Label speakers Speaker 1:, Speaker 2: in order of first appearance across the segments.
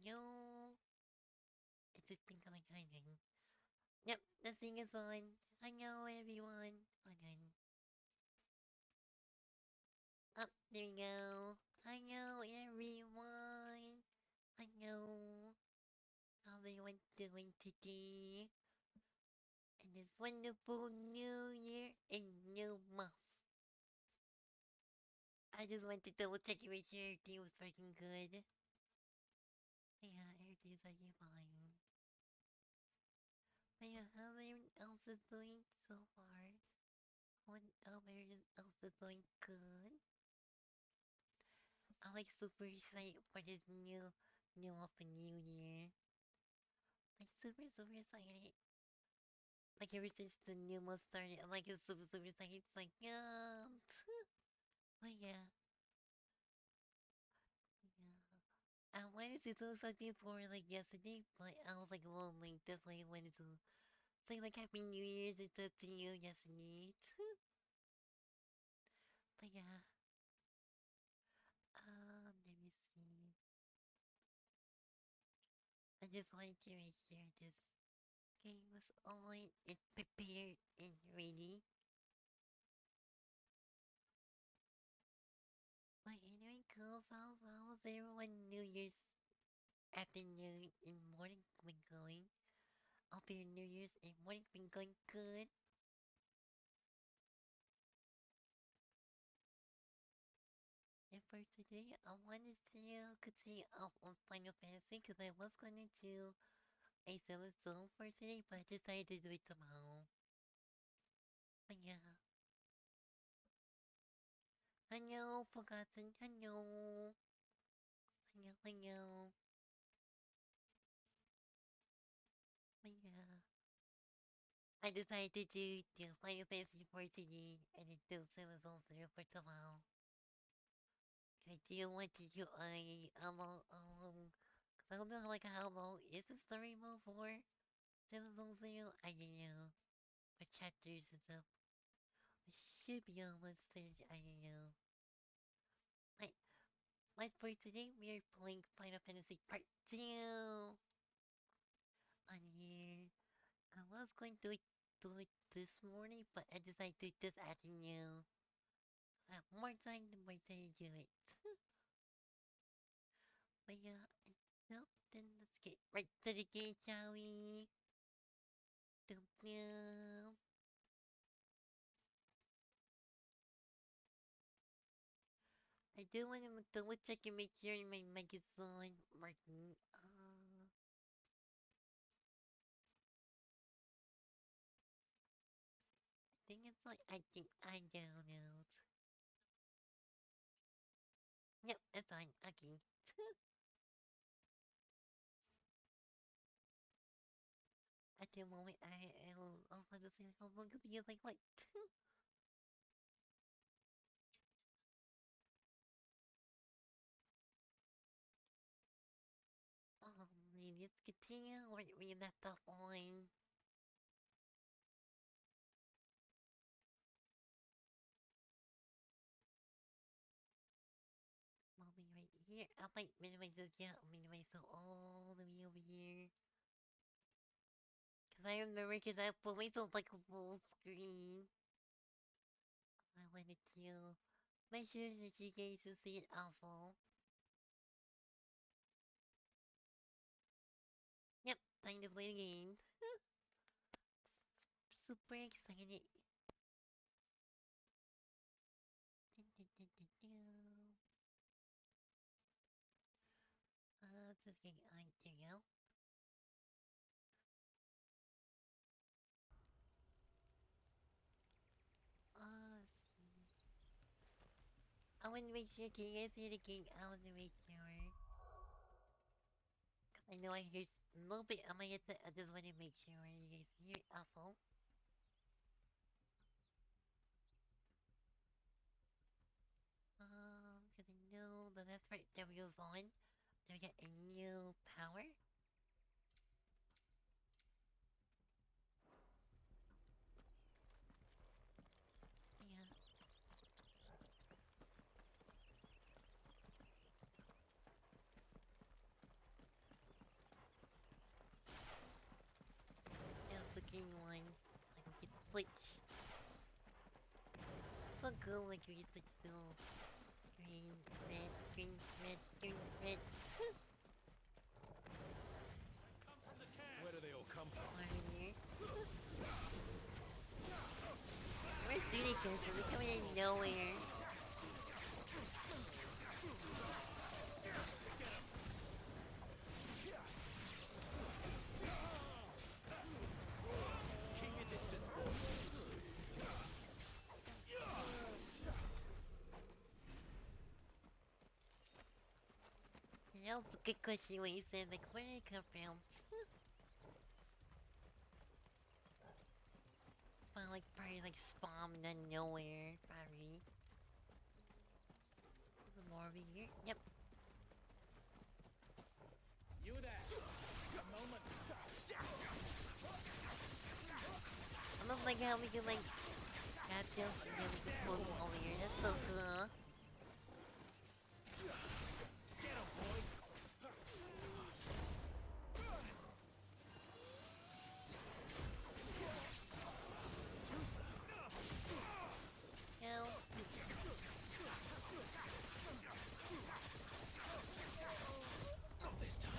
Speaker 1: Yo. Is this thing going hiding? Yep, the thing is on. Hello everyone. On. Up there you go. Hello everyone. Hello. How everyone doing today? And this wonderful new year and new month. I just want to double check to make sure everything was working good. Yeah, everything's working fine. But yeah, how everyone else is doing so far? What everyone else is doing good? I'm like super excited for this new of the new year. Like super excited. Like ever since the new month started, I'm like super excited. It's like but yeah. I wanted to do something for like yesterday, but I was like a little late. That's why I wanted to say like Happy New Year's and stuff to you yesterday. But yeah, let me see. I just wanted to make sure this game was on and prepared and ready. But anyway, cool. How was everyone New Year's afternoon and morning been going? Hope your New Year's and morning been going good. And for today, I wanted to continue off on Final Fantasy because I was going to do a solo zone for today, but I decided to do it tomorrow. But yeah. Hello, Forgotten. Hello. Hello. But yeah. I decided to do Final Fantasy for today and then do solo zone 0 for tomorrow. I do want to do cause I don't know like how long is the story mode for Solo Zone 0? I don't know. For chapters and stuff. It should be almost finished, I don't know. Like, like for today, we are playing Final Fantasy Part 2 on here. I was going to do it this morning, but I decided to do it this afternoon. I have more time to do it. But yeah, nope, then let's get right to the game, shall we? Dum dum. I do want to double check and make sure my mic is on working. I think it's like, I don't know. Yep, it's on. Okay. At the moment, I will also just say, how long could be like, what? Maybe let's continue where we left off on. I'll be right here. I might minimize this, yeah, I'll minimize it all the way over here. Cause I remember, cause I put myself like a full screen. I wanted to make sure that you guys can see it also. Yep, time to play the game. Super excited. Just getting on to go. Let's see. I want to make sure, can you guys hear the game? I want to make sure. Cause I know I hear a little bit on my headset. I just want to make sure you guys hear it also. Cause I know the last part that we was on, do we get a new power? Yeah. green one. Like we could switch. So cool, like we could switch to green, red, green, red, green, red.
Speaker 2: Where do they all come from?
Speaker 1: Over here. Where's Duty Coaster? We're coming in nowhere.
Speaker 2: Keep your distance, boy.
Speaker 1: That was a good question when you said, like, where did it come from? It's probably like, like spawned out of nowhere, probably. Is there more over here? Yep.
Speaker 2: You there. A moment.
Speaker 1: I love like how we can like grab this and then we can pull them over here. That's so cool.
Speaker 2: Get him, boy.
Speaker 1: Go.
Speaker 2: Not this time.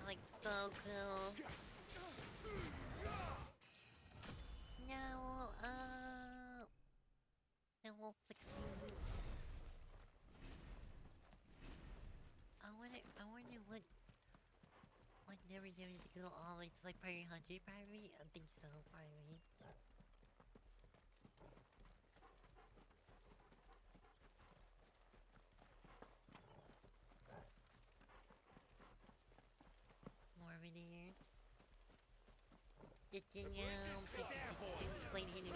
Speaker 1: Like so cool. No, level 16. I wonder what never did to go all the way to like probably 100 probably? I think so, probably. More over there. Explain to me.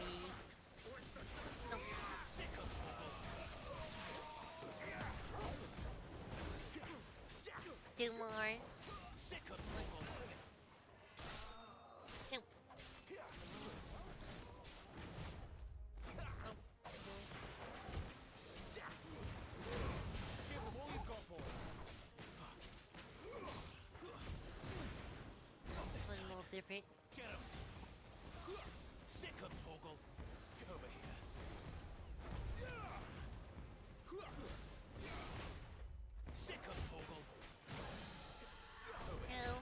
Speaker 1: Oh. Two more. Two.
Speaker 2: Give them all you've got, boy.
Speaker 1: One more different.
Speaker 2: Get him. Sick of Toggle. Get over here. Sick of Toggle. Over here.
Speaker 1: No.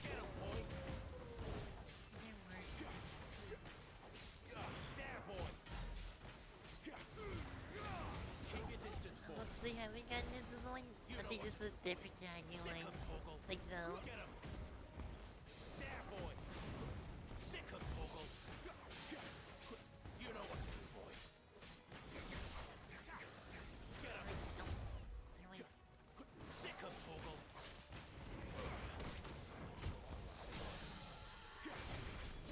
Speaker 2: Get him, boy.
Speaker 1: There were.
Speaker 2: There, boy. Keep your distance, boy.
Speaker 1: Hopefully haven't gotten this one. I think this is a different dragon
Speaker 2: Sick
Speaker 1: one.
Speaker 2: of Toggle.
Speaker 1: Like so.
Speaker 2: Get him. There, boy. Sick of Toggle. You know what to do, boy. Get him.
Speaker 1: No. Anyway.
Speaker 2: Sick of Toggle.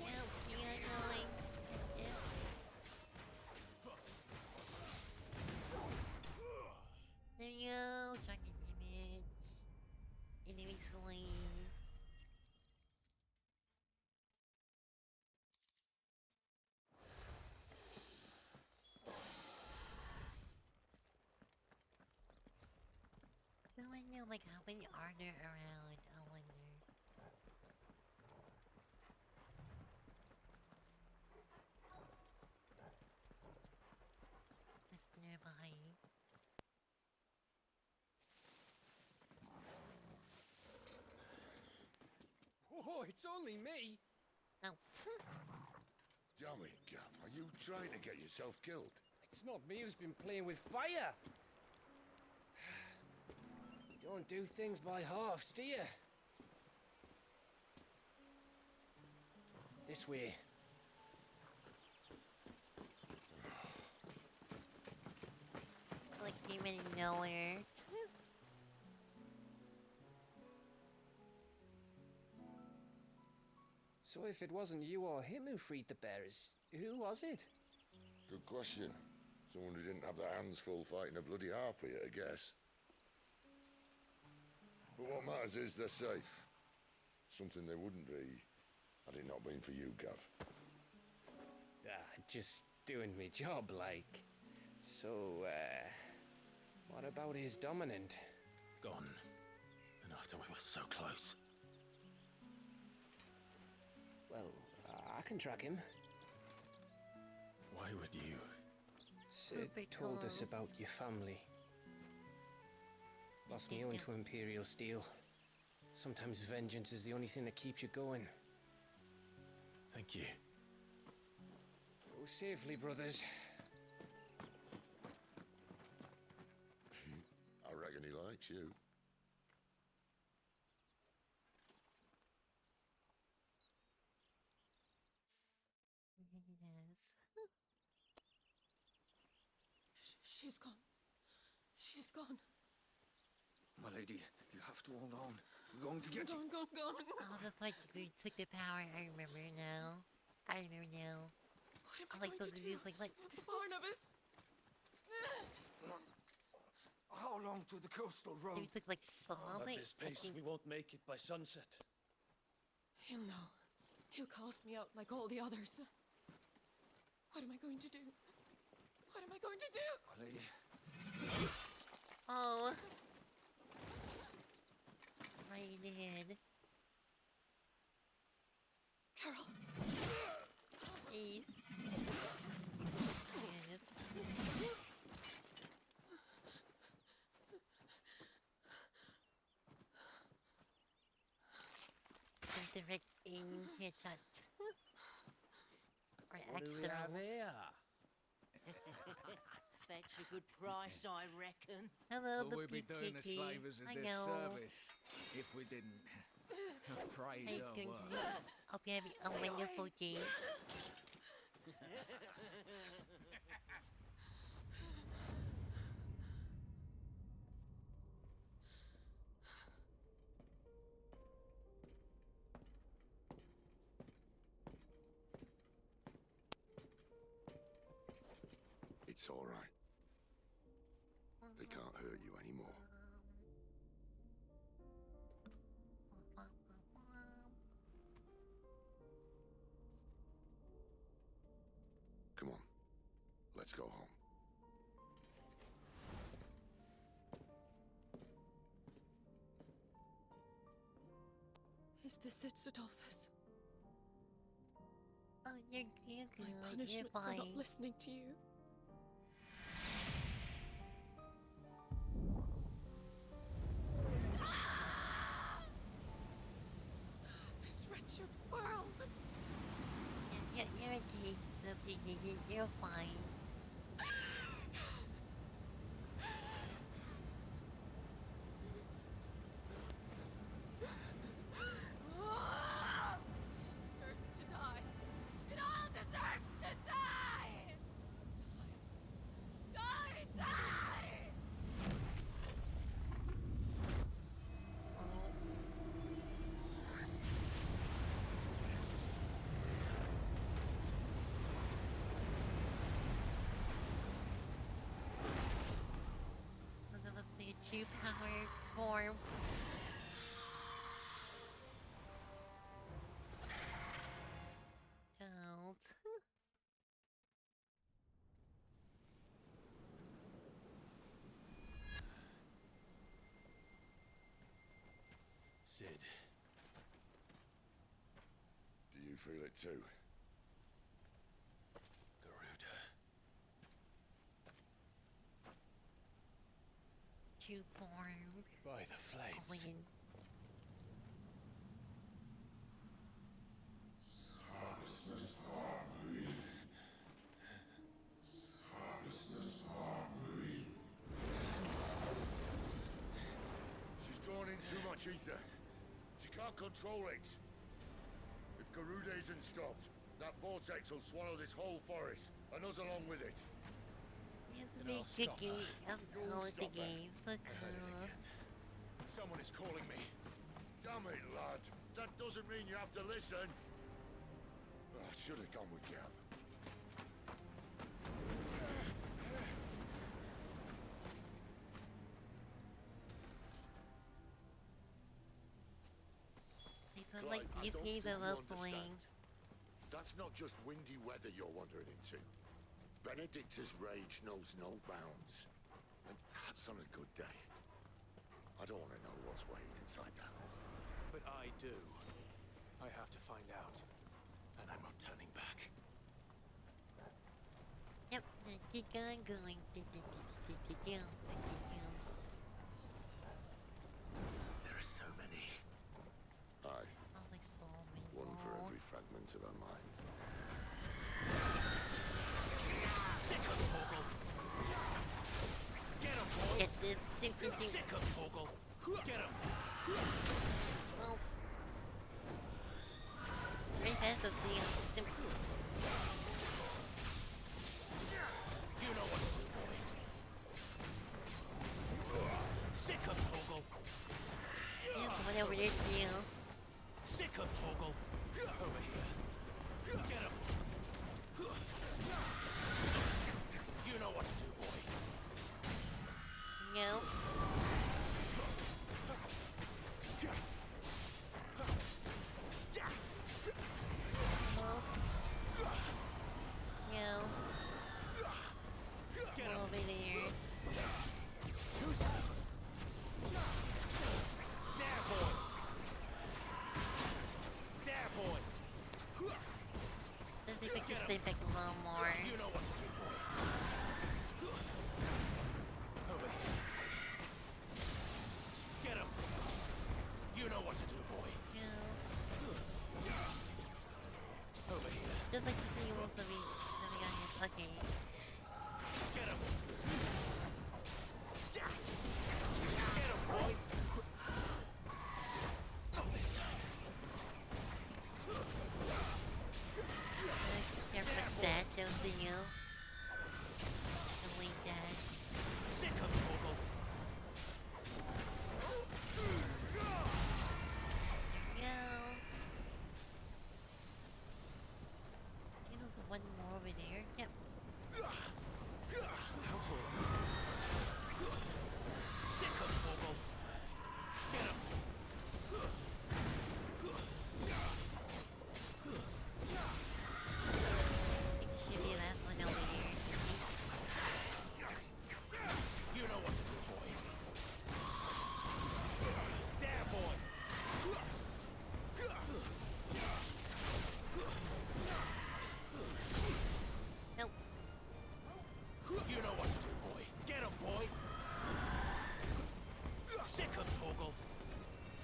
Speaker 1: No, you're annoying. Yeah. There you go. Shocking image. Enemy slain. Do I know like how many are there around? I wonder. That's nearby.
Speaker 3: Oh, it's only me.
Speaker 1: No.
Speaker 4: Damn it, Gav. Are you trying to get yourself killed?
Speaker 3: It's not me who's been playing with fire. Don't do things by halves, do you? This way.
Speaker 1: Like came in nowhere.
Speaker 3: So if it wasn't you or him who freed the bearers, who was it?
Speaker 4: Good question. Someone who didn't have their hands full fighting a bloody harpy, I guess. But what matters is they're safe. Something they wouldn't be had it not been for you, Gav.
Speaker 3: Just doing me job, like. So, what about his dominant?
Speaker 2: Gone. And after we were so close.
Speaker 3: Well, I can track him.
Speaker 2: Why would you?
Speaker 3: Sid
Speaker 1: Super
Speaker 3: told us
Speaker 1: cool.
Speaker 3: about your family. Lost me own to Imperial Steel. Sometimes vengeance is the only thing that keeps you going.
Speaker 2: Thank you.
Speaker 3: Go safely, brothers.
Speaker 4: I reckon he likes you.
Speaker 1: Yes.
Speaker 5: She's gone. She's gone.
Speaker 6: My lady, you have to hold on. We're going to get you.
Speaker 5: Gone.
Speaker 1: Oh, the fight you took the power. I remember now. I remember now.
Speaker 5: What am
Speaker 1: I
Speaker 5: I
Speaker 1: like
Speaker 5: going
Speaker 1: those
Speaker 5: to do?
Speaker 1: reviews, like.
Speaker 5: Barnabas!
Speaker 6: How long to the coastal
Speaker 1: They
Speaker 6: road?
Speaker 1: took like some of
Speaker 2: At
Speaker 1: it.
Speaker 2: this
Speaker 1: I
Speaker 2: pace,
Speaker 1: think
Speaker 2: we won't make it by sunset.
Speaker 5: He'll know. He'll cast me out like all the others. What am I going to do? What am I going to do?
Speaker 6: My lady,
Speaker 1: Oh. Right ahead.
Speaker 5: Carol!
Speaker 1: Please. Yes. Indirect in headshot. Or
Speaker 7: What do we have
Speaker 1: external.
Speaker 7: here?
Speaker 8: Fetch a good price, I reckon.
Speaker 1: Hello,
Speaker 7: But
Speaker 1: the
Speaker 7: we'd be
Speaker 1: big
Speaker 7: doing the
Speaker 1: kitty.
Speaker 7: slavers a
Speaker 1: I know.
Speaker 7: disservice if we didn't praise
Speaker 1: Hey,
Speaker 7: her
Speaker 1: Gunky.
Speaker 7: work.
Speaker 1: Hope you're having a wonderful day.
Speaker 4: It's all right. They can't hurt you anymore. Come on. Let's go home.
Speaker 5: Is this it, Adolphus?
Speaker 1: Oh, you're good.
Speaker 5: My
Speaker 1: You're
Speaker 5: punishment for
Speaker 1: fine.
Speaker 5: not listening to you? This wretched world!
Speaker 1: You're okay. You're fine.
Speaker 5: Deserves to die. It all deserves to die! Die!
Speaker 1: Let's see a true power form. Out.
Speaker 2: Sid,
Speaker 4: Do you feel it too?
Speaker 2: Garuda.
Speaker 1: True form.
Speaker 2: By the flames.
Speaker 1: Win.
Speaker 4: She's drawn in too much ether. She can't control it. If Garuda isn't stopped, that vortex will swallow this whole forest, and us along with it.
Speaker 1: It's a
Speaker 2: And
Speaker 1: big
Speaker 2: I'll stop
Speaker 1: cookie.
Speaker 2: her.
Speaker 4: You'll
Speaker 1: Oh, it's a
Speaker 4: stop her.
Speaker 1: game. So
Speaker 2: I heard it
Speaker 1: cool.
Speaker 2: again. Someone is calling me.
Speaker 4: Damn it, lad. That doesn't mean you have to listen. I should have gone with Gav.
Speaker 1: These are like
Speaker 4: Clive, I
Speaker 1: these
Speaker 4: don't
Speaker 1: games I
Speaker 4: think you
Speaker 1: love
Speaker 4: understand.
Speaker 1: playing.
Speaker 4: That's not just windy weather you're wandering into. Benedicta's rage knows no bounds. And that's on a good day. I don't want to know what's waiting inside that.
Speaker 2: But I do. I have to find out. And I'm not turning back.
Speaker 1: Yep, keep on going.
Speaker 4: There are so many. Aye,
Speaker 1: Sounds like so many.
Speaker 4: one for every fragment of our mind.
Speaker 2: Sick of Torgal! Get him, boy!
Speaker 1: Get this simple thing.
Speaker 2: Sick of Torgal! Get him!
Speaker 1: Well, very fast of the simple.
Speaker 2: You know what to do, boy. Sick of Torgal!
Speaker 1: Yes, whatever it is, you.
Speaker 2: Sick of Torgal! Over here. Get him! You know what to do, boy.
Speaker 1: No. No.
Speaker 2: Get him!
Speaker 1: Over there.
Speaker 2: Toosty! There, boy! There, boy!
Speaker 1: Let's see if I can stay back a little more.
Speaker 2: You know what to do, boy. Over here. Get him! You know what to do, boy.
Speaker 1: No.
Speaker 2: Over here.
Speaker 1: Just like you see you also be living on your okay.
Speaker 2: Get him! Get him, boy! Not this time.
Speaker 1: Careful that, don't see you. Don't wait that.
Speaker 2: Sick of Torgal!
Speaker 1: Go. Okay, there's one more over there. Yep.
Speaker 2: How tall? Sick of Torgal! Get him!
Speaker 1: I think it should be that one over here.
Speaker 2: You know what to do, boy. There, boy!
Speaker 1: Nope.
Speaker 2: You know what to do, boy. Get him, boy! Sick of Torgal!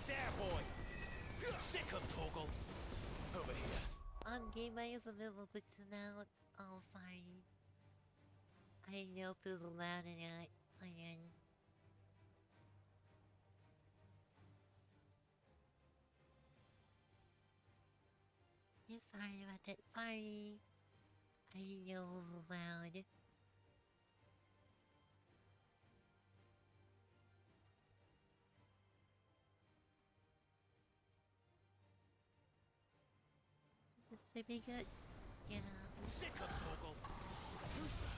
Speaker 2: There, boy! Sick of Torgal! Over here.
Speaker 1: On game I is available but now. Oh, sorry. I didn't know if it was allowed or not. Again. Yeah, sorry about that. Sorry. I didn't know it was allowed. This should be good. Yeah.
Speaker 2: Sick of Torgal! Too slow.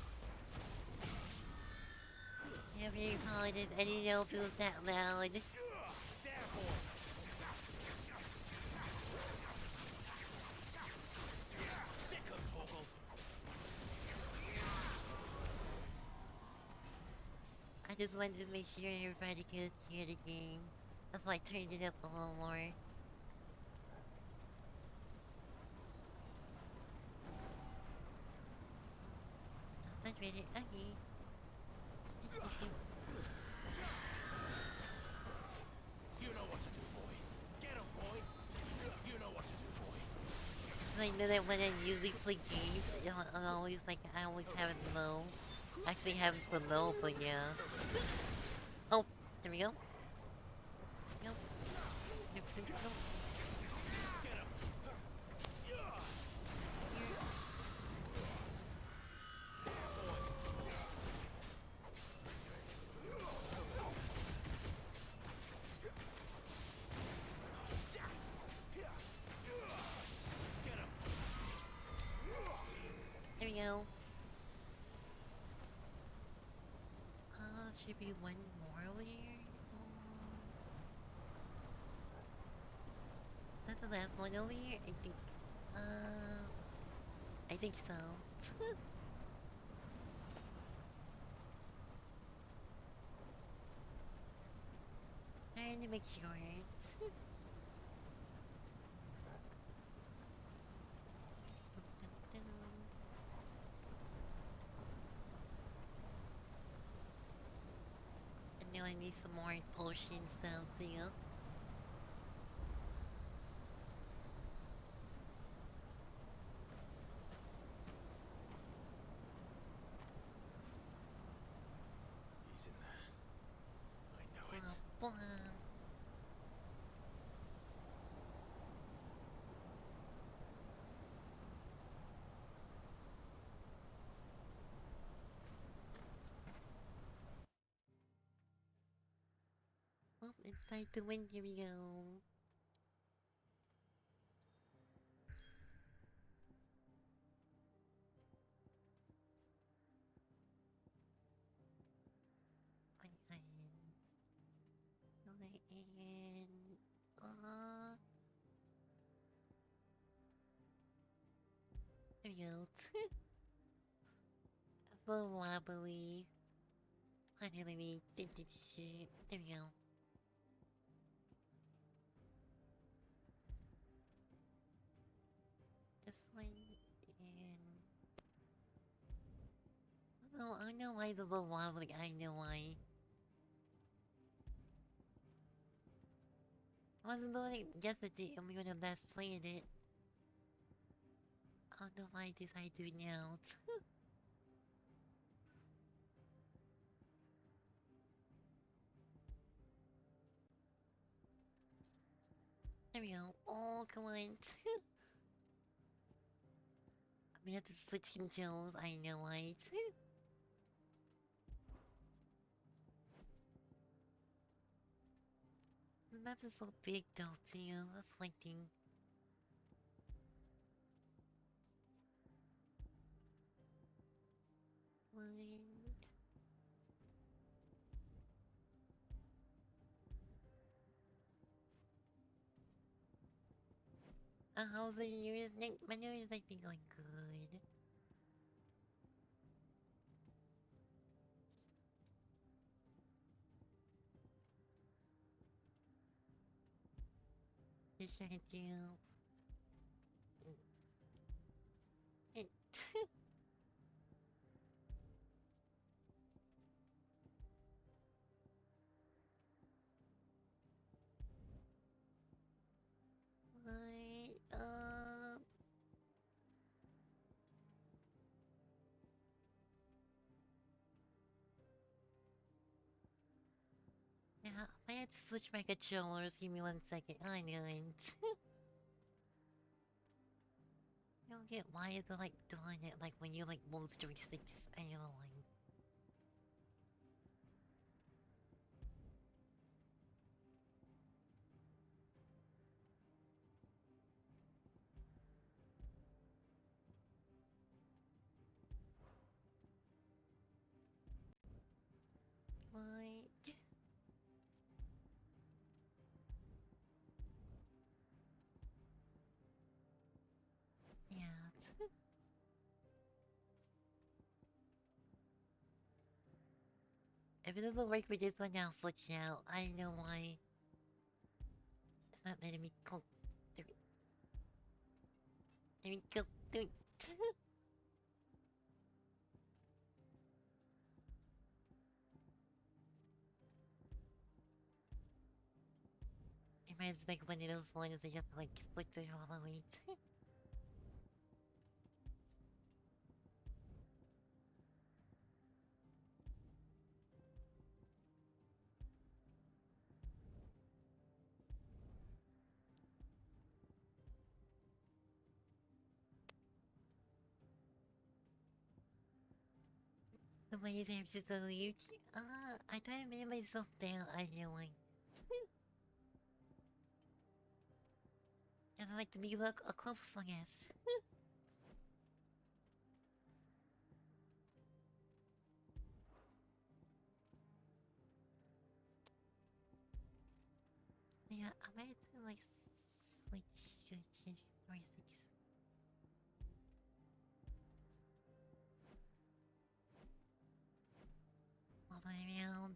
Speaker 1: Yeah, very apologize. I didn't know if it was that loud.
Speaker 2: There, boy! Sick of Torgal!
Speaker 1: I just wanted to make sure everybody could hear the game. That's why I turned it up a little more. That's ready. Okay.
Speaker 2: You know what to do, boy. Get him, boy! You know what to do, boy.
Speaker 1: I know that when I usually play games, I always have it low. Actually have it for low, but yeah. Oh, there we go. Nope. Nope.
Speaker 2: Get him!
Speaker 1: There we go. Should be one more over here. Is that the last one over here? I think. think so. Trying to make sure. I know I need some more potions though, too.
Speaker 2: He's in there. I know it.
Speaker 1: Blah. Oh, inside the window we go. There we go. A little wobbly. Finally we did this shit. There we go. This one and oh, I know why the little wobbly. I know why. I wasn't doing it yesterday and we were the best playing it. I don't know why I decided to do it now. There we go. Oh, come on. I'm gonna have to switch controls. I know why. The map is so big though, too. That's one thing. One. How's the New Year's? My New Year's like been going good. Just trying to do it. What? Yeah, I had to switch my controllers. Give me 1 second. I know it. I don't get why they're like doing it like when you like move joysticks. I don't know why. What? Yeah. If it doesn't work for this one, I'll switch out. I know why. It's not letting me go through it. Let me go through it. It might be like one of those ones that you have to like flick through all the way. The way I'm just so huge. I tried to make myself down. I know why. And I like to be look a close, I guess. Yeah, I might have to like switch to 46. around.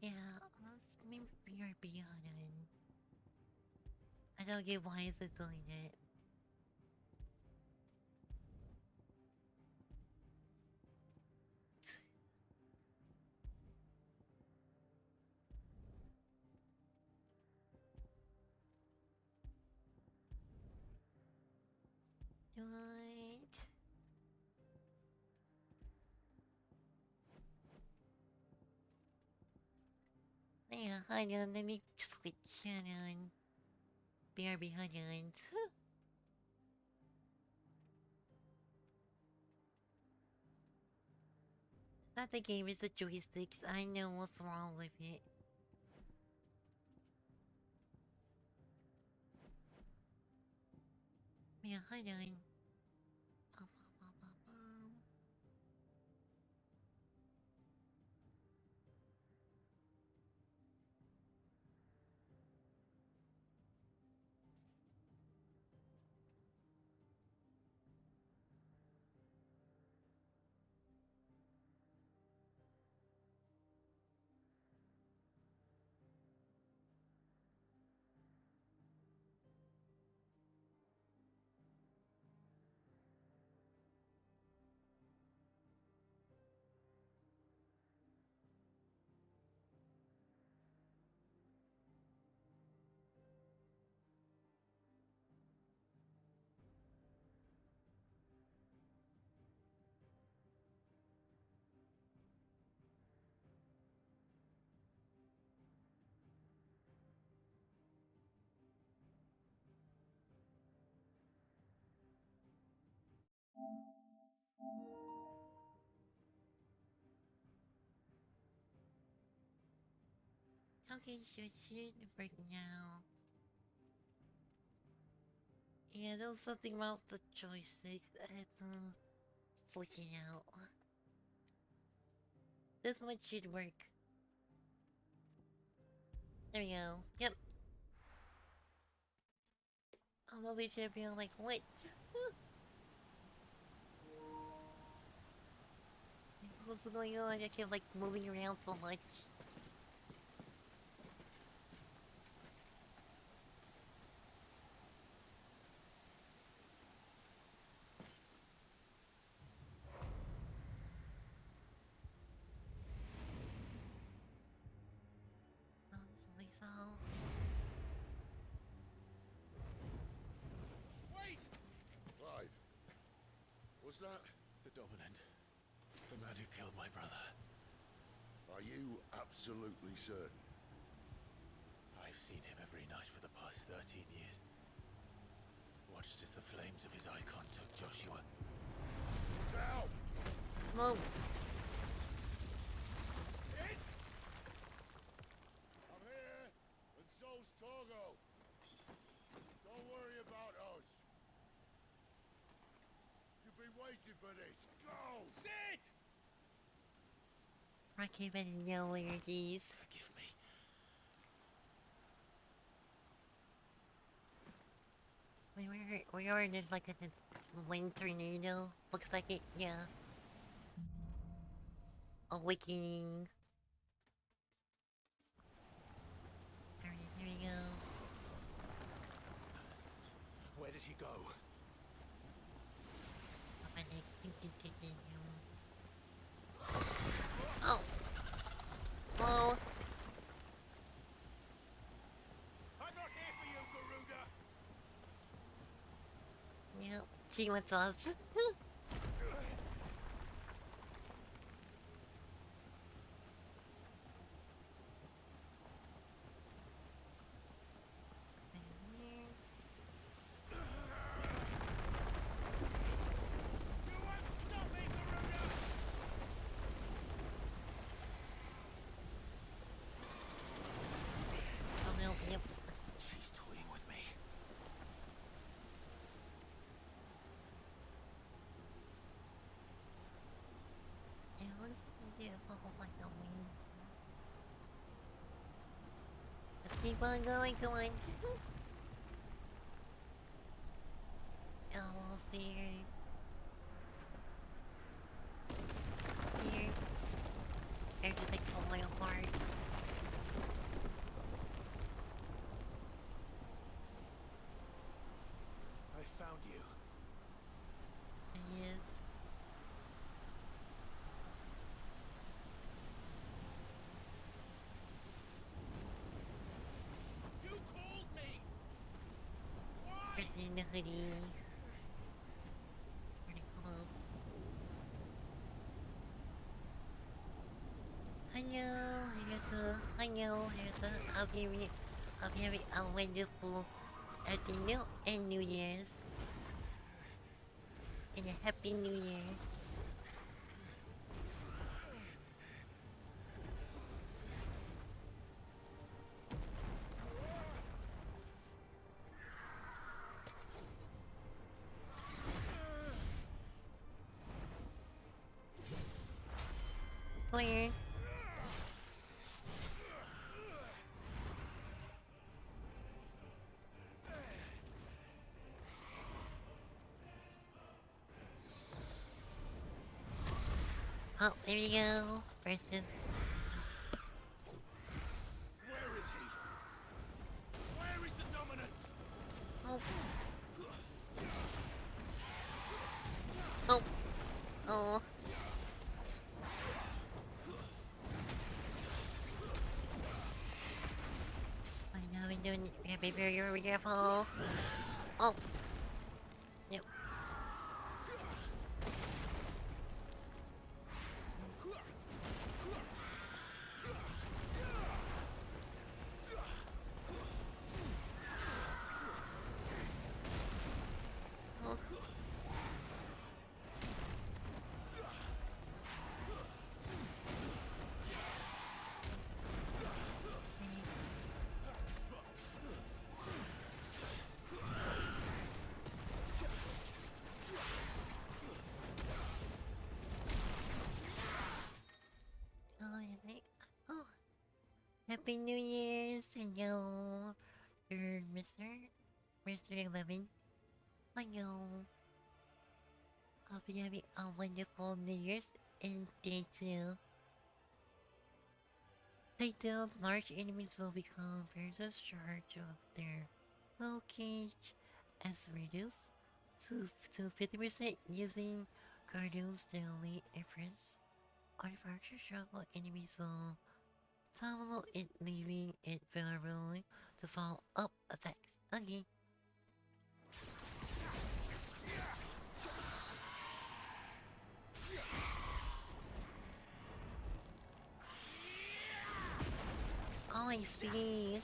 Speaker 1: Yeah, let's maybe BRB on it. I don't get why is it doing it. Right. Yeah, hold on, let me switch on. BRB, hold on. It's not the game, it's the joysticks. I know what's wrong with it. Yeah, hold on. Bum, bum, bum, bum, bum. Okay, shoot, break now. Yeah, there was something about the joystick that flicking out. This one should work. There we go. Yep. I'm over here being like, what? What's going on? I kept like moving around so much. Somebody saw.
Speaker 4: Wait! Clive. Was that?
Speaker 6: The dominant. The man who killed my brother.
Speaker 4: Are you absolutely certain?
Speaker 6: I've seen him every night for the past 13 years. Watched as the flames of his icon took Joshua.
Speaker 4: Look out!
Speaker 1: Whoa.
Speaker 4: Hit! I'm here, and so's Togo. Don't worry about us. You've been waiting for this. Go! Sit!
Speaker 1: I can't even know where it is.
Speaker 6: Forgive me.
Speaker 1: We are in like a wind tornado. Looks like it, yeah. Awakening. There we go.
Speaker 6: Where did he go?
Speaker 1: Oh! Oh!
Speaker 2: I'm not here for you, Garuda!
Speaker 1: Yep, she wants us.
Speaker 2: You won't stop me, Garuda!
Speaker 1: Oh no, yep.
Speaker 6: She's toying with me.
Speaker 1: It looks like it's a whole like the wind. It's Keep on going, come on. Almost there. Here. They're just like falling apart.
Speaker 6: I found you.
Speaker 1: Yes.
Speaker 2: You called me! Why?
Speaker 1: Person in the hoodie. Pretty cool. Hello, hope you having a wonderful afternoon and New Year's. And a happy New Year. Clear. Oh, there we go. Person.
Speaker 2: Where is he? Where is the dominant?
Speaker 1: Oh. Oh. Oh. I know we're doing. We gotta be very careful. Oh. Yep. Oh. Oh, is it? Oh. Happy New Year's, hello. You're Mr. 11. Hello. Hope you having a wonderful New Year's and day 2. Titled, large enemies will become versus charge of their low cage as reduced to 50% using Cardinal's daily efforts. Artifact struggle enemies will topple it, leaving it vulnerable to follow up attacks. Okay. Oh, I see.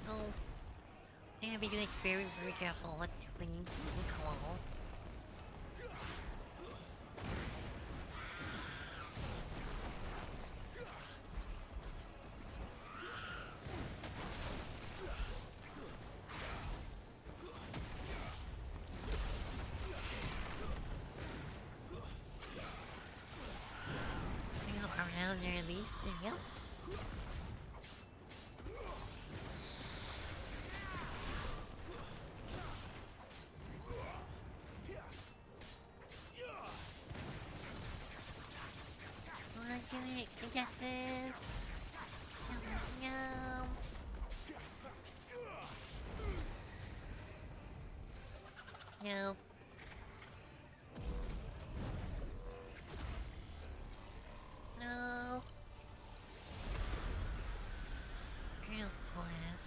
Speaker 1: Oh, I have to be like very careful what things close. Around there at least. There you go. Come on, do it. I got this. Yum. Nope. No. Real class.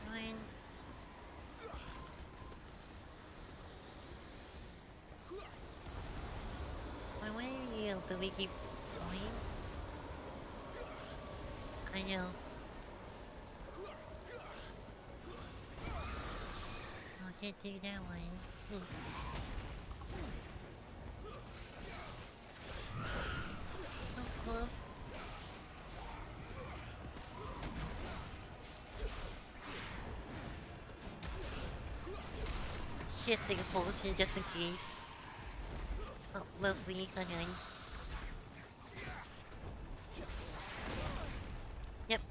Speaker 1: Fine. Why are you? Do we keep going? I know. I can't do that one. So close. Shit, take a potion just in case. Oh, lovely, honey. Yep.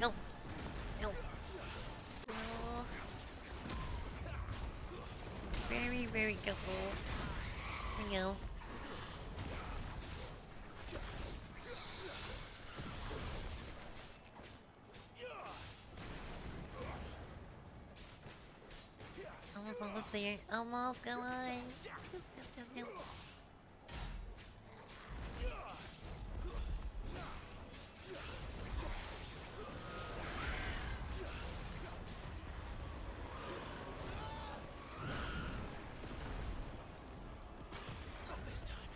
Speaker 1: Go. Go. Oh. Very, very careful. There we go. Almost there. Almost, come on. Go.
Speaker 2: Not this time.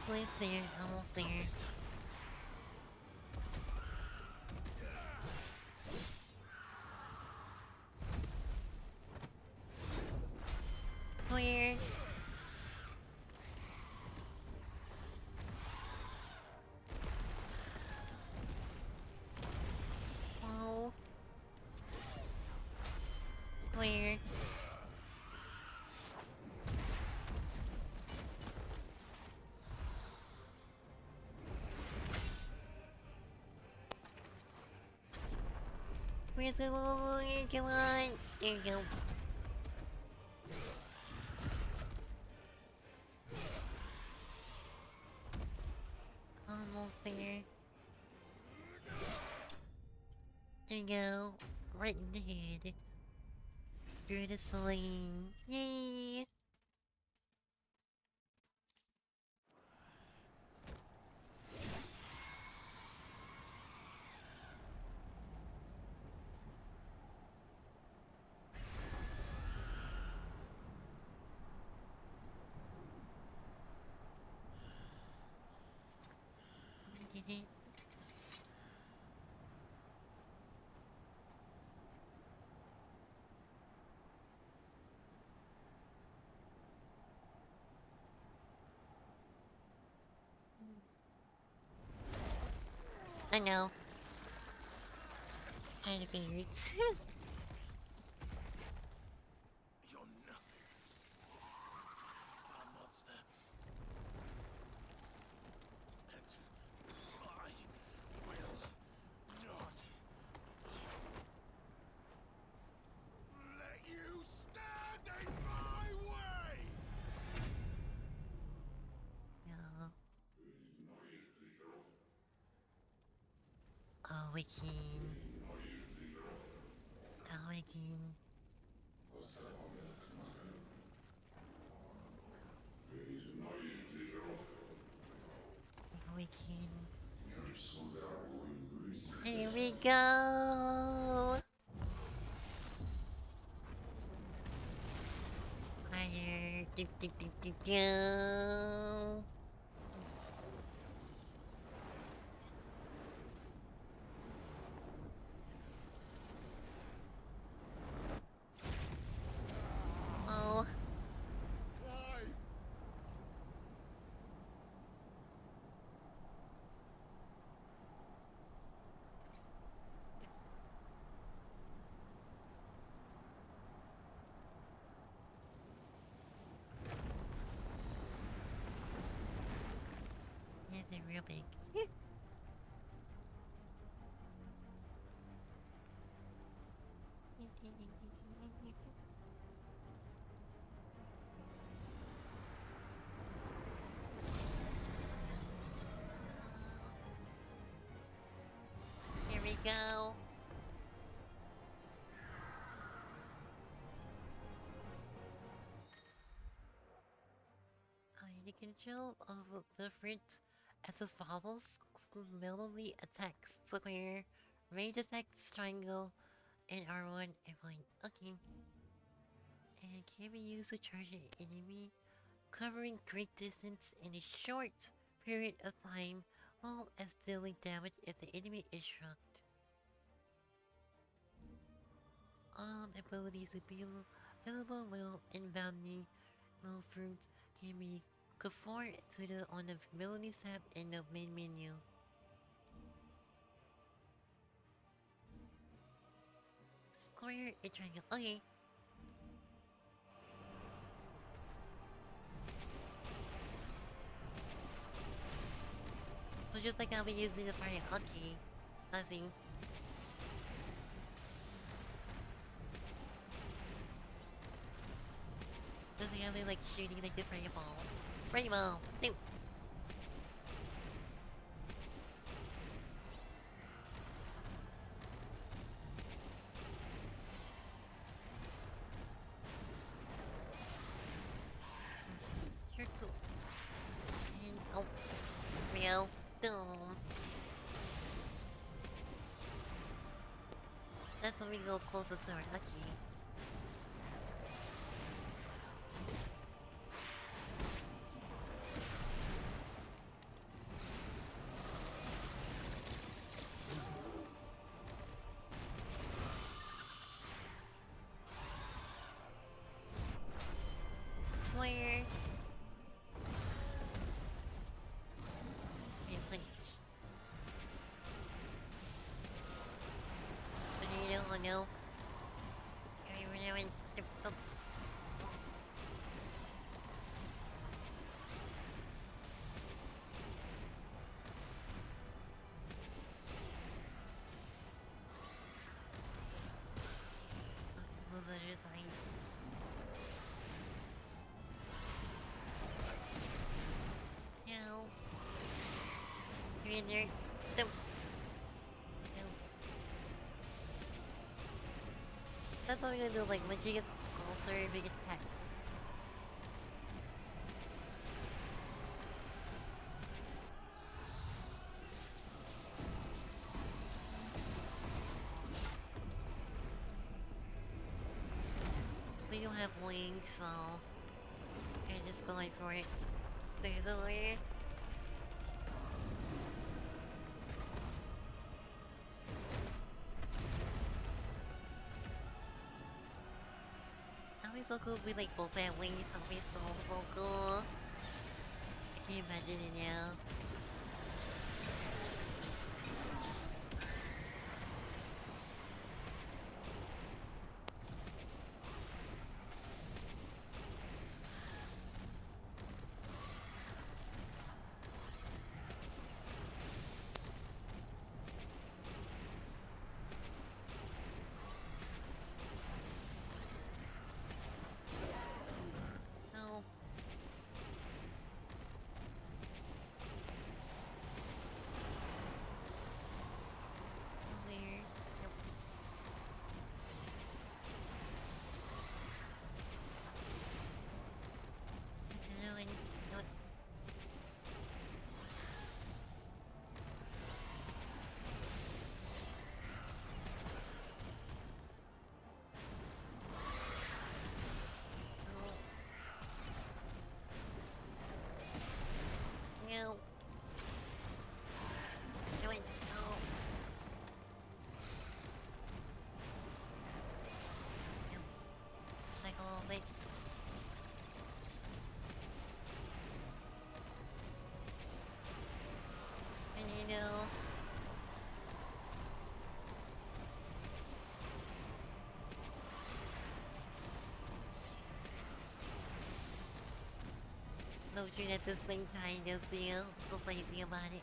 Speaker 1: Almost there. Almost there.
Speaker 2: This time.
Speaker 1: Weird. Oh. Weird. Where's the one? Come on. There you go. Almost there. There you go. Right in the head. Through the sling. Yay! We did it. I know. Kind of figured.
Speaker 2: You're nothing but a monster. And I will not let you stand in my way!
Speaker 1: No. Oh, we can. Oh, we can. We can. Here we go. Fire. Do. Oh.
Speaker 2: Clive!
Speaker 1: Yeah, they're real big. Here we go. control of the fruit as it follows melody attacks square, range attacks triangle, and R1 and point. Okay. And can be used to charge an enemy, covering great distance in a short period of time, while as dealing damage if the enemy is struck. All abilities available while inbounding low fruit can be conformed to the on the abilities tab in the main menu. Square and triangle. Okay. So just like I'll be using the fire. Okay. Nothing. Just like I'll be like shooting like the fire balls. Fire ball. No. Circle. And oh. Meow. Boom. That's when we go closest to our lucky. Square. And punch. Tornado, oh no. Everyone, move the other side. No. You're in there. No. No. That's what we're gonna do, like, when she gets closer, we get attack. We don't have wings, so... I'm just going for it. Stairs over here. That'd be so cool if we like both had wings. That'd be so cool. I can't imagine it now. No. Weird. Nope. No, and no. No. Do it. No. No. Like a little bit. And you know. Lotion at the same time, just feel so lazy about it.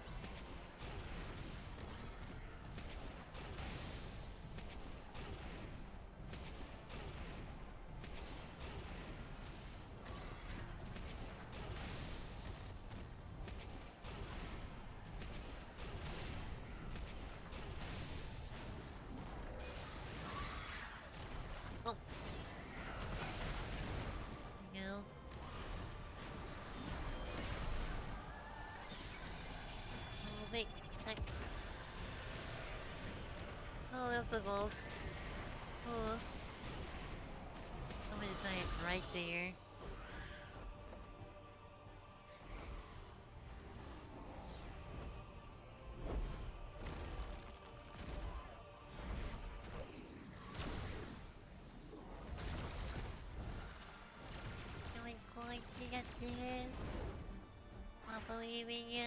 Speaker 1: Oh. There you go. so close. Oh. I'm gonna die right there. You're going to get this. I believe in you.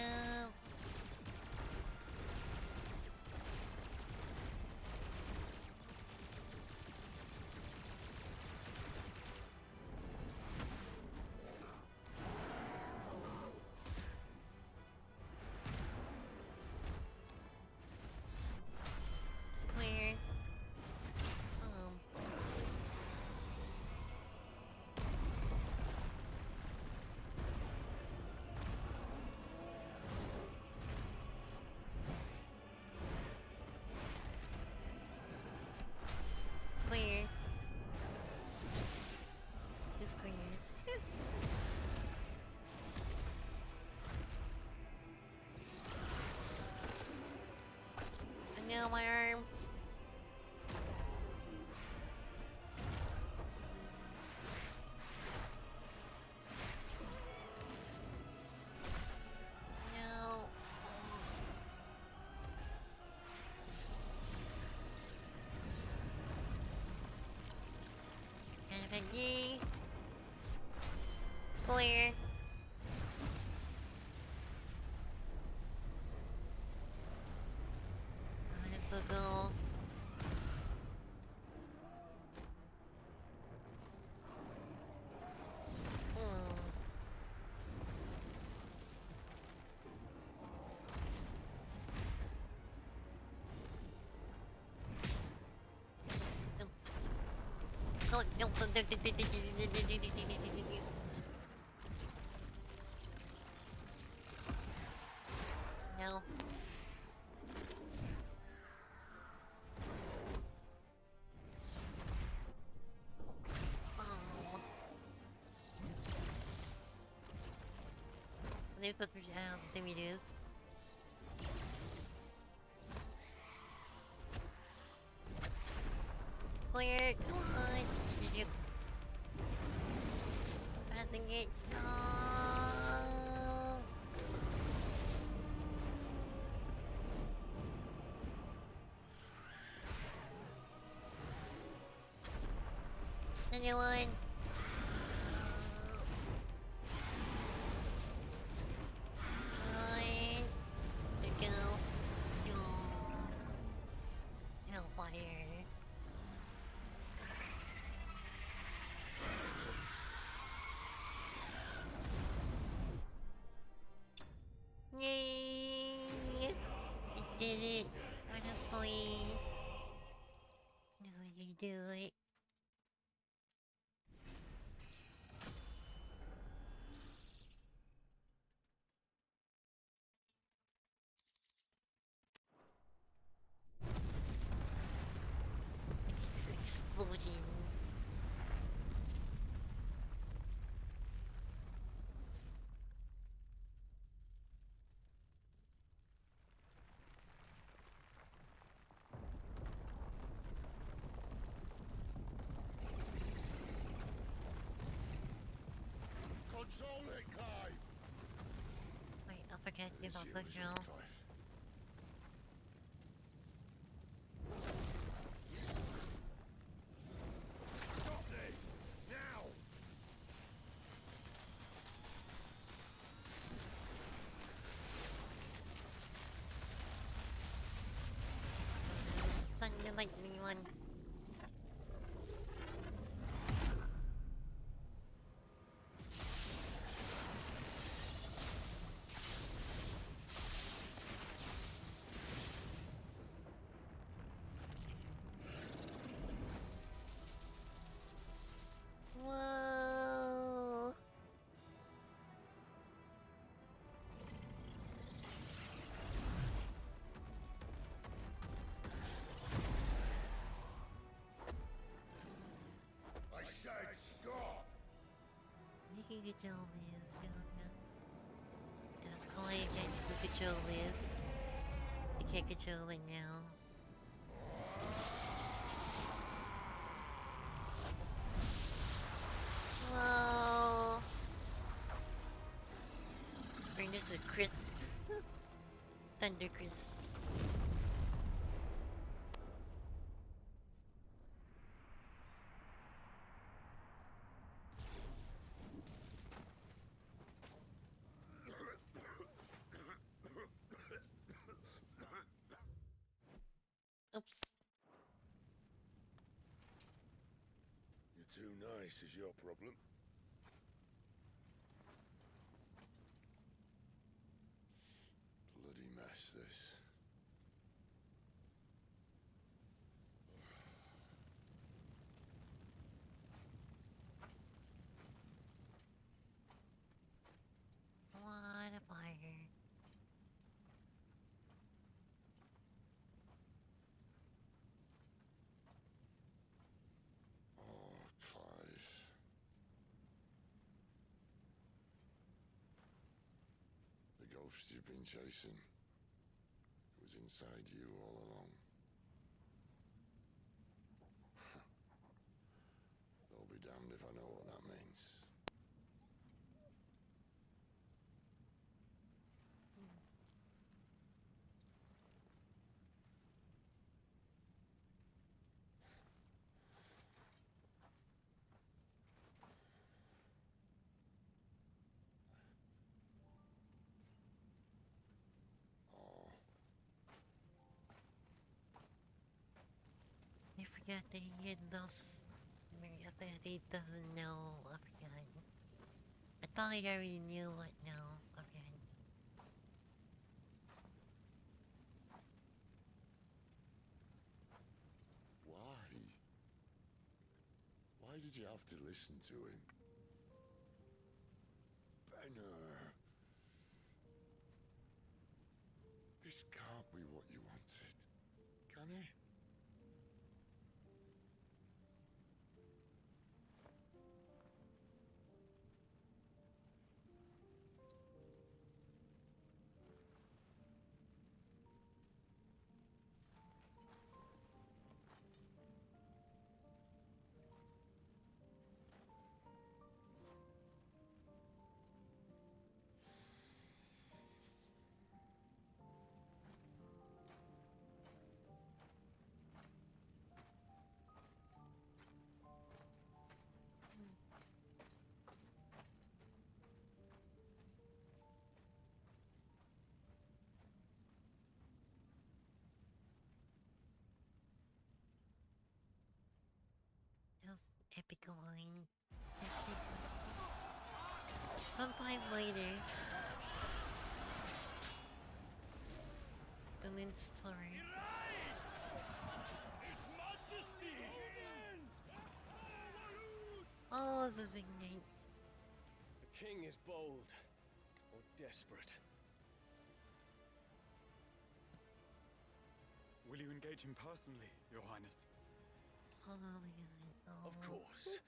Speaker 1: Square. Square. Two squares. I know my arm. No. Ye. Square. Let's go. No. Oh. There's what there it is. Clear, come on. Passing it. No. Anyone? One. There we go. Hellfire. Yay! I did it. Honestly. No, you do it. Explosion.
Speaker 4: Control it, Clive!
Speaker 1: Wait, I forgot you about the drill.
Speaker 4: Stop this! Now!
Speaker 1: Thunder lightning one. Whoa.
Speaker 4: I said stop!
Speaker 1: You can control this. It's going to control this. You can't control it now. crisp. Thunder crisp. Oops.
Speaker 4: You're too nice is your problem. Bloody mess, this.
Speaker 1: What a fire.
Speaker 4: Oh, Clive. The ghost you've been chasing. It was inside you all along. I'll be damned if I know what that means. Oh,
Speaker 1: I forgot that he had those. I forgot that he doesn't know. I forgot. I thought I already knew, but no. I forgot.
Speaker 4: why? Why did you have to listen to him? Benner. This can't be what you wanted, can it?
Speaker 1: That was epic line. Epic. Sometime later. The Lynch story.
Speaker 2: His Majesty!
Speaker 1: Oh, it's a big night.
Speaker 3: The king is bold or desperate.
Speaker 9: Will you engage him personally, Your Highness?
Speaker 1: Oh my god. Oh.
Speaker 3: Of course.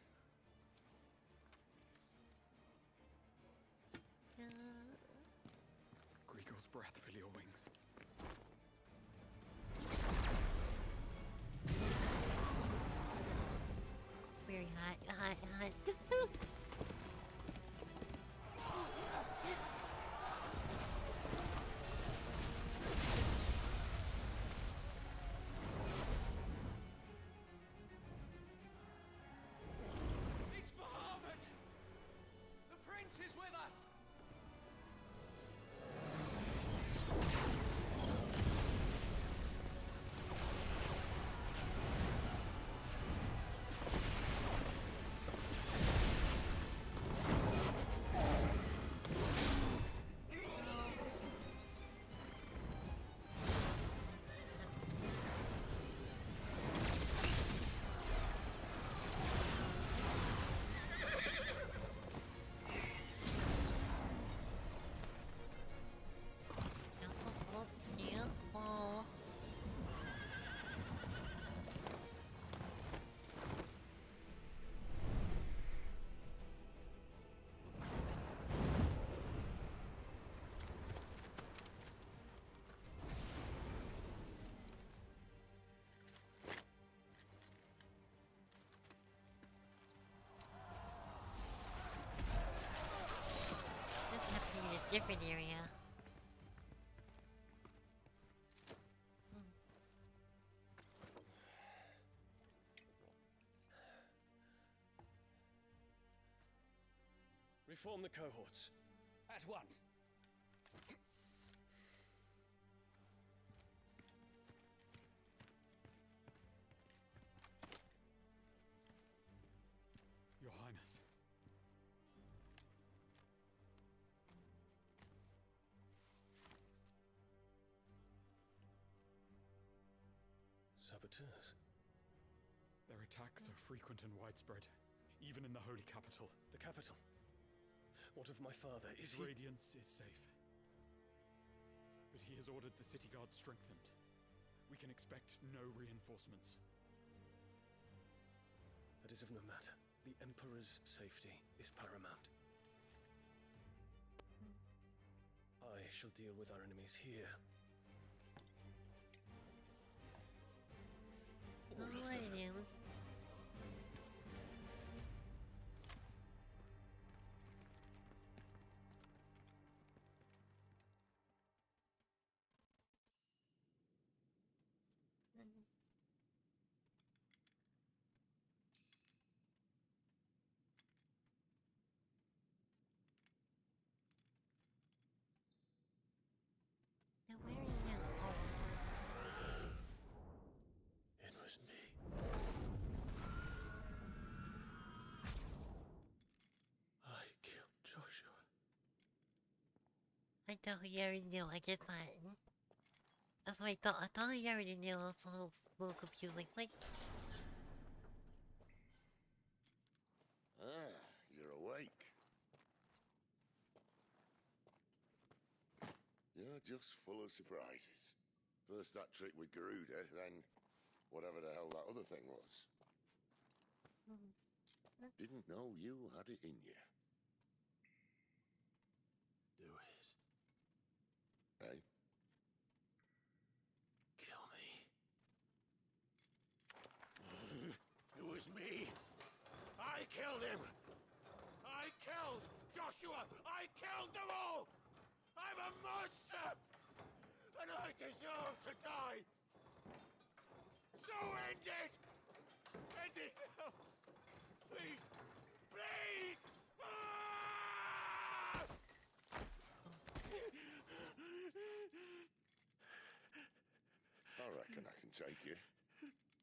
Speaker 9: Grigor's breath fill your wings.
Speaker 1: Very hot, hot, hot.
Speaker 7: It's Bahamut! The prince is with us!
Speaker 1: Council votes new. Oh. This happened in a different area.
Speaker 3: Reform the cohorts. At once.
Speaker 9: Your Highness.
Speaker 3: Saboteurs.
Speaker 9: Their attacks are frequent and widespread, even in the holy capital.
Speaker 3: The capital? What of my father?
Speaker 9: His radiance is safe. But he has ordered the city guard strengthened. We can expect no reinforcements.
Speaker 3: That is of no matter. The Emperor's safety is paramount. I shall deal with our enemies here.
Speaker 1: What do I do? Now where are you?
Speaker 3: It was me. I killed Joshua.
Speaker 1: I thought you already knew. I just thought. That's what I thought. I thought you already knew. I was a little confused. Like,
Speaker 4: Ah, you're awake. You're just full of surprises. First that trick with Garuda, then whatever the hell that other thing was. Didn't know you had it in you.
Speaker 6: Do it.
Speaker 4: Hey?
Speaker 6: Kill me. It was me. I killed him. I killed Joshua. I killed them all. I'm a monster. And I deserve to die. So end it. End it now. Please. Please. Ah!
Speaker 4: I reckon I can take you,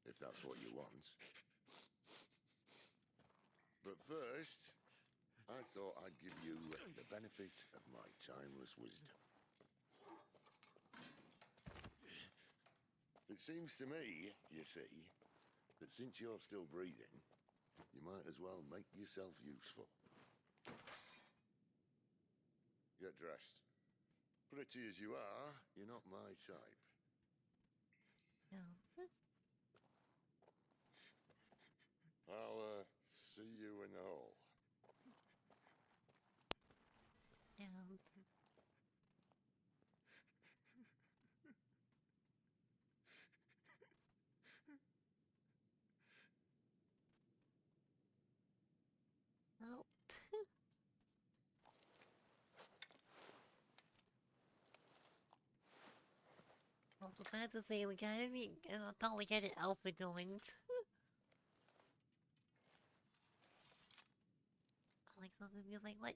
Speaker 4: if that's what you want. But first, I thought I'd give you the benefit of my timeless wisdom. It seems to me, you see, that since you're still breathing, you might as well make yourself useful. Get dressed. Pretty as you are, you're not my type.
Speaker 1: no.
Speaker 4: I'll see you in the hall.
Speaker 1: No. Nope. I was about to say, like, I thought we had an alpha going. Like, something was like, what?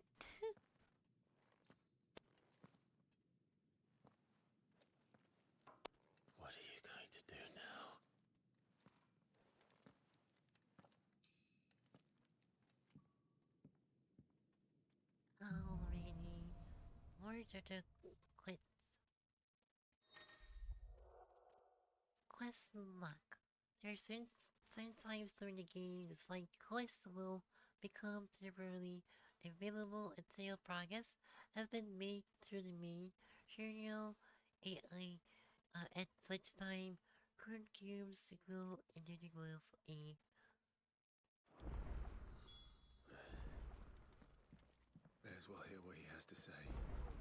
Speaker 6: What are you going to do now?
Speaker 1: Alrighty. Words are the quits. Quest luck. There are certain times during the game it's like quests will become temporarily available until progress has been made through the main journal. At such time, current games will ending with a
Speaker 6: May as well hear what he has to say.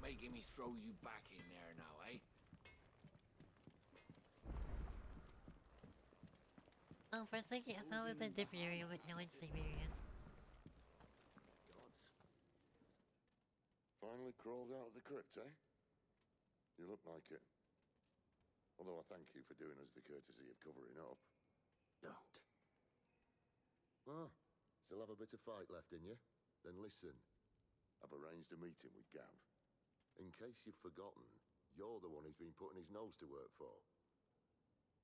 Speaker 7: Making me throw you back in there now, eh?
Speaker 1: oh, for a second I thought it was a different area, but now it's the same area.
Speaker 7: Gods.
Speaker 4: Finally crawled out of the crypt, eh? You look like it. Although I thank you for doing us the courtesy of covering up.
Speaker 6: Don't.
Speaker 4: Ah, still have a bit of fight left in you? Then listen. I've arranged a meeting with Gav. In case you've forgotten, you're the one he's been putting his nose to work for.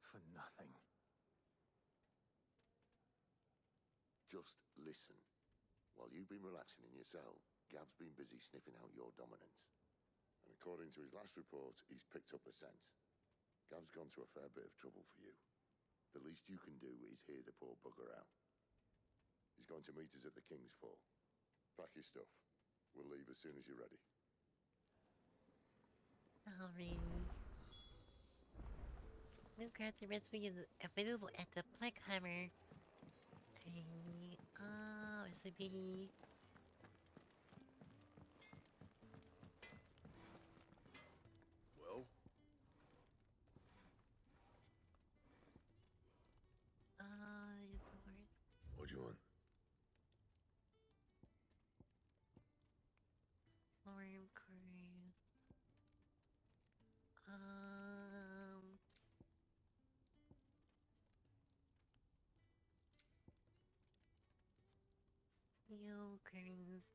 Speaker 6: For nothing.
Speaker 4: Just listen. While you've been relaxing in your cell, Gav's been busy sniffing out your dominance. And according to his last report, he's picked up a scent. Gav's gone to a fair bit of trouble for you. The least you can do is hear the poor bugger out. He's going to meet us at the King's Fall. Pack your stuff. We'll leave as soon as you're ready.
Speaker 1: Alrighty. New character recipe is available at the Pleckhammer. Recipe.
Speaker 4: Well?
Speaker 1: Yes, Lord.
Speaker 4: What do you want?
Speaker 1: Storm crew. Steel cranes,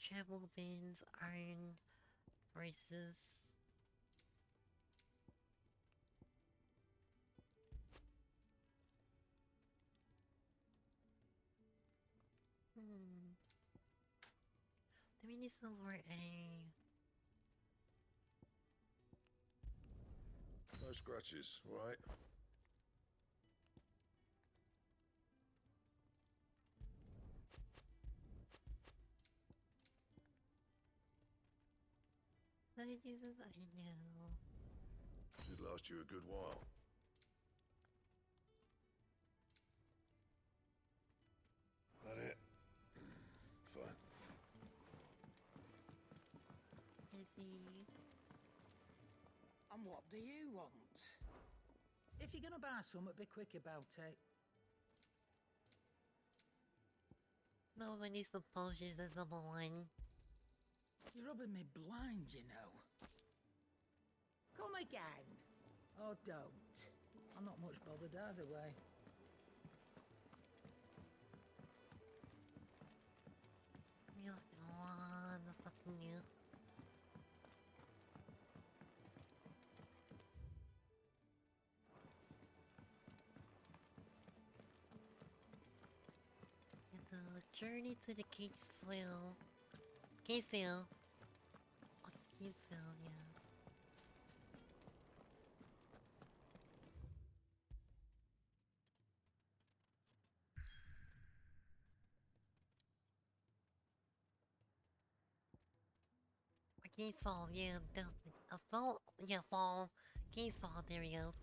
Speaker 1: travel bins, iron braces. Do we need some more
Speaker 4: No scratches, right?
Speaker 1: What Jesus I know.
Speaker 4: Should last you a good while. That it? Fine.
Speaker 1: Busy.
Speaker 10: And what do you want? If you're gonna buy something, be quick about it.
Speaker 1: No one needs some potions as number one.
Speaker 10: You're rubbing me blind, you know. Come again. Or don't. I'm not much bothered either way.
Speaker 1: We look on something new. The journey to the Catesville. Catesville. Oh, Catesville, yeah. Or Catesfall, yeah, definitely. A fall, yeah, fall. Catesfall, there we go.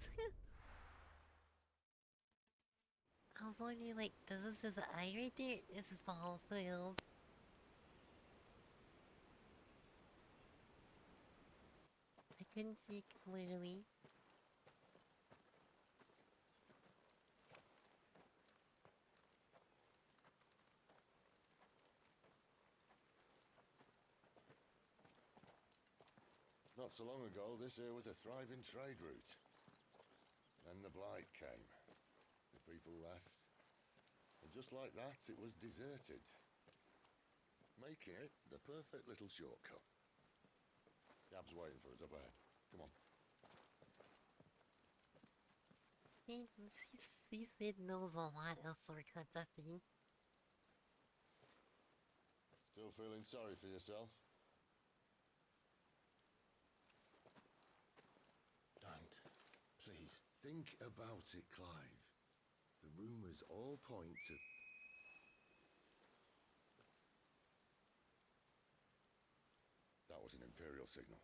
Speaker 1: I was wondering, like, does this is an eye right there? This is fall field. I couldn't see it clearly.
Speaker 4: Not so long ago, this here was a thriving trade route. Then the Blight came. The people left. And just like that, it was deserted. Making it the perfect little shortcut. Gav's waiting for us up ahead. Come on.
Speaker 1: He said knows a lot of shortcuts, I think.
Speaker 4: Still feeling sorry for yourself?
Speaker 6: Don't. Please.
Speaker 4: Think about it, Clive. The rumours all point to... That was an Imperial signal.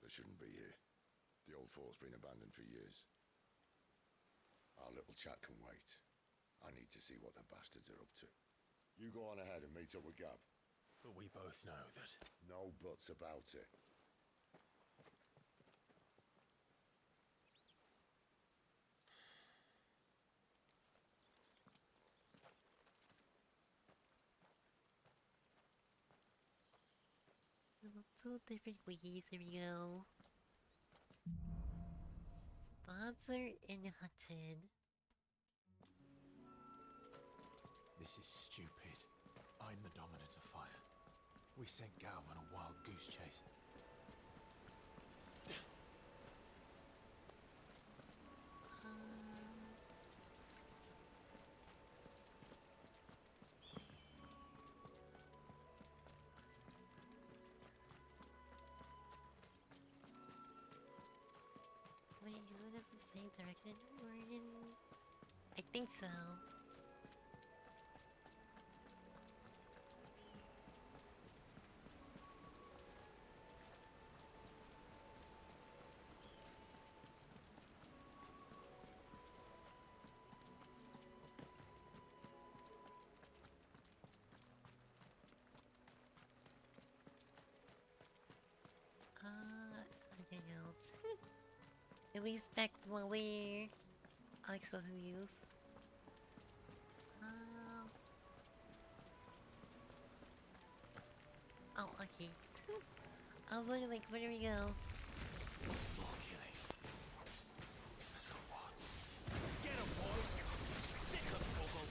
Speaker 4: They shouldn't be here. The old fort's been abandoned for years. Our little chat can wait. I need to see what the bastards are up to. You go on ahead and meet up with Gav.
Speaker 6: But we both know that...
Speaker 4: No buts about it.
Speaker 1: Two different wikis, here we go. Sponsored and hunted.
Speaker 6: This is stupid. I'm the dominant of fire. We sent Galv on a wild goose chase.
Speaker 1: Wait, isn't it the same direction we're in? I think so. I don't know. At least back while we're Alexa who use. Oh, okay. I was wondering, like, where do we go?
Speaker 6: More killing. And for what?
Speaker 2: Get him, boy! Sick of trouble!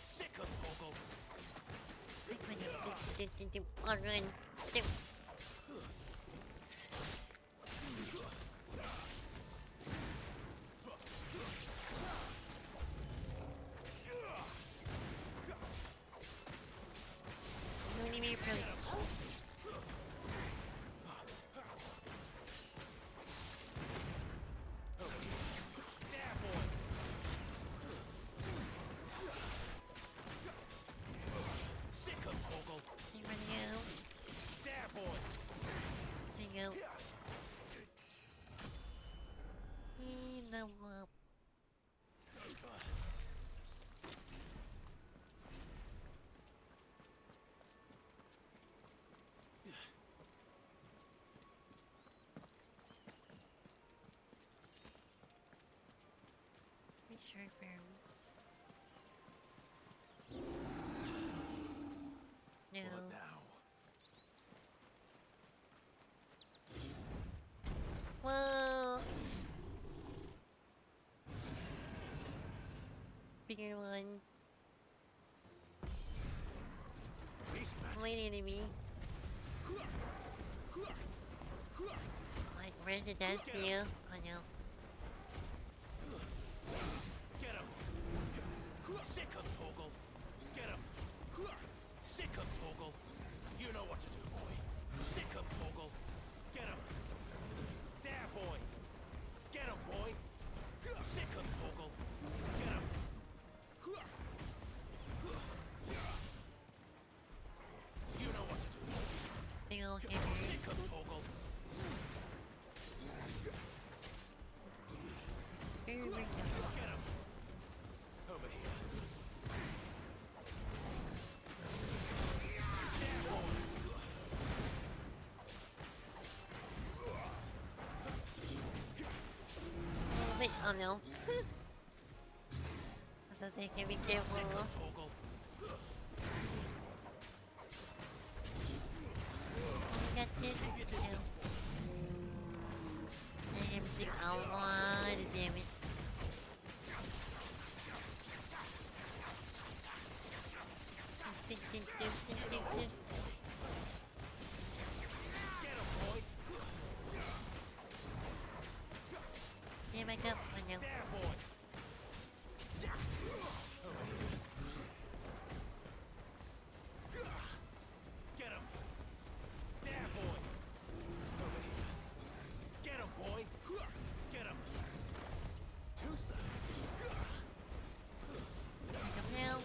Speaker 2: Sick of trouble!
Speaker 1: I'll run. No need me approach.
Speaker 2: There, boy! Sick of trouble!
Speaker 1: You ready to go?
Speaker 2: There, boy!
Speaker 1: There you go. In the whoop. Make sure it burns. No.
Speaker 6: What now?
Speaker 1: Whoa! Bigger one.
Speaker 2: Beastman!
Speaker 1: Lady enemy. Like, where did that see you? Oh no.
Speaker 2: Get him! Sick of Toggle! Get him! Sick of Toggle! You know what to do, boy! Sick of Toggle! Get him! There, boy! Get him, boy! Sick of Toggle! Get him! You know what to do, boy!
Speaker 1: Big ol' hammer.
Speaker 2: Sick of Toggle!
Speaker 1: Very good.
Speaker 2: Get him! Over here! There, boy!
Speaker 1: Oh, wait, oh no. I thought they can be careful.
Speaker 2: Sick of Toggle!
Speaker 1: We got this.
Speaker 2: Keep your distance, boy!
Speaker 1: Damn, a lot of damage.
Speaker 2: Get him, boy!
Speaker 1: Get back up. Oh no.
Speaker 2: There, boy! Get him! There, boy! Over here! Get him, boy! Get him! Toosty!
Speaker 1: Come now.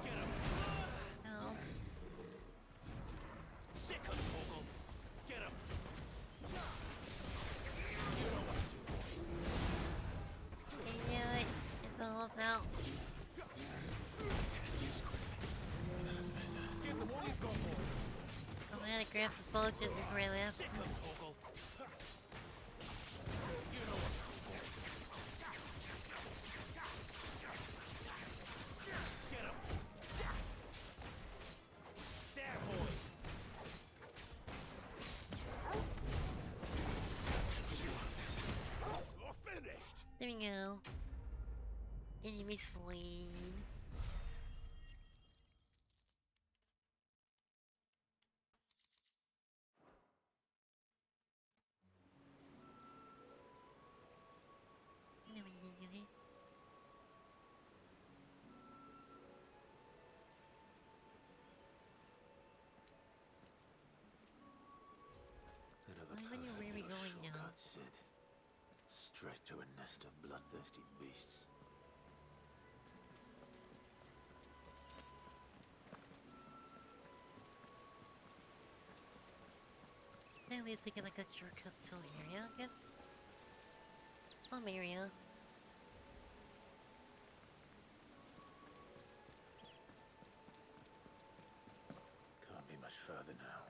Speaker 2: Get him!
Speaker 1: No.
Speaker 2: Sick of Toggle! Get him! You know what to do, boy!
Speaker 1: Can you do it? It's all out.
Speaker 2: Give them all you've got, boy!
Speaker 1: I had to grab some potions before I left.
Speaker 2: Sick of Toggle! You know what to do, boy! Get him! There, boy!
Speaker 1: me Celine.
Speaker 6: Another
Speaker 1: Where are we
Speaker 6: perfect
Speaker 1: going
Speaker 6: little
Speaker 1: now?
Speaker 6: shortcut, Sid. Straight to a nest of bloodthirsty beasts.
Speaker 1: At least they get like a shortcut to the area, I guess. Some area.
Speaker 6: Can't be much further now.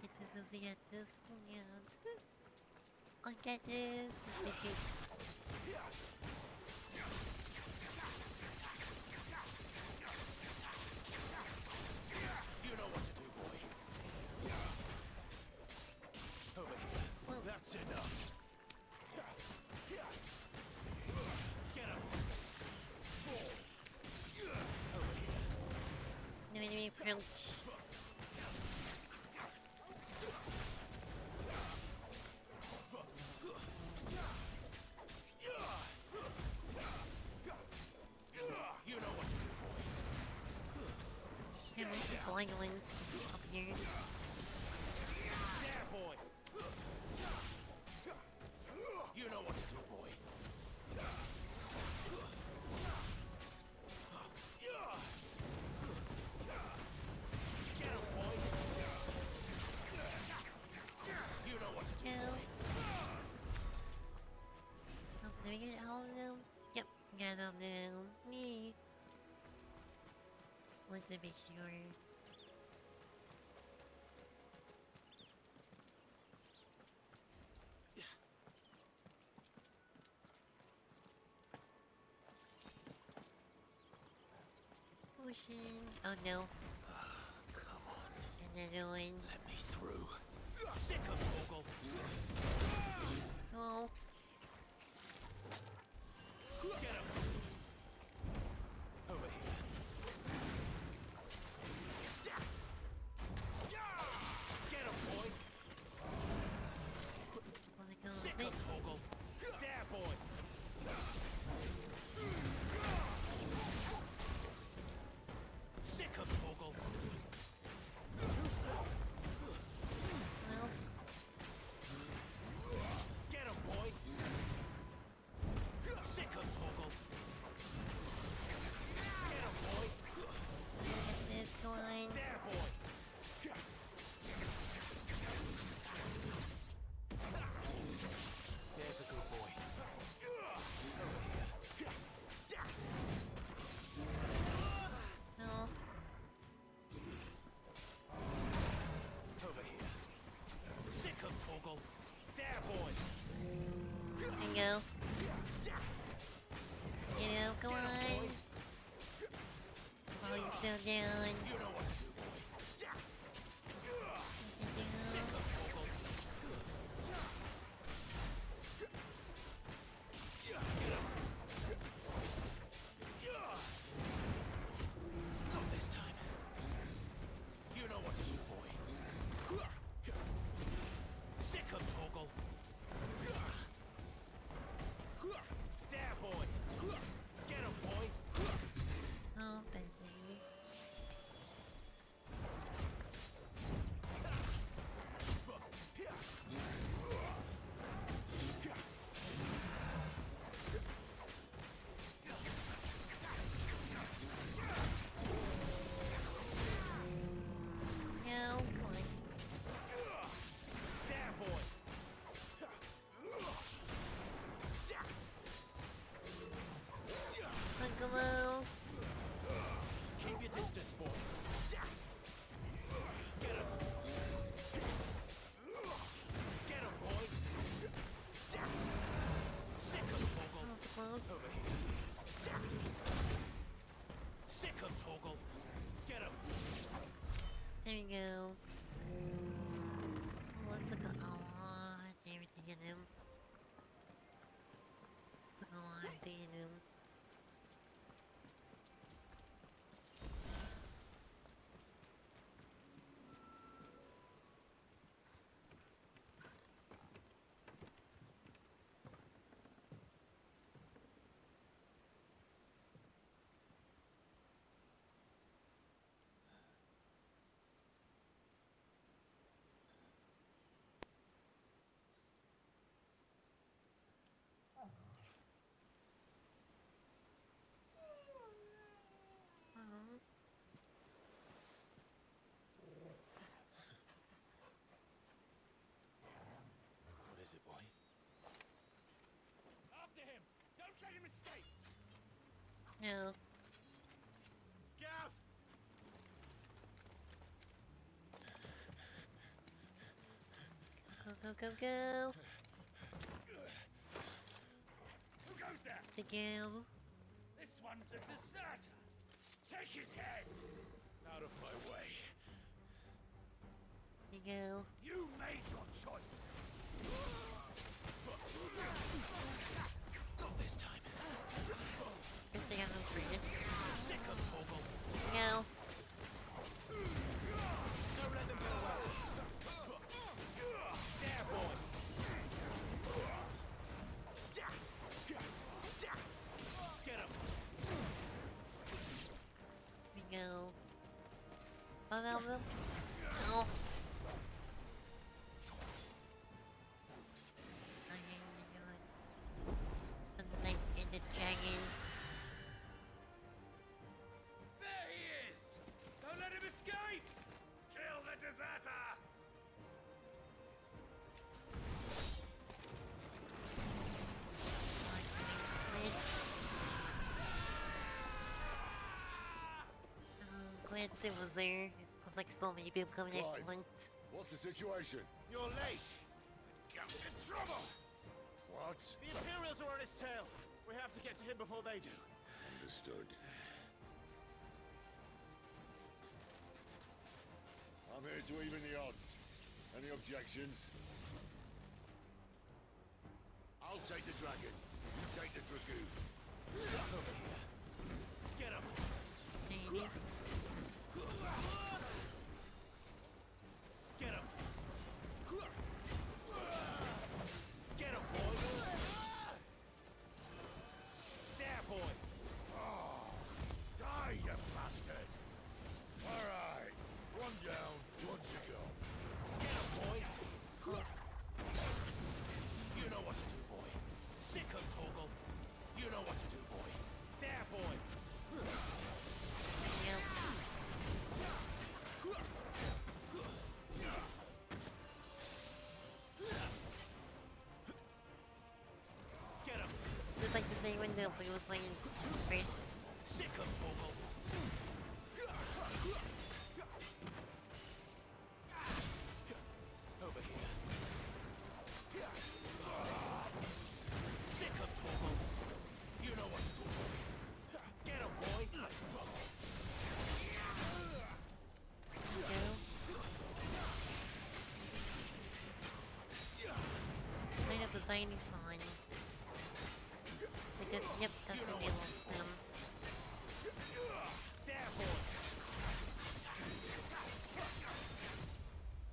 Speaker 1: It is the at this land. I get this. Okay.
Speaker 2: You know what to do, boy. Over here. That's enough. Get him. Over here.
Speaker 1: No enemy approach.
Speaker 2: You know what to do, boy.
Speaker 1: There are some blind ones up here.
Speaker 2: There, boy. You know what to do, boy. Get him, boy. You know what to do,
Speaker 1: No.
Speaker 2: boy.
Speaker 1: Oh, did we get all of them? Yep, got all of them. Me. Want to be sure. Pushing. Oh no.
Speaker 6: Come on,
Speaker 1: Another one.
Speaker 6: let me through.
Speaker 2: Sick of Torgal.
Speaker 1: Oh.
Speaker 2: Get him. Over here. Get him, boy.
Speaker 1: Wanna go
Speaker 2: Sick
Speaker 1: a bit?
Speaker 2: of Torgal. There, boy. Sick of Torgal.
Speaker 1: Well,
Speaker 2: Get him, boy. Sick of Torgal. Get him, boy.
Speaker 1: get this one.
Speaker 2: There, boy. There's a good boy.
Speaker 1: No.
Speaker 2: Over here. Sick of Torgal. There, boy.
Speaker 1: There you go. You know, come on. While you're still down.
Speaker 2: You know what to do, boy. Sick of Torgal. Get him. Not this time. You know what to do, boy. Sick of Torgal. There, boy. Get him, boy.
Speaker 1: Oh, Benzie. No.
Speaker 2: Gav!
Speaker 1: Go, go, go, go.
Speaker 7: Who goes there?
Speaker 1: To go.
Speaker 7: This one's a deserter. Take his head.
Speaker 2: Out of my way.
Speaker 1: To go.
Speaker 7: You made your choice.
Speaker 2: Not this time.
Speaker 1: First thing I'm afraid.
Speaker 2: Sick of Toggle.
Speaker 1: To go.
Speaker 2: Don't let them get away. There, boy. Get him.
Speaker 1: To go. One of them. No. The knight and the dragon.
Speaker 7: There he is! Don't let him escape! Kill the deserter!
Speaker 1: Glad it was there. It was like so many people coming at
Speaker 4: Clive.
Speaker 1: once.
Speaker 4: What's the situation?
Speaker 2: You're late. Gav's in trouble.
Speaker 4: What?
Speaker 2: The Imperials are on his tail. We have to get to him before they do.
Speaker 4: Understood. I'm here to even the odds. Any objections? I'll take the dragon. You take the dragoon.
Speaker 2: Over here. Get him.
Speaker 1: Maybe.
Speaker 2: Get him. Get him, boy. There, boy.
Speaker 4: Die, you bastard! Alright. One down, one to go.
Speaker 2: Get him, boy. You know what to do, boy. Sick of Toggle. You know what to do, boy. There, boy.
Speaker 1: Yep.
Speaker 2: Get him.
Speaker 1: Just like the thing when the blue was playing first.
Speaker 2: Sick of Toggle. Over here. Sick of Toggle. You know what to do, boy. Get him, boy.
Speaker 1: Go. Kind of the tiny sign. Like this, yep, that's
Speaker 2: You
Speaker 1: the
Speaker 2: know
Speaker 1: deal
Speaker 2: what to
Speaker 1: with them.
Speaker 2: There, boy.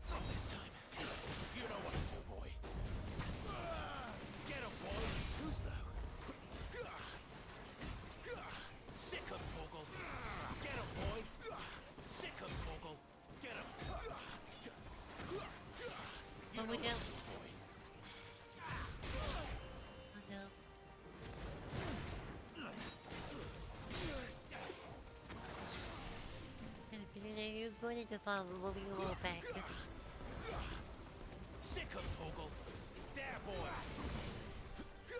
Speaker 2: Not this time. You know what to do, boy. Get him, boy. Too slow. Sick of Toggle. Get him, boy. Sick of Toggle. Get him. You
Speaker 1: But
Speaker 2: know
Speaker 1: we
Speaker 2: what
Speaker 1: don't.
Speaker 2: to do, boy.
Speaker 1: Oh no. And if you know who's going to follow, we'll be a little back.
Speaker 2: Sick of Toggle. There, boy.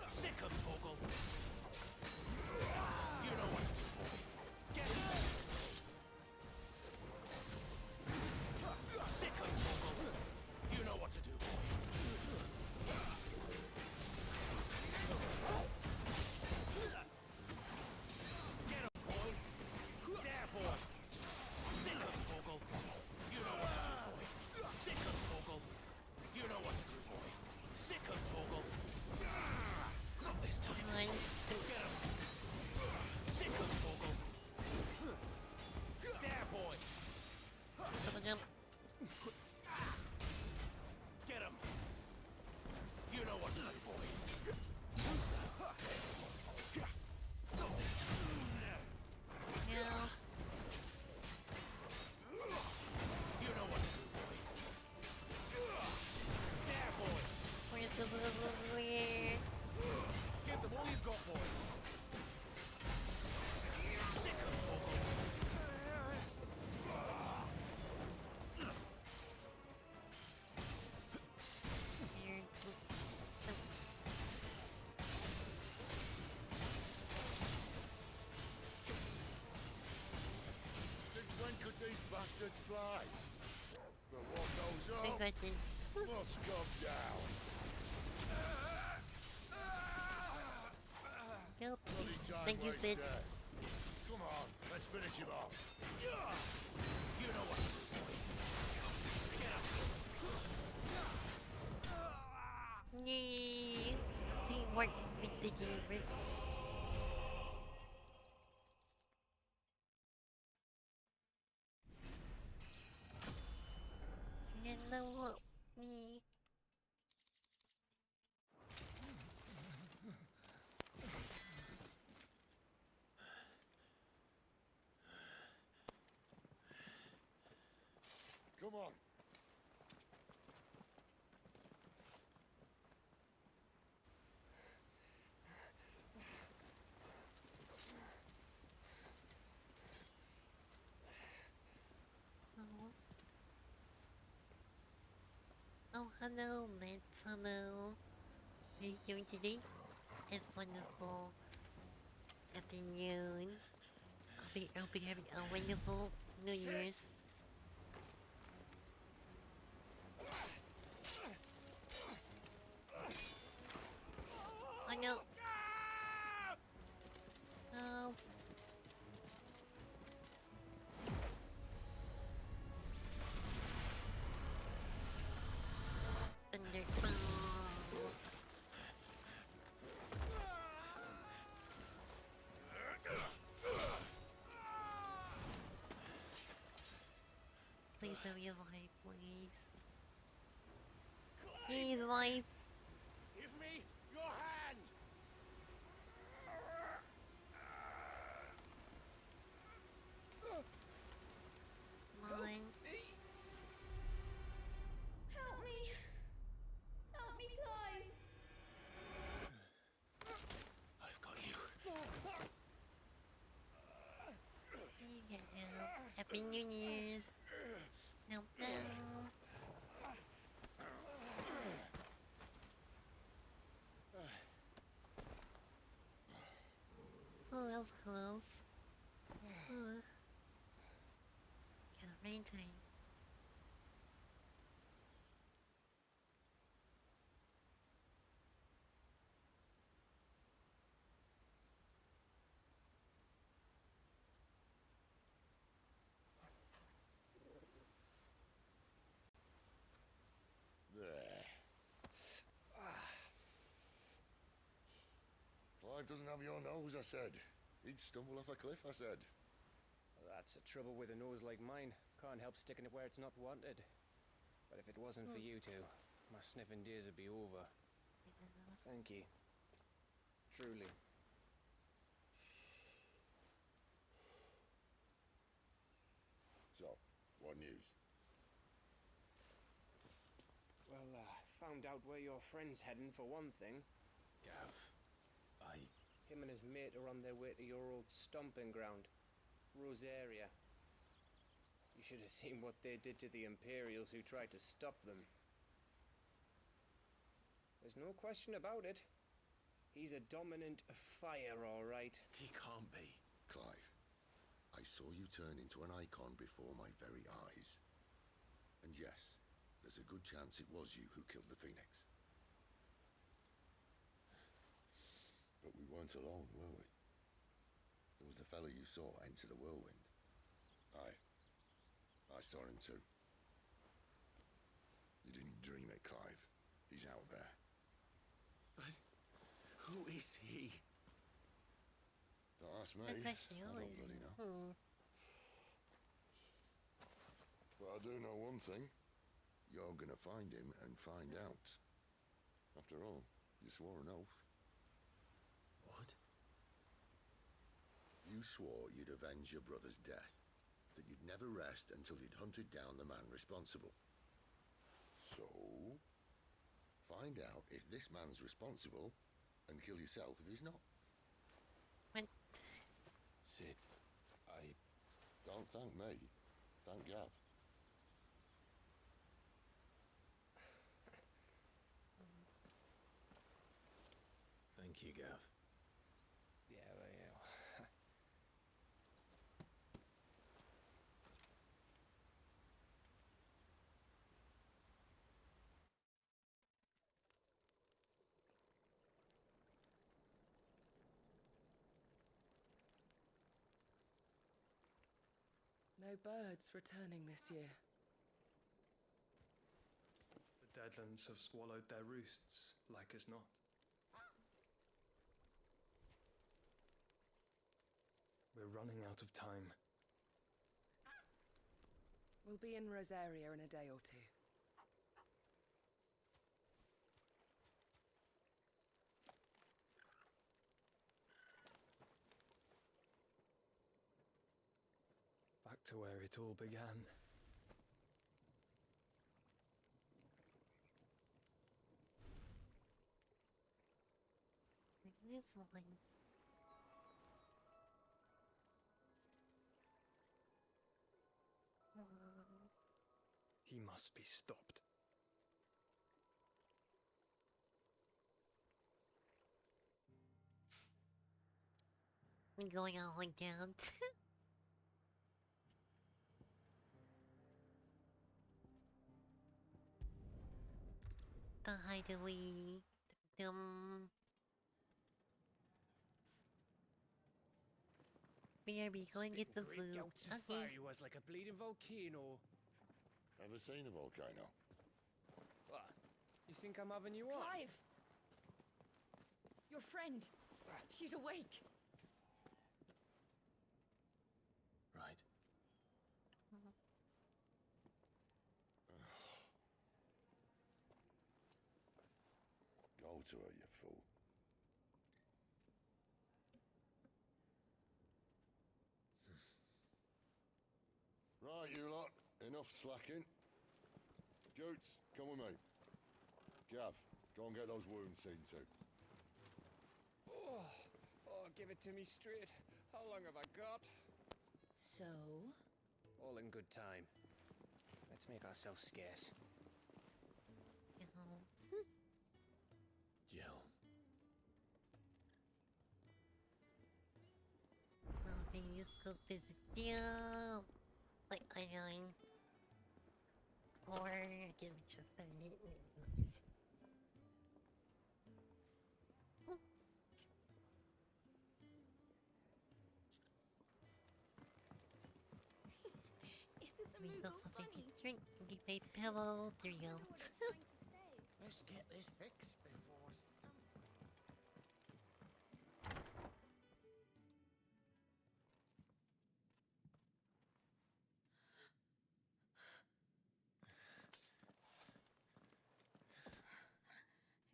Speaker 2: Sick of Toggle. You know what to do, boy. Get him. Sick of Toggle. You know what to do, boy. Get him, boy. There, boy. Sick of Toggle. You know what to do, boy. Sick of Toggle. You know what to do, boy. Sick of Toggle. Not this time.
Speaker 1: One.
Speaker 4: Buzzards fly. But what goes
Speaker 1: Big
Speaker 4: up
Speaker 1: question.
Speaker 4: must come down.
Speaker 1: Help me.
Speaker 4: Bloody time
Speaker 1: Thank you, Sid.
Speaker 4: waster. Come on, let's finish him off.
Speaker 2: You know what to do, boy. Get up.
Speaker 1: Yay! Teamwork with the Jeepers. Hello, me.
Speaker 4: Come on.
Speaker 1: Oh. Oh, hello, Liz. Hello. How are you doing today? It's wonderful afternoon. I hope you're having a wonderful New Year's. Oh no. No. Thunderbolt. Please have your life, please. Please, life.
Speaker 2: Give me your hand.
Speaker 1: Mine.
Speaker 11: Help me! Help me, Clive!
Speaker 6: I've got you.
Speaker 1: Yeah. Happy New Year's. No, no. Oh, that was close. Got a rain time.
Speaker 4: There. Clive doesn't have your nose, I said. He'd stumble off a cliff, I said.
Speaker 3: That's the trouble with a nose like mine. Can't help sticking it where it's not wanted. But if it wasn't for you two, my sniffing days would be over. Thank you. Truly.
Speaker 4: So, what news?
Speaker 3: Well, found out where your friend's heading for one thing.
Speaker 6: Gav,
Speaker 3: Him and his mate are on their way to your old stomping ground, Rosaria. You should have seen what they did to the Imperials who tried to stop them. There's no question about it. He's a dominant fire, all right.
Speaker 6: He can't be.
Speaker 4: Clive, I saw you turn into an icon before my very eyes. And yes, there's a good chance it was you who killed the Phoenix. But we weren't alone, were we? There was the fellow you saw enter the whirlwind. I saw him too. You didn't dream it, Clive. He's out there.
Speaker 6: But who is he?
Speaker 4: Don't ask me.
Speaker 1: Good question.
Speaker 4: I don't bloody know. But I do know one thing. You're gonna find him and find out. After all, you swore an oath.
Speaker 6: What?
Speaker 4: You swore you'd avenge your brother's death. That you'd never rest until you'd hunted down the man responsible. So, find out if this man's responsible and kill yourself if he's not.
Speaker 1: When?
Speaker 6: Sid,
Speaker 4: Don't thank me. Thank Gav.
Speaker 6: Thank you, Gav.
Speaker 3: Yeah, well, yeah.
Speaker 12: No birds returning this year.
Speaker 13: The Deadlands have swallowed their roosts, like as not. We're running out of time.
Speaker 12: We'll be in Rosaria in a day or two.
Speaker 13: Back to where it all began.
Speaker 1: This one.
Speaker 13: He must be stopped.
Speaker 1: We're going all the way down. The hideaway. BRB, go and get the food. Okay.
Speaker 3: Fire was like a bleeding volcano.
Speaker 4: Ever seen a volcano?
Speaker 3: What? You think I'm having you on?
Speaker 5: Clive! Your friend. She's awake.
Speaker 6: Right.
Speaker 4: Go to her, you fool. Right, you lot. Enough slacking. Jutes, come with me. Gav, go and get those wounds seen to.
Speaker 3: Oh, give it to me straight. How long have I got?
Speaker 8: So?
Speaker 3: All in good time. Let's make ourselves scarce.
Speaker 6: Jill.
Speaker 1: Well, then let's go visit you. Like, I know. Or give me something.
Speaker 11: Isn't the
Speaker 1: We
Speaker 11: Moogle
Speaker 1: got something
Speaker 11: funny?
Speaker 1: to drink. Give me a pillow. There you go.
Speaker 8: Let's get this fixed before some...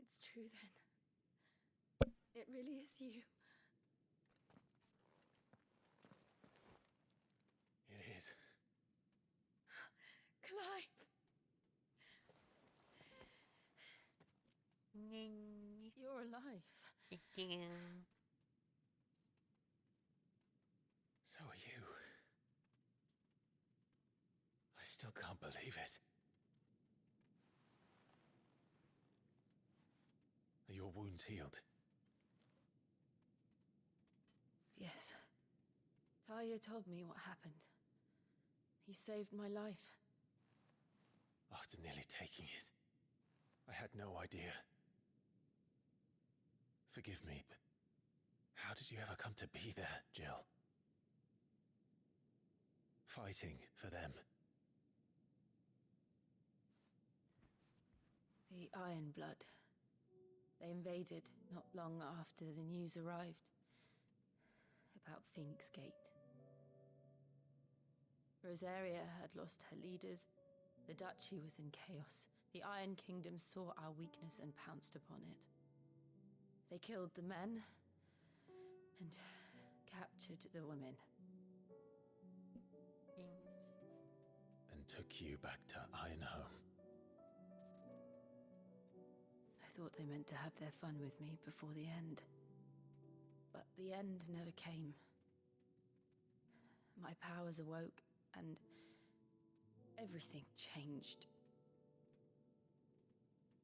Speaker 5: It's true then. It really is you.
Speaker 6: It is.
Speaker 5: Clive! You're alive.
Speaker 1: Again.
Speaker 6: So are you. I still can't believe it. Are your wounds healed?
Speaker 5: Yes. Talia told me what happened. You saved my life.
Speaker 6: After nearly taking it, I had no idea. Forgive me, but how did you ever come to be there, Jill? Fighting for them.
Speaker 5: The Iron Blood. They invaded not long after the news arrived about Phoenix Gate. Rosaria had lost her leaders. The duchy was in chaos. The Iron Kingdom saw our weakness and pounced upon it. They killed the men and captured the women.
Speaker 6: And took you back to Ironhome.
Speaker 5: I thought they meant to have their fun with me before the end. But the end never came. My powers awoke, and everything changed.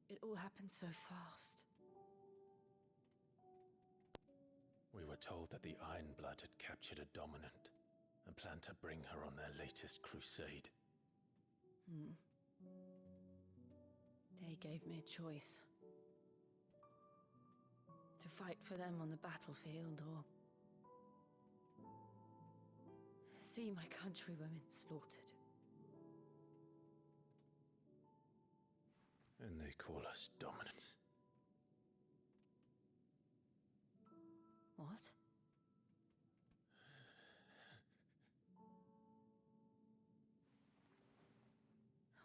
Speaker 5: It all happened so fast.
Speaker 6: We were told that the Iron Blood had captured a dominant and planned to bring her on their latest crusade.
Speaker 5: They gave me a choice. To fight for them on the battlefield or see my countrywomen slaughtered.
Speaker 6: And they call us dominants.
Speaker 5: What?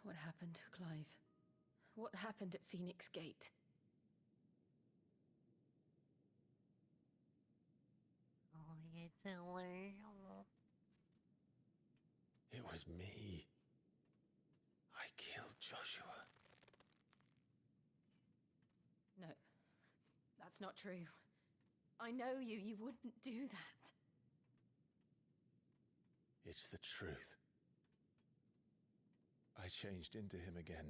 Speaker 5: What happened, Clive? What happened at Phoenix Gate?
Speaker 1: Oh, you tell her. Oh.
Speaker 6: It was me. I killed Joshua.
Speaker 5: No, that's not true. I know you. You wouldn't do that.
Speaker 6: It's the truth. I changed into him again,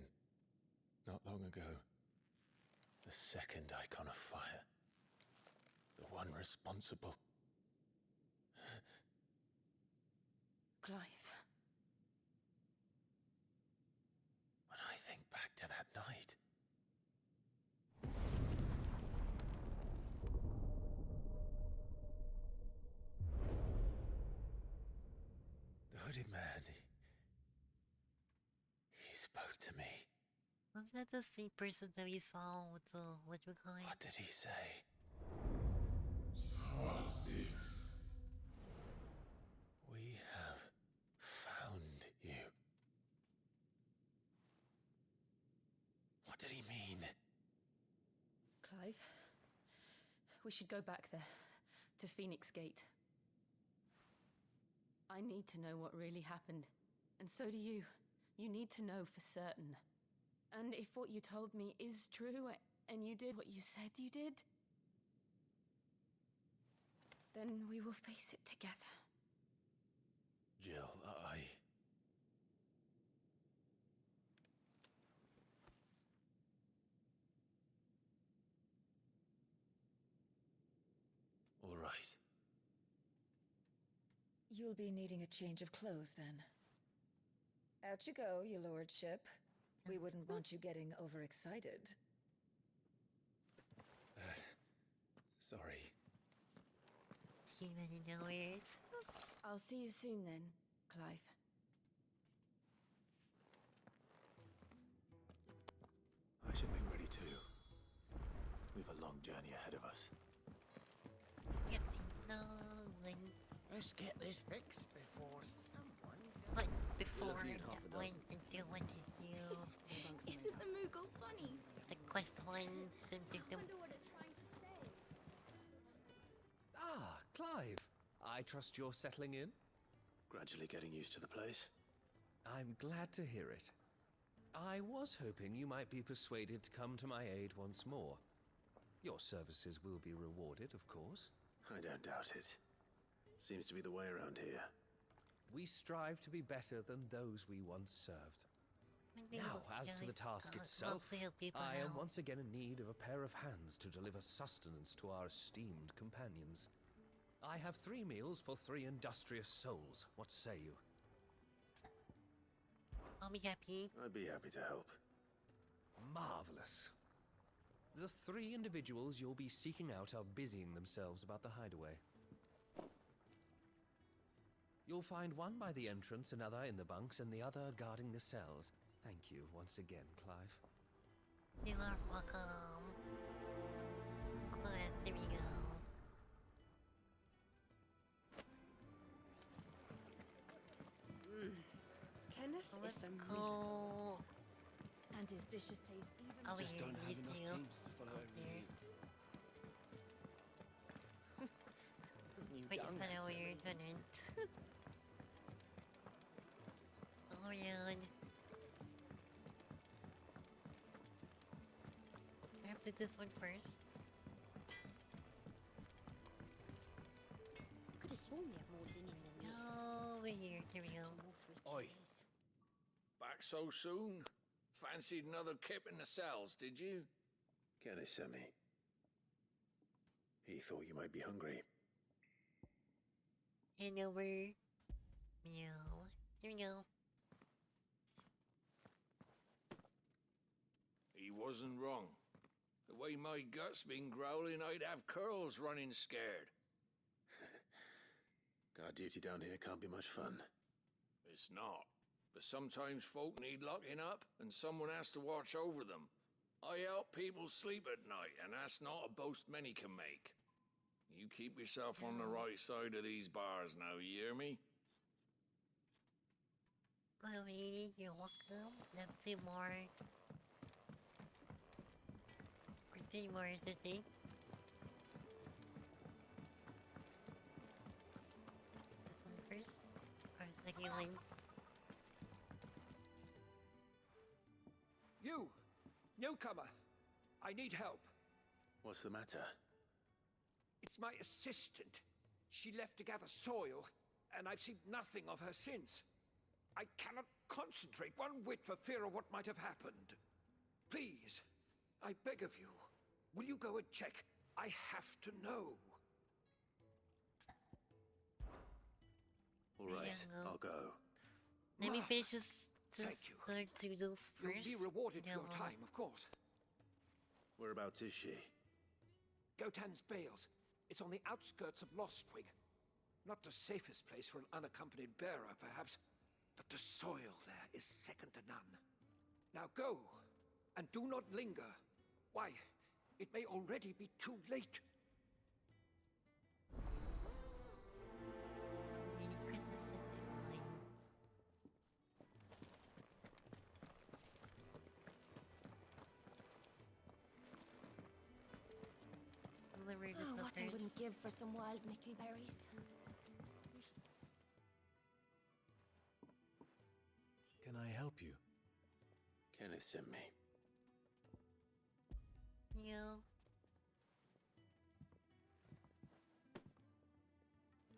Speaker 6: not long ago. The second icon of fire. The one responsible.
Speaker 5: Clive.
Speaker 6: When I think back to that night... The hooded man, he spoke to me.
Speaker 1: Wasn't that the same person that we saw with the whatchamacallit?
Speaker 6: What did he say? We have found you. What did he mean?
Speaker 5: Clive, we should go back there, to Phoenix Gate. I need to know what really happened, and so do you. You need to know for certain. And if what you told me is true, and you did what you said you did, then we will face it together.
Speaker 6: Jill, All right.
Speaker 14: You'll be needing a change of clothes, then. Out you go, your lordship. We wouldn't want you getting overexcited.
Speaker 6: Sorry.
Speaker 1: He didn't know it.
Speaker 5: I'll see you soon then, Clive.
Speaker 6: I should be ready too. We've a long journey ahead of us.
Speaker 1: Yep, no, when...
Speaker 8: Let's get this fixed before someone
Speaker 1: But
Speaker 8: does.
Speaker 1: before
Speaker 8: We'll
Speaker 1: I went and do what to do.
Speaker 11: Isn't the Moogle funny?
Speaker 1: The quest one,
Speaker 11: I wonder what it's trying to say.
Speaker 15: Ah, Clive. I trust you're settling in?
Speaker 6: Gradually getting used to the place.
Speaker 15: I'm glad to hear it. I was hoping you might be persuaded to come to my aid once more. Your services will be rewarded, of course.
Speaker 6: I don't doubt it. Seems to be the way around here.
Speaker 15: We strive to be better than those we once served. Now, as to the task itself, I am once again in need of a pair of hands to deliver sustenance to our esteemed companions. I have 3 meals for 3 industrious souls. What say you?
Speaker 1: I'll be happy.
Speaker 6: I'd be happy to help.
Speaker 15: Marvelous. The 3 individuals you'll be seeking out are busying themselves about the hideaway. You'll find one by the entrance, another in the bunks, and the other guarding the cells. Thank you once again, Clive.
Speaker 1: You are welcome. Good, there we go.
Speaker 11: Kenneth
Speaker 1: Let's
Speaker 11: is a
Speaker 1: go.
Speaker 11: and his dishes taste even
Speaker 1: Oh,
Speaker 11: better.
Speaker 3: Just don't have enough
Speaker 1: you.
Speaker 3: teams to follow every lead.
Speaker 1: Wait, I know what you're doing. Oh, yeah. I have to do this one first.
Speaker 11: Could have sworn we had more linen than this.
Speaker 1: Over here, there we go.
Speaker 7: Oi. Back so soon? Fancied another kip in the cells, did you?
Speaker 6: Kenneth sent me. He thought you might be hungry.
Speaker 1: And over. Meow. There we go.
Speaker 7: He wasn't wrong. The way my gut's been growling, I'd have curls running scared.
Speaker 6: Guard duty down here can't be much fun.
Speaker 7: It's not. But sometimes folk need locking up, and someone has to watch over them. I help people sleep at night, and that's not a boast many can make. You keep yourself on the right side of these bars now, you hear me?
Speaker 1: Chloe, you're welcome. Not two more. Or 3 more, I think. This one first. Or second one.
Speaker 15: You! Newcomer! I need help.
Speaker 6: What's the matter?
Speaker 15: It's my assistant. She left to gather soil, and I've seen nothing of her since. I cannot concentrate one whit for fear of what might have happened. Please, I beg of you, will you go and check? I have to know.
Speaker 6: All right, I'll go.
Speaker 1: Let me finish this
Speaker 15: Thank you.
Speaker 1: third pseudo first.
Speaker 15: You'll be rewarded for your time, of course.
Speaker 6: Whereabouts is she?
Speaker 15: Gotan's Bales. It's on the outskirts of Lostwing. Not the safest place for an unaccompanied bearer, perhaps, but the soil there is second to none. Now go, and do not linger. Why, it may already be too late.
Speaker 11: Oh, what I wouldn't give for some wild mickleberries.
Speaker 6: Can I help you? Kenneth sent me.
Speaker 1: Yeah.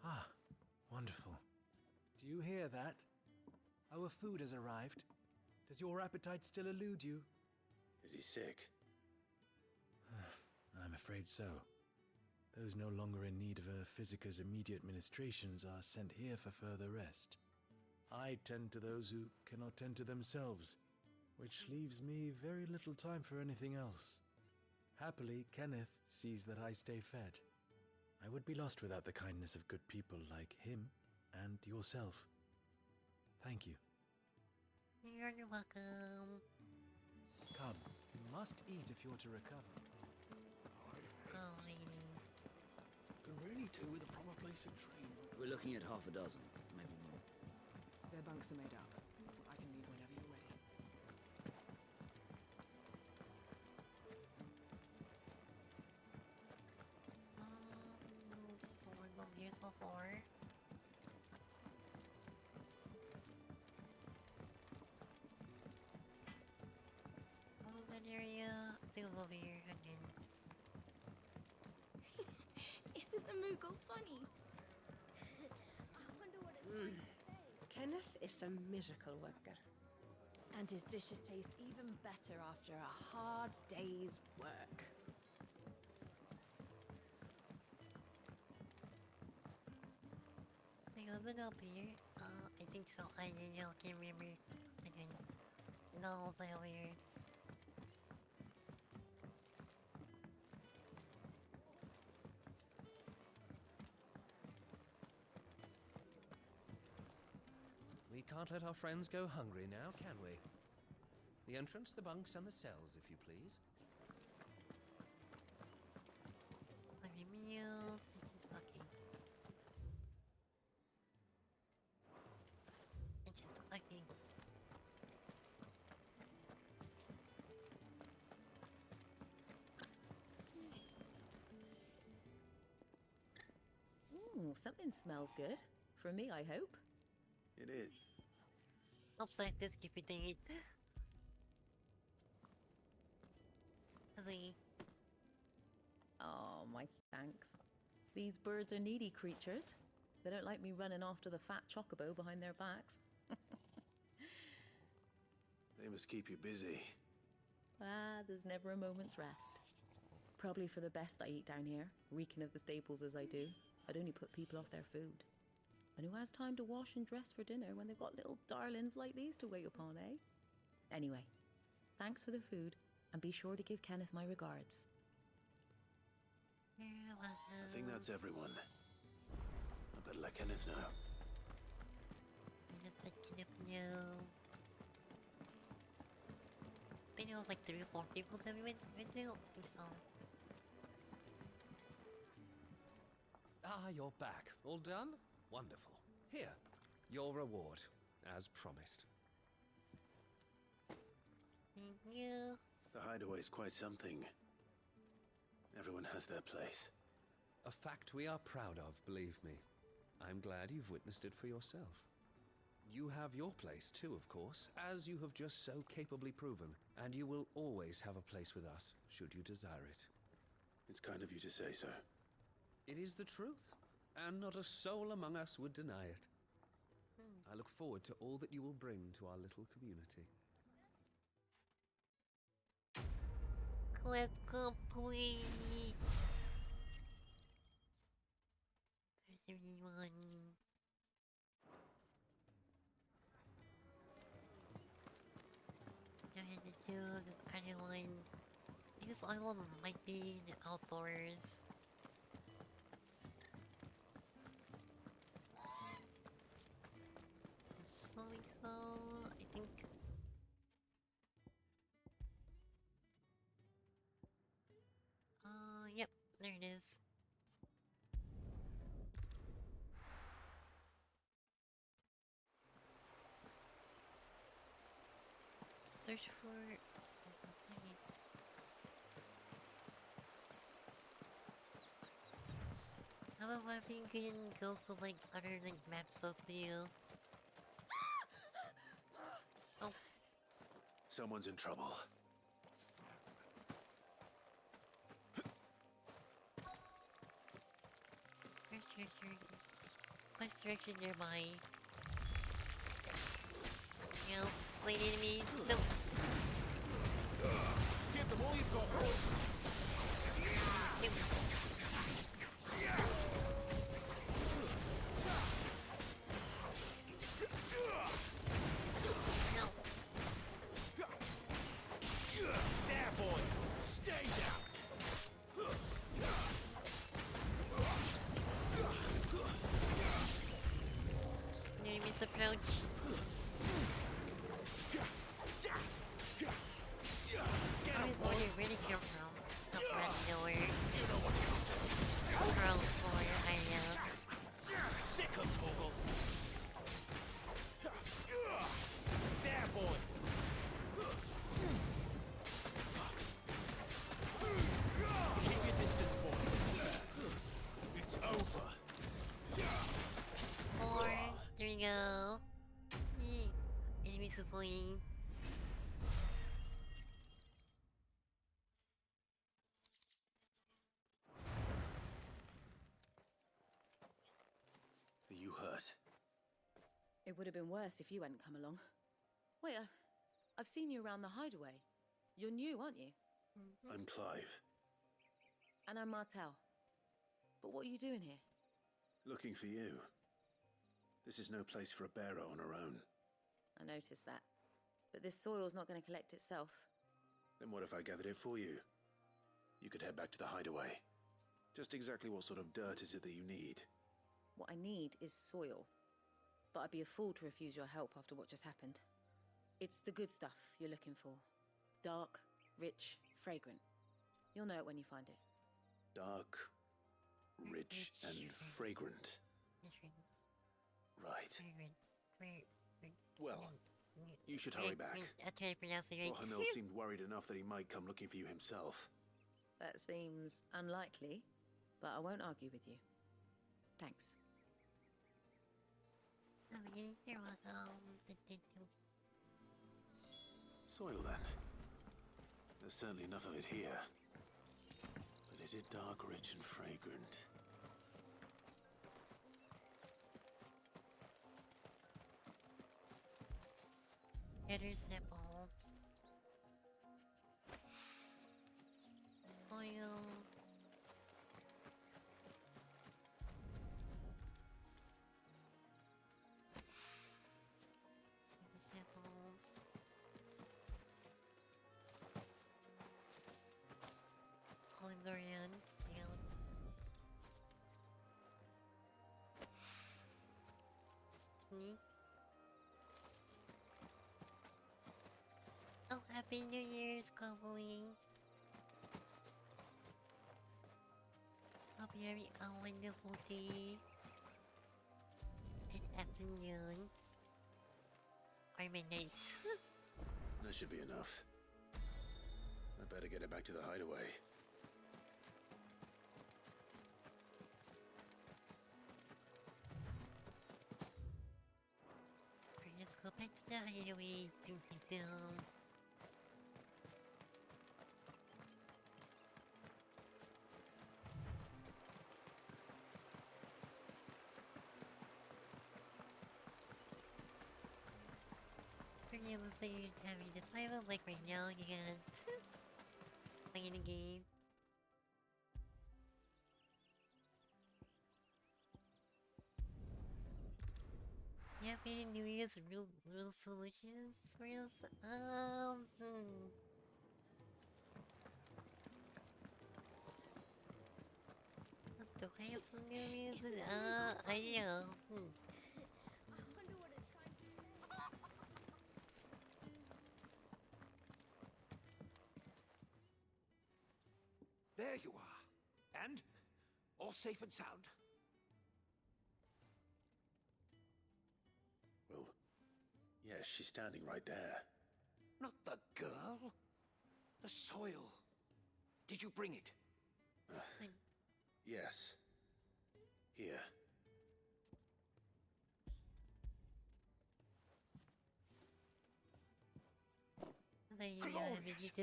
Speaker 16: Ah, wonderful. Do you hear that? Our food has arrived. Does your appetite still elude you?
Speaker 6: Is he sick?
Speaker 16: I'm afraid so. Those no longer in need of a physicus immediate ministrations are sent here for further rest. I tend to those who cannot tend to themselves, which leaves me very little time for anything else. Happily, Kenneth sees that I stay fed. I would be lost without the kindness of good people like him and yourself. Thank you.
Speaker 1: You're welcome.
Speaker 16: Come, you must eat if you're to recover.
Speaker 7: Can really do with a proper place to train.
Speaker 17: We're looking at half a dozen, maybe more.
Speaker 12: Their bunks are made up. I can leave whenever you're ready.
Speaker 1: So we're going here so far. Open area. I think it's over here again.
Speaker 11: Isn't the Moogle funny? I wonder what it's trying to say.
Speaker 18: Kenneth is a miracle worker.
Speaker 11: And his dishes taste even better after a hard day's work.
Speaker 1: Was it up here? I think so. I don't know. Can't remember. Again. No, it's over here.
Speaker 15: We can't let our friends go hungry now, can we? The entrance, the bunks, and the cells, if you please.
Speaker 1: Hungry meals, making stocking. And just stocking.
Speaker 5: Ooh, something smells good. For me, I hope.
Speaker 6: It is.
Speaker 1: Looks like this keep it date.
Speaker 5: Oh, my thanks. These birds are needy creatures. They don't like me running after the fat chocobo behind their backs.
Speaker 6: They must keep you busy.
Speaker 5: There's never a moment's rest. Probably for the best I eat down here, reeking of the staples as I do. I'd only put people off their food. And who has time to wash and dress for dinner when they've got little darlings like these to wait upon, eh? Anyway, thanks for the food, and be sure to give Kenneth my regards.
Speaker 6: I think that's everyone. I I'd let Kenneth know.
Speaker 1: Just let Kenneth know. I think it was like 3 or 4 people that we went to. I think so.
Speaker 15: Ah, you're back. All done? Wonderful. Here, your reward, as promised.
Speaker 1: Thank you.
Speaker 6: The hideaway's quite something. Everyone has their place.
Speaker 15: A fact we are proud of, believe me. I'm glad you've witnessed it for yourself. You have your place too, of course, as you have just so capably proven, and you will always have a place with us, should you desire it.
Speaker 6: It's kind of you to say so.
Speaker 15: It is the truth, and not a soul among us would deny it. I look forward to all that you will bring to our little community.
Speaker 1: Quest complete. There's everyone. I had to do this island. I think this island might be in the outdoors. So, I think. Yep, there it is. Search for. How about if you can go to like other like maps so to you? Oh.
Speaker 6: Someone's in trouble.
Speaker 1: Quest direction nearby. No, slain enemies. No.
Speaker 2: Give them all you've got, boy. There, boy. Stay down.
Speaker 1: Enemies approach. I was wondering where to come from. Come from nowhere.
Speaker 2: You know what's coming.
Speaker 1: Pro for I know.
Speaker 2: Sick of Toggle. There, boy. Keep your distance, boy. It's over.
Speaker 1: 4. There we go. Enemies are fleeing.
Speaker 6: Are you hurt?
Speaker 5: It would have been worse if you hadn't come along. Wait, I've seen you around the hideaway. You're new, aren't you?
Speaker 6: I'm Clive.
Speaker 5: And I'm Martel. But what are you doing here?
Speaker 6: Looking for you. This is no place for a bearer on her own.
Speaker 5: I noticed that. But this soil's not going to collect itself.
Speaker 6: Then what if I gathered it for you? You could head back to the hideaway. Just exactly what sort of dirt is it that you need?
Speaker 5: What I need is soil. But I'd be a fool to refuse your help after what just happened. It's the good stuff you're looking for. Dark, rich, fragrant. You'll know it when you find it.
Speaker 6: Dark, rich, and fragrant. Right. Well, you should hurry back.
Speaker 1: I tried to pronounce it right.
Speaker 6: Wafflecaramel seemed worried enough that he might come looking for you himself.
Speaker 5: That seems unlikely, but I won't argue with you. Thanks.
Speaker 1: You're welcome.
Speaker 6: Soil, then. There's certainly enough of it here. But is it dark, rich, and fragrant?
Speaker 1: Header's nipple. Soil. Nipples. Oliverian. Oh, Happy New Year's, Cobbly. Hope you're having a wonderful day and afternoon. Or midnight.
Speaker 6: That should be enough. I better get it back to the hideaway.
Speaker 1: Let's go back to the hideaway. Boom. Looks like you're having the time of like right now again. Playing a game. Yeah, any New Year's real solutions for us? Do I have some New Year's? I know.
Speaker 11: I wonder what it's trying to say.
Speaker 15: There you are. And? All safe and sound?
Speaker 6: Well, yes, she's standing right there.
Speaker 15: Not the girl. The soil. Did you bring it?
Speaker 6: Yes. Here.
Speaker 15: Glorious!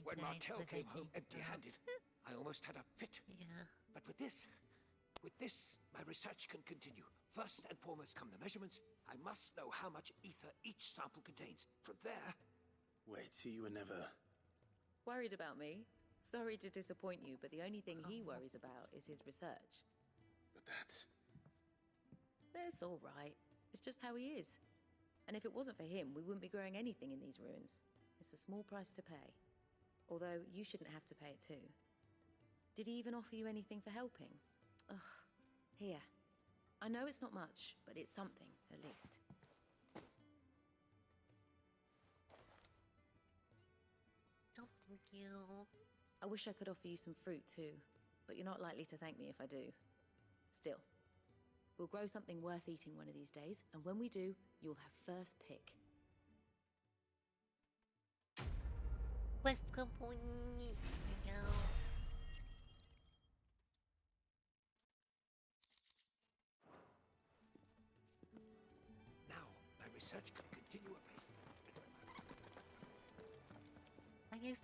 Speaker 15: When Martel came home empty-handed, I almost had a fit.
Speaker 1: Yeah.
Speaker 15: But with this, my research can continue. First and foremost come the measurements. I must know how much ether each sample contains. From there...
Speaker 6: Wait, so you were never...
Speaker 19: Worried about me? Sorry to disappoint you, but the only thing he worries about is his research.
Speaker 6: But that's...
Speaker 19: That's all right. It's just how he is. And if it wasn't for him, we wouldn't be growing anything in these ruins. It's a small price to pay. Although, you shouldn't have to pay it too. Did he even offer you anything for helping? Ugh. Here. I know it's not much, but it's something, at least.
Speaker 1: Oh, thank you.
Speaker 19: I wish I could offer you some fruit too, but you're not likely to thank me if I do. Still, we'll grow something worth eating one of these days, and when we do, you'll have first pick.
Speaker 1: Let's go, boy. Now.
Speaker 15: Now, my research can continue apace.
Speaker 1: I guess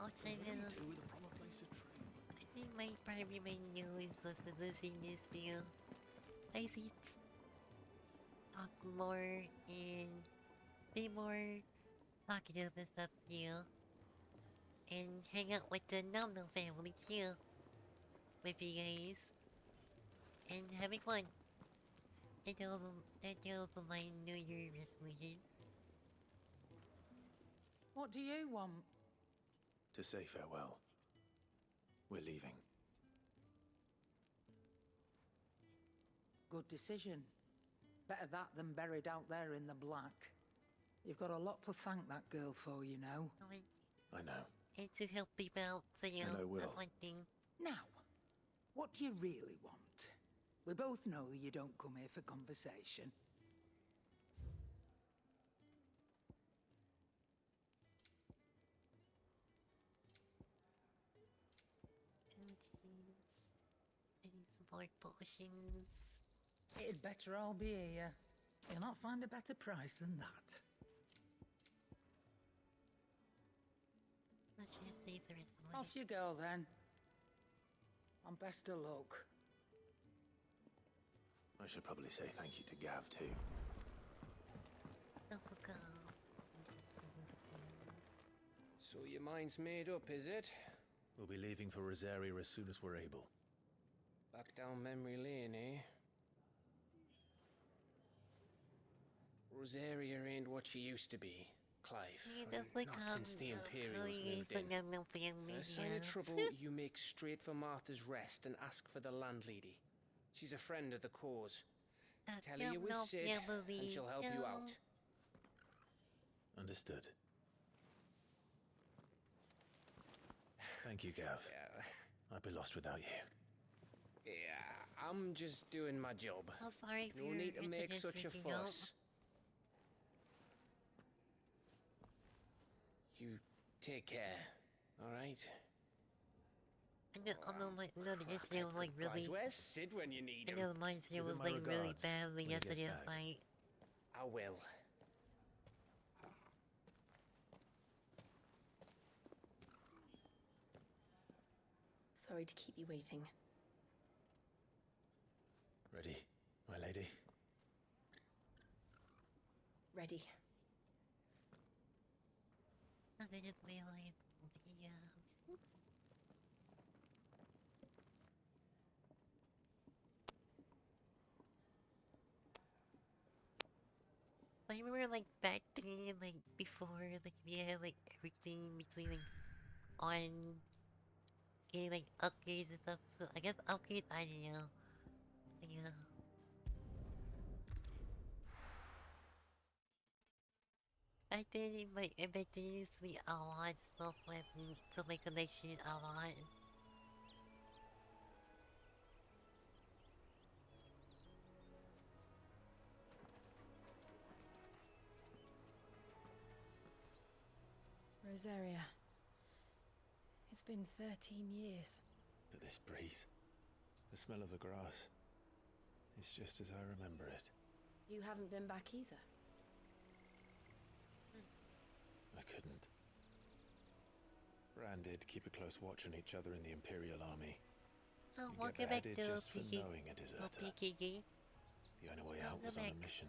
Speaker 1: I'll try to...
Speaker 9: do with a proper place to train?
Speaker 1: I think probably my nose was losing this deal. I see talk more and be more talkative and stuff too. And hang out with the Nom Nom family too. With you guys. And having fun. That's also my New Year resolution.
Speaker 10: What do you want?
Speaker 6: To say farewell. We're leaving.
Speaker 10: Good decision. Better that than buried out there in the black. You've got a lot to thank that girl for, you know.
Speaker 6: I know.
Speaker 1: And to help people out, so you know,
Speaker 6: Will.
Speaker 1: that's one thing.
Speaker 10: Now, what do you really want? We both know you don't come here for conversation.
Speaker 1: Any support potions.
Speaker 10: It'd better all be here. You'll not find a better price than that.
Speaker 1: Not sure to see if there is one.
Speaker 10: Off you go then. And best of luck.
Speaker 6: I should probably say thank you to Gav too.
Speaker 3: So your mind's made up, is it?
Speaker 6: We'll be leaving for Rosaria as soon as we're able.
Speaker 3: Back down memory lane, eh? Rosaria ain't what she used to be, Clive. Not since the Imperials moved in. First sign of trouble, you make straight for Martha's Rest and ask for the landlady. She's a friend of the cause. Tell her you're with Sid, and she'll help you out.
Speaker 6: Understood. Thank you, Gav. I'd be lost without you.
Speaker 3: Yeah, I'm just doing my job.
Speaker 1: Oh, sorry for
Speaker 3: no need to make such a fuss. You take care, alright?
Speaker 1: I know yesterday was like really.
Speaker 3: Where's Sid when you need him?
Speaker 1: I know mine today was like really bad yesterday's night.
Speaker 3: I will.
Speaker 18: Sorry to keep you waiting.
Speaker 6: Ready, my lady?
Speaker 18: Ready.
Speaker 1: I just realized I remember like back then, like before, like we had like everything between like on getting like upgrades and stuff. So I guess upgrades, I don't know. Yeah. Back then, back then it used to be a lot stuff like to make connection a lot.
Speaker 5: Rosaria. It's been 13 years.
Speaker 6: But this breeze, the smell of the grass, it's just as I remember it.
Speaker 5: You haven't been back either.
Speaker 6: I couldn't. Bran did keep a close watch on each other in the Imperial Army.
Speaker 1: Oh,
Speaker 6: You
Speaker 1: welcome
Speaker 6: get
Speaker 1: back
Speaker 6: beheaded
Speaker 1: to
Speaker 6: just for knowing a deserter.
Speaker 1: PKG.
Speaker 6: The only way out was on a mission.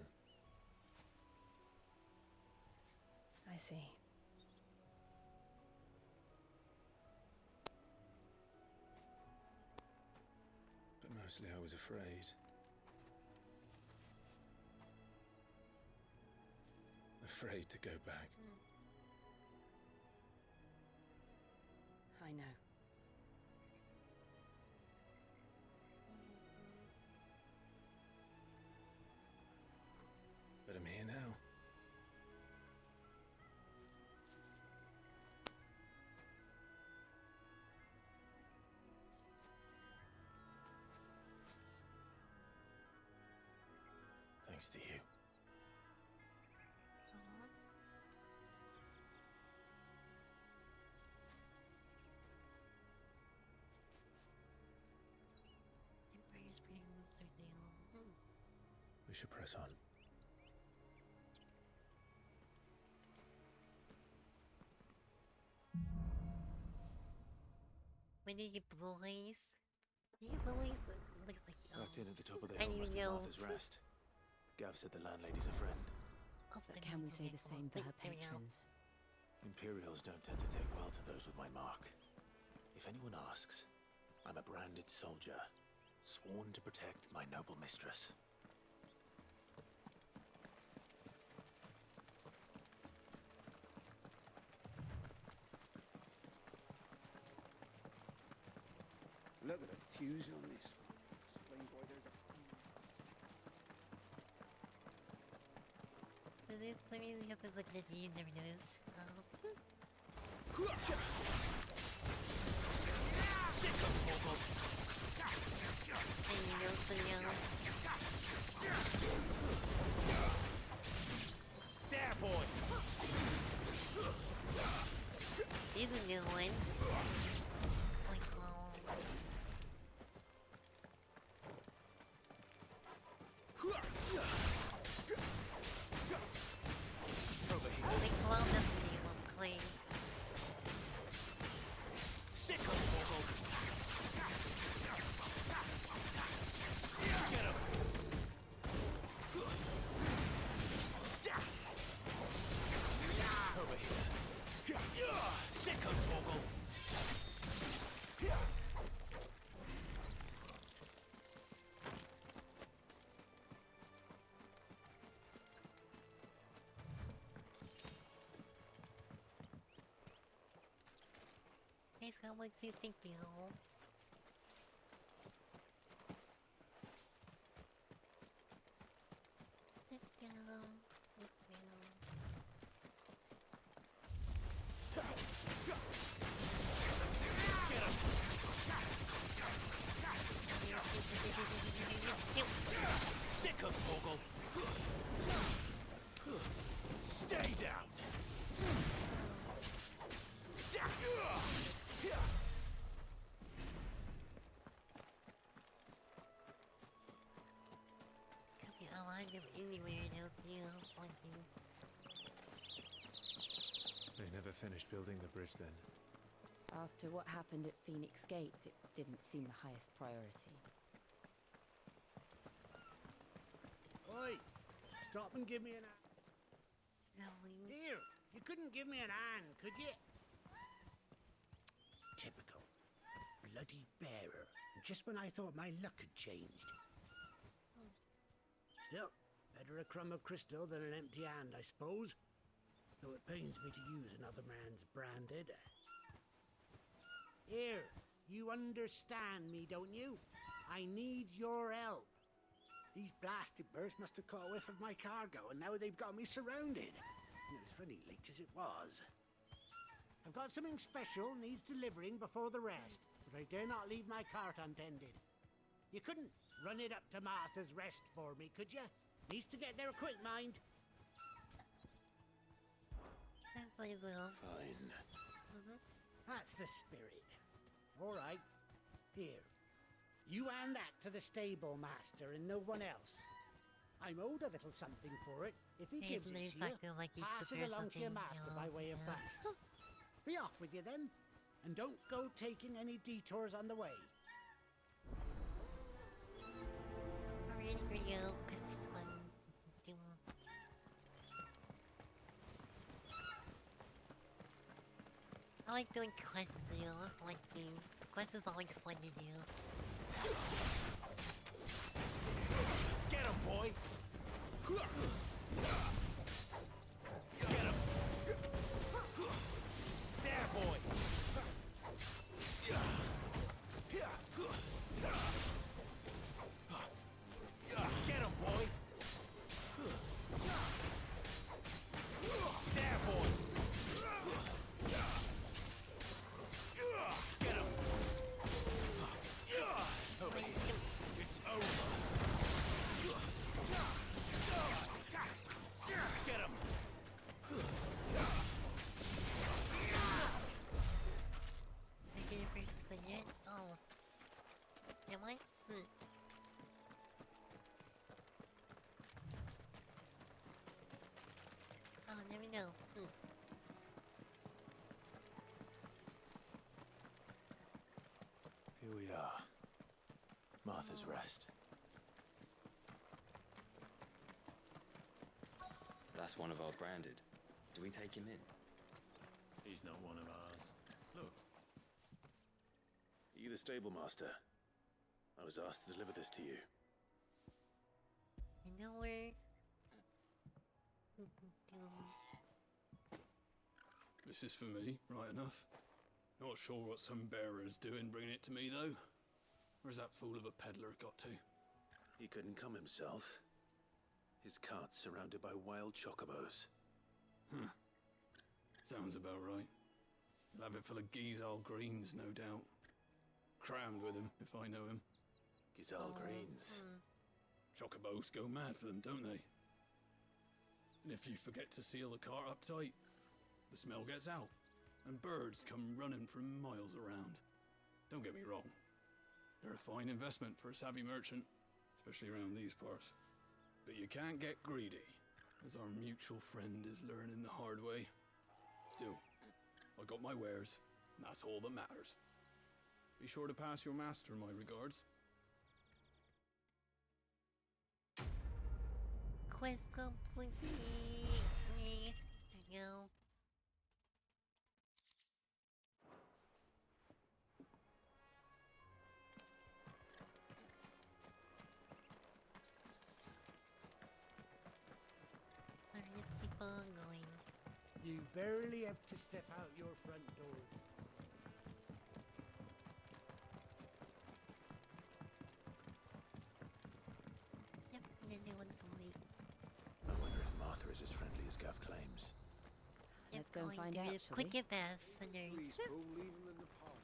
Speaker 5: I see.
Speaker 6: But mostly I was afraid. Afraid to go back.
Speaker 5: I know.
Speaker 6: But I'm here now. Thanks to you. We should press on.
Speaker 1: When did you boys? You boys looks like
Speaker 6: That inn at the top of the hill must be Martha's Rest. Gav said the landlady's a friend.
Speaker 5: But can we say the same for her patrons?
Speaker 6: Imperials don't tend to take well to those with my mark. If anyone asks, I'm a branded soldier, sworn to protect my noble mistress.
Speaker 4: Look at the fuse on this. Explains why there's a...
Speaker 1: Let me have to look at you, never noticed.
Speaker 2: There, boy!
Speaker 1: He's a new one. Hey, so much you think you? anywhere else, you know, like you.
Speaker 6: They never finished building the bridge then.
Speaker 19: After what happened at Phoenix Gate, it didn't seem the highest priority.
Speaker 8: Oi! Stop and give me an hand. Here, you couldn't give me an hand, could you? Typical. Bloody bearer. Just when I thought my luck had changed. Still, better a crumb of crystal than an empty hand, I suppose. Though it pains me to use another man's branded. Here, you understand me, don't you? I need your help. These blasted birds must have caught a whiff of my cargo, and now they've got me surrounded. And it was funny late as it was. I've got something special needs delivering before the rest, but I dare not leave my cart untended. You couldn't run it up to Martha's Rest for me, could you? Needs to get there quick, mind.
Speaker 1: That's what you will.
Speaker 6: Fine.
Speaker 8: That's the spirit. All right. Here. You hand that to the stable master and no one else. I'm owed a little something for it. If he gives it to you, pass it along to your master by way of thanks. Be off with you then, and don't go taking any detours on the way.
Speaker 1: Ready for you, because this one... I like doing quests, you know, like things. Quests is always fun to do.
Speaker 2: Get him, boy! Get him! There, boy! Get him, boy! There, boy! Get him! It's over! Get him!
Speaker 1: I get it for it. Oh. Am I? Oh, let me know.
Speaker 6: Here we are. Martha's Rest.
Speaker 17: That's one of our branded. Do we take him in?
Speaker 6: He's not one of ours. Look. Are you the stable master? I was asked to deliver this to you.
Speaker 1: You know where?
Speaker 20: This is for me, right enough. Not sure what some bearer's doing bringing it to me, though. Where's that fool of a peddler got to?
Speaker 6: He couldn't come himself. His cart's surrounded by wild chocobos.
Speaker 20: Huh. Sounds about right. He'll have it full of Gizal greens, no doubt. Crammed with him, if I know him.
Speaker 6: Gizal greens.
Speaker 20: Chocobos go mad for them, don't they? And if you forget to seal the cart up tight, the smell gets out, and birds come running from miles around. Don't get me wrong. They're a fine investment for a savvy merchant, especially around these parts. But you can't get greedy, as our mutual friend is learning the hard way. Still, I got my wares, and that's all that matters. Be sure to pass your master my regards.
Speaker 1: Quest complete. There you go. Let's keep on going.
Speaker 8: You barely have to step out your front door.
Speaker 1: Yep, and the new one's late.
Speaker 6: I wonder if Martha is as friendly as Gav claims.
Speaker 19: Let's go and find out, shall
Speaker 1: Quick
Speaker 19: we?
Speaker 1: and fast, and there you
Speaker 3: Please, Paul, leave him in the park.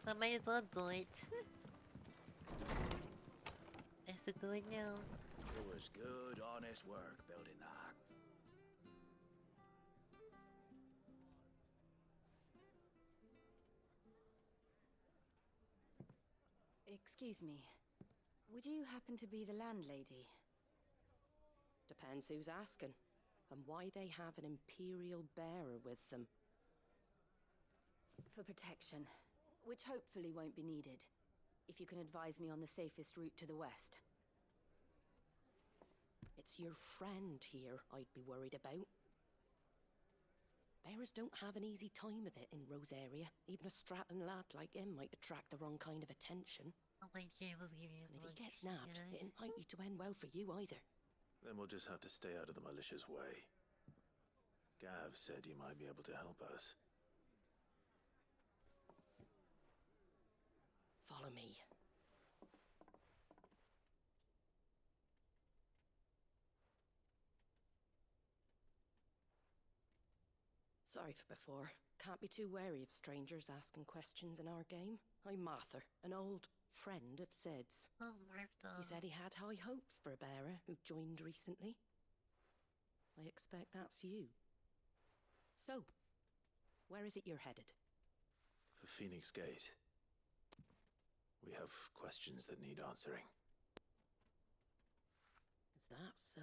Speaker 1: I might as well do it. Let's do it now.
Speaker 17: It was good, honest work building that.
Speaker 5: Excuse me. Would you happen to be the landlady?
Speaker 21: Depends who's asking, and why they have an Imperial bearer with them.
Speaker 5: For protection, which hopefully won't be needed. If you can advise me on the safest route to the west.
Speaker 21: It's your friend here I'd be worried about. Bearers don't have an easy time of it in Rose area. Even a Stratton lad like him might attract the wrong kind of attention.
Speaker 1: Oh my God,
Speaker 21: And if he gets nabbed, it ain't likely to end well for you either.
Speaker 6: Then we'll just have to stay out of the malicious way. Gav said you might be able to help us.
Speaker 21: Follow me. Sorry for before. Can't be too wary of strangers asking questions in our game. I'm Martha, an old friend of Sid's.
Speaker 1: Oh, Martha.
Speaker 21: He said he had high hopes for a bearer who joined recently. I expect that's you. So, where is it you're headed?
Speaker 6: For Phoenix Gate. We have questions that need answering.
Speaker 21: Is that so?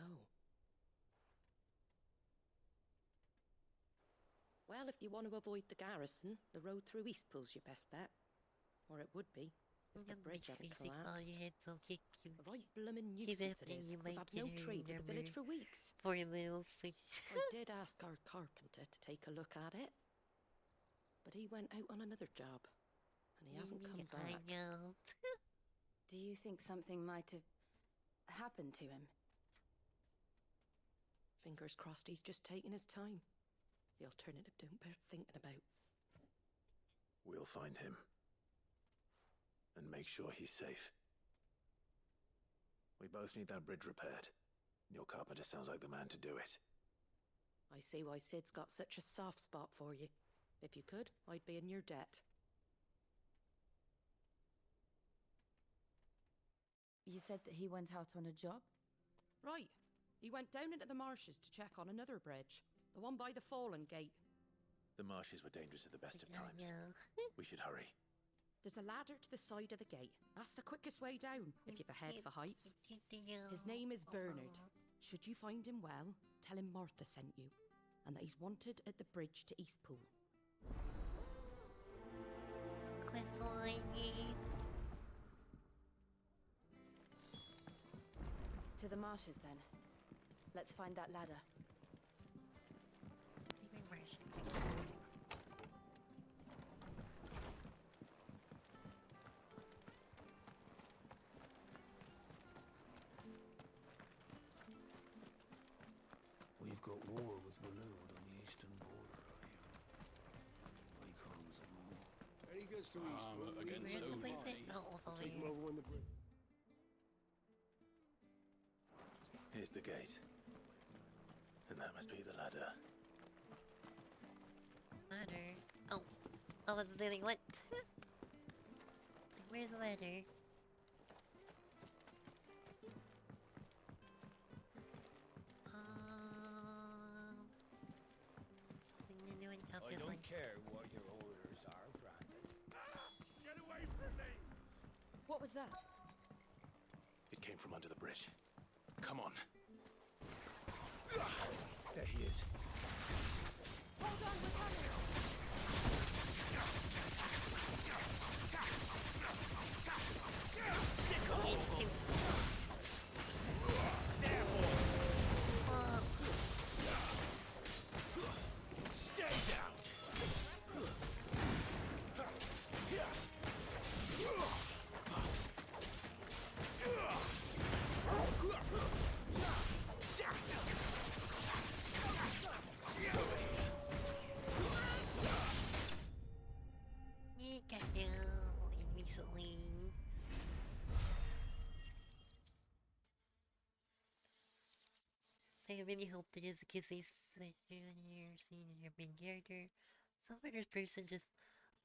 Speaker 21: Well, if you want to avoid the garrison, the road through Eastpool's your best bet. Or it would be, if the bridge hadn't collapsed. A right bloomin' nuisance it is. We've had no trade with the village for weeks.
Speaker 1: Poor little fish.
Speaker 21: I did ask our carpenter to take a look at it. But he went out on another job. And he hasn't come back.
Speaker 5: Do you think something might have happened to him?
Speaker 21: Fingers crossed he's just taking his time. The alternative don't bear thinking about.
Speaker 6: We'll find him. And make sure he's safe. We both need that bridge repaired. Your carpenter sounds like the man to do it.
Speaker 21: I see why Sid's got such a soft spot for you. If you could, I'd be in your debt.
Speaker 5: You said that he went out on a job?
Speaker 21: Right. He went down into the marshes to check on another bridge. The one by the Fallen Gate.
Speaker 6: The marshes were dangerous at the best of times. We should hurry.
Speaker 21: There's a ladder to the side of the gate. That's the quickest way down, if you've a head for heights. His name is Bernard. Should you find him well, tell him Martha sent you, and that he's wanted at the bridge to Eastpool.
Speaker 5: To the marshes, then. Let's find that ladder.
Speaker 22: We've got war with Reload on the eastern border, Icons and all.
Speaker 8: When he goes to Eastpool,
Speaker 20: against
Speaker 8: take him over when the bridge.
Speaker 6: Here's the gate. And that must be the ladder.
Speaker 1: Ladder? Oh. I was saying, what? Where's the ladder?
Speaker 17: I don't care what your orders are, Brandon.
Speaker 2: Get away from me!
Speaker 5: What was that?
Speaker 6: It came from under the bridge. Come on. There he is.
Speaker 5: Hold on, we're coming!
Speaker 2: Stay down!
Speaker 1: Recently. I really hope that is because they said you're seeing your main character. Some other person just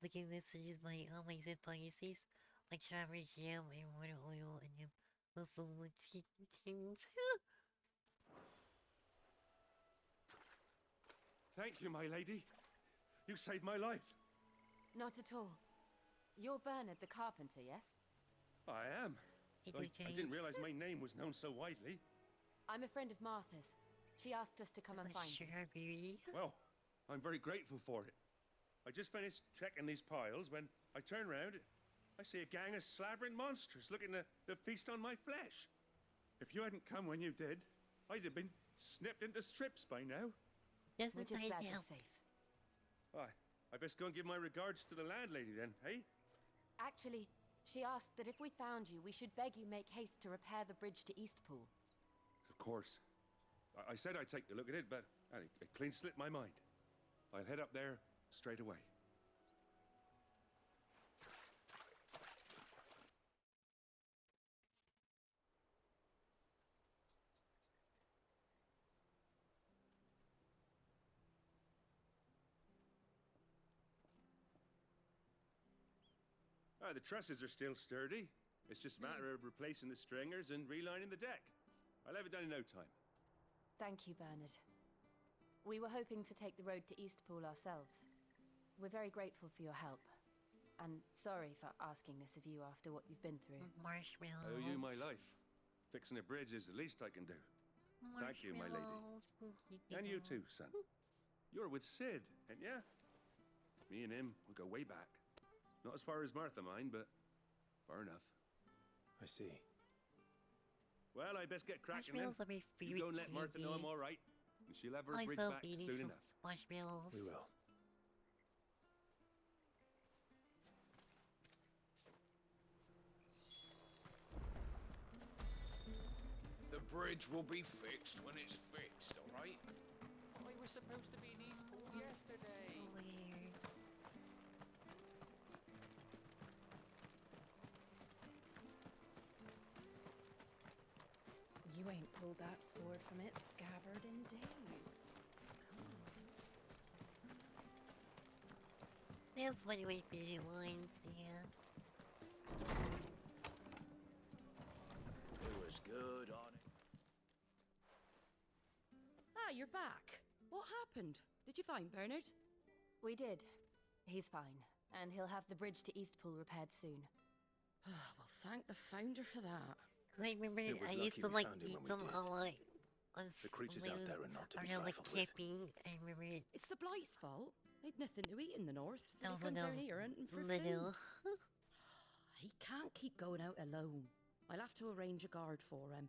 Speaker 1: looking at this and just like, oh my god, policies like shower gel and water oil and then also like things.
Speaker 2: Thank you, my lady. You saved my life.
Speaker 5: Not at all. You're Bernard the carpenter, yes?
Speaker 2: I am.
Speaker 13: I didn't realize my name was known so widely.
Speaker 21: I'm a friend of Martha's. She asked us to come and find you.
Speaker 13: Well, I'm very grateful for it. I just finished checking these piles when I turn around. I see a gang of slavering monsters looking to feast on my flesh. If you hadn't come when you did, I'd have been snipped into strips by now.
Speaker 21: We're just glad you're safe.
Speaker 13: Why, I best go and give my regards to the landlady then, eh?
Speaker 21: Actually, she asked that if we found you, we should beg you make haste to repair the bridge to Eastpool.
Speaker 13: Of course. I said I'd take a look at it, but it clean slipped my mind. I'll head up there straight away. The trusses are still sturdy. It's just a matter of replacing the stringers and relining the deck. I'll have it done in no time.
Speaker 21: Thank you, Bernard. We were hoping to take the road to Eastpool ourselves. We're very grateful for your help. And sorry for asking this of you after what you've been through.
Speaker 1: Marshmallows.
Speaker 13: I owe you my life. Fixing a bridge is the least I can do. Thank you, my lady. And you too, son. You're with Sid, ain't ya? Me and him, we go way back. Not as far as Martha, mind, but far enough.
Speaker 6: I see.
Speaker 13: Well, I best get cracking then. You go and let Martha know I'm all right, and she'll have her bridge back soon enough.
Speaker 1: Marshmallows.
Speaker 6: We will.
Speaker 7: The bridge will be fixed when it's fixed, all right?
Speaker 14: I was supposed to be in Eastpool yesterday.
Speaker 1: Weird.
Speaker 5: You ain't pulled that sword from its scabbard in days.
Speaker 1: That's what YIPPEE wants, yeah.
Speaker 17: It was good on it.
Speaker 21: Ah, you're back. What happened? Did you find Bernard? We did. He's fine. And he'll have the bridge to Eastpool repaired soon. Well, thank the founder for that.
Speaker 1: I remember I used to like eat them all like
Speaker 6: the creatures out there are not to be
Speaker 1: like
Speaker 6: trifled with.
Speaker 1: camping. I remember it.
Speaker 21: It's the Blight's fault. They'd nothing to eat in the north, so
Speaker 1: Those
Speaker 21: they come down
Speaker 1: little-
Speaker 21: here hunting for
Speaker 1: little-
Speaker 21: food. He can't keep going out alone. I'll have to arrange a guard for him.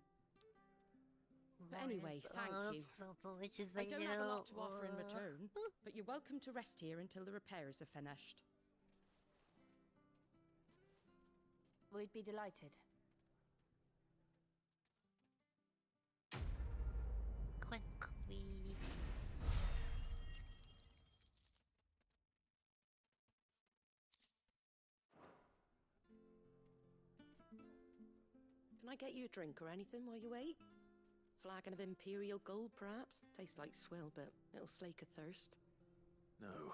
Speaker 21: But anyway, thank you.
Speaker 1: So delicious
Speaker 21: I
Speaker 1: right
Speaker 21: don't have a
Speaker 1: now.
Speaker 21: lot to offer in return, but you're welcome to rest here until the repairs are finished. We'd be delighted.
Speaker 1: Quickly.
Speaker 21: Can I get you a drink or anything while you wait? Flagon of Imperial Gold, perhaps? Tastes like swill, but it'll slake a thirst.
Speaker 6: No,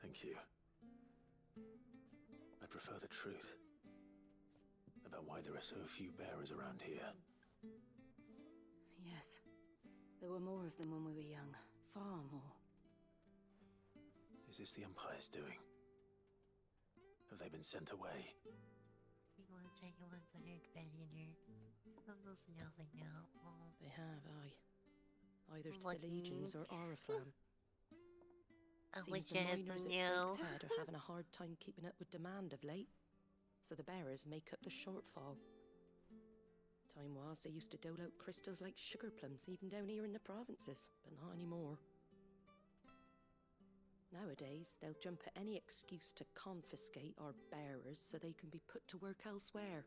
Speaker 6: thank you. I prefer the truth about why there are so few bearers around here.
Speaker 5: Yes. There were more of them when we were young. Far more.
Speaker 6: Is this the Empire's doing? Have they been sent away?
Speaker 21: They have, aye. Either to the Legions or Oriflamme. Seems the miners at Drake's Head are having a hard time keeping up with demand of late, so the bearers make up the shortfall. Time was they used to dole out crystals like sugar plums even down here in the provinces, but not anymore. Nowadays, they'll jump at any excuse to confiscate our bearers so they can be put to work elsewhere.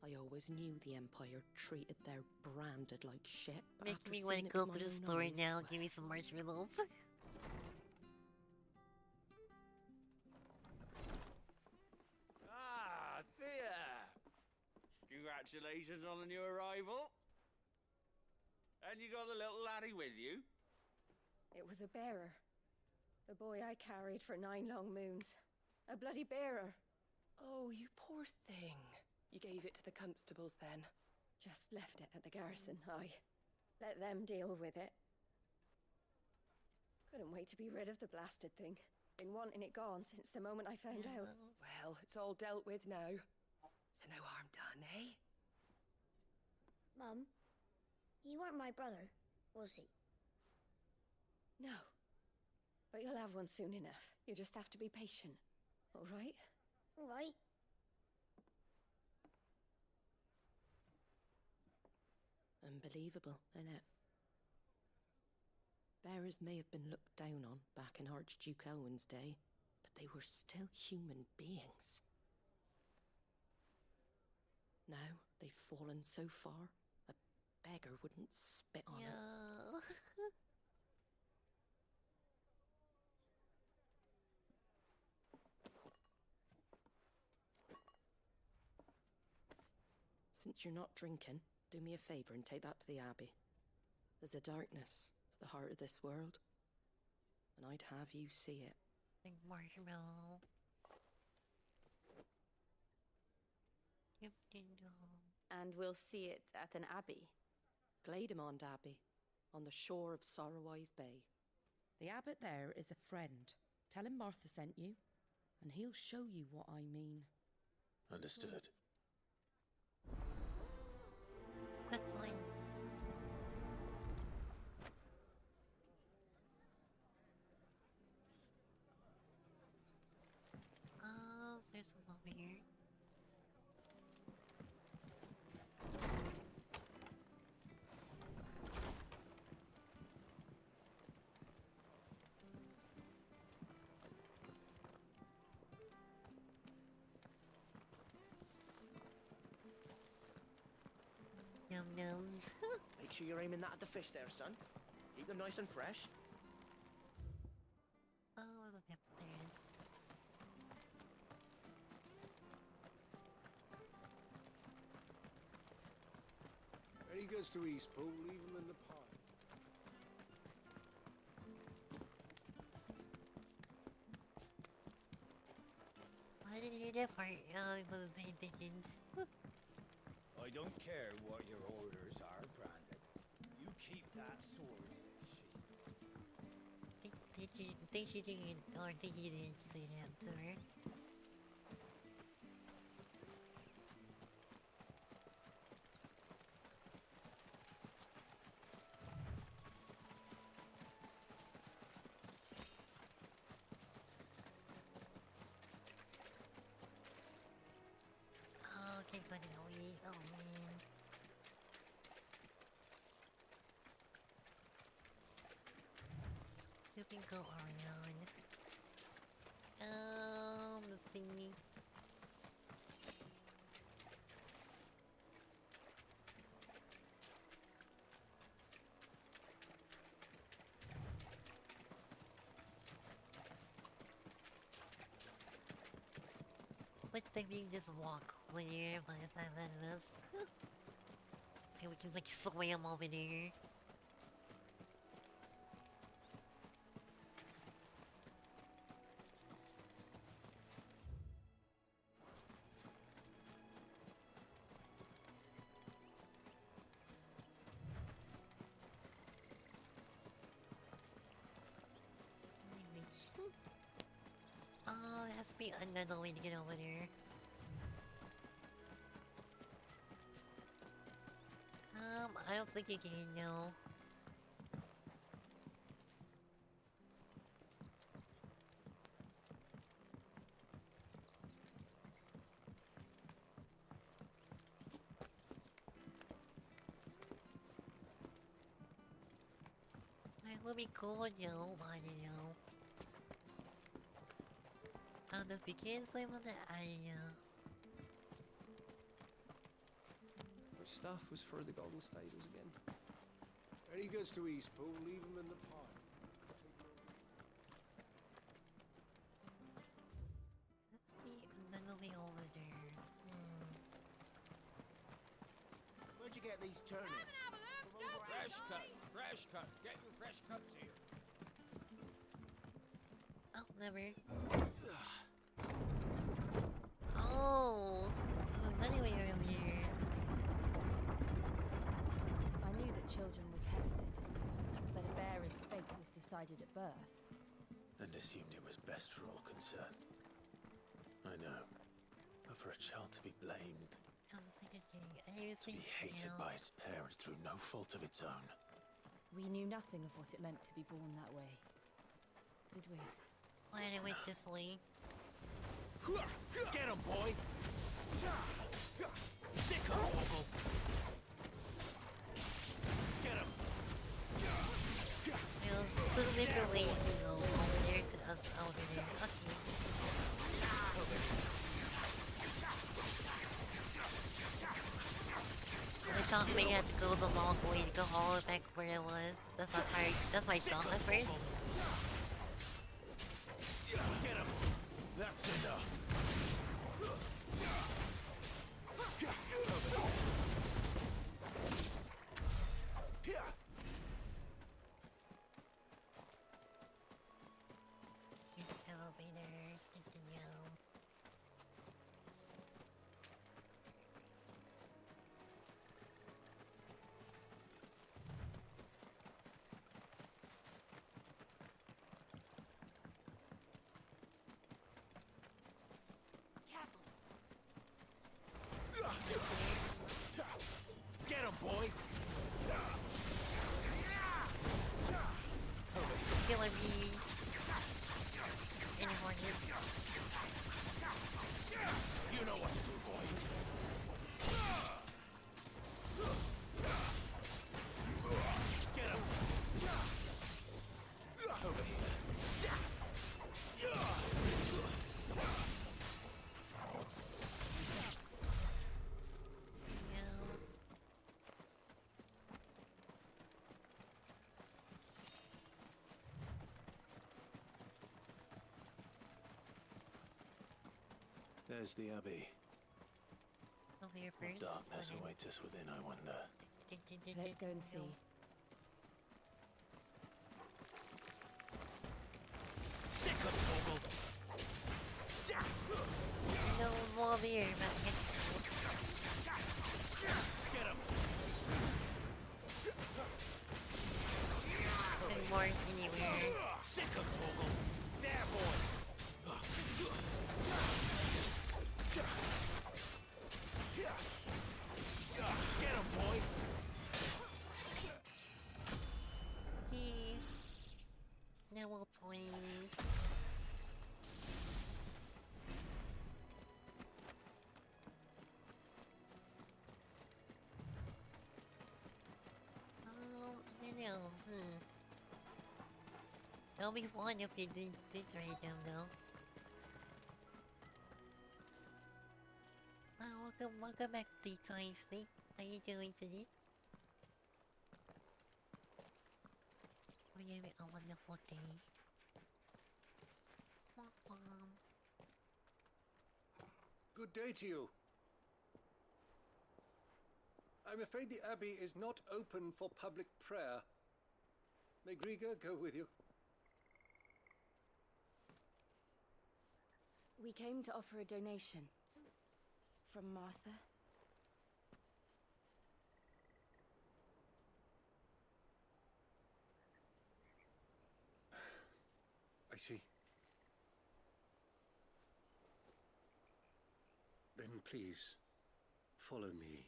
Speaker 21: I always knew the Empire treated their branded like shit.
Speaker 1: Makes me want to go for the store now. Give me some marshmallows.
Speaker 17: Ah, Thea! Congratulations on the new arrival. And you got the little laddie with you?
Speaker 18: It was a bearer. The boy I carried for 9 long moons. A bloody bearer.
Speaker 12: Oh, you poor thing. You gave it to the constables then?
Speaker 18: Just left it at the garrison, aye. Let them deal with it. Couldn't wait to be rid of the blasted thing. Been wanting it gone since the moment I found out.
Speaker 12: Well, it's all dealt with now. So no harm done, eh?
Speaker 11: Mum, you weren't my brother, was he?
Speaker 18: No. But you'll have one soon enough. You just have to be patient. All right?
Speaker 11: All right.
Speaker 21: Unbelievable, innit? Bearers may have been looked down on back in Archduke Elwin's day, but they were still human beings. Now they've fallen so far, a beggar wouldn't spit on them. Since you're not drinking, do me a favour and take that to the Abbey. There's a darkness at the heart of this world, and I'd have you see it.
Speaker 1: Like marshmallow.
Speaker 21: And we'll see it at an abbey. Glademond Abbey, on the shore of Sorrowwise Bay. The abbot there is a friend. Tell him Martha sent you, and he'll show you what I mean.
Speaker 6: Understood.
Speaker 1: Quickly. Oh, there's some over here. Yum yum.
Speaker 16: Make sure you're aiming that at the fish there, son. Keep them nice and fresh.
Speaker 1: Oh, look up there.
Speaker 3: When he goes to East Pool, leave him in the pile.
Speaker 1: I didn't hear that part. Oh, I wasn't paying attention.
Speaker 17: I don't care what your orders are, Brandon. You keep that sword in its sheath.
Speaker 1: Think she didn't, or think you didn't say that, sir. Oh, okay, go now. Oh man. You can go around. The thingy. Which thing we can just walk when you're by the side of this? Okay, we can like swim over there. Oh, it has to be another way to get over there. I don't think you can, no. It would be cool, yo, I don't know. The begin swim on the
Speaker 3: Her stuff was for the Golden Stables again. When he goes to East Pool, leave him in the pile.
Speaker 1: Let's see another way over there.
Speaker 16: Where'd you get these turnips?
Speaker 17: Fresh cuts, fresh cuts. Get your fresh cuts here.
Speaker 1: Oh, never. Oh, there's another way around here.
Speaker 5: I knew that children were tested, that a bearer's fate was decided at birth.
Speaker 6: And assumed it was best for all concerned. I know. For a child to be blamed,
Speaker 1: to
Speaker 6: to be hated by its parents through no fault of its own.
Speaker 5: We knew nothing of what it meant to be born that way, did we?
Speaker 1: Why did I went this way?
Speaker 2: Get him, boy! Sick him, Toggle! Get him!
Speaker 1: There's two different ways to go, over there to us, over there. Okay. I thought maybe I had to go the long way to go all the way back where it was. That's my thought at first.
Speaker 2: Get him! That's enough!
Speaker 1: Elevator, continue.
Speaker 2: Get him, boy!
Speaker 1: Killer bee. Anyone here?
Speaker 2: You know what to do, boy. Get him! Over here.
Speaker 6: There's the Abbey.
Speaker 1: Over here
Speaker 6: What
Speaker 1: first.
Speaker 6: darkness awaits us within, I wonder.
Speaker 5: Let's go and see.
Speaker 2: Sick him, Toggle!
Speaker 1: No more there, man.
Speaker 2: Get him!
Speaker 1: Any more anywhere.
Speaker 2: Sick him, Toggle! There, boy! Get him, boy!
Speaker 1: Okay. Snowball toys. I don't know. That'll be fun if you did right down though. Welcome back to Time Snake. How you doing today? We're having a wonderful day.
Speaker 9: Good day to you. I'm afraid the Abbey is not open for public prayer. May Griga go with you?
Speaker 5: We came to offer a donation. From Martha.
Speaker 9: I see. Then please, follow me.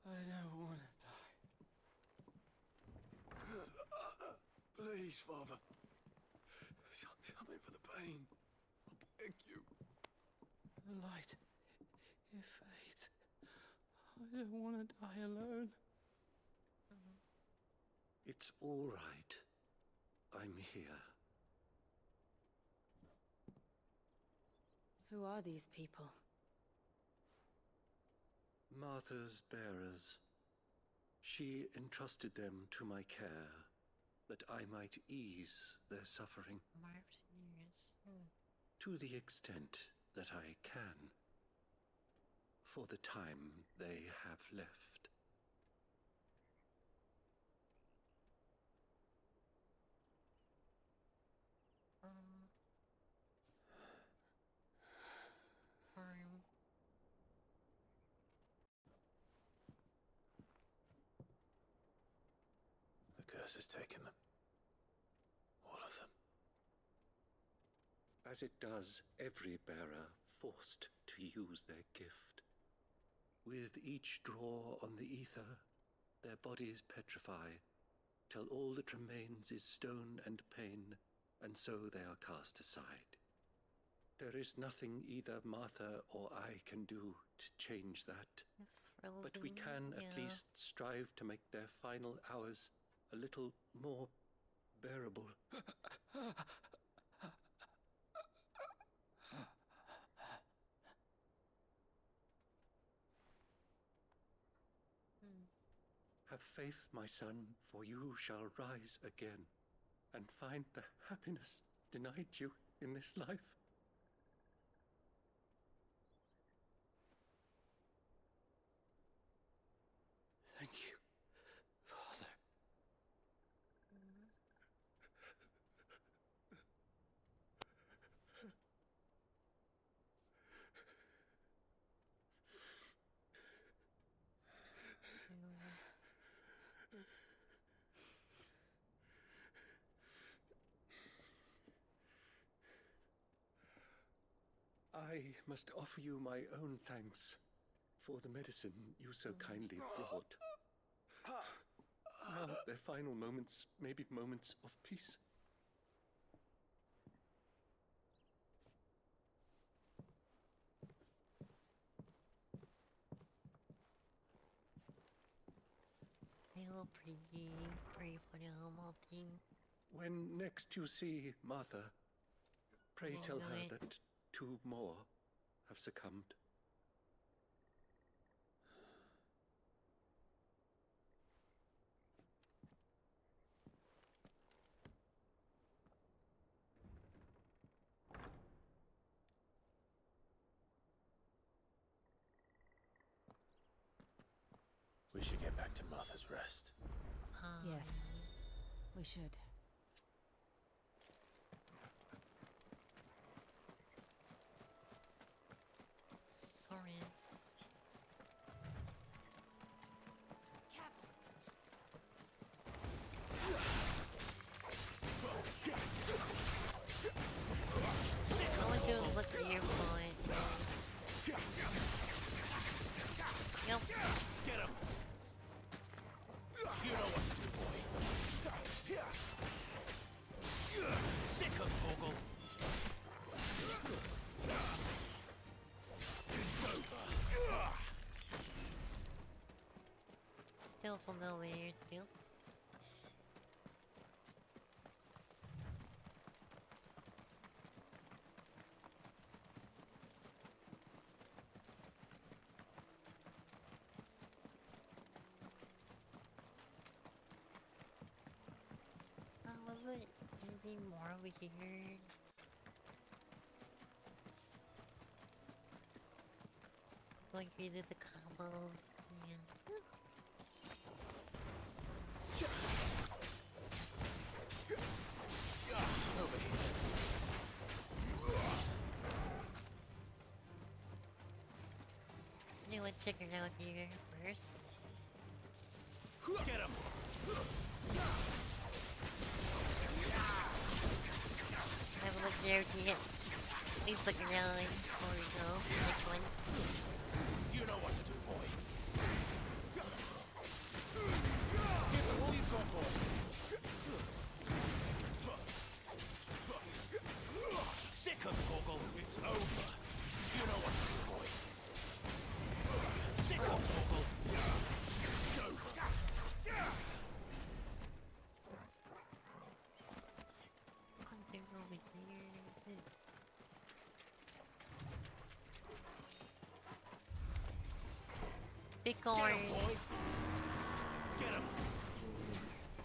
Speaker 9: I don't want to die.
Speaker 6: Please, Father. Something for the pain. I beg you.
Speaker 9: The light, it fades. I don't want to die alone. It's all right. I'm here.
Speaker 5: Who are these people?
Speaker 9: Martha's bearers. She entrusted them to my care, that I might ease their suffering. To the extent that I can, for the time they have left.
Speaker 6: curse has taken them. All of them.
Speaker 9: As it does every bearer forced to use their gift. With each draw on the ether, their bodies petrify, till all that remains is stone and pain, and so they are cast aside. There is nothing either Martha or I can do to change that. But we can at least strive to make their final hours a little more bearable. Have faith, my son, for you shall rise again and find the happiness denied you in this life. Thank you, Father. I must offer you my own thanks for the medicine you so kindly brought. Now their final moments may be moments of peace.
Speaker 1: Pray for the whole thing.
Speaker 9: When next you see Martha, pray tell her that 2 more have succumbed.
Speaker 6: We should get back to Martha's Rest.
Speaker 5: Yes, we should.
Speaker 1: Sorry. I want you to look at your point. Yep.
Speaker 2: Get him! You know what to do, boy. Sick of Toggle. It's over.
Speaker 1: Still familiar, still. Was there anything more we heard? Going crazy with the combos, man. You want to check it out here first.
Speaker 2: Get him!
Speaker 1: Have a look there, please look around before we go. Which one?
Speaker 2: You know what to do, boy. Give them all you've got, boy. Sick of Toggle, it's over. You know what to do, boy. Sick of Toggle. It's over.
Speaker 1: There's over here. Big orange.
Speaker 2: Get him!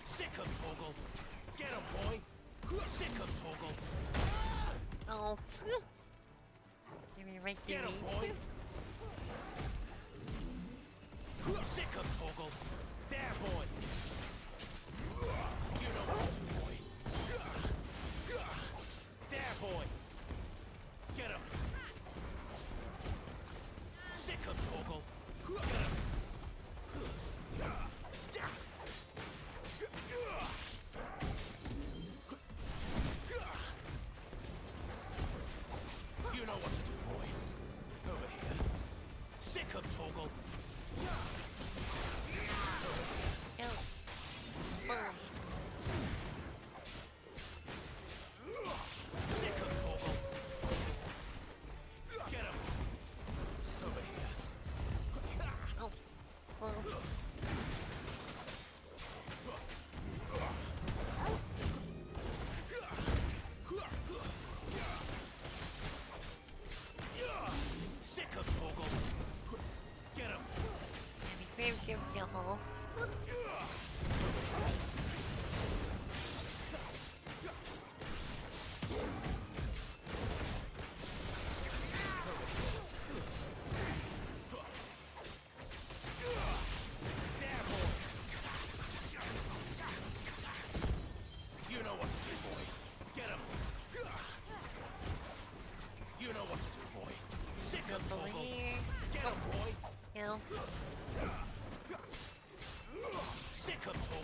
Speaker 2: Sick of Toggle! Get him, boy! Sick of Toggle!
Speaker 1: Oh. Give me right there.
Speaker 2: Get him, boy! Sick of Toggle! There, boy! You know what to do, boy! There, boy! Get him! Sick of Toggle! Get him!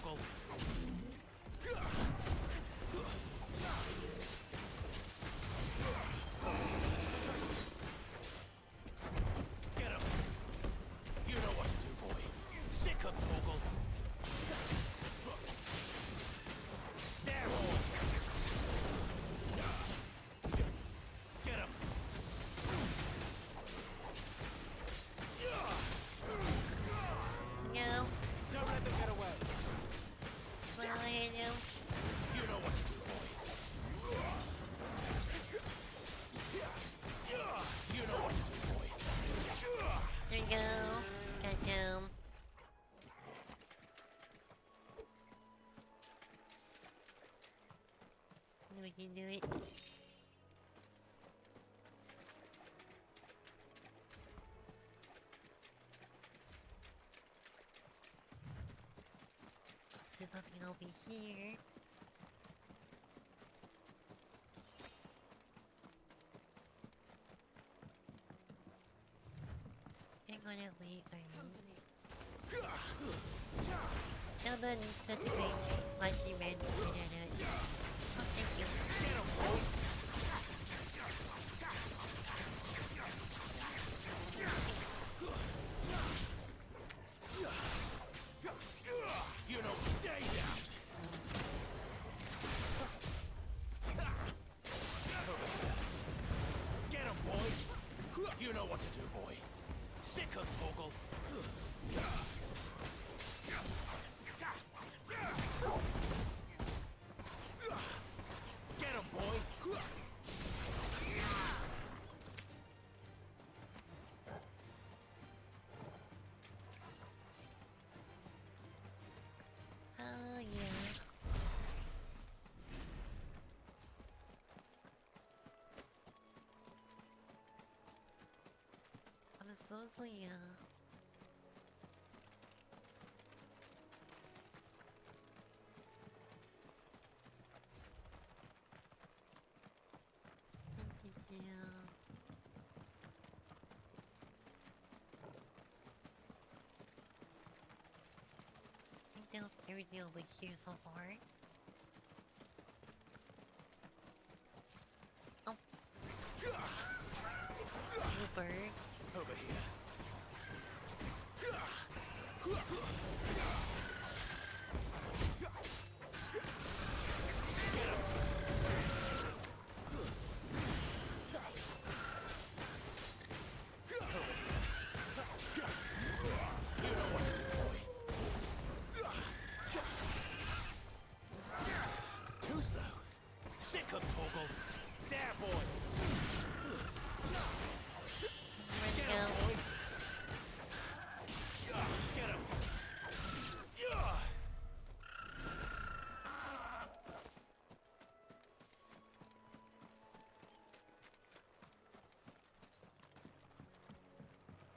Speaker 2: Toggle. Get him. You know what to do, boy. Sick him, Toggle. There, boy. Get him.
Speaker 1: No.
Speaker 2: Don't let them get away.
Speaker 1: Well, I know.
Speaker 2: You know what to do, boy. You know what to do, boy.
Speaker 1: There you go. Got him. We can do it. So nothing over here. I'm gonna wait for you. Now then, the train flashy red banana. Oh, thank you.
Speaker 2: You know, stay down. Get him, boy. You know what to do, boy. Sick him, Toggle. Get him, boy.
Speaker 1: Oh, yeah. I'm so sleepy. Thank you. I think that was everything over here so far. Oh. Little bird.
Speaker 2: Over here. Toosty. Sick him, Toggle. There, boy. Get him, boy. Get him.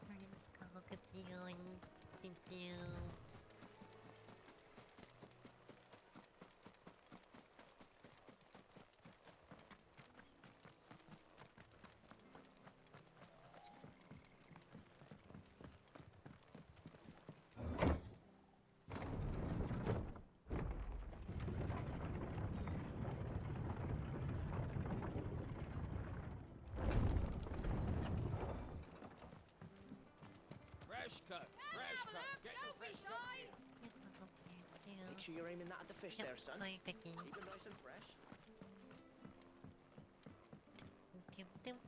Speaker 1: We're just gonna look at the ceiling. Thank you.
Speaker 17: Fresh cuts, fresh cuts. Get your fresh cuts here.
Speaker 1: Yes, I'm okay. Still.
Speaker 16: Make sure you're aiming that at the fish
Speaker 1: Yep,
Speaker 16: there, son.
Speaker 1: going picking.
Speaker 16: Keep them nice and fresh.
Speaker 1: Dum, dum.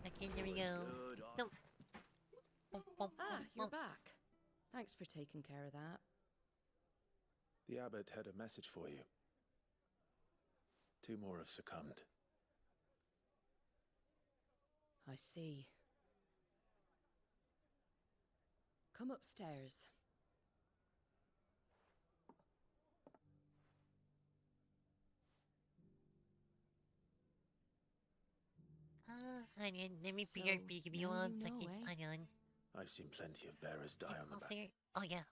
Speaker 1: Okay, there we go.
Speaker 16: Good.
Speaker 1: Dum. Bum, bum,
Speaker 21: Ah,
Speaker 1: bum,
Speaker 21: you're
Speaker 1: bum.
Speaker 21: back. Thanks for taking care of that.
Speaker 6: The abbot had a message for you. 2 more have succumbed.
Speaker 21: I see. Come upstairs.
Speaker 1: Hang on, let me
Speaker 21: So,
Speaker 1: BRB, give me
Speaker 21: now
Speaker 1: one
Speaker 21: you know,
Speaker 1: second.
Speaker 21: eh?
Speaker 1: Hang on.
Speaker 6: I've seen plenty of bearers die on the back.
Speaker 1: Closer. Oh, yeah.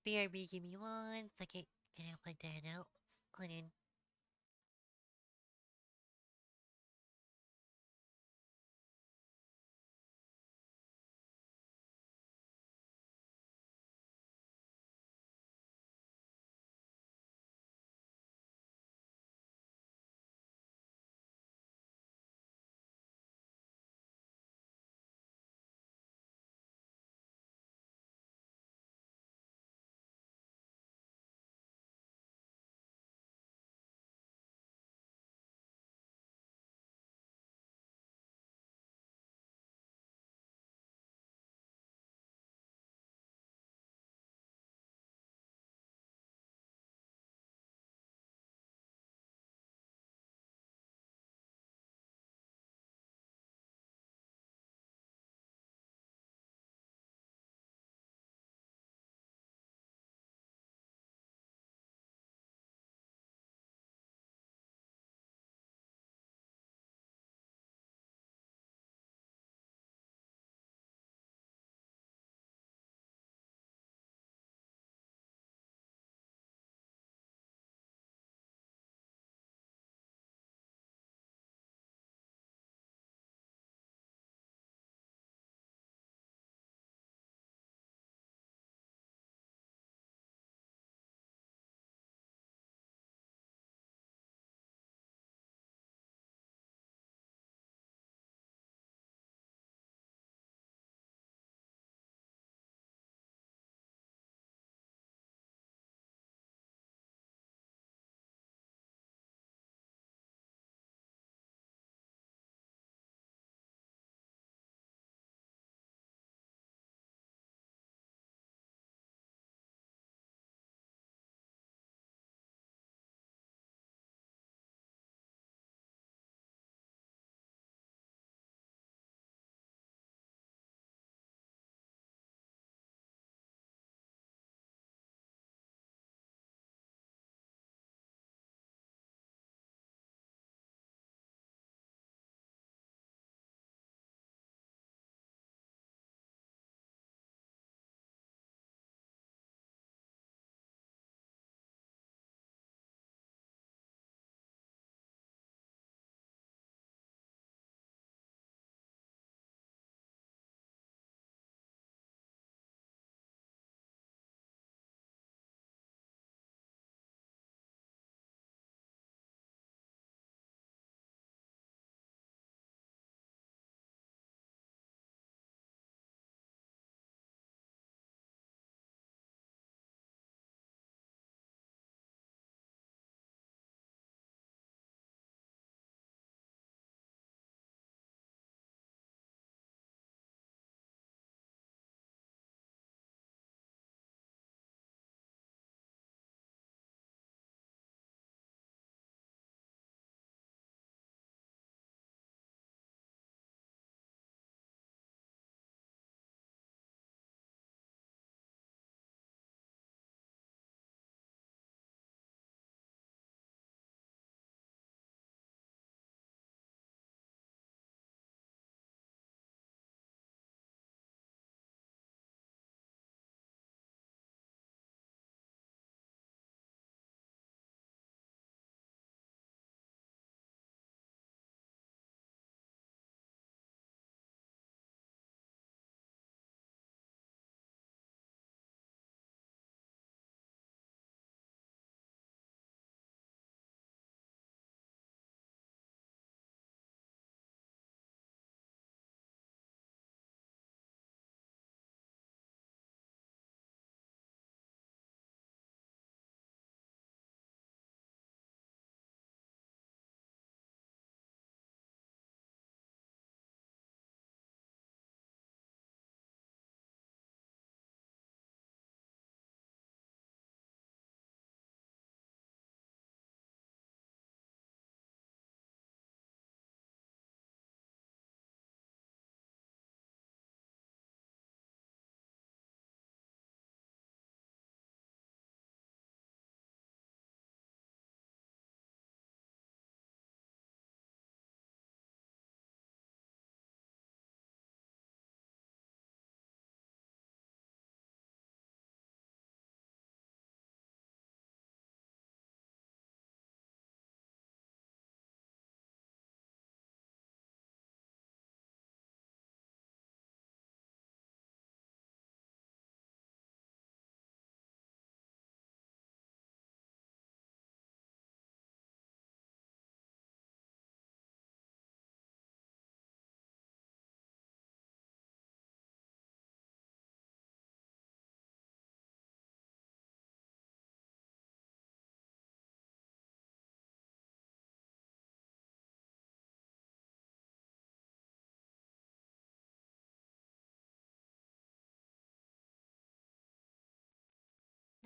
Speaker 1: BRB, give me one second. Can I play that out? Hang on.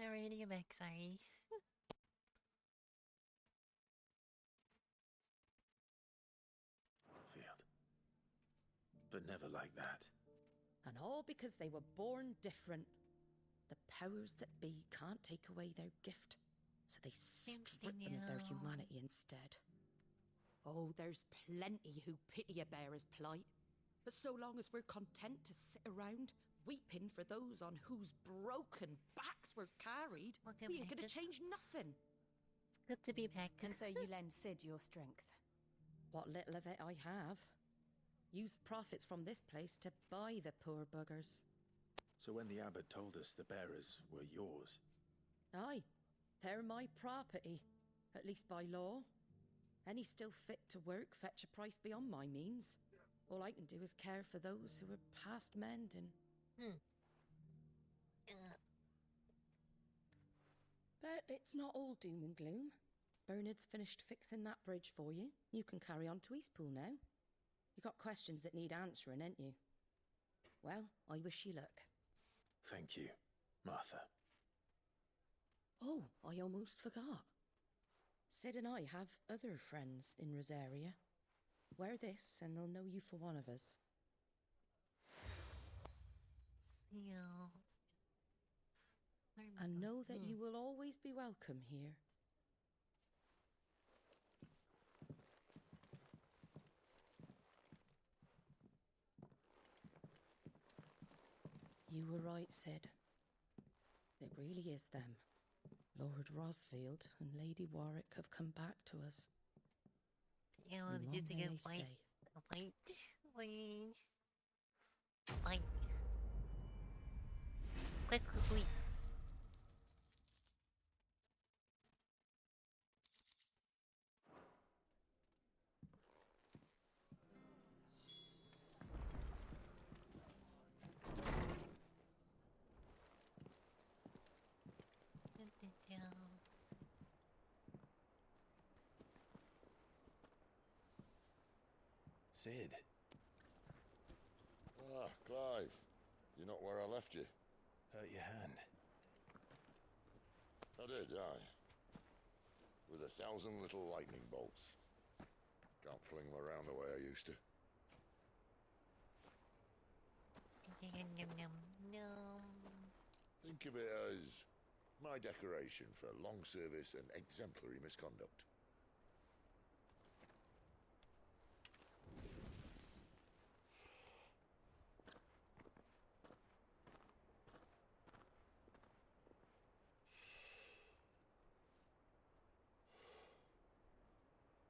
Speaker 1: already back, sorry.
Speaker 6: Field. But never like that.
Speaker 21: And all because they were born different. The powers that be can't take away their gift, so they strip them of their humanity instead. Oh, there's plenty who pity a bearer's plight. But so long as we're content to sit around, weeping for those on whose broken backs we're carried, we ain't gonna change nothing.
Speaker 1: It's good to be back.
Speaker 21: And so you lend Sid your strength. What little of it I have. Use profits from this place to buy the poor buggers.
Speaker 6: So when the abbot told us the bearers were yours...
Speaker 21: Aye, they're my property, at least by law. Any still fit to work fetch a price beyond my means. All I can do is care for those who are past mending. But it's not all doom and gloom. Bernard's finished fixing that bridge for you. You can carry on to Eastpool now. You got questions that need answering, ain't you? Well, I wish you luck.
Speaker 6: Thank you, Martha.
Speaker 21: Oh, I almost forgot. Sid and I have other friends in Rosaria. Wear this and they'll know you for one of us. And know that you will always be welcome here. You were right, Sid. It really is them. Lord Rosfield and Lady Warwick have come back to us.
Speaker 1: Yeah,
Speaker 21: And
Speaker 1: just
Speaker 21: long
Speaker 1: to
Speaker 21: may
Speaker 1: get
Speaker 21: they
Speaker 1: fight.
Speaker 21: stay.
Speaker 1: Fight. Fight. Quickly.
Speaker 6: Sid.
Speaker 4: Ah, Clive. You're not where I left you.
Speaker 6: Hurt your hand.
Speaker 4: I did, aye. With 1,000 little lightning bolts. Can't fling them around the way I used to. Think of it as my decoration for long service and exemplary misconduct.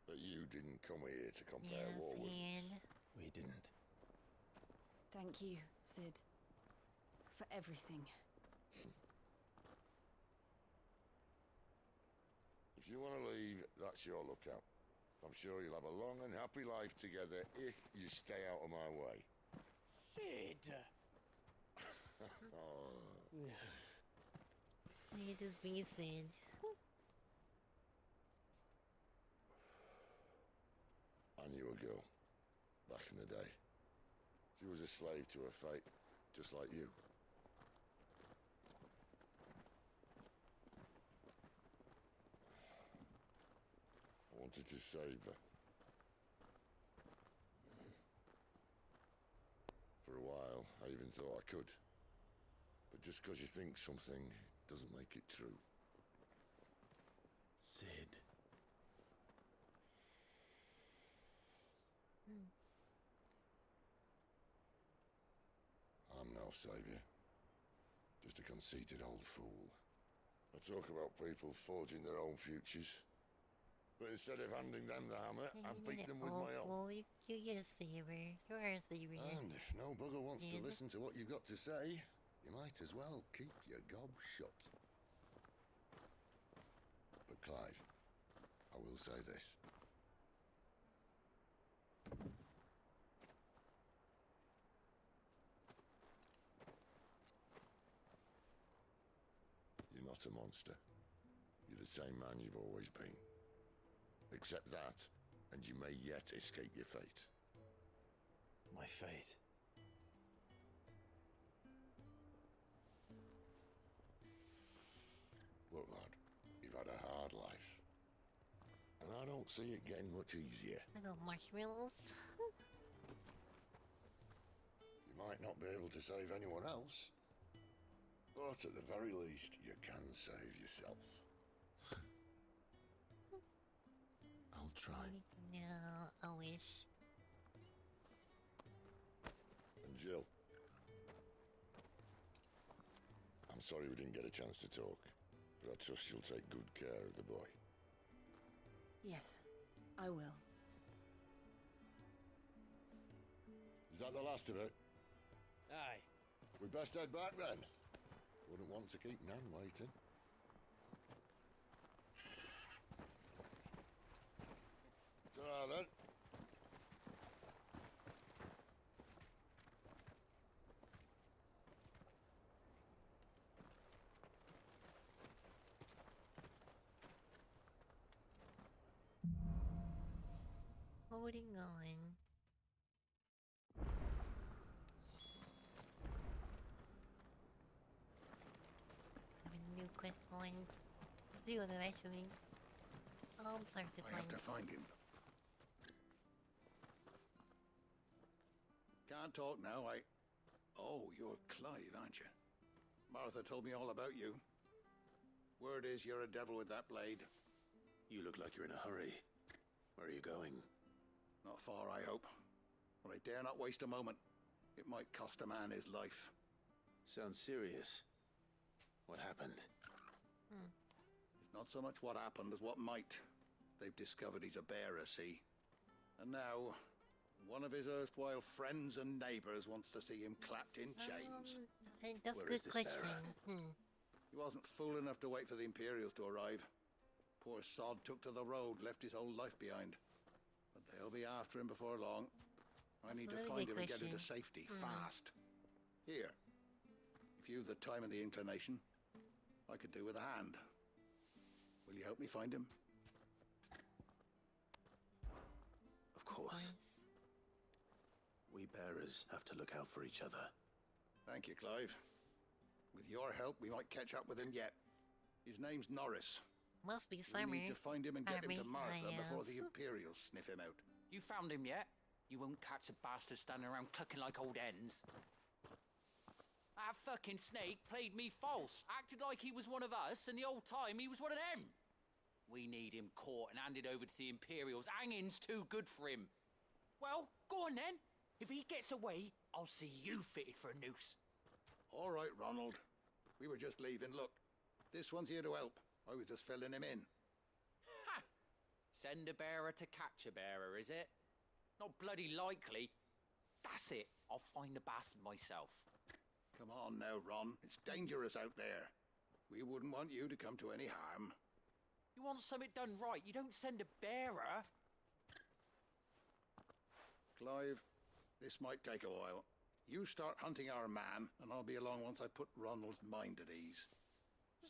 Speaker 4: But you didn't come here to compare war wounds.
Speaker 6: We didn't.
Speaker 5: Thank you, Sid. For everything.
Speaker 4: If you want to leave, that's your lookout. I'm sure you'll have a long and happy life together if you stay out of my way.
Speaker 16: Sid!
Speaker 4: Oh.
Speaker 1: It is me, Sid.
Speaker 4: I knew a girl back in the day. She was a slave to her fate, just like you. I wanted to save her. For a while, I even thought I could. But just because you think something doesn't make it true.
Speaker 6: Sid.
Speaker 4: I'm no savior. Just a conceited old fool. I talk about people forging their own futures. But instead of handing them the hammer, I beat them with my own.
Speaker 1: Well, you're a saver. You are a saver.
Speaker 4: And if no bugger wants to listen to what you've got to say, you might as well keep your gob shut. But Clive, I will say this. You're not a monster. You're the same man you've always been. Accept that, and you may yet escape your fate.
Speaker 6: My fate?
Speaker 4: Look, lad, you've had a hard life. And I don't see it getting much easier.
Speaker 1: Little marshmallows.
Speaker 4: You might not be able to save anyone else, but at the very least, you can save yourself.
Speaker 6: I'll try.
Speaker 1: No, I wish.
Speaker 4: And Jill, I'm sorry we didn't get a chance to talk, but I trust you'll take good care of the boy.
Speaker 5: Yes, I will.
Speaker 4: Is that the last of it?
Speaker 17: Aye.
Speaker 4: We best head back then. Wouldn't want to keep Nan waiting. Ta-ra then.
Speaker 1: Holding on. Have a new quest point. See what I'm actually. Oh, I'm sorry to
Speaker 4: I have to find him. Can't talk now, Oh, you're Clive, aren't you? Martha told me all about you. Word is you're a devil with that blade.
Speaker 6: You look like you're in a hurry. Where are you going?
Speaker 4: Not far, I hope. But I dare not waste a moment. It might cost a man his life.
Speaker 6: Sounds serious. What happened?
Speaker 4: It's not so much what happened as what might. They've discovered he's a bearer, see? And now, one of his erstwhile friends and neighbours wants to see him clapped in chains.
Speaker 1: That's a good question.
Speaker 4: He wasn't fool enough to wait for the Imperials to arrive. Poor sod took to the road, left his whole life behind. But they'll be after him before long. I need to find him and get him to safety, fast. Here, if you've the time and the inclination, I could do with a hand. Will you help me find him?
Speaker 6: Of course. We bearers have to look out for each other.
Speaker 4: Thank you, Clive. With your help, we might catch up with him yet. His name's Norris.
Speaker 1: Must be
Speaker 4: We
Speaker 1: summer.
Speaker 4: need to find him and get him to Martha
Speaker 1: I
Speaker 4: before the Imperials sniff him out.
Speaker 14: You found him yet? You won't catch a bastard standing around clucking like old hens. That fucking snake played me false, acted like he was one of us, and the whole time he was one of them. We need him caught and handed over to the Imperials. Hanging's too good for him. Well, go on then. If he gets away, I'll see you fitted for a noose.
Speaker 4: All right, Ronald. We were just leaving. Look, this one's here to help. I was just filling him in.
Speaker 14: Ha! Send a bearer to catch a bearer, is it? Not bloody likely. That's it. I'll find the bastard myself.
Speaker 4: Come on now, Ron. It's dangerous out there. We wouldn't want you to come to any harm.
Speaker 14: You want something done right, you don't send a bearer.
Speaker 4: Clive, this might take a while. You start hunting our man, and I'll be along once I put Ronald's mind at ease.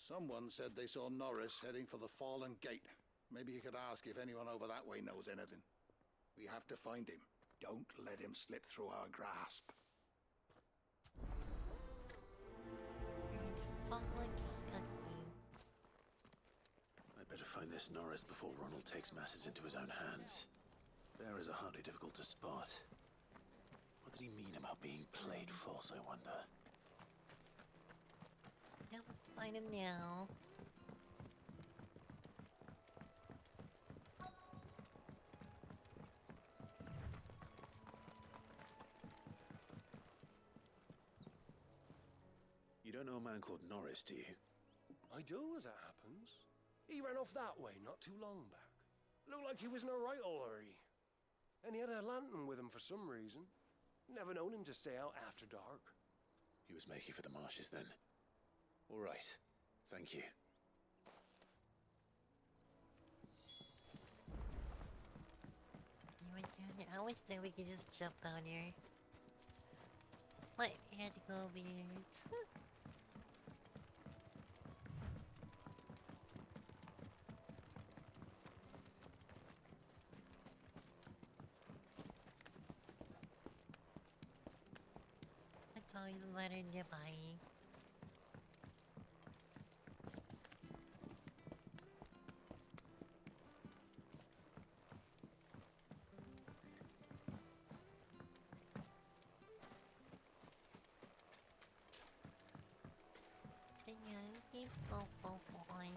Speaker 4: Someone said they saw Norris heading for the Fallen Gate. Maybe you could ask if anyone over that way knows anything. We have to find him. Don't let him slip through our grasp.
Speaker 6: I better find this Norris before Ronald takes matters into his own hands. Bearers are hardly difficult to spot. What did he mean about being played false, I wonder?
Speaker 1: Yeah, let's find him now.
Speaker 6: You don't know a man called Norris, do you?
Speaker 10: I do, as it happens. He ran off that way not too long back. Looked like he was in a right old hurry. And he had a lantern with him for some reason. Never known him to stay out after dark.
Speaker 6: He was making for the marshes then. All right. Thank you.
Speaker 1: You went down there. I wish that we could just jump down here. But we had to go over here. That's always a letter nearby. But yeah, this game's so fun.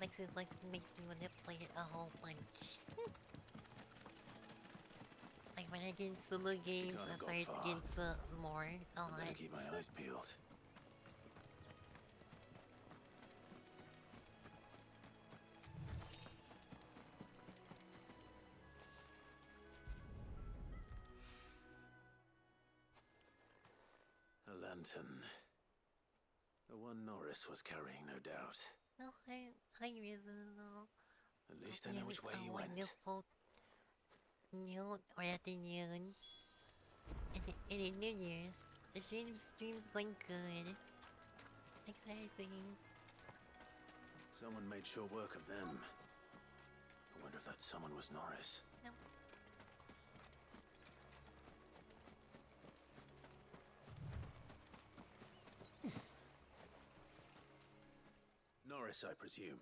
Speaker 1: Like it makes me want to play it a whole bunch. Like when I get into the games, I start to get into more.
Speaker 6: I better keep my eyes peeled. A lantern. The one Norris was carrying, no doubt.
Speaker 1: No, I really know.
Speaker 6: At least I know which way you went.
Speaker 1: Wonderful noon or afternoon. And in New Year's, the stream's going good. Exciting.
Speaker 6: Someone made sure work of them. I wonder if that someone was Norris.
Speaker 1: No.
Speaker 6: Norris, I presume.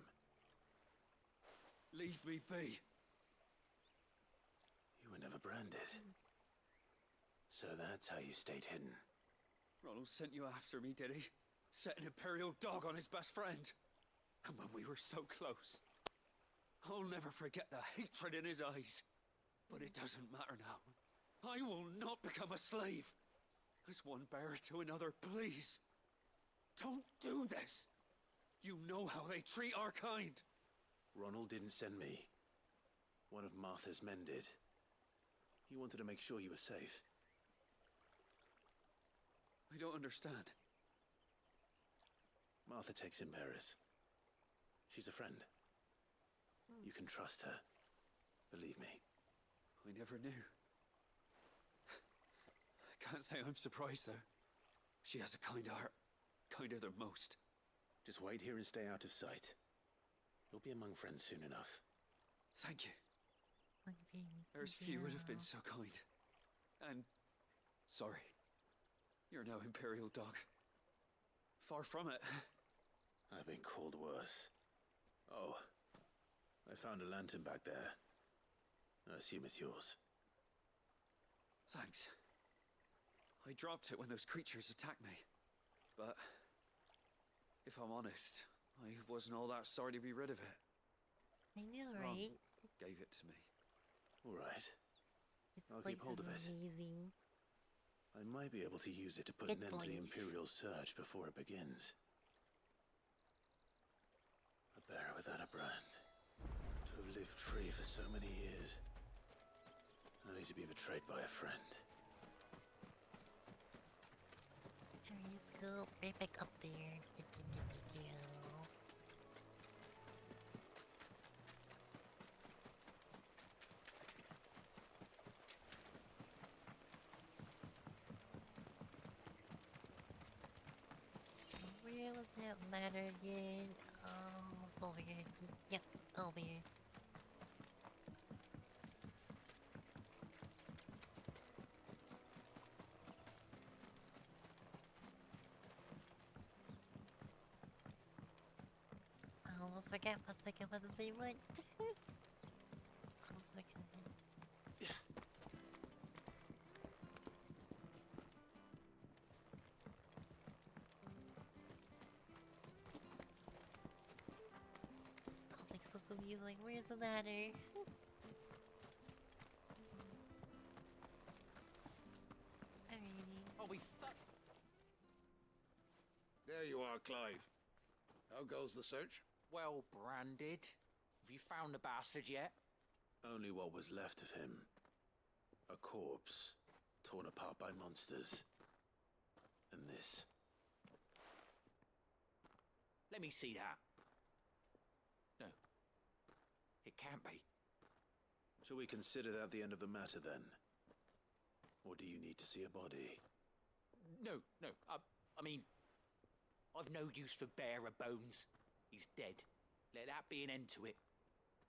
Speaker 20: Leave me be.
Speaker 6: You were never branded. So that's how you stayed hidden.
Speaker 20: Ronald sent you after me, did he? Set an Imperial dog on his best friend. And when we were so close. I'll never forget the hatred in his eyes. But it doesn't matter now. I will not become a slave. As one bearer to another, please. Don't do this. You know how they treat our kind.
Speaker 6: Ronald didn't send me. One of Martha's men did. He wanted to make sure you were safe.
Speaker 20: I don't understand.
Speaker 6: Martha takes in bearers. She's a friend. You can trust her. Believe me.
Speaker 20: I never knew. I can't say I'm surprised, though. She has a kind heart. Kinder than most.
Speaker 6: Just wait here and stay out of sight. You'll be among friends soon enough.
Speaker 20: Thank you. There's few would have been so kind. And sorry. You're no Imperial dog. Far from it.
Speaker 6: I've been called worse. Oh, I found a lantern back there. I assume it's yours.
Speaker 20: Thanks. I dropped it when those creatures attacked me. But if I'm honest, I wasn't all that sorry to be rid of it.
Speaker 1: I know,
Speaker 20: Ron
Speaker 1: right?
Speaker 20: gave it to me.
Speaker 6: All right.
Speaker 1: It's
Speaker 6: I'll keep hold of it.
Speaker 1: amazing.
Speaker 6: I might be able to use it to put an end to the Imperial surge before it begins. A bearer without a brand. To have lived free for so many years. Only to be betrayed by a friend.
Speaker 1: Let's go right back up there. Where was that ladder again? Oh, it's over here. Yep, over here. I almost forgot for a second what to say what. Almost forgot. Like, where's the ladder?
Speaker 14: Oh, we fuck.
Speaker 7: There you are, Clive. How goes the search?
Speaker 14: Well branded. Have you found the bastard yet?
Speaker 6: Only what was left of him. A corpse, torn apart by monsters. And this.
Speaker 14: Let me see that. No. It can't be.
Speaker 6: Shall we consider that the end of the matter, then? Or do you need to see a body?
Speaker 14: No. I mean, I've no use for bearer bones. He's dead. Let that be an end to it.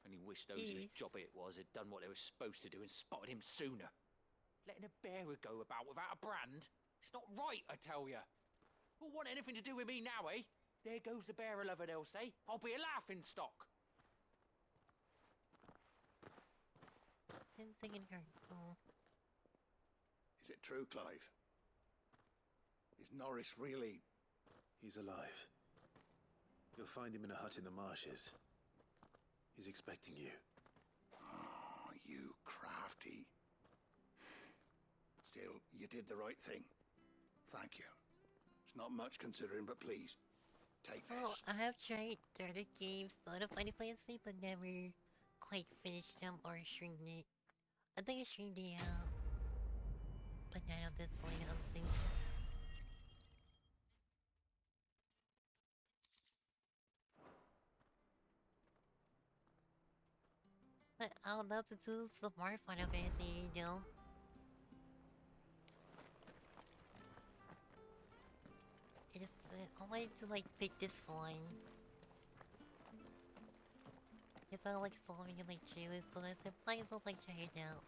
Speaker 14: Only wish those whose job it was had done what they were supposed to do and spotted him sooner. Letting a bearer go about without a brand? It's not right, I tell ya. Who'll want anything to do with me now, eh? There goes the bearer lover, they'll say. I'll be a laughing stock.
Speaker 1: Didn't think it hurt. Oh.
Speaker 17: Is it true, Clive? Is Norris really
Speaker 6: He's alive. You'll find him in a hut in the marshes. He's expecting you.
Speaker 17: Oh, you crafty. Still, you did the right thing. Thank you. It's not much considering, but please, take this.
Speaker 1: Well, I have tried other games, thought of Funny Play and Sleep, but never quite finished them or streamed it. I think I streamed the, but not at this point, I don't think. But I would love to do some more Final Fantasy, you know? I just, I wanted to like pick this one. Because I like solving in like trailers, so I said, might as well like try it out.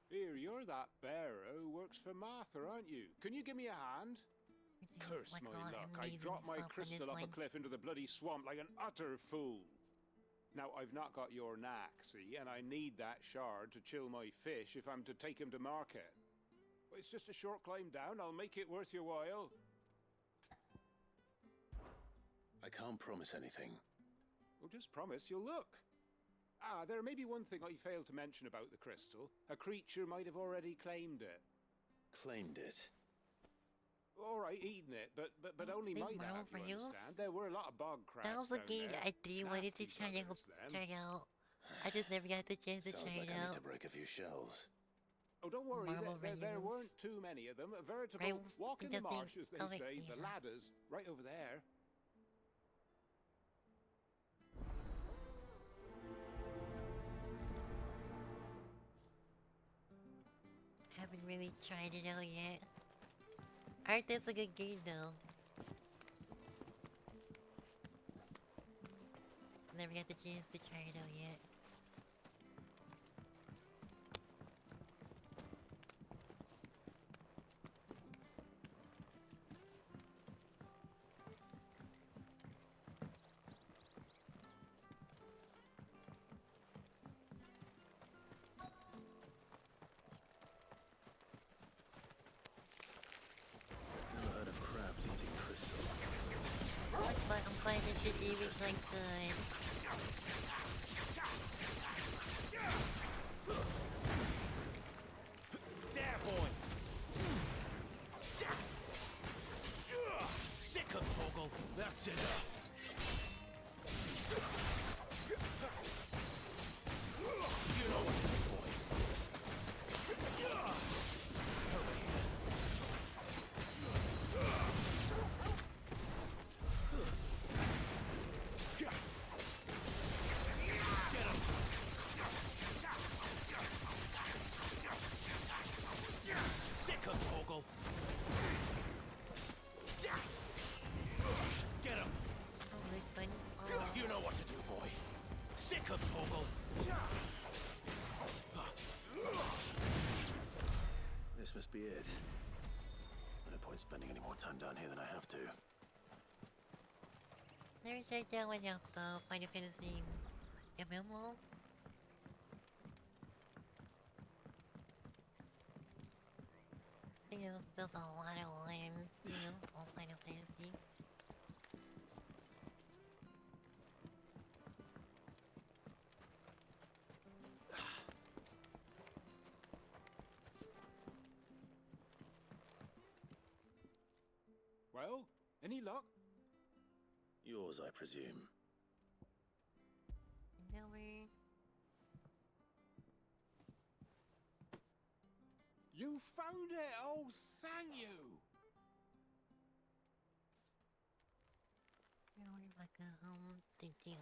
Speaker 15: Here, you're that bearer who works for Martha, aren't you? Can you give me a hand? Curse my luck, I dropped my crystal off a cliff into the bloody swamp like an utter fool. Now, I've not got your knack, see, and I need that shard to chill my fish if I'm to take him to market. But it's just a short climb down, I'll make it worth your while.
Speaker 6: I can't promise anything.
Speaker 15: Well, just promise you'll look. Ah, there may be one thing I failed to mention about the crystal. A creature might have already claimed it.
Speaker 6: Claimed it?
Speaker 15: Alright, eaten it, but only might have, you understand. There were a lot of bog crabs
Speaker 1: That was a game
Speaker 15: there.
Speaker 1: I really wanted to try out. I just never got the chance to
Speaker 6: Sounds
Speaker 1: try
Speaker 6: like
Speaker 1: it
Speaker 6: I
Speaker 1: out.
Speaker 6: need to break a few shells.
Speaker 15: Oh, don't worry, there
Speaker 1: Marble
Speaker 15: weren't too many of them. A veritable
Speaker 1: Rails,
Speaker 15: walk in
Speaker 1: it
Speaker 15: the
Speaker 1: doesn't
Speaker 15: marsh, as they
Speaker 1: collect
Speaker 15: say.
Speaker 1: me,
Speaker 15: The
Speaker 1: huh?
Speaker 15: ladders, right over there.
Speaker 1: Haven't really tried it out yet. Art is a good game though. Never got the chance to try it out yet.
Speaker 6: Never heard of crabs eating crystal.
Speaker 1: But I'm glad that this is like good.
Speaker 2: There, boy! Sick of Toggle. That's enough. You know what to do, boy. Sick of Toggle. Get him. You know what to do, boy. Sick of Toggle.
Speaker 6: This must be it. No point spending any more time down here than I have to.
Speaker 1: Never tried that one out though. Final Fantasy MMO. I think there's a lot of ones, you know, on Final Fantasy.
Speaker 15: Well, any luck?
Speaker 6: Yours, I presume.
Speaker 1: Never.
Speaker 15: You found it! Oh, thank you!
Speaker 1: Like a thank you.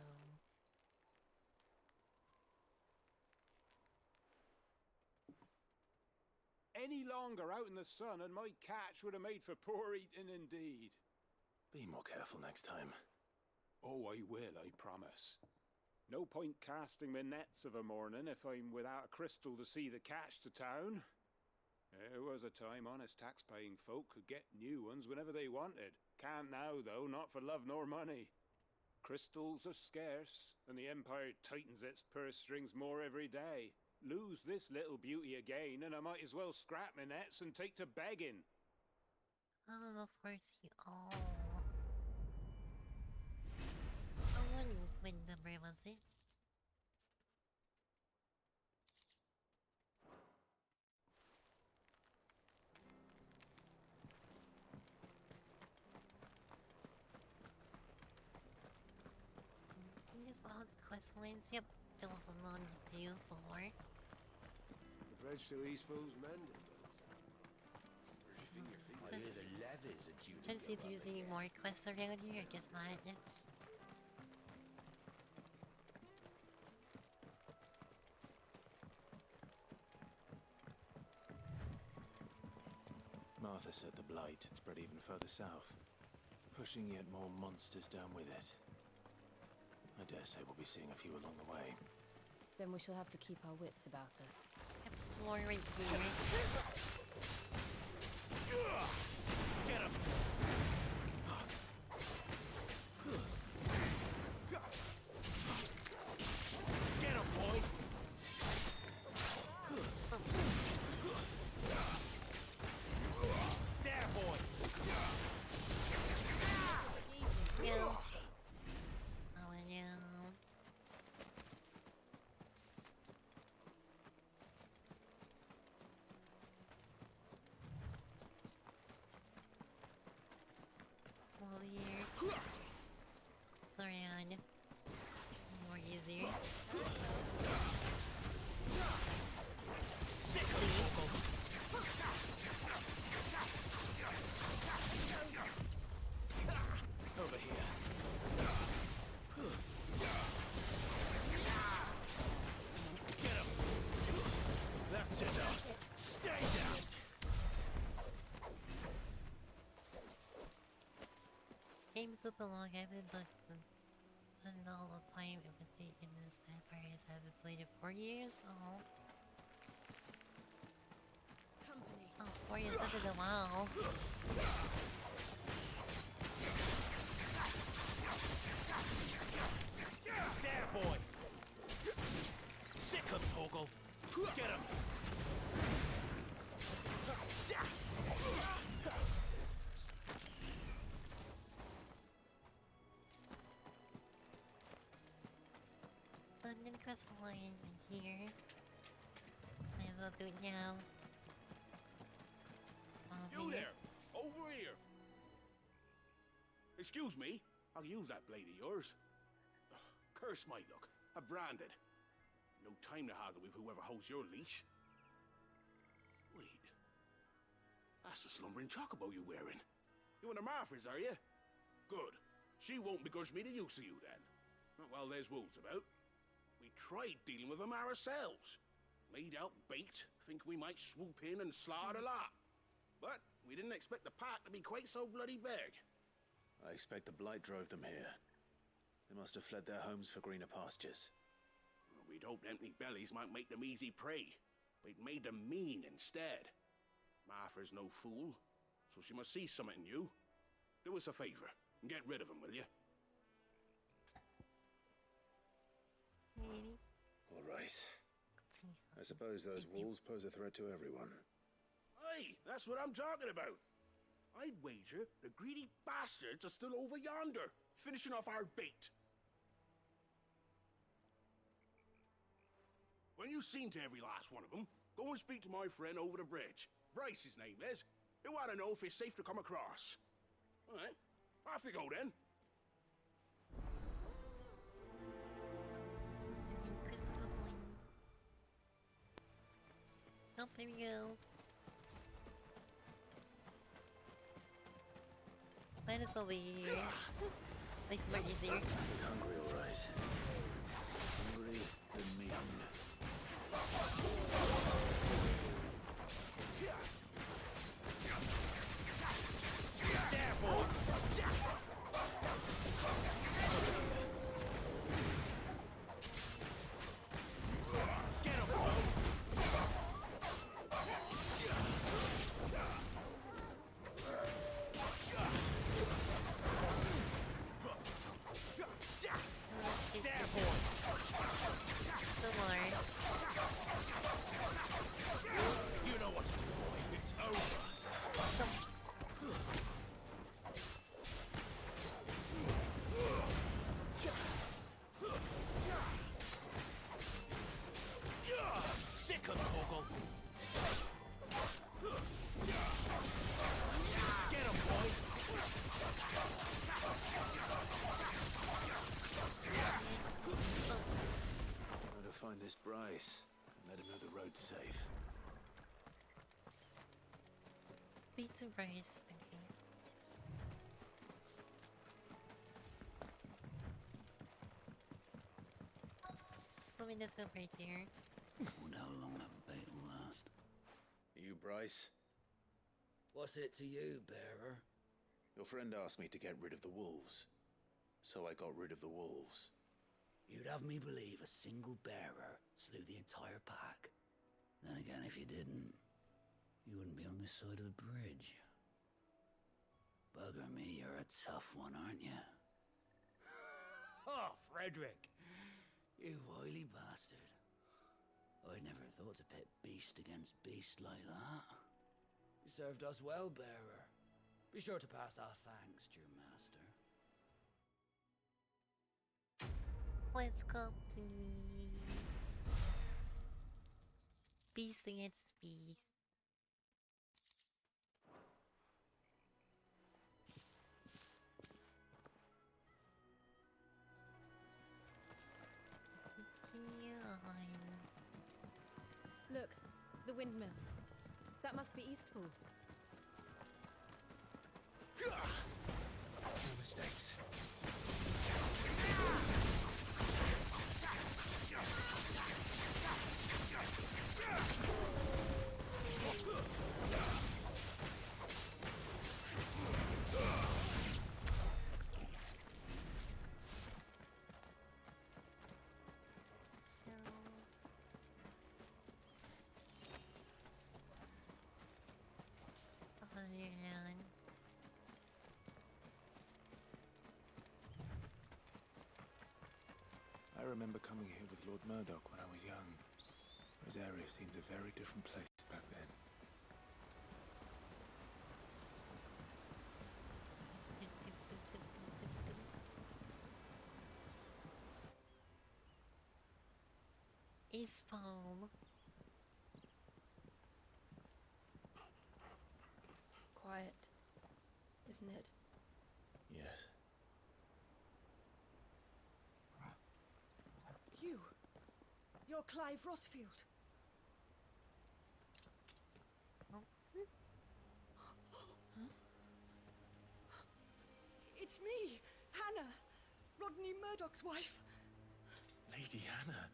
Speaker 15: Any longer out in the sun and my catch would have made for poor eating indeed.
Speaker 6: Be more careful next time.
Speaker 15: Oh, I will, I promise. No point casting my nets of a morning if I'm without a crystal to see the catch to town. There was a time honest tax-paying folk could get new ones whenever they wanted. Can't now, though, not for love nor money. Crystals are scarce, and the Empire tightens its purse strings more every day. Lose this little beauty again, and I might as well scrap my nets and take to begging.
Speaker 1: Oh, the 40. Oh. Oh, what number was it? Just all the quest lines. Yep, there was a lot to do somewhere.
Speaker 10: The bridge to Eastpool's mended, by the sound. Where'd you think your feet?
Speaker 17: I hear the leathers are due
Speaker 1: Trying to see if there's any more quests around here. I guess not.
Speaker 6: Martha said the blight had spread even further south, pushing yet more monsters down with it. I dare say we'll be seeing a few along the way.
Speaker 5: Then we shall have to keep our wits about us.
Speaker 1: I'm sworn right here.
Speaker 2: Get him! Get him, boy! There, boy!
Speaker 1: No. Oh, no. Well, here. Around. More easier.
Speaker 2: Sick of people!
Speaker 6: Over here.
Speaker 2: Get him! That's enough! Stay down!
Speaker 1: Games up along heaven, but all the time it was taken in the sad part is I haven't played it 4 years. Oh. Oh, 4 years, that is a while.
Speaker 2: There, boy! Sick of Toggle! Get him!
Speaker 1: London Crest Line right here. Might as well do it now.
Speaker 15: You there! Over here! Excuse me, I'll use that blade of yours. Ugh, curse my luck. I'm branded. No time to haggle with whoever holds your leash. Wait. That's the slumbering chocobo you're wearing. You and the Marfers, are you? Good. She won't begrudge me the use of you then. Not while there's wolves about. We tried dealing with them ourselves. Laid out bait, think we might swoop in and slaughter the lot. But we didn't expect the pack to be quite so bloody big.
Speaker 6: I expect the blight drove them here. They must have fled their homes for greener pastures.
Speaker 15: Well, we'd hoped empty bellies might make them easy prey, but it made them mean instead. Martha's no fool, so she must see something in you. Do us a favor and get rid of them, will you?
Speaker 1: Maybe.
Speaker 6: All right. I suppose those wolves pose a threat to everyone.
Speaker 15: Aye, that's what I'm talking about. I'd wager the greedy bastards are still over yonder, finishing off our bait. When you've seen to every last one of them, go and speak to my friend over the bridge. Bryce, his name is. He'll want to know if it's safe to come across. All right, off you go then.
Speaker 1: Oh, there we go. Might as well be here. Like, more easier.
Speaker 6: Hungry, all right. Hungry and mean.
Speaker 2: There, boy! Get him, boy! There, boy!
Speaker 1: VTubers. Okay. So we just up right there.
Speaker 6: Wonder how long that bait will last. You, Bryce?
Speaker 19: What's it to you, bearer?
Speaker 6: Your friend asked me to get rid of the wolves. So I got rid of the wolves.
Speaker 19: You'd have me believe a single bearer slew the entire pack. Then again, if you didn't, you wouldn't be on this side of the bridge. Bugger me, you're a tough one, aren't you? Oh, Frederick! You wily bastard. I never thought to pit beast against beast like that. You served us well, bearer. Be sure to pass our thanks to your master.
Speaker 1: Let's go to beast against beast.
Speaker 21: Look, the windmills. That must be Eastpool.
Speaker 2: No mistakes.
Speaker 6: I remember coming here with Lord Murdoch when I was young. Rosaria seemed a very different place back then.
Speaker 1: Eastpool.
Speaker 5: Quiet, isn't it?
Speaker 6: Yes.
Speaker 21: You're Clive Rossfield. It's me, Hannah, Rodney Murdoch's wife.
Speaker 6: Lady Hannah.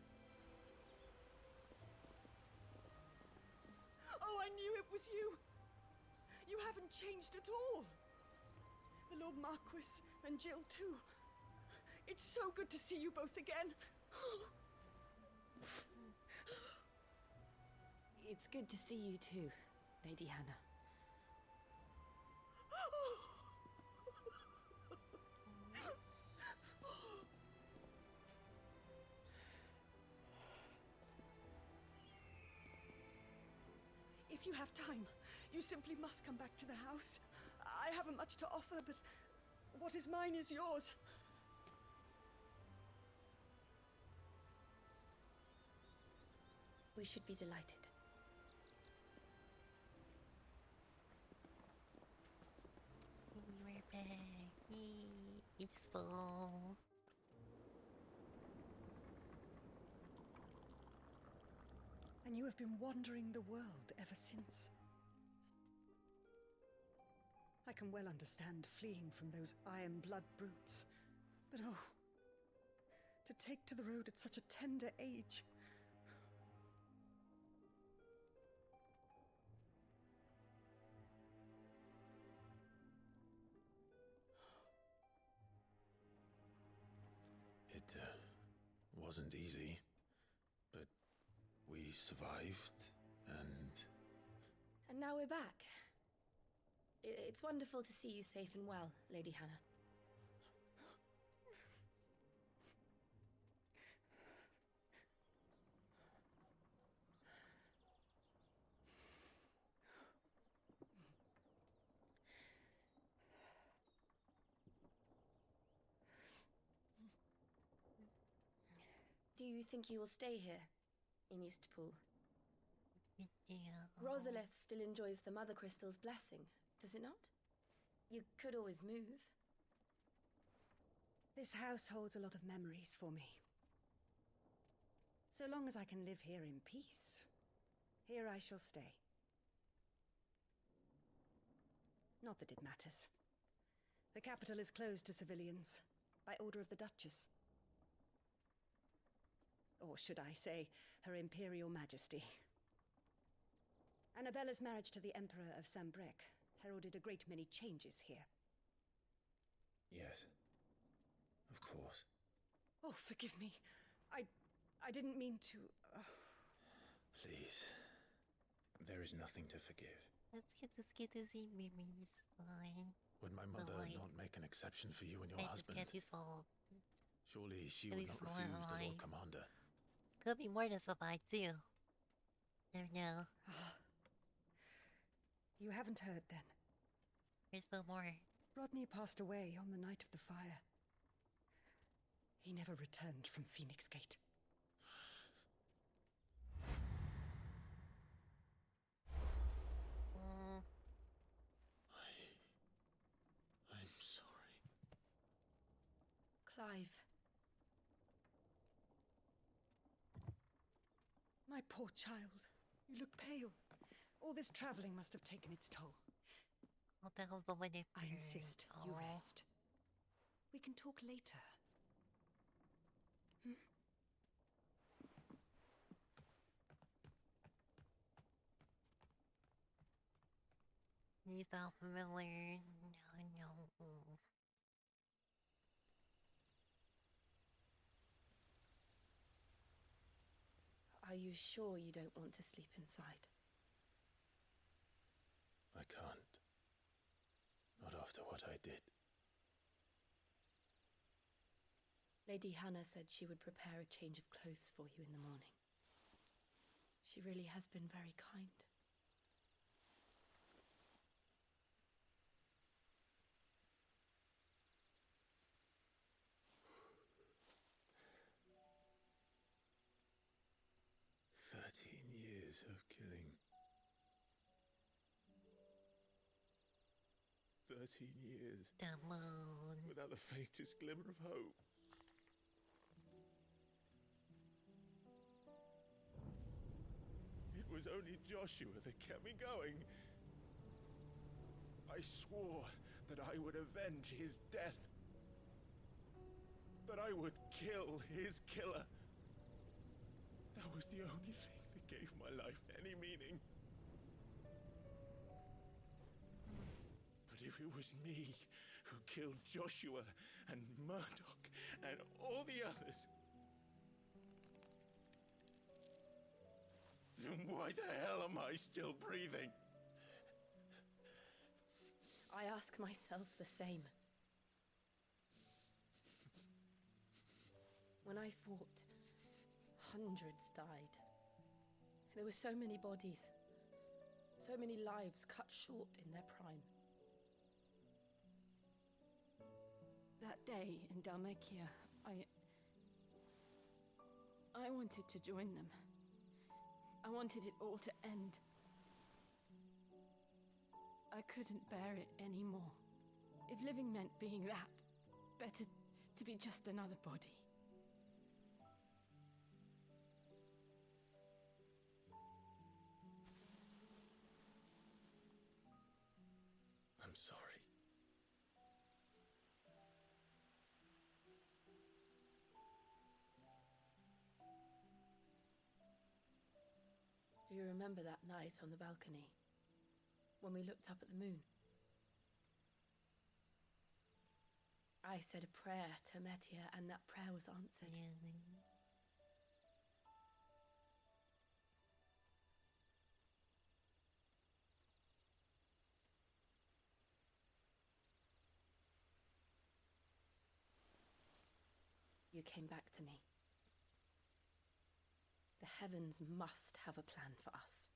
Speaker 21: Oh, I knew it was you. You haven't changed at all. The Lord Marquis and Jill too. It's so good to see you both again.
Speaker 5: It's good to see you too, Lady Hannah.
Speaker 21: If you have time, you simply must come back to the house. I haven't much to offer, but what is mine is yours.
Speaker 5: We should be delighted.
Speaker 1: We're back. Yay. It's full.
Speaker 21: And you have been wandering the world ever since. I can well understand fleeing from those iron blood brutes, but oh, to take to the road at such a tender age.
Speaker 6: It wasn't easy, but we survived, and...
Speaker 5: And now we're back. It's wonderful to see you safe and well, Lady Hannah. Do you think you will stay here, in Eastpool?
Speaker 1: Yeah.
Speaker 5: Rosalith still enjoys the Mother Crystal's blessing, does it not? You could always move.
Speaker 21: This house holds a lot of memories for me. So long as I can live here in peace, here I shall stay.
Speaker 8: Not that it matters. The capital is closed to civilians, by order of the Duchess. Or should I say, Her Imperial Majesty. Annabella's marriage to the Emperor of Sambrec heralded a great many changes here.
Speaker 6: Yes. Of course.
Speaker 8: Oh, forgive me. I didn't mean to...
Speaker 6: Please. There is nothing to forgive.
Speaker 1: Let's get to see Mimi's fine.
Speaker 6: Would my mother not make an exception for you and your husband? Surely she would not refuse the Lord Commander.
Speaker 1: Could be more justified too. Never know.
Speaker 8: You haven't heard then.
Speaker 1: There's no more.
Speaker 8: Rodney passed away on the night of the fire. He never returned from Phoenix Gate.
Speaker 6: I'm sorry.
Speaker 8: Clive. My poor child. You look pale. All this traveling must have taken its toll.
Speaker 1: What the hell's the wedding?
Speaker 8: I insist you rest. We can talk later. Hmm?
Speaker 1: You sound familiar. No.
Speaker 5: Are you sure you don't want to sleep inside?
Speaker 6: I can't. Not after what I did.
Speaker 5: Lady Hannah said she would prepare a change of clothes for you in the morning. She really has been very kind.
Speaker 6: Years of killing. 13 years. Without the faintest glimmer of hope. It was only Joshua that kept me going. I swore that I would avenge his death. That I would kill his killer. That was the only thing that gave my life any meaning. But if it was me who killed Joshua and Murdoch and all the others, then why the hell am I still breathing?
Speaker 5: I ask myself the same. When I fought, hundreds died. There were so many bodies, so many lives cut short in their prime. That day in Dalmekia, I wanted to join them. I wanted it all to end. I couldn't bear it anymore. If living meant being that, better to be just another body.
Speaker 6: I'm sorry.
Speaker 5: Do you remember that night on the balcony, when we looked up at the moon? I said a prayer to Metia, and that prayer was answered. You came back to me. The heavens must have a plan for us.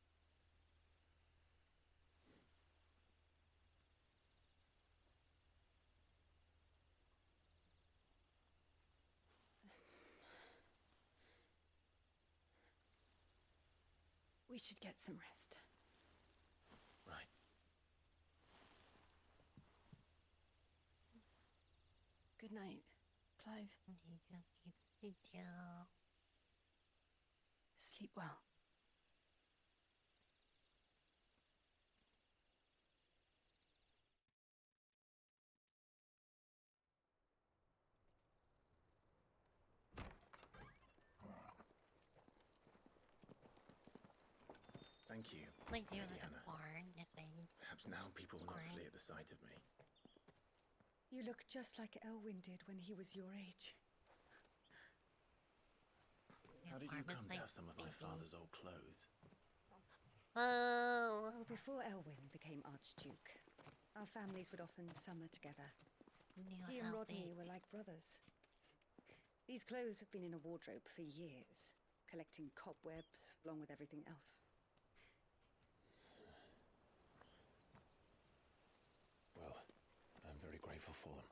Speaker 5: We should get some rest.
Speaker 6: Right.
Speaker 5: Good night, Clive. Sleep well.
Speaker 6: Thank you,
Speaker 1: Like they were
Speaker 6: Lady
Speaker 1: like a
Speaker 6: Anna.
Speaker 1: barn, yes, I
Speaker 6: Perhaps now people will not
Speaker 1: Barn.
Speaker 6: flee at the sight of me.
Speaker 8: You look just like Elwyn did when he was your age.
Speaker 6: How did you come to
Speaker 1: like
Speaker 6: have some of my father's old clothes?
Speaker 1: Oh.
Speaker 8: Well, before Elwyn became Archduke, our families would often summer together. He and Rodney were like brothers. These clothes have been in a wardrobe for years, collecting cobwebs along with everything else.
Speaker 6: Well, I'm very grateful for them.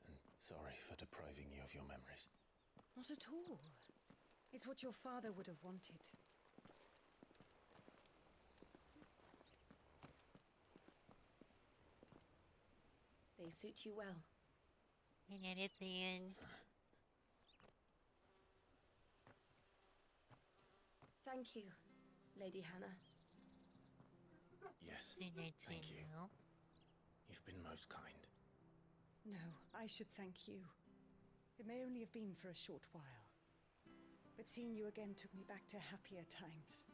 Speaker 6: And sorry for depriving you of your memories.
Speaker 8: Not at all. It's what your father would have wanted.
Speaker 5: They suit you well.
Speaker 1: And yet at the end.
Speaker 5: Thank you, Lady Hannah.
Speaker 6: Yes,
Speaker 1: Thank
Speaker 6: thank you. You've been most kind.
Speaker 8: No, I should thank you. It may only have been for a short while, but seeing you again took me back to happier times.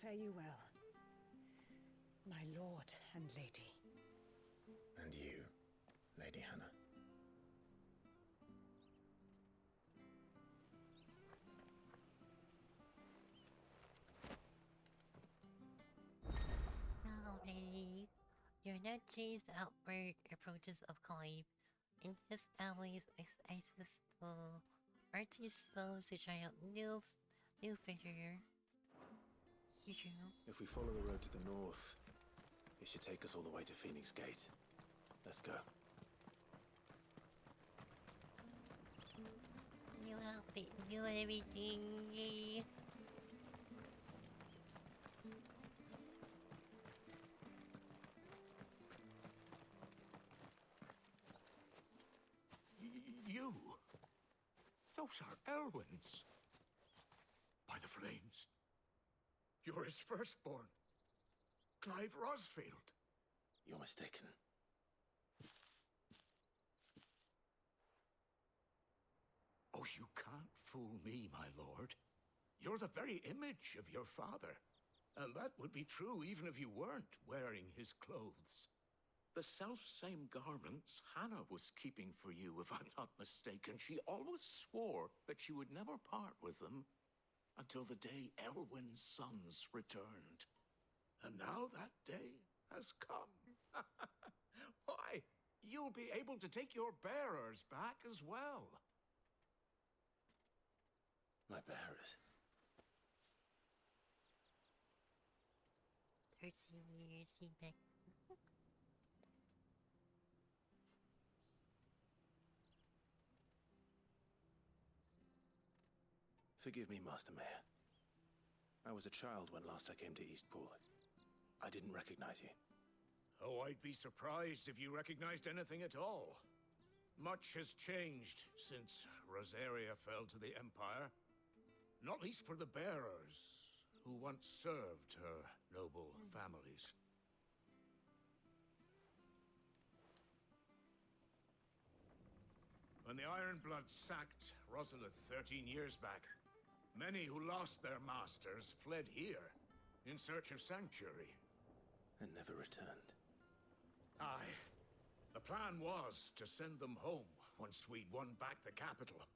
Speaker 8: Fare you well, my lord and lady.
Speaker 6: And you, Lady Hannah.
Speaker 1: Now, lady, your net chased outward approaches of Clive, and his allies ISIS are too slow to try out new figure.
Speaker 6: If we follow the road to the north, it should take us all the way to Phoenix Gate. Let's go.
Speaker 1: New outfit, new everything. Yay.
Speaker 13: You? Those are Elwyn's. By the flames. You're his firstborn. Clive Rosfield.
Speaker 6: You're mistaken.
Speaker 13: Oh, you can't fool me, my lord. You're the very image of your father. And that would be true even if you weren't wearing his clothes. The self-same garments Hannah was keeping for you, if I'm not mistaken. She always swore that she would never part with them until the day Elwyn's sons returned. And now that day has come. Why, you'll be able to take your bearers back as well.
Speaker 6: My bearers.
Speaker 1: 13 years he back.
Speaker 6: Forgive me, Master Mayor. I was a child when last I came to Eastpool. I didn't recognize you.
Speaker 13: Oh, I'd be surprised if you recognized anything at all. Much has changed since Rosaria fell to the Empire. Not least for the bearers, who once served her noble families. When the Ironbloods sacked Rosalith 13 years back, many who lost their masters fled here in search of sanctuary.
Speaker 6: And never returned.
Speaker 13: Aye. The plan was to send them home once we'd won back the capital.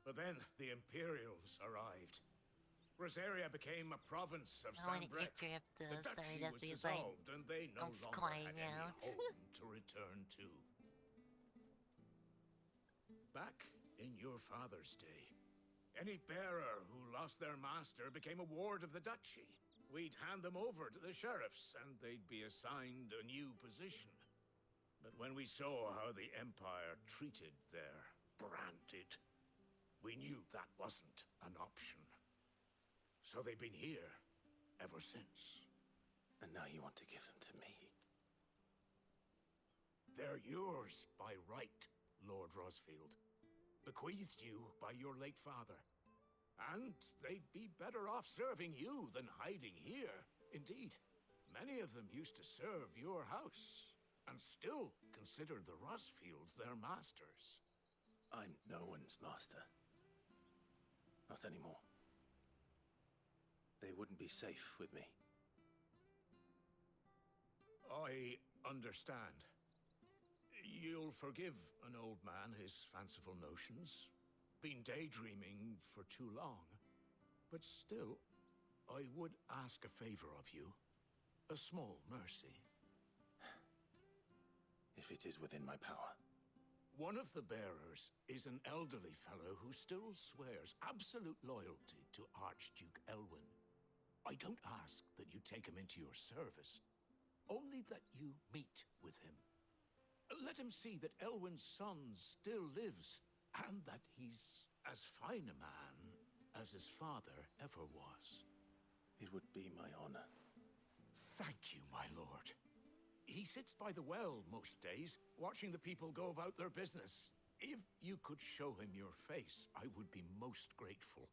Speaker 13: But then the Imperials arrived. Rosaria became a province of
Speaker 1: I want to
Speaker 13: Sanbreque.
Speaker 1: get
Speaker 13: The
Speaker 1: the
Speaker 13: duchy
Speaker 1: story
Speaker 13: was
Speaker 1: that he's like,
Speaker 13: dissolved, and they no
Speaker 1: I'm
Speaker 13: longer
Speaker 1: crying
Speaker 13: had
Speaker 1: now.
Speaker 13: any home to return to. Back in your father's day, any bearer who lost their master became a ward of the duchy. We'd hand them over to the sheriffs, and they'd be assigned a new position. But when we saw how the Empire treated their branded, we knew that wasn't an option. So they've been here ever since.
Speaker 6: And now you want to give them to me?
Speaker 13: They're yours by right, Lord Rosfield. Bequeathed you by your late father. And they'd be better off serving you than hiding here. Indeed, many of them used to serve your house, and still considered the Rosfields their masters.
Speaker 6: I'm no one's master. Not anymore. They wouldn't be safe with me.
Speaker 13: I understand. You'll forgive an old man his fanciful notions. Been daydreaming for too long. But still, I would ask a favor of you. A small mercy.
Speaker 6: If it is within my power.
Speaker 13: One of the bearers is an elderly fellow who still swears absolute loyalty to Archduke Elwyn. I don't ask that you take him into your service, only that you meet with him. Let him see that Elwyn's son still lives, and that he's as fine a man as his father ever was.
Speaker 6: It would be my honor.
Speaker 13: Thank you, my lord. He sits by the well most days, watching the people go about their business. If you could show him your face, I would be most grateful.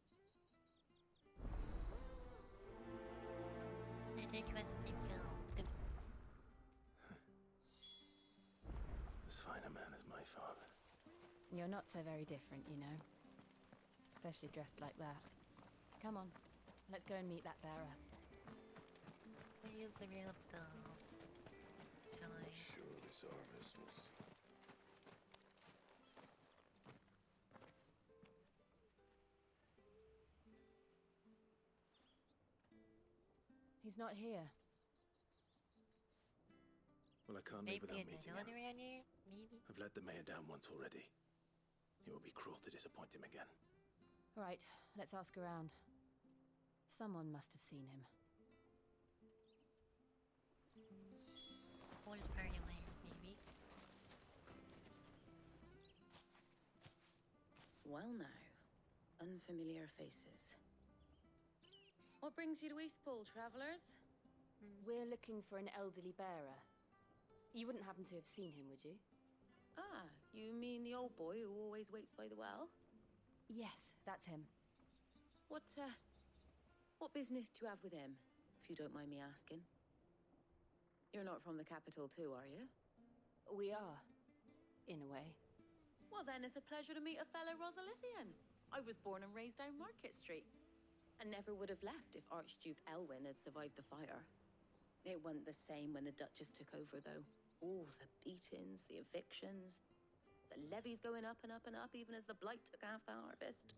Speaker 6: As fine a man as my father.
Speaker 5: You're not so very different, you know. Especially dressed like that. Come on, let's go and meet that bearer.
Speaker 1: Where's the real dolls?
Speaker 4: I'm sure this harvest was...
Speaker 5: He's not here.
Speaker 6: Well, I can't leave
Speaker 1: Maybe
Speaker 6: without
Speaker 1: there's
Speaker 6: meeting
Speaker 1: another
Speaker 6: him.
Speaker 1: around here? Maybe?
Speaker 6: I've let the mayor down once already. It would be cruel to disappoint him again.
Speaker 5: Right, let's ask around. Someone must have seen him.
Speaker 1: What is part of your land, maybe?
Speaker 12: Well now, unfamiliar faces. What brings you to Eastpool, travelers?
Speaker 5: We're looking for an elderly bearer. You wouldn't happen to have seen him, would you?
Speaker 12: Ah, you mean the old boy who always waits by the well?
Speaker 5: Yes, that's him.
Speaker 12: What business do you have with him, if you don't mind me asking? You're not from the capital too, are you?
Speaker 5: We are, in a way.
Speaker 12: Well then, it's a pleasure to meet a fellow Rosalithian. I was born and raised down Market Street. And never would have left if Archduke Elwyn had survived the fire. It wasn't the same when the Duchess took over, though. Oh, the beatings, the evictions, the levies going up and up and up, even as the blight took half the harvest.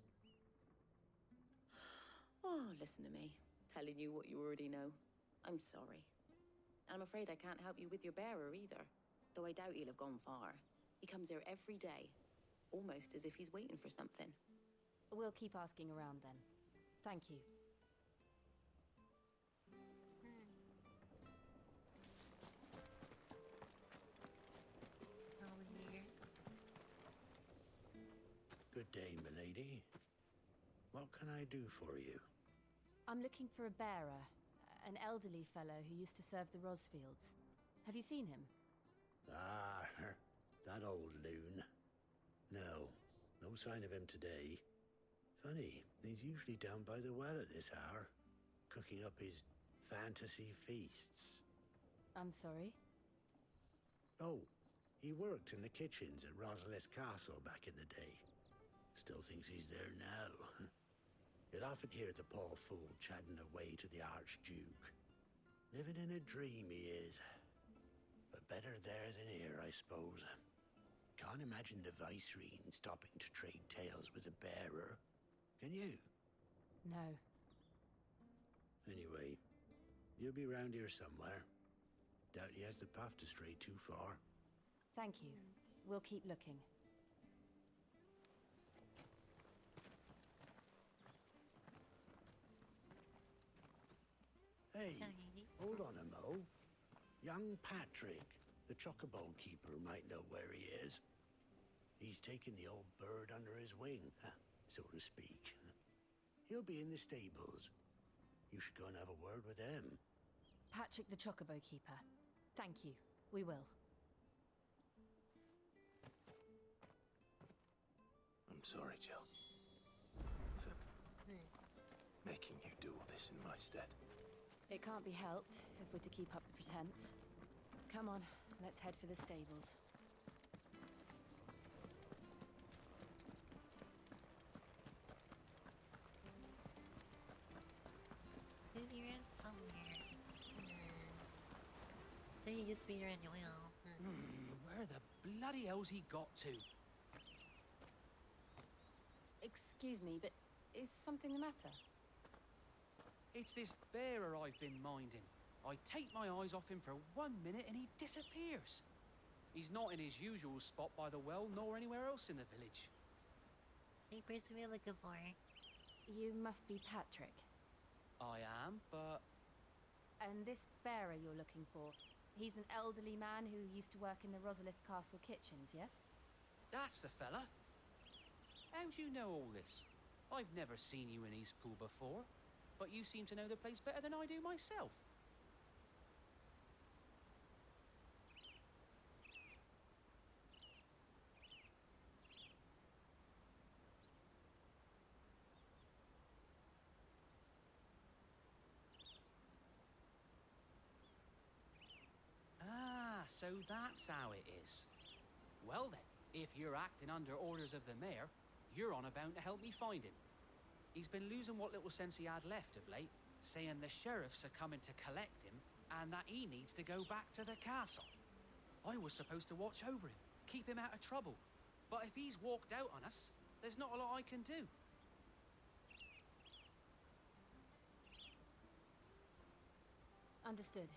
Speaker 12: Oh, listen to me, telling you what you already know. I'm sorry. And I'm afraid I can't help you with your bearer either, though I doubt he'll have gone far. He comes here every day, almost as if he's waiting for something.
Speaker 5: We'll keep asking around then. Thank you.
Speaker 19: Good day, milady. What can I do for you?
Speaker 5: I'm looking for a bearer. An elderly fellow who used to serve the Rosfields. Have you seen him?
Speaker 19: Ah, that old loon. No, no sign of him today. Funny, he's usually down by the well at this hour, cooking up his fantasy feasts.
Speaker 5: I'm sorry?
Speaker 19: Oh, he worked in the kitchens at Rosalith Castle back in the day. Still thinks he's there now. You'd often hear the poor fool chatting away to the Archduke. Living in a dream he is. But better there than here, I suppose. Can't imagine the Viceroy stopping to trade tales with a bearer. Can you?
Speaker 5: No.
Speaker 19: Anyway, you'll be round here somewhere. Doubt he has the path to stray too far.
Speaker 5: Thank you. We'll keep looking.
Speaker 19: Hey, hold on a mo. Young Patrick, the chocobo keeper, might know where he is. He's taken the old bird under his wing, so to speak. He'll be in the stables. You should go and have a word with him.
Speaker 5: Patrick the chocobo keeper. Thank you. We will.
Speaker 6: I'm sorry, Jill. For making you do all this in my stead.
Speaker 5: It can't be helped if we're to keep up the pretense. Come on, let's head for the stables.
Speaker 1: So he used to be anyway.
Speaker 18: Where the bloody hell's he got to?
Speaker 5: Excuse me, but is something the matter?
Speaker 18: It's this bearer I've been minding. I take my eyes off him for 1 minute and he disappears. He's not in his usual spot by the well, nor anywhere else in the village.
Speaker 1: Hey, person we're looking for.
Speaker 5: You must be Patrick.
Speaker 18: I am, but...
Speaker 5: And this bearer you're looking for, he's an elderly man who used to work in the Rosalith Castle kitchens, yes?
Speaker 18: That's the fella. How do you know all this? I've never seen you in Eastpool before, but you seem to know the place better than I do myself. So that's how it is. Well then, if you're acting under orders of the mayor, you're on about to help me find him. He's been losing what little sense he had left of late, saying the sheriffs are coming to collect him and that he needs to go back to the castle. I was supposed to watch over him, keep him out of trouble. But if he's walked out on us, there's not a lot I can do.
Speaker 5: Understood.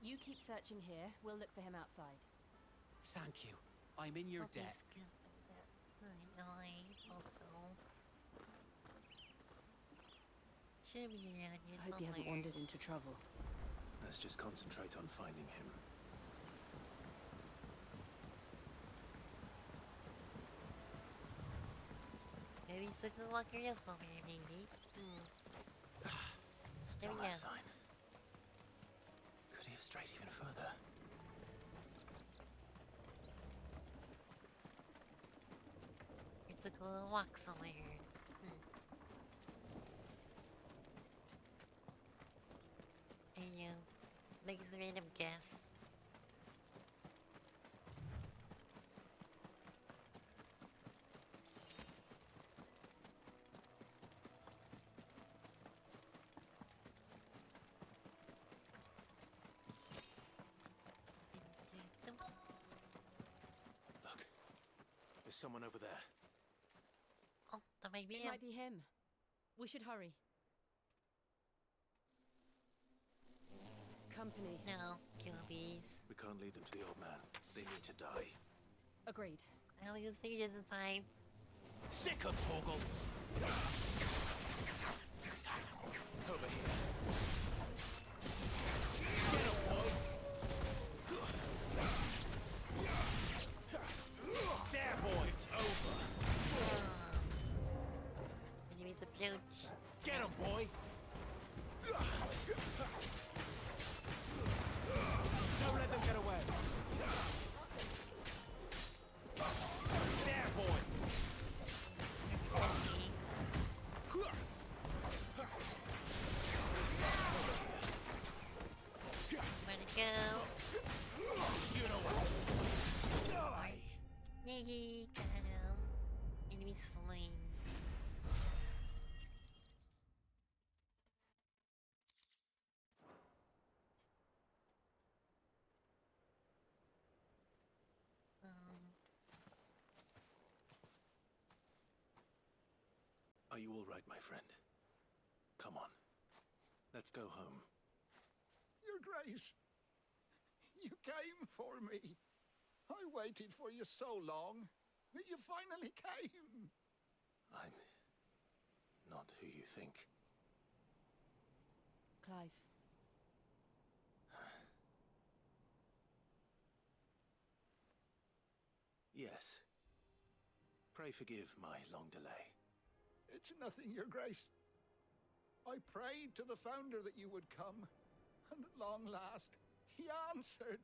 Speaker 5: You keep searching here. We'll look for him outside.
Speaker 18: Thank you. I'm in your debt.
Speaker 1: I hope so. Should be around here
Speaker 5: I hope he hasn't
Speaker 1: somewhere.
Speaker 5: wandered into trouble.
Speaker 6: Let's just concentrate on finding him.
Speaker 1: Maybe he's took a walk around somewhere, maybe.
Speaker 6: Still
Speaker 1: There we
Speaker 6: no
Speaker 1: go.
Speaker 6: sign. Could he have strayed even further?
Speaker 1: He took a little walk somewhere. And you make a random guess.
Speaker 6: Look, there's someone over there.
Speaker 1: Oh, that might be
Speaker 5: It
Speaker 1: him.
Speaker 5: might be him. We should hurry. Company.
Speaker 1: No, kill bees.
Speaker 6: We can't lead them to the old man. They need to die.
Speaker 5: Agreed.
Speaker 1: I'll use fingers in time.
Speaker 2: Sick of Toggle! Over here. Get him, boy! There, boy, it's over.
Speaker 1: Enemies approach.
Speaker 2: Get him, boy! Don't let them get away. There, boy!
Speaker 1: Where to go?
Speaker 2: You know what to do. Die!
Speaker 1: Yay, got him. Enemies slain.
Speaker 6: Are you all right, my friend? Come on. Let's go home.
Speaker 22: Your Grace, you came for me. I waited for you so long. You finally came.
Speaker 6: I'm not who you think.
Speaker 5: Clive.
Speaker 6: Yes. Pray forgive my long delay.
Speaker 22: It's nothing, Your Grace. I prayed to the Founder that you would come, and at long last, he answered.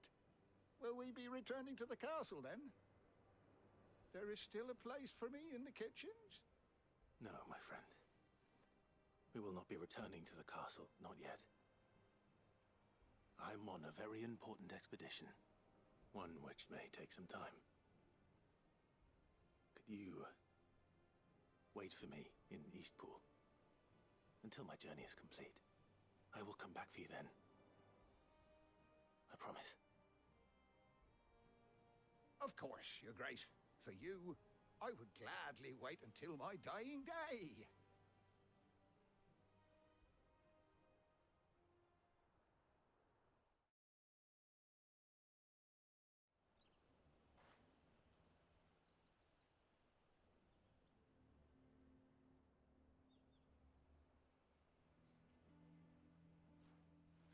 Speaker 22: Will we be returning to the castle, then? There is still a place for me in the kitchens?
Speaker 6: No, my friend. We will not be returning to the castle, not yet. I'm on a very important expedition, one which may take some time. Could you wait for me in Eastpool until my journey is complete? I will come back for you then. I promise.
Speaker 22: Of course, Your Grace. For you, I would gladly wait until my dying day.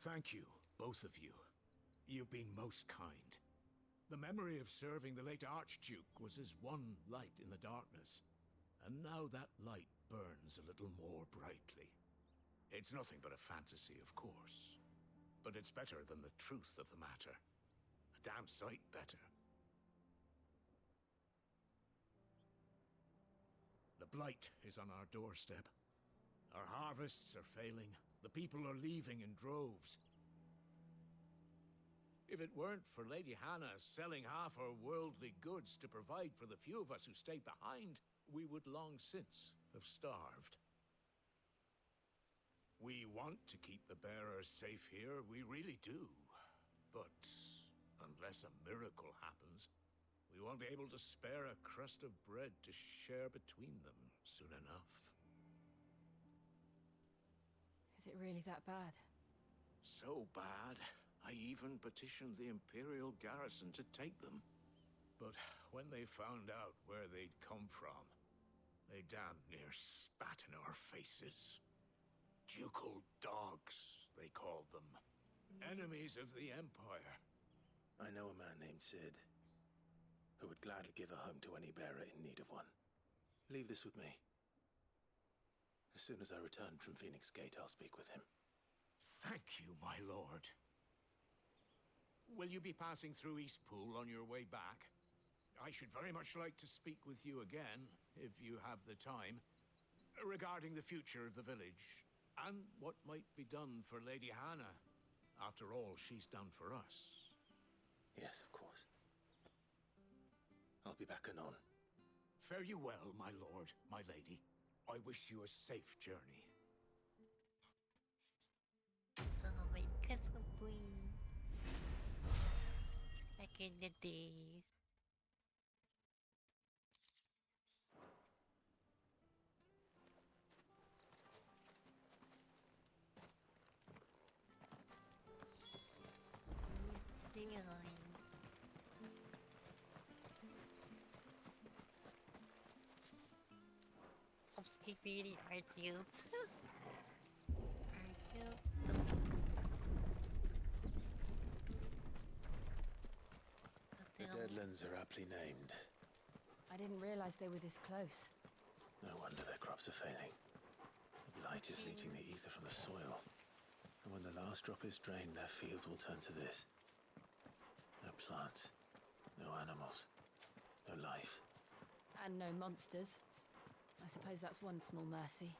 Speaker 13: Thank you, both of you. You've been most kind. The memory of serving the late Archduke was as one light in the darkness, and now that light burns a little more brightly. It's nothing but a fantasy, of course, but it's better than the truth of the matter. A damn sight better. The blight is on our doorstep. Our harvests are failing. The people are leaving in droves. If it weren't for Lady Hannah selling half her worldly goods to provide for the few of us who stayed behind, we would long since have starved. We want to keep the bearers safe here, we really do. But unless a miracle happens, we won't be able to spare a crust of bread to share between them soon enough.
Speaker 5: Is it really that bad?
Speaker 13: So bad, I even petitioned the Imperial garrison to take them. But when they found out where they'd come from, they damn near spat in our faces. Ducal dogs, they called them. Enemies of the Empire.
Speaker 6: I know a man named Sid, who would gladly give a home to any bearer in need of one. Leave this with me. As soon as I return from Phoenix Gate, I'll speak with him.
Speaker 13: Thank you, my lord. Will you be passing through Eastpool on your way back? I should very much like to speak with you again, if you have the time, regarding the future of the village, and what might be done for Lady Hannah, after all she's done for us.
Speaker 6: Yes, of course. I'll be back anon.
Speaker 13: Fare you well, my lord, my lady. I wish you a safe journey.
Speaker 1: Oh, my castle queen. Back in the days. Sing along. Upstate really art field. Art field.
Speaker 6: The Deadlands are aptly named.
Speaker 5: I didn't realize they were this close.
Speaker 6: No wonder their crops are failing. The blight is leaching the ether from the soil. And when the last drop is drained, their fields will turn to this. No plants, no animals, no life.
Speaker 5: And no monsters. I suppose that's one small mercy.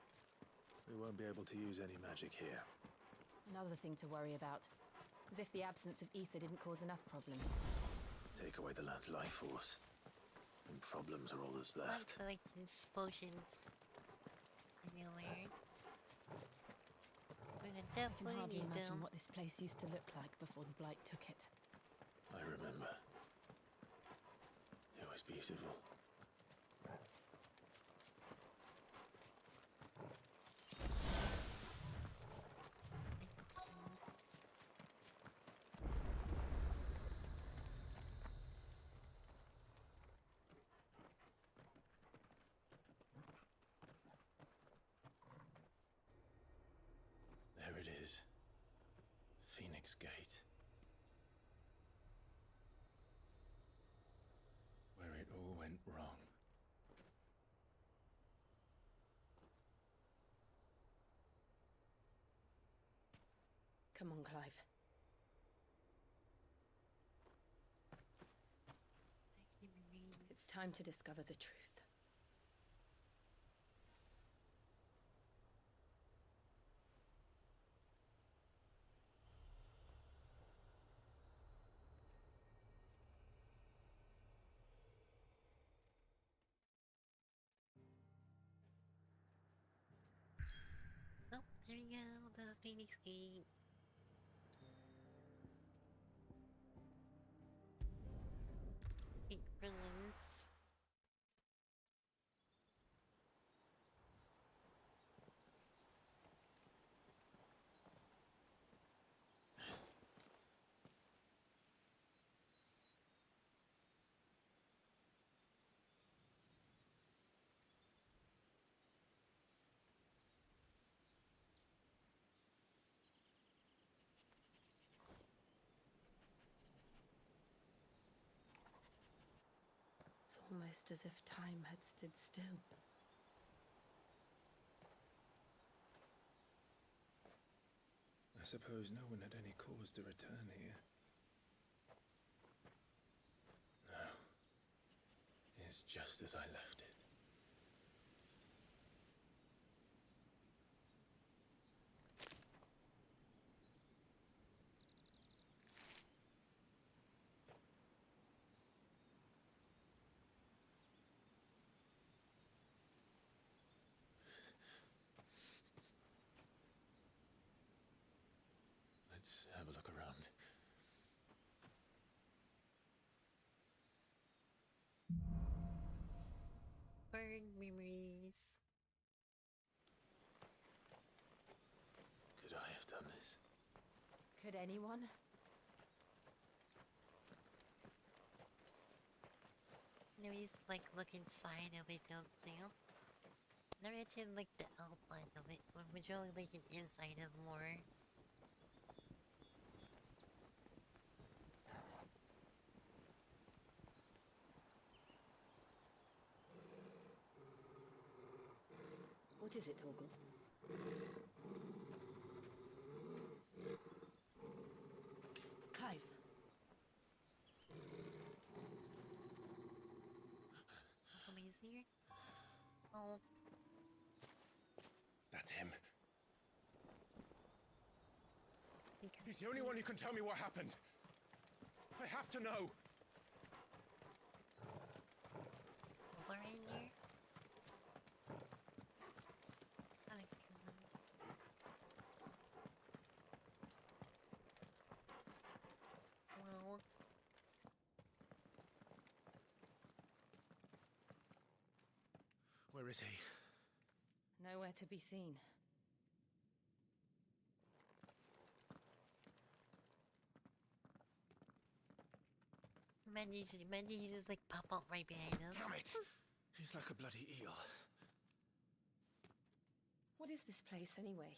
Speaker 6: We won't be able to use any magic here.
Speaker 5: Another thing to worry about. As if the absence of ether didn't cause enough problems.
Speaker 6: Take away the lad's life force, and problems are all that's left.
Speaker 1: Like these potions. Anywhere. We're gonna
Speaker 5: I can
Speaker 1: definitely
Speaker 5: hardly
Speaker 1: need
Speaker 5: imagine
Speaker 1: them.
Speaker 5: what this place used to look like before the blight took it.
Speaker 6: I remember. It was beautiful. There it is. Phoenix Gate. Where it all went wrong.
Speaker 5: Come on, Clive. It's time to discover the truth.
Speaker 1: Oh, there we go, the Phoenix Gate. Wait,
Speaker 5: Almost as if time had stood still.
Speaker 6: I suppose no one had any cause to return here. No. It's just as I left it. Let's have a look around.
Speaker 1: Burn memories.
Speaker 6: Could I have done this?
Speaker 5: Could anyone?
Speaker 1: Now we just like look inside of it, don't you? Never actually like the outline of it, but majorly like an inside of more.
Speaker 5: What is it, Torgal? Clive.
Speaker 1: Somebody's here? Oh.
Speaker 10: That's him. He's the only one who can tell me what happened. I have to know.
Speaker 1: Over in here? Well.
Speaker 6: Where is he?
Speaker 5: Nowhere to be seen.
Speaker 1: Mandy just like pop up right behind us.
Speaker 6: Damn it! He's like a bloody eel.
Speaker 5: What is this place, anyway?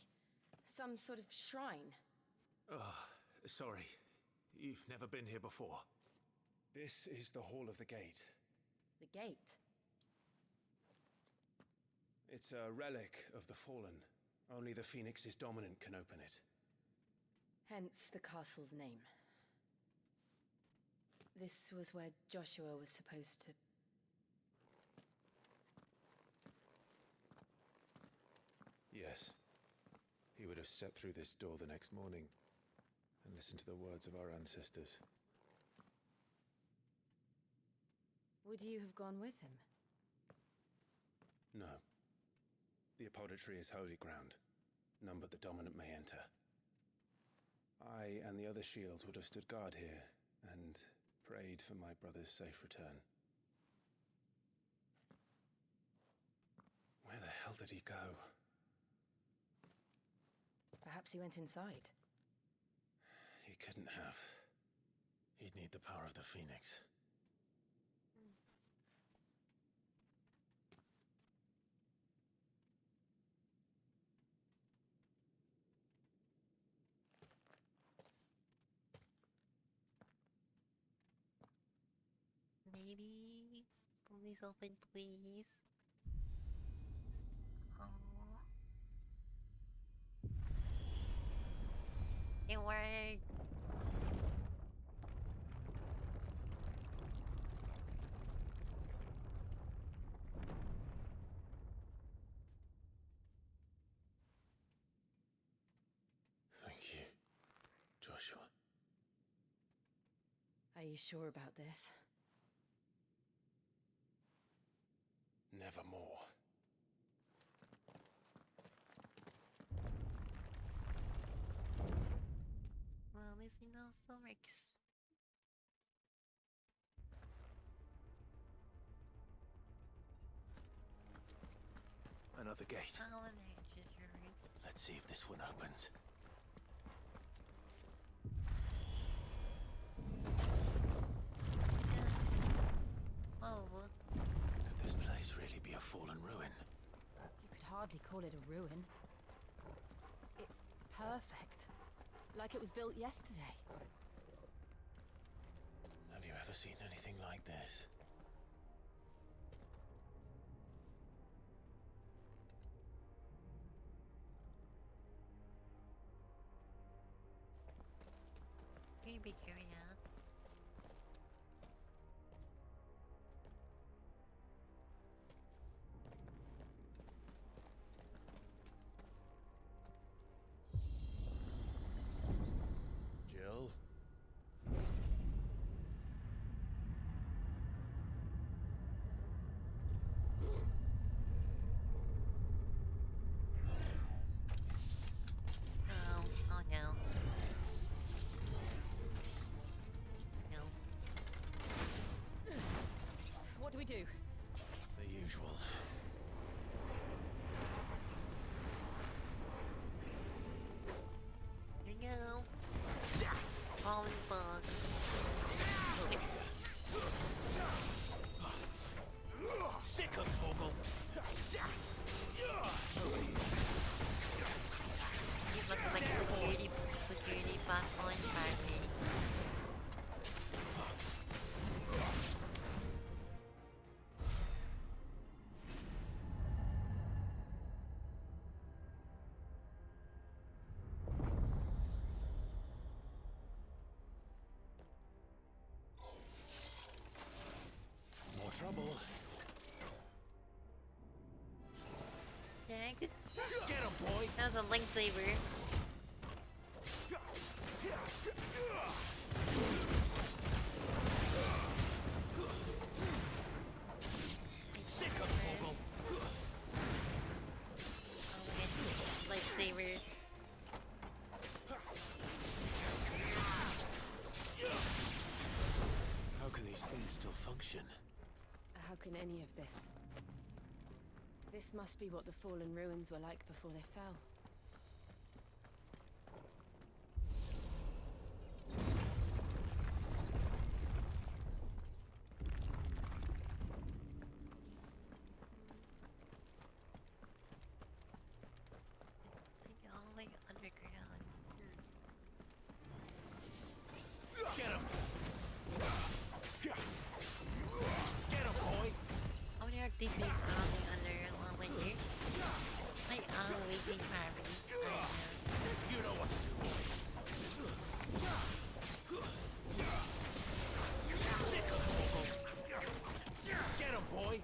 Speaker 5: Some sort of shrine?
Speaker 6: Oh, sorry. You've never been here before. This is the Hall of the Gate.
Speaker 5: The gate?
Speaker 6: It's a relic of the Fallen. Only the Phoenix's dominant can open it.
Speaker 5: Hence the castle's name. This was where Joshua was supposed to...
Speaker 6: Yes. He would have stepped through this door the next morning and listened to the words of our ancestors.
Speaker 5: Would you have gone with him?
Speaker 6: No. The apodatory is holy ground. None but the dominant may enter. I and the other shields would have stood guard here and prayed for my brother's safe return. Where the hell did he go?
Speaker 5: Perhaps he went inside.
Speaker 6: He couldn't have. He'd need the power of the Phoenix.
Speaker 1: Maybe? Please open, please. Oh. It worked.
Speaker 6: Thank you, Joshua.
Speaker 5: Are you sure about this?
Speaker 6: Nevermore.
Speaker 1: Well, at least we know it still works.
Speaker 6: Another gate.
Speaker 1: Let's
Speaker 6: see if this one opens.
Speaker 1: Oh.
Speaker 6: Could this place really be a fallen ruin?
Speaker 5: You could hardly call it a ruin. It's perfect. Like it was built yesterday.
Speaker 6: Have you ever seen anything like this?
Speaker 1: be curious.
Speaker 6: Jill?
Speaker 1: Oh, oh no. No.
Speaker 5: What do we do?
Speaker 6: The usual.
Speaker 1: Here we go. Falling bug.
Speaker 2: Sick of Toggle.
Speaker 1: He's looking like security baffling party.
Speaker 6: More trouble.
Speaker 1: Dag.
Speaker 2: Get him, boy.
Speaker 1: That was a lightsaber.
Speaker 2: Sick of Toggle.
Speaker 1: Lightsabers.
Speaker 6: How can these things still function?
Speaker 5: How can any of this? This must be what the fallen ruins were like before they fell.
Speaker 1: It's all the way underground.
Speaker 2: Get him. Get him, boy.
Speaker 1: How many are these standing under one winter? I always be happy.
Speaker 2: You know what to do, boy. Sick of Toggle. Get him, boy.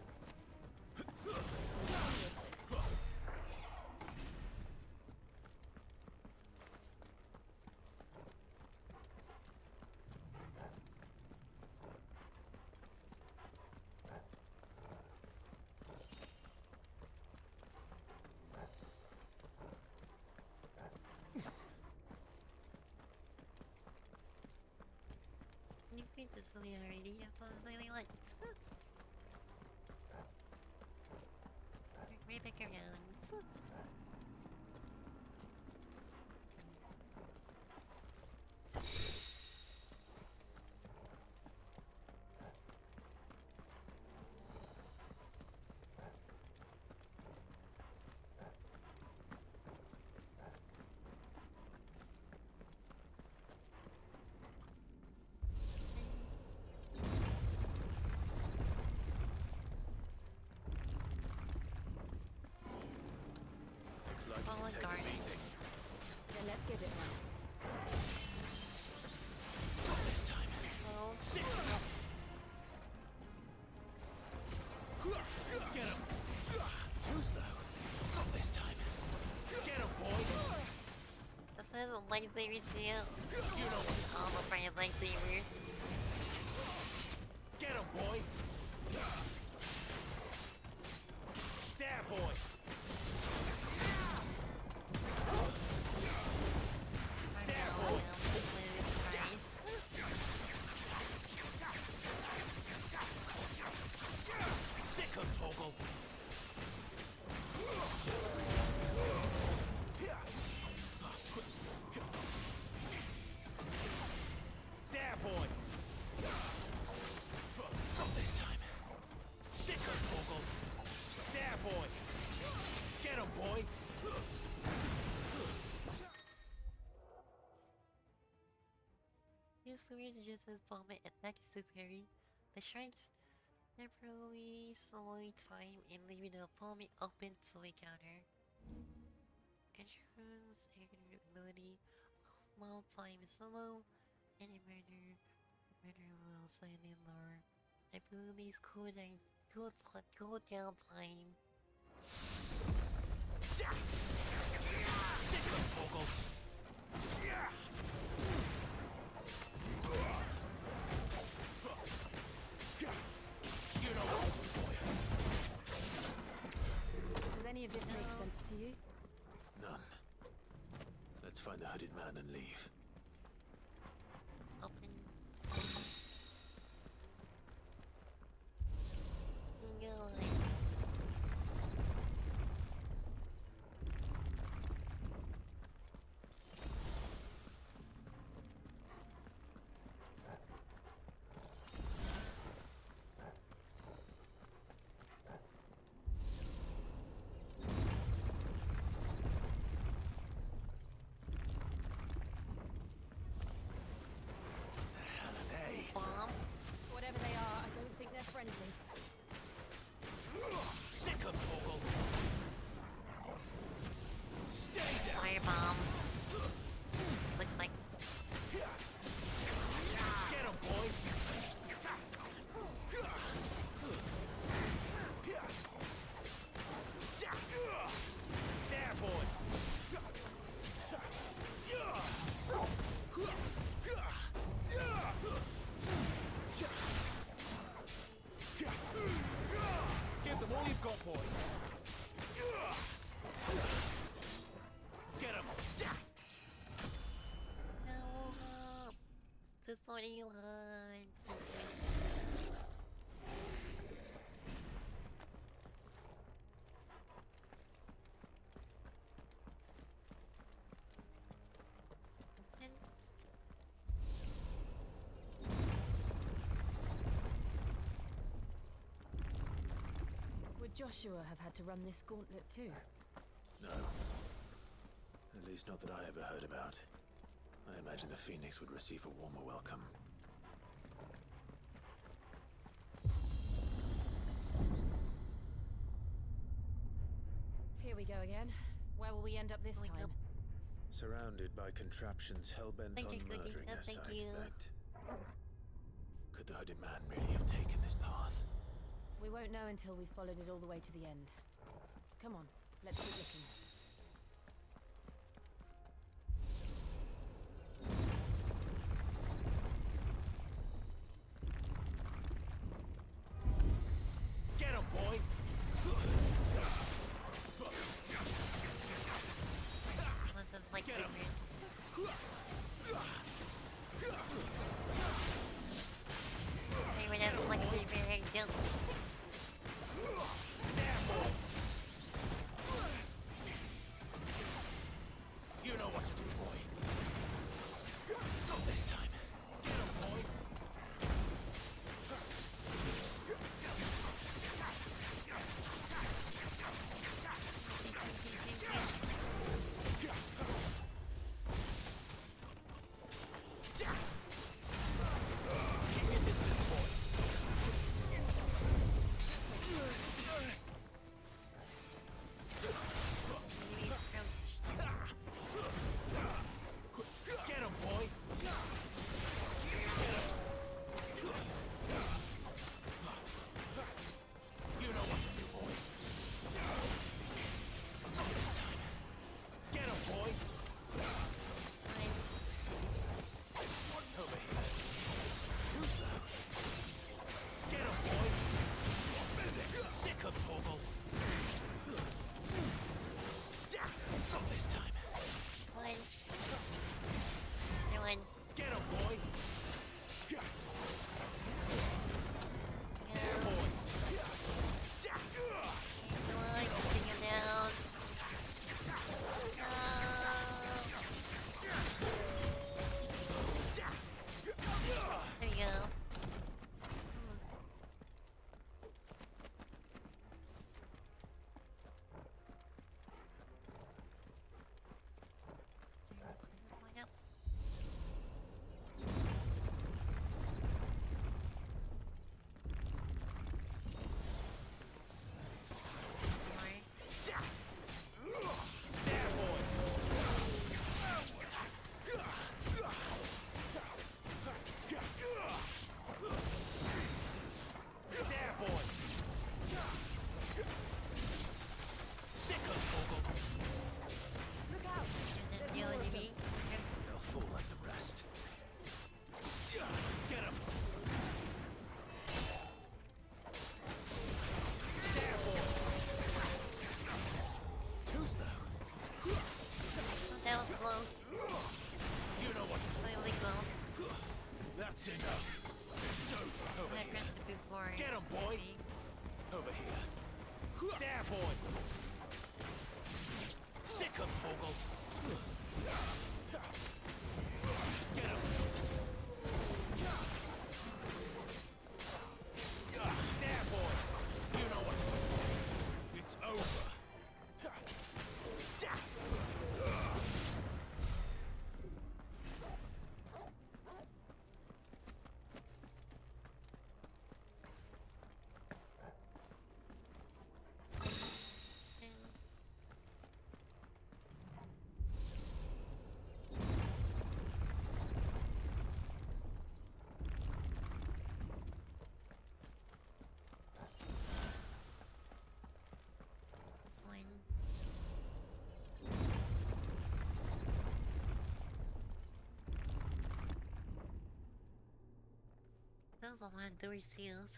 Speaker 1: You beat this way already. That's what I really like. Right back around.
Speaker 2: Looks like you
Speaker 1: Fallen
Speaker 2: can take a
Speaker 1: Guardian.
Speaker 2: beating.
Speaker 5: Then let's give it one.
Speaker 2: Not this time.
Speaker 1: Oh.
Speaker 2: Sick. Get him. Too slow. Not this time. Get him, boy.
Speaker 1: That's why the lightsabers do.
Speaker 2: You know what to do.
Speaker 1: All the brand lightsabers.
Speaker 2: Get him, boy. There, boy. There, boy. Sick of Toggle. There, boy. Not this time. Sick of Toggle. There, boy. Get him, boy.
Speaker 1: Use weird just as vomit attacks superior. The sharks temporarily slowing time and leaving the vomit open to encounter. Entrance ability. While time is slow, Any murder will slightly lower abilities cooldown time.
Speaker 2: Sick of Toggle! You know what to do, boy.
Speaker 5: Does any of this make sense to you?
Speaker 6: None. Let's find the hooded man and leave.
Speaker 1: Open. No. Bomb?
Speaker 5: Whatever they are, I don't think they're friendly.
Speaker 2: Sick of Toggle! Stay down!
Speaker 1: Firebomb. Looks like.
Speaker 2: Get him, boy! There, boy! Give them all you've got, boy! Get him!
Speaker 1: No. The sorting line.
Speaker 5: Would Joshua have had to run this gauntlet too?
Speaker 6: No. At least not that I ever heard about. I imagine the Phoenix would receive a warmer welcome.
Speaker 5: Here we go again. Where will we end up this time?
Speaker 6: Surrounded by contraptions hell-bent
Speaker 1: Thank
Speaker 6: on
Speaker 1: you, cookie.
Speaker 6: murdering us,
Speaker 1: Thank
Speaker 6: I
Speaker 1: you.
Speaker 6: expect. Could the hooded man really have taken this path?
Speaker 5: We won't know until we've followed it all the way to the end. Come on, let's keep looking.
Speaker 2: Get him, boy!
Speaker 1: This is like
Speaker 2: Get him!
Speaker 1: Anyone else like fingers? Don't.
Speaker 2: boy! Sick him, Toggle! Get him! There, boy! You know what to do. It's over.
Speaker 1: That was a lot of door seals.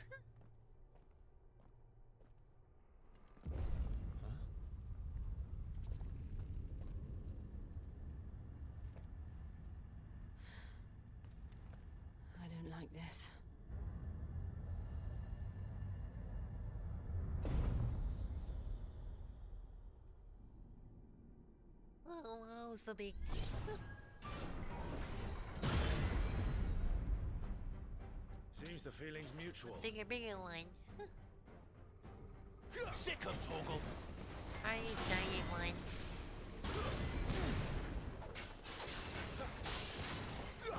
Speaker 5: I don't like this.
Speaker 1: Oh, wow, so big.
Speaker 2: Seems the feeling's mutual.
Speaker 1: Bigger one.
Speaker 2: Sick him, Toggle!
Speaker 1: Alright, giant one.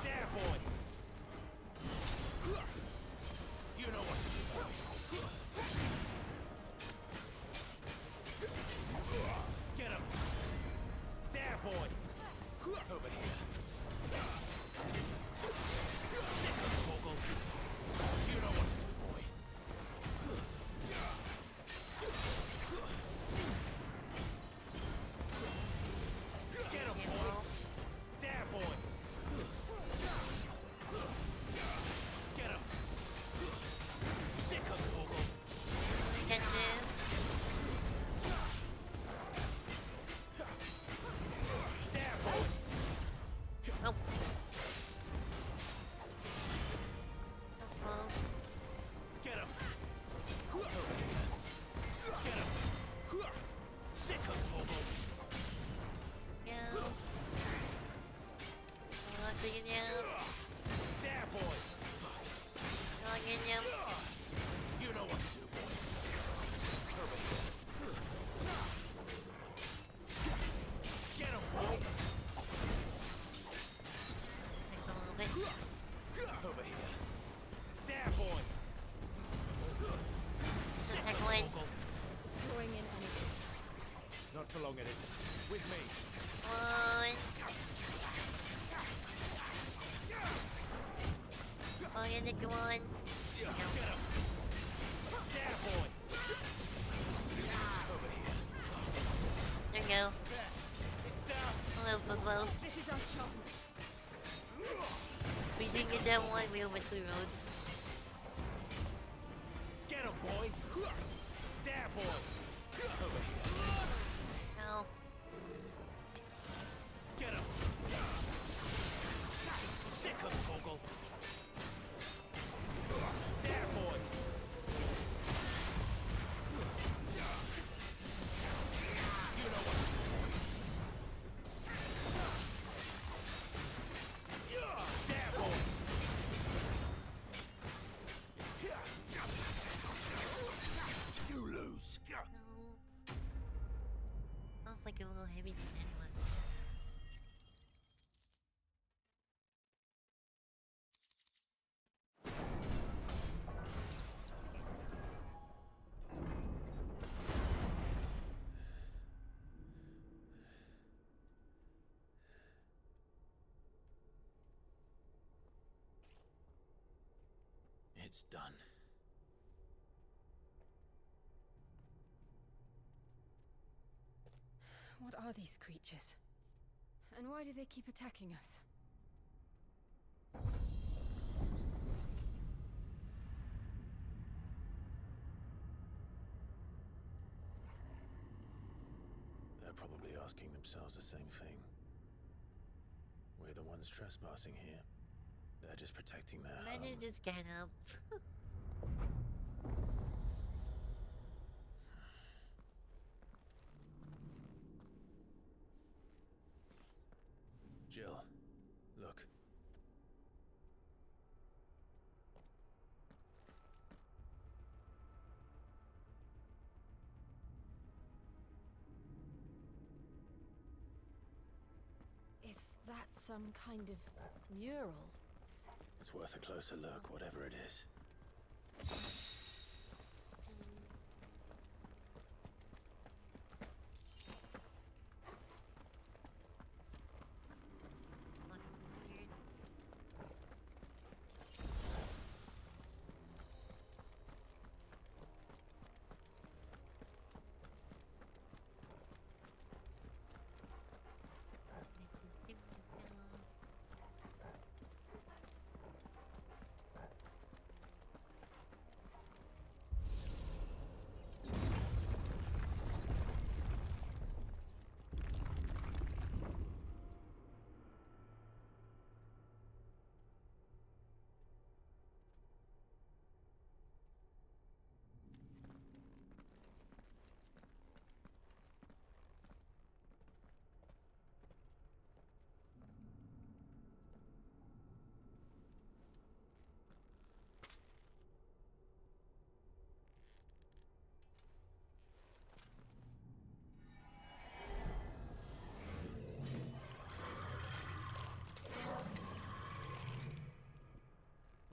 Speaker 2: There, boy! You know what to do, boy. Get him! There, boy! Over here. Sick him, Toggle! You know what to do, boy. Get him, boy! There, boy! Get him! Sick him, Toggle!
Speaker 1: Get this.
Speaker 2: There, boy!
Speaker 1: Oh.
Speaker 2: Get him! Over here. Get him! Sick him, Toggle!
Speaker 1: No. Look at you.
Speaker 2: There, boy!
Speaker 1: Look at you.
Speaker 2: You know what to do, boy. Over here. Get him, boy!
Speaker 1: Take a little bit.
Speaker 2: Over here. There, boy! Sick him,
Speaker 1: Heckling.
Speaker 2: Toggle!
Speaker 5: It's drawing in energy.
Speaker 2: Not for long, it isn't. With me.
Speaker 1: One. Oh, yeah, Nick, one.
Speaker 2: Get him! There, boy! Over here.
Speaker 1: There you go.
Speaker 2: It's down!
Speaker 1: Oh, that was so close.
Speaker 5: This is our chance.
Speaker 1: We didn't get that one, we almost rode.
Speaker 2: Get him, boy! There, boy! Over here.
Speaker 1: No.
Speaker 2: Get him! Sick him, Toggle! There, boy! You know what to do, boy. There, boy! You lose!
Speaker 1: No. Sounds like a little heavy to anyone.
Speaker 6: It's done.
Speaker 5: What are these creatures? And why do they keep attacking us?
Speaker 6: They're probably asking themselves the same thing. We're the ones trespassing here. They're just protecting their
Speaker 1: Let
Speaker 6: home.
Speaker 1: it just get up.
Speaker 5: That's some kind of mural.
Speaker 6: It's worth a closer look, whatever it is.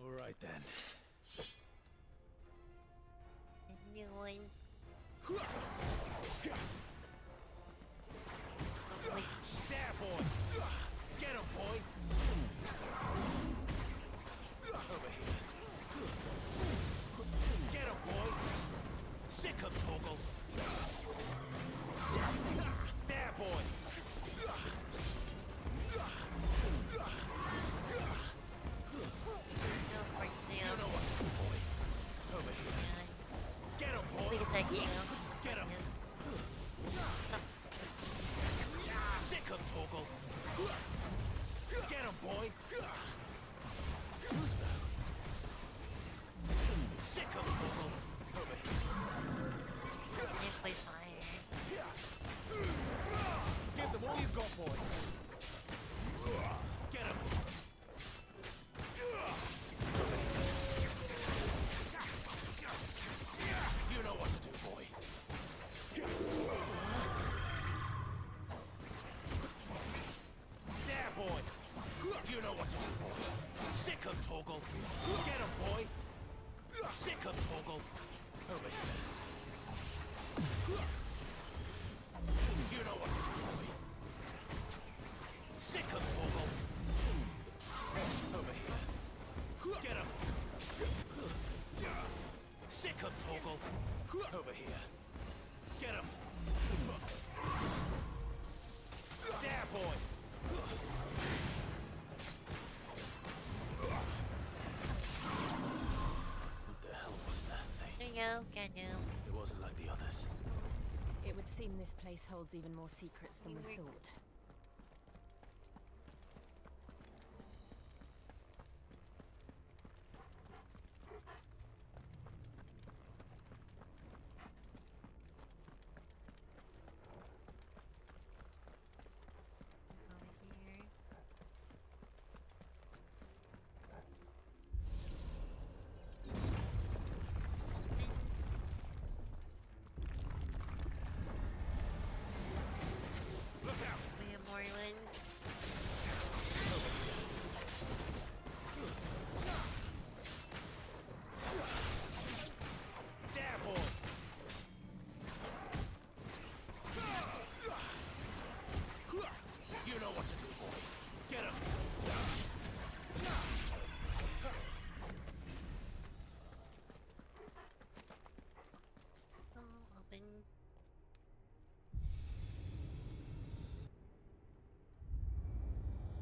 Speaker 6: All right then.
Speaker 1: A new one.
Speaker 2: There, boy! Get him, boy! Over here. Get him, boy! Sick him, Toggle! There, boy! You know what to do, boy. Over here. Get him, boy! Get him! Sick him, Toggle! Get him, boy! Who's that? Sick him, Toggle! Over here.
Speaker 1: Play fire.
Speaker 2: Give them all you've got, boy! Get him! You know what to do, boy. There, boy. You know what to do, boy. Sick him, Toggle. Get him, boy. Sick him, Toggle. Over here. You know what to do, boy. Sick him, Toggle. Over here. Get him. Sick him, Toggle. Over here. Get him. There, boy.
Speaker 6: What the hell was that thing?
Speaker 1: There you go, can you?
Speaker 6: It wasn't like the others.
Speaker 5: It would seem this place holds even more secrets than we thought.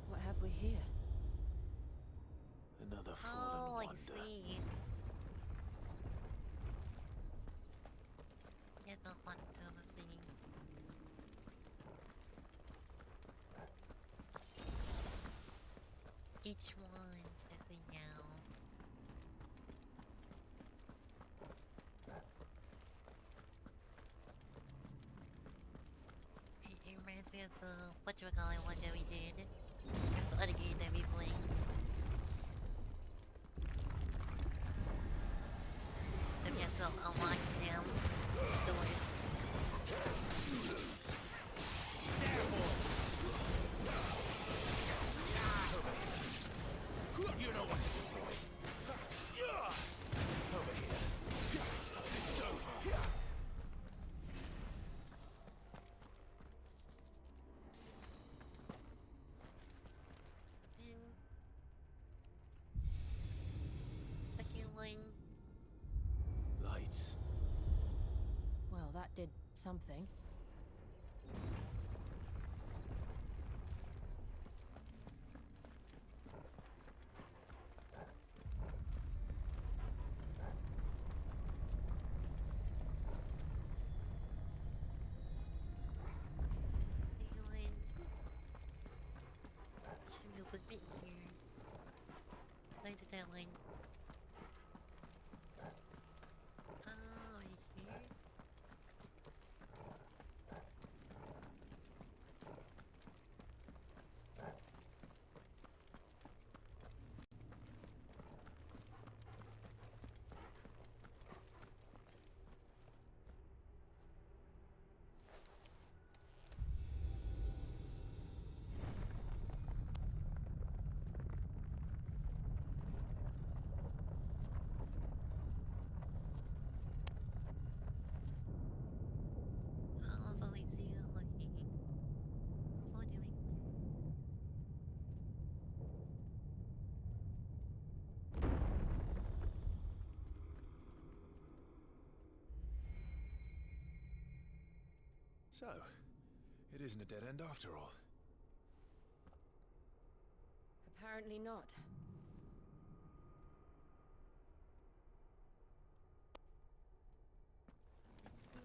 Speaker 5: What have we here?
Speaker 6: Another fallen
Speaker 1: I
Speaker 6: wonder.
Speaker 1: see. Yeah, the wonder thing. Each one says a now. It reminds me of the whatchamacallit one that we did. The other game that we played. Then we have to unlock them doors.
Speaker 21: something.
Speaker 1: Should be a good bit here. Like that one. Oh, here. Oh, so they see it looking so delightful.
Speaker 6: So, it isn't a dead end after all.
Speaker 5: Apparently not.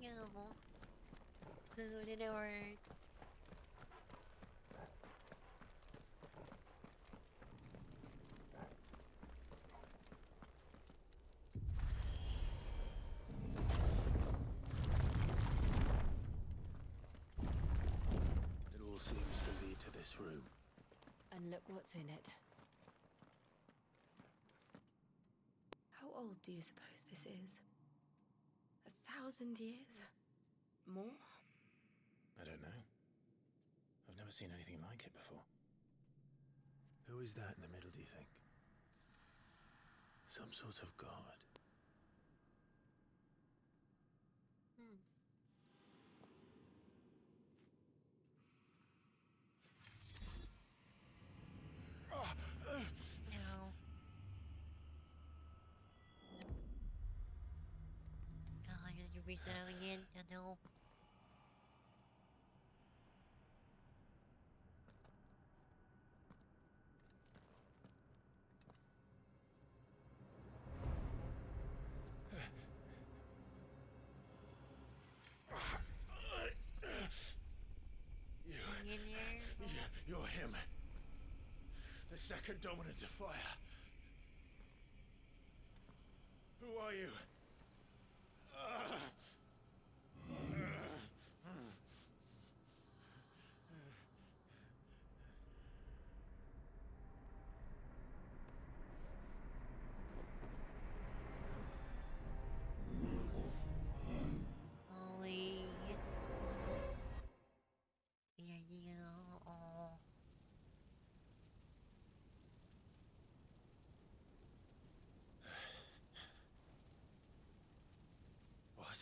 Speaker 1: No. So did it work?
Speaker 6: It all seems to lead to this room.
Speaker 5: And look what's in it. How old do you suppose this is? 1,000 years? More?
Speaker 6: I don't know. I've never seen anything like it before. Who is that in the middle, do you think? Some sort of god.
Speaker 1: No. Oh, you reach out again? No.
Speaker 6: You're him. The second dominant of fire. Who are you?
Speaker 1: Holy. Here you go.
Speaker 6: What?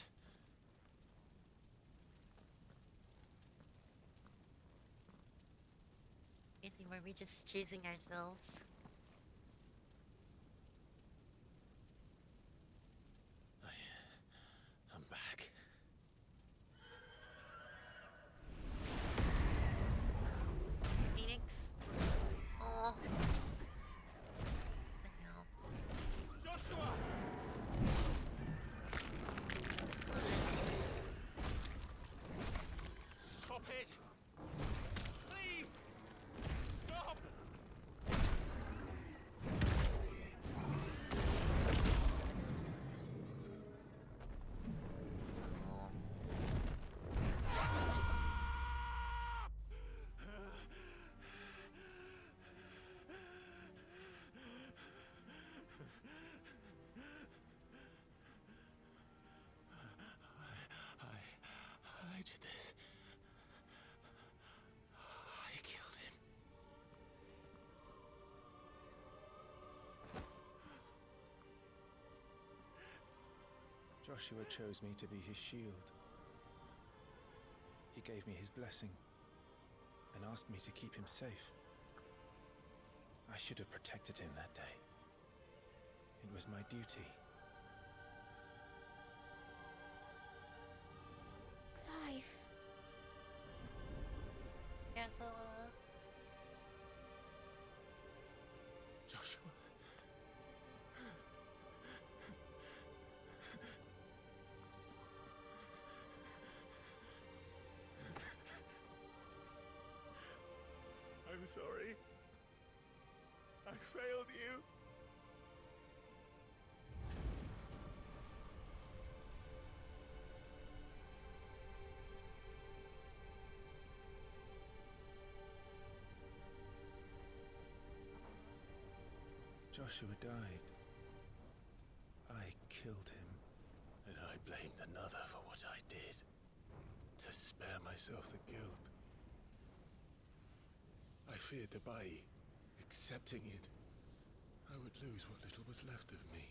Speaker 1: Is it were we just chasing ourselves?
Speaker 6: I'm back.
Speaker 1: Phoenix? Oh.
Speaker 2: Joshua! Stop it! Please! Stop!
Speaker 6: I did this. I killed him. Joshua chose me to be his shield. He gave me his blessing and asked me to keep him safe. I should have protected him that day. It was my duty.
Speaker 1: castle.
Speaker 6: Joshua. I'm sorry. I failed you. Joshua died. I killed him. And I blamed another for what I did. To spare myself the guilt. I feared that by accepting it, I would lose what little was left of me.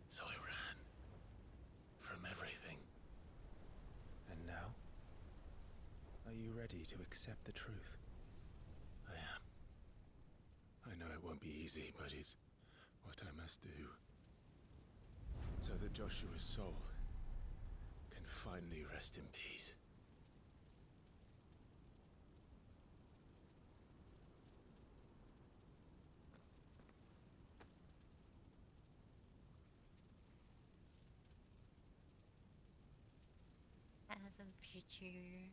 Speaker 6: So I ran. From everything. And now? Are you ready to accept the truth? I am. I know it won't be easy, but it's what I must do. So that Joshua's soul can finally rest in peace.
Speaker 1: As in future.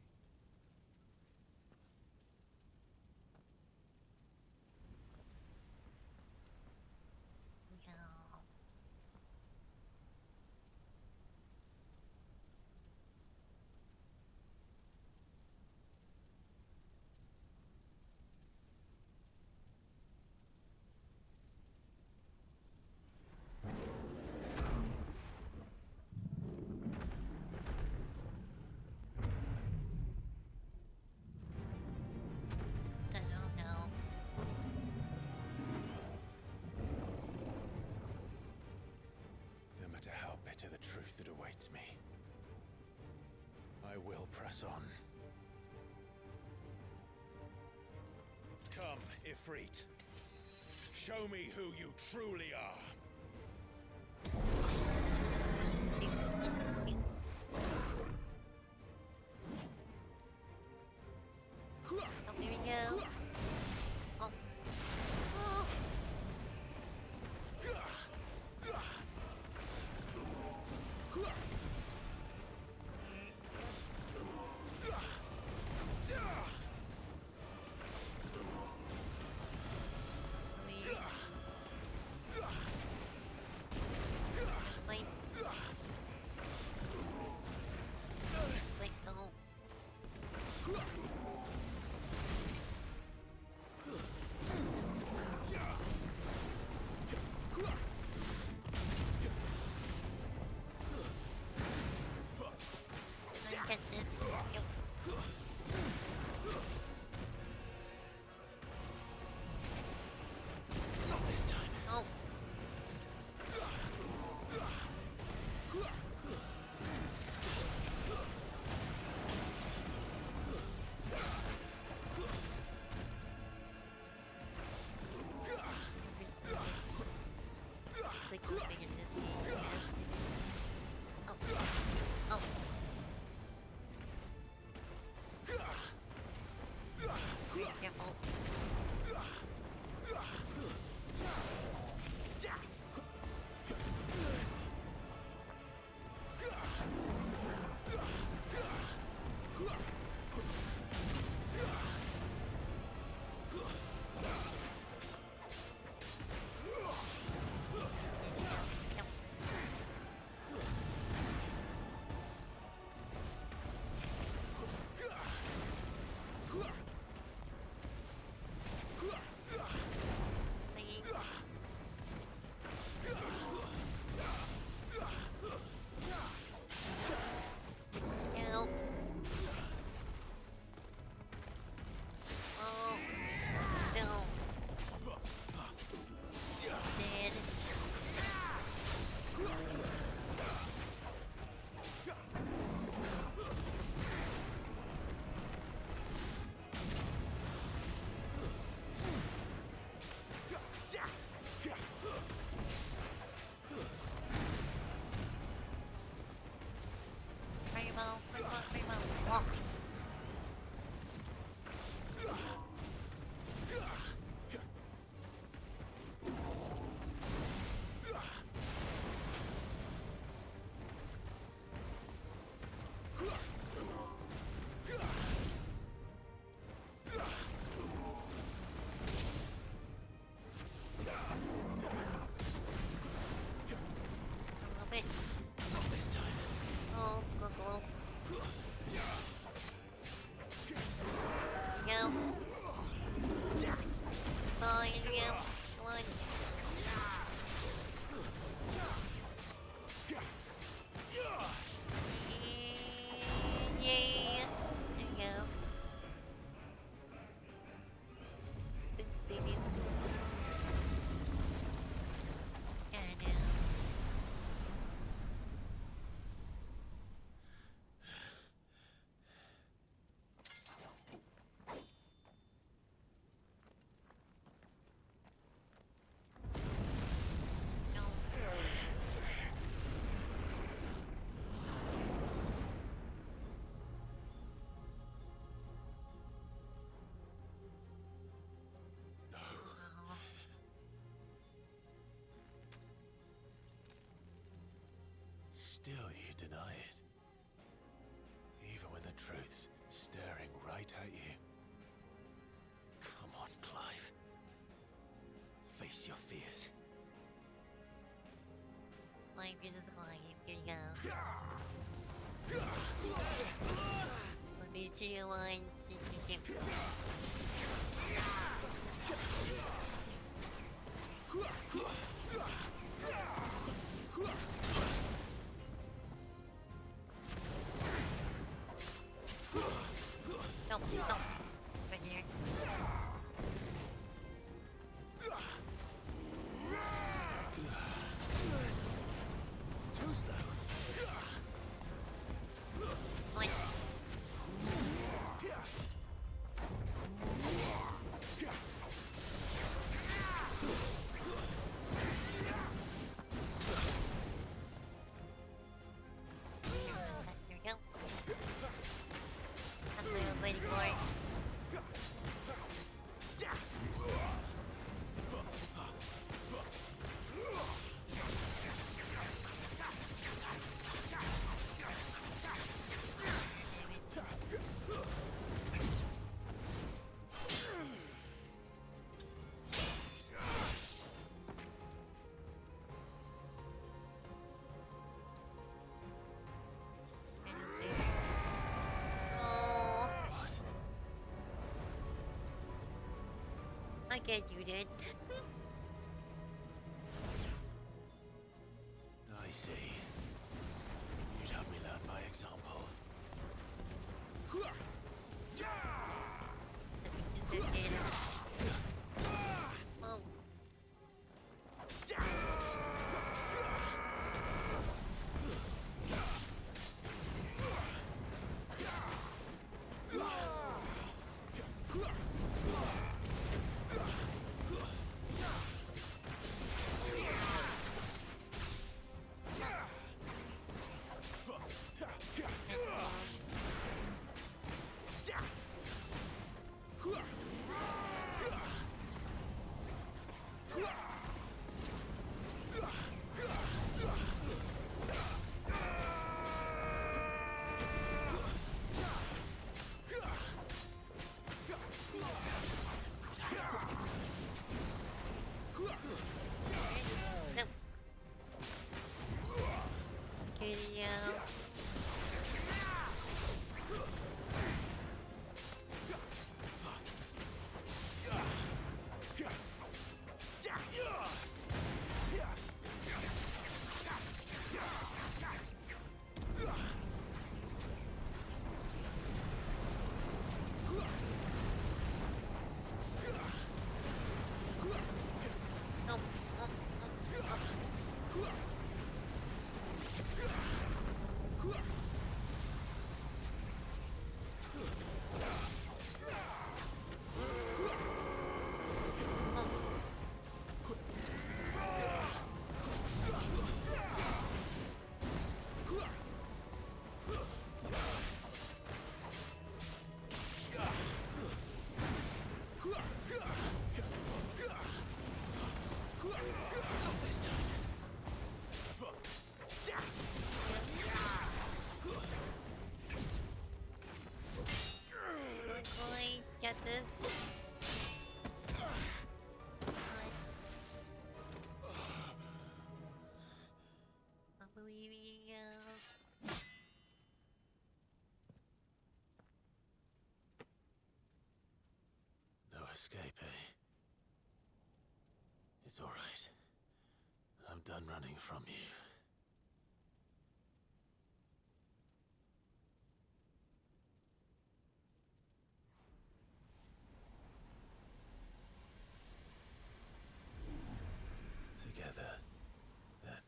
Speaker 6: No matter how bitter the truth that awaits me, I will press on.
Speaker 2: Come, Ifrit. Show me who you truly are.
Speaker 1: Oh, here we go. Oh. Oh. Sleep. Sleep, go. Get this. Yo.
Speaker 2: Not this time.
Speaker 1: Oh. Like one thing in this game. Oh. Oh. Very careful.
Speaker 6: Still you deny it. Even when the truth's staring right at you.
Speaker 13: Come on, Clive. Face your fears.
Speaker 1: Like this is lying. Here you go. Let me see you one. Nope, nope. Right here.
Speaker 2: Too slow.
Speaker 1: Like. Here we go. That's what I was waiting for. I can't do that.
Speaker 6: I see. You'd have me learn by example.
Speaker 1: Oh. Get this. I believe you.
Speaker 6: No escape, eh? It's all right. I'm done running from you. Together, then.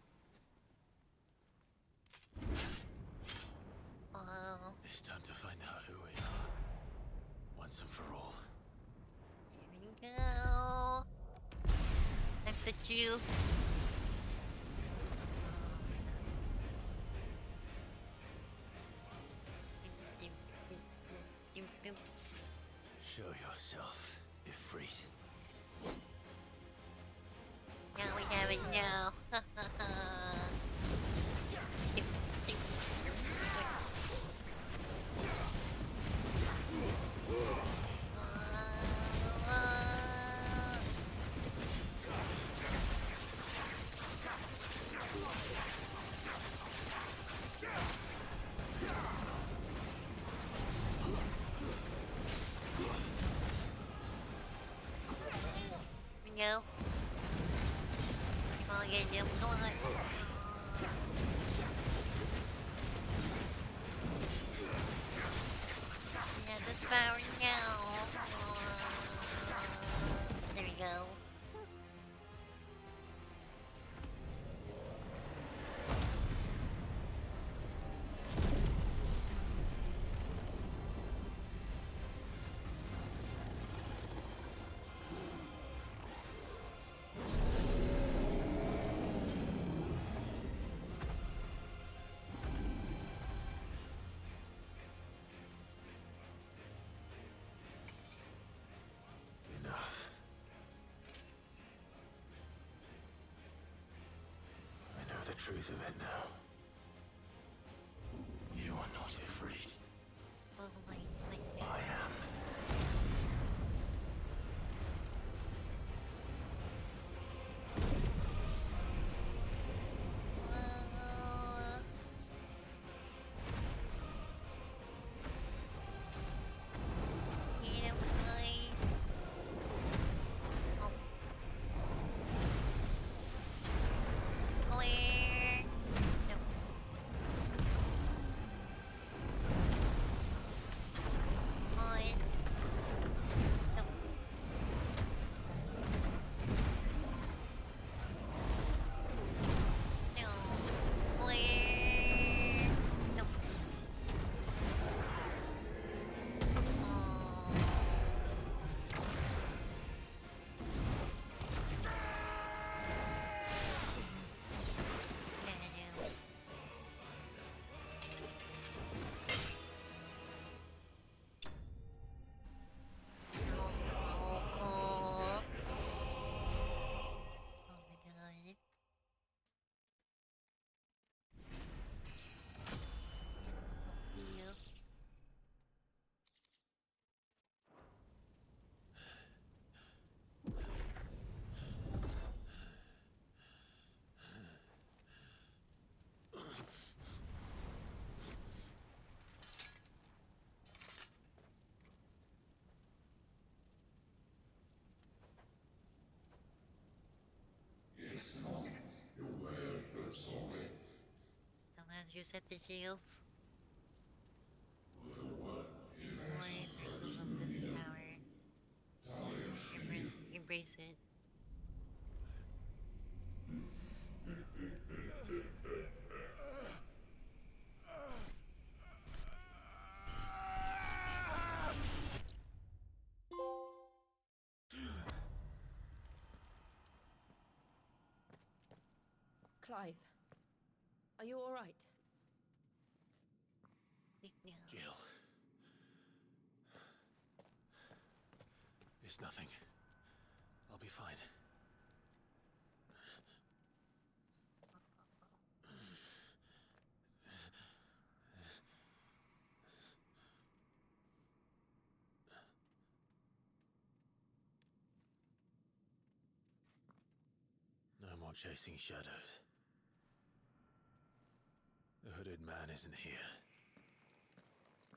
Speaker 6: It's time to find out who we are. Once and for all.
Speaker 1: Here we go. That's the truth.
Speaker 6: Show yourself, Ifrit.
Speaker 1: Now we have it now. Come on. Yeah, this power now. There we go.
Speaker 6: Enough. I know the truth of it now. You are not afraid.
Speaker 1: Oh my
Speaker 6: I am.
Speaker 1: As you set the shield. Why pursuit of this power? Embrace it.
Speaker 5: Clive, are you all right?
Speaker 6: Jill. It's nothing. I'll be fine. No more chasing shadows. The hooded man isn't here.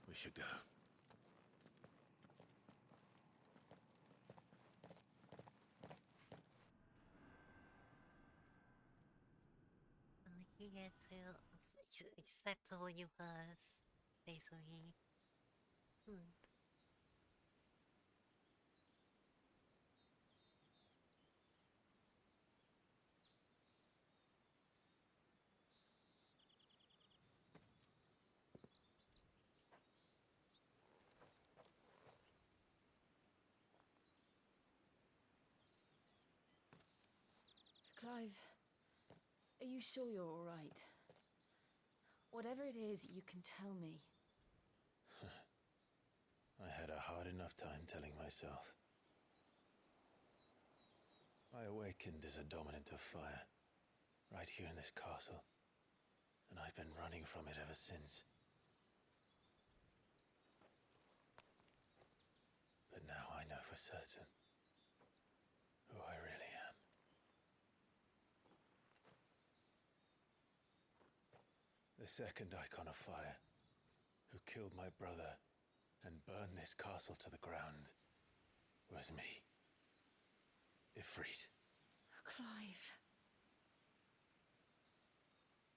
Speaker 6: We should go.
Speaker 1: He had to accept who you was, basically.
Speaker 5: Clive, are you sure you're all right? Whatever it is, you can tell me.
Speaker 6: I had a hard enough time telling myself. I awakened as a dominant of fire, right here in this castle, and I've been running from it ever since. But now I know for certain who I really am. The second icon of fire, who killed my brother and burned this castle to the ground, was me. Ifrit.
Speaker 5: Clive.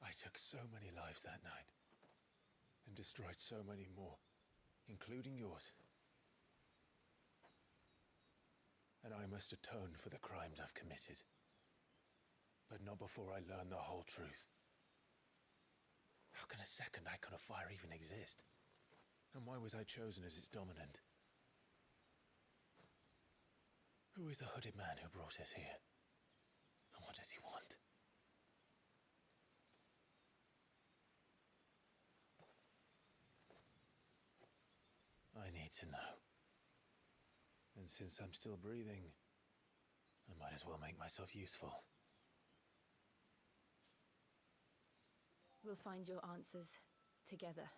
Speaker 6: I took so many lives that night, and destroyed so many more, including yours. And I must atone for the crimes I've committed. But not before I learn the whole truth. How can a second icon of fire even exist? And why was I chosen as its dominant? Who is the hooded man who brought us here? And what does he want? I need to know. And since I'm still breathing, I might as well make myself useful.
Speaker 5: We'll find your answers together.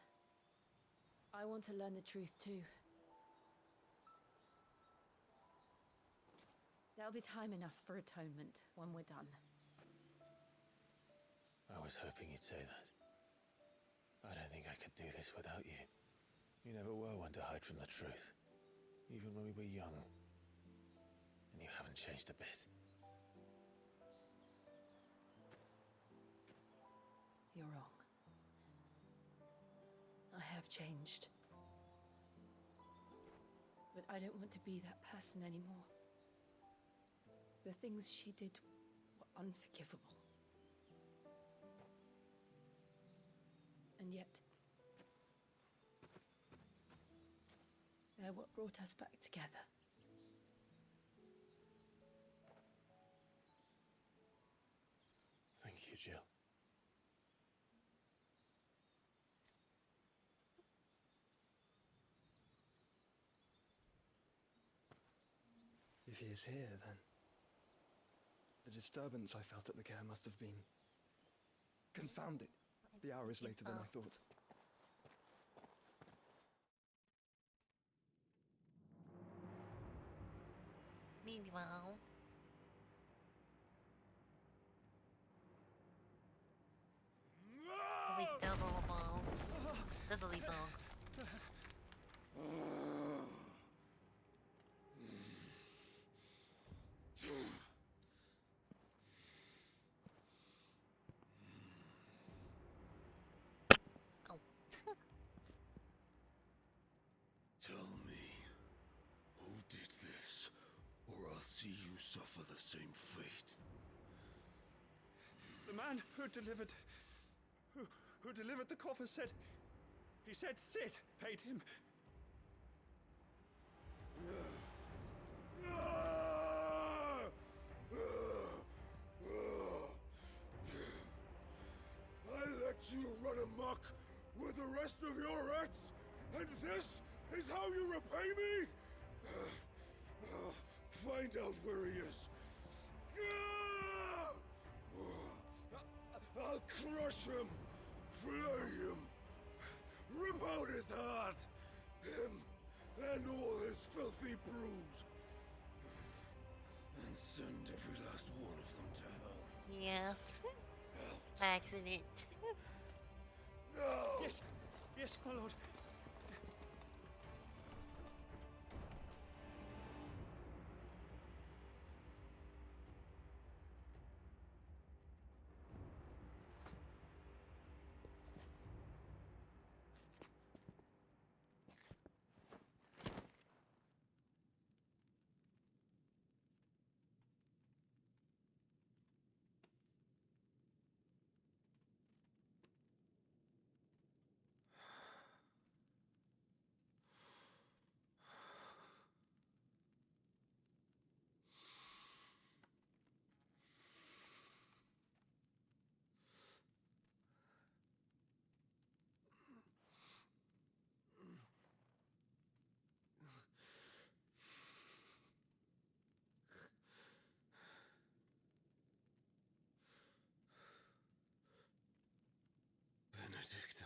Speaker 5: I want to learn the truth too. There'll be time enough for atonement when we're done.
Speaker 6: I was hoping you'd say that. I don't think I could do this without you. You never were one to hide from the truth, even when we were young. And you haven't changed a bit.
Speaker 5: You're wrong. I have changed. But I don't want to be that person anymore. The things she did were unforgivable. And yet, they're what brought us back together.
Speaker 6: Thank you, Jill.
Speaker 3: If he is here, then the disturbance I felt at the care must have been confounded. The hour is later than I thought.
Speaker 1: Meanwhile, wait, that was a little bong. That's a leap bong.
Speaker 9: Tell me, who did this, or I'll see you suffer the same fate.
Speaker 3: The man who delivered the coffer said Sid paid him.
Speaker 9: I let you run amok with the rest of your rats, and this is how you repay me? Find out where he is. I'll crush him, flay him, rip out his heart, him and all his filthy brood, and send every last one of them to hell.
Speaker 1: Yeah. Accident.
Speaker 9: No!
Speaker 3: Yes, my lord.
Speaker 9: Benedicta.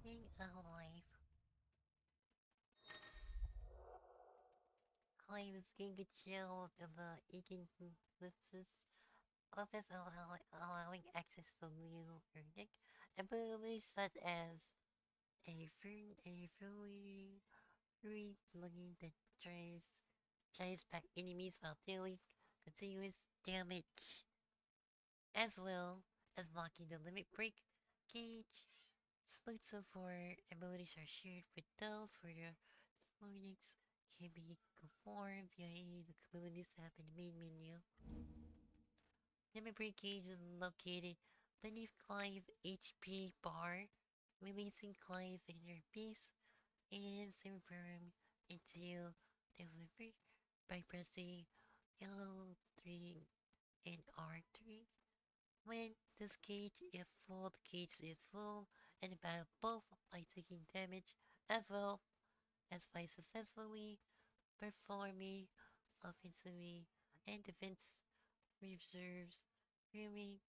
Speaker 1: Being alive. Claims Giga Chill in the eclipses. Office allowing access to new verdict. Abilities such as fully looking that drives back enemies while dealing continuous damage, as well as blocking the limit break gauge. Slots of our abilities are shared with those for the Linux can be conformed via the abilities tab in the main menu. Limit break gauge is located beneath Clive's HP bar, releasing Clive's inner piece and semi-firm until delivered by pressing L3 and R3. When this gauge is full, the gauge is full, and about both by taking damage as well as by successfully performing offensively and defense reserves, grooming,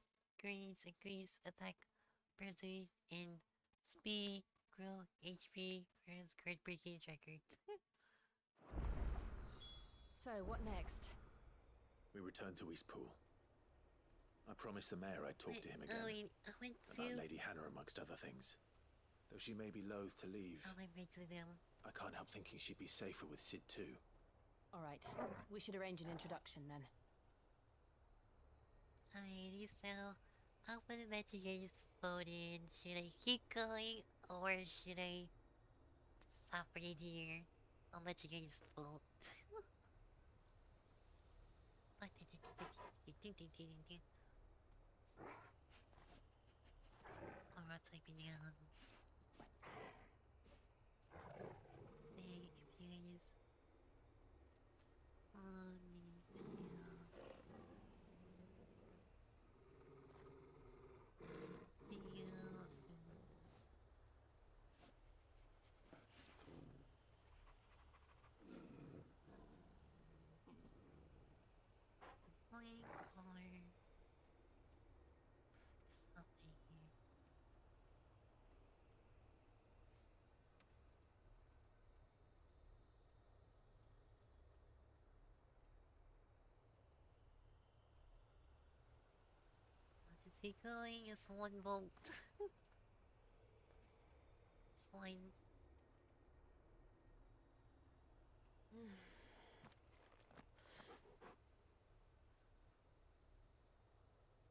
Speaker 1: greens, increase attack, pursuit, and speed, grow, HP, versus card breaking record.
Speaker 5: So, what next?
Speaker 6: We return to Eastpool. I promised the mayor I'd talk to him again.
Speaker 1: I went to...
Speaker 6: About Lady Hannah, amongst other things. Though she may be loath to leave,
Speaker 1: I went to them.
Speaker 6: I can't help thinking she'd be safer with Sid too.
Speaker 5: Alright, we should arrange an introduction then.
Speaker 1: Alrighty, so I'm gonna let you guys vote in. Should I keep going or should I stop right here? I'll let you guys vote. I'm not typing down. Hey, if you guys want me to see you soon. Playing or something here. Is he going? Is one vote? It's fine.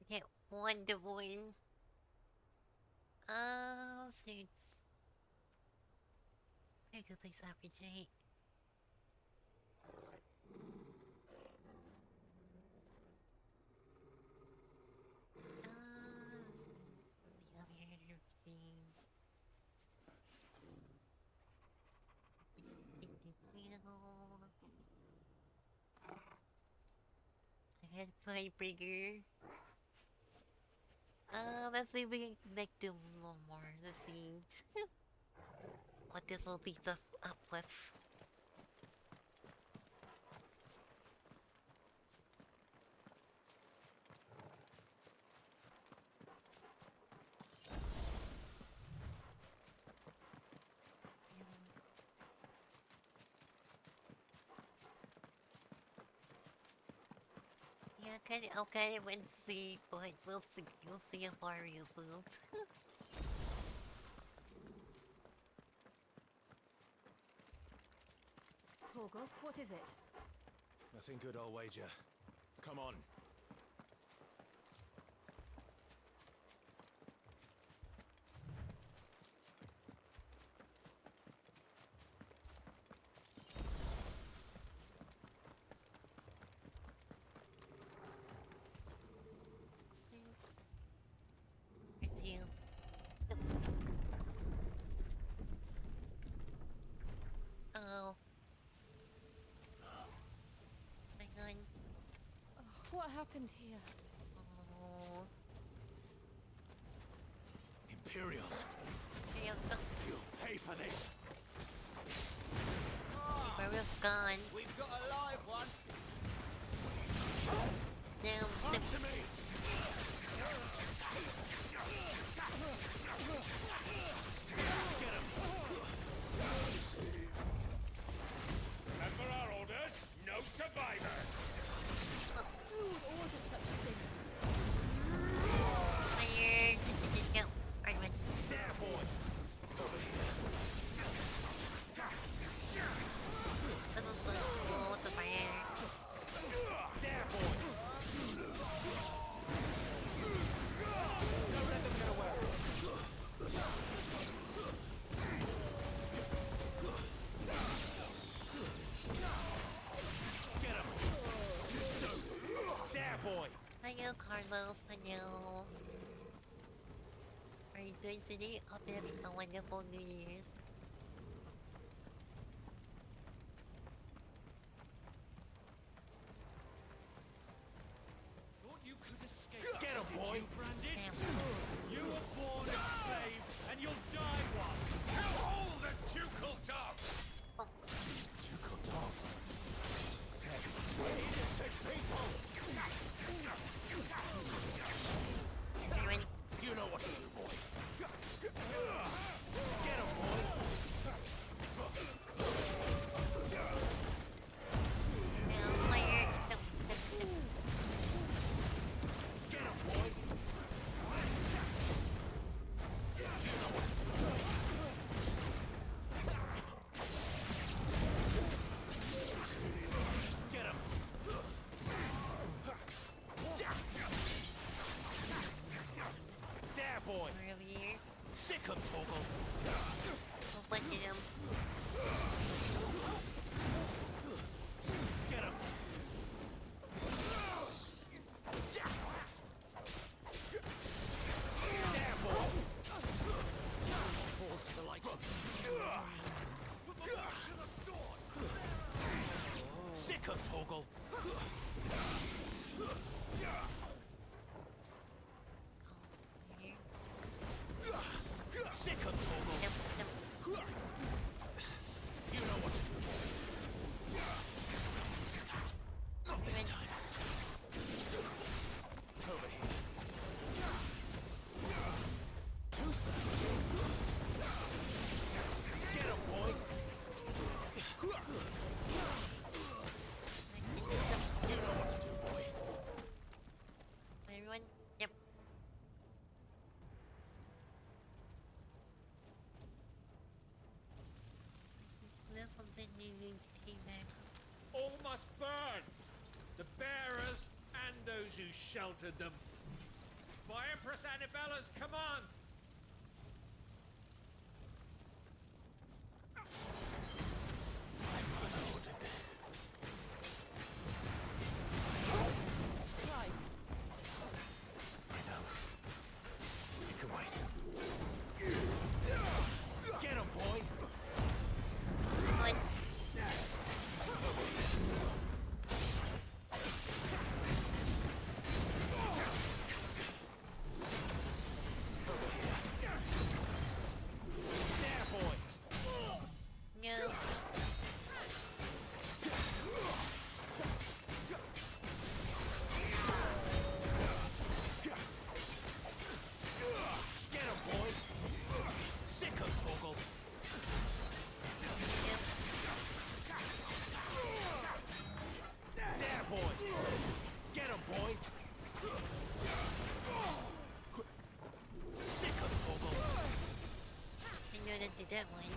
Speaker 1: Okay, one to win. Oh, suits. Very good place, RPG. I had Flybrigger. Let's see if we can connect them a little more. Let's see what this will beat us up with. Yeah, I'll kind of wait and see, but we'll see how far we move.
Speaker 5: Torgal, what is it?
Speaker 10: Nothing good, I'll wager. Come on.
Speaker 1: Oh. Hang on.
Speaker 5: What happened here?
Speaker 1: Oh.
Speaker 10: Imperials.
Speaker 1: Imperials.
Speaker 10: You'll pay for this.
Speaker 1: Imperials gone.
Speaker 14: We've got a live one.
Speaker 1: Now,
Speaker 10: Come to me. Get him. Remember our orders? No survivors.
Speaker 5: Who would order such a thing?
Speaker 1: Fire. Go. Right one.
Speaker 10: There, boy. Over here.
Speaker 1: enjoyed today. Hope you're having a wonderful New Year's.
Speaker 2: Thought you could escape. Get him, boy! You, Branded? You were born a slave, and you'll die one! Kill all the ducal dogs!
Speaker 10: Ducal dogs?
Speaker 2: Innocent people! You know what to do, boy. Get him, boy! Get him, boy! You know what to do, boy. Get him! There, boy!
Speaker 1: Over here.
Speaker 2: Sick him, Toggle!
Speaker 1: We'll button him.
Speaker 2: Get him! There, boy!
Speaker 18: Fall to the likes of
Speaker 2: Sick him, Toggle! Sick him, Toggle! You know what to do, boy. Not this time. Over here. Toosty. Get him, boy. You know what to do, boy.
Speaker 1: Everyone? Yep. Level the new teabag.
Speaker 2: All must burn! The bearers and those who sheltered them. By Empress Annabella's command!
Speaker 6: My mother ordered this.
Speaker 12: Clive,
Speaker 6: I know. You can wait.
Speaker 2: Get him, boy!
Speaker 1: Good.
Speaker 2: There, boy!
Speaker 1: No.
Speaker 2: Get him, boy! Sick him, Toggle! There, boy! Get him, boy! Sick him, Toggle!
Speaker 1: I know that did that one.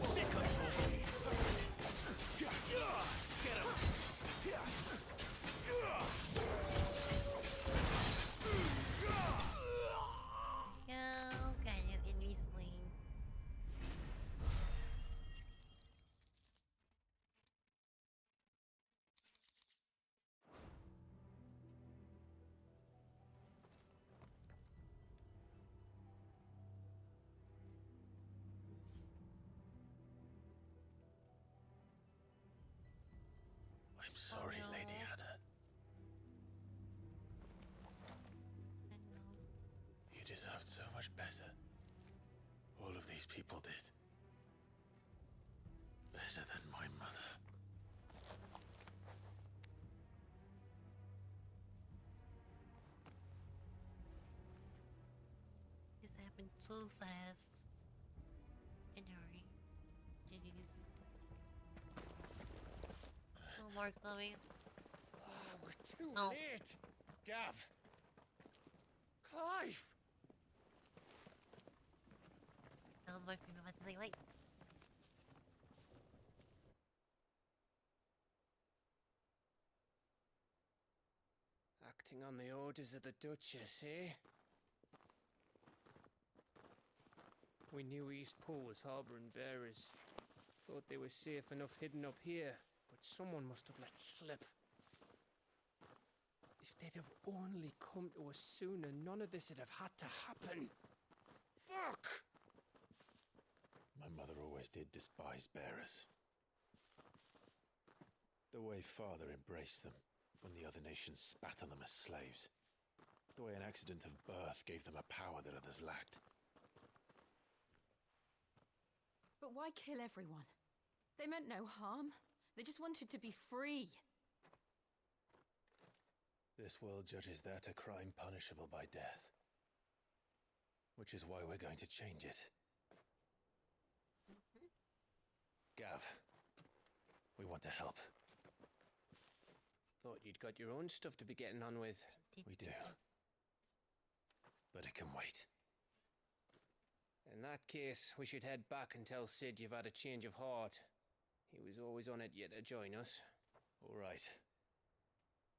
Speaker 2: Sick him, Toggle! Get him!
Speaker 1: Go, got you in me sling.
Speaker 6: I'm sorry,
Speaker 1: no.
Speaker 6: Lady Hannah.
Speaker 1: I know.
Speaker 6: You deserved so much better. All of these people did. Better than my mother.
Speaker 1: This happened so fast. In a hurry. Jeez. No more coming.
Speaker 10: We're too
Speaker 1: Oh.
Speaker 10: late. Gav. Clive.
Speaker 1: No more coming about the late.
Speaker 10: Acting on the orders of the Duchess, eh?
Speaker 11: We knew East Pole was harbouring bearers. Thought they were safe enough hidden up here, but someone must have let slip. If they'd have only come to us sooner, none of this would have had to happen. Fuck!
Speaker 6: My mother always did despise bearers. The way Father embraced them when the other nations spat on them as slaves. The way an accident of birth gave them a power that others lacked.
Speaker 21: But why kill everyone? They meant no harm. They just wanted to be free.
Speaker 6: This world judges that a crime punishable by death. Which is why we're going to change it. Gav, we want to help.
Speaker 11: Thought you'd got your own stuff to be getting on with.
Speaker 6: We do. But it can wait.
Speaker 11: In that case, we should head back and tell Sid you've had a change of heart. He was always on it yet to join us.
Speaker 6: All right.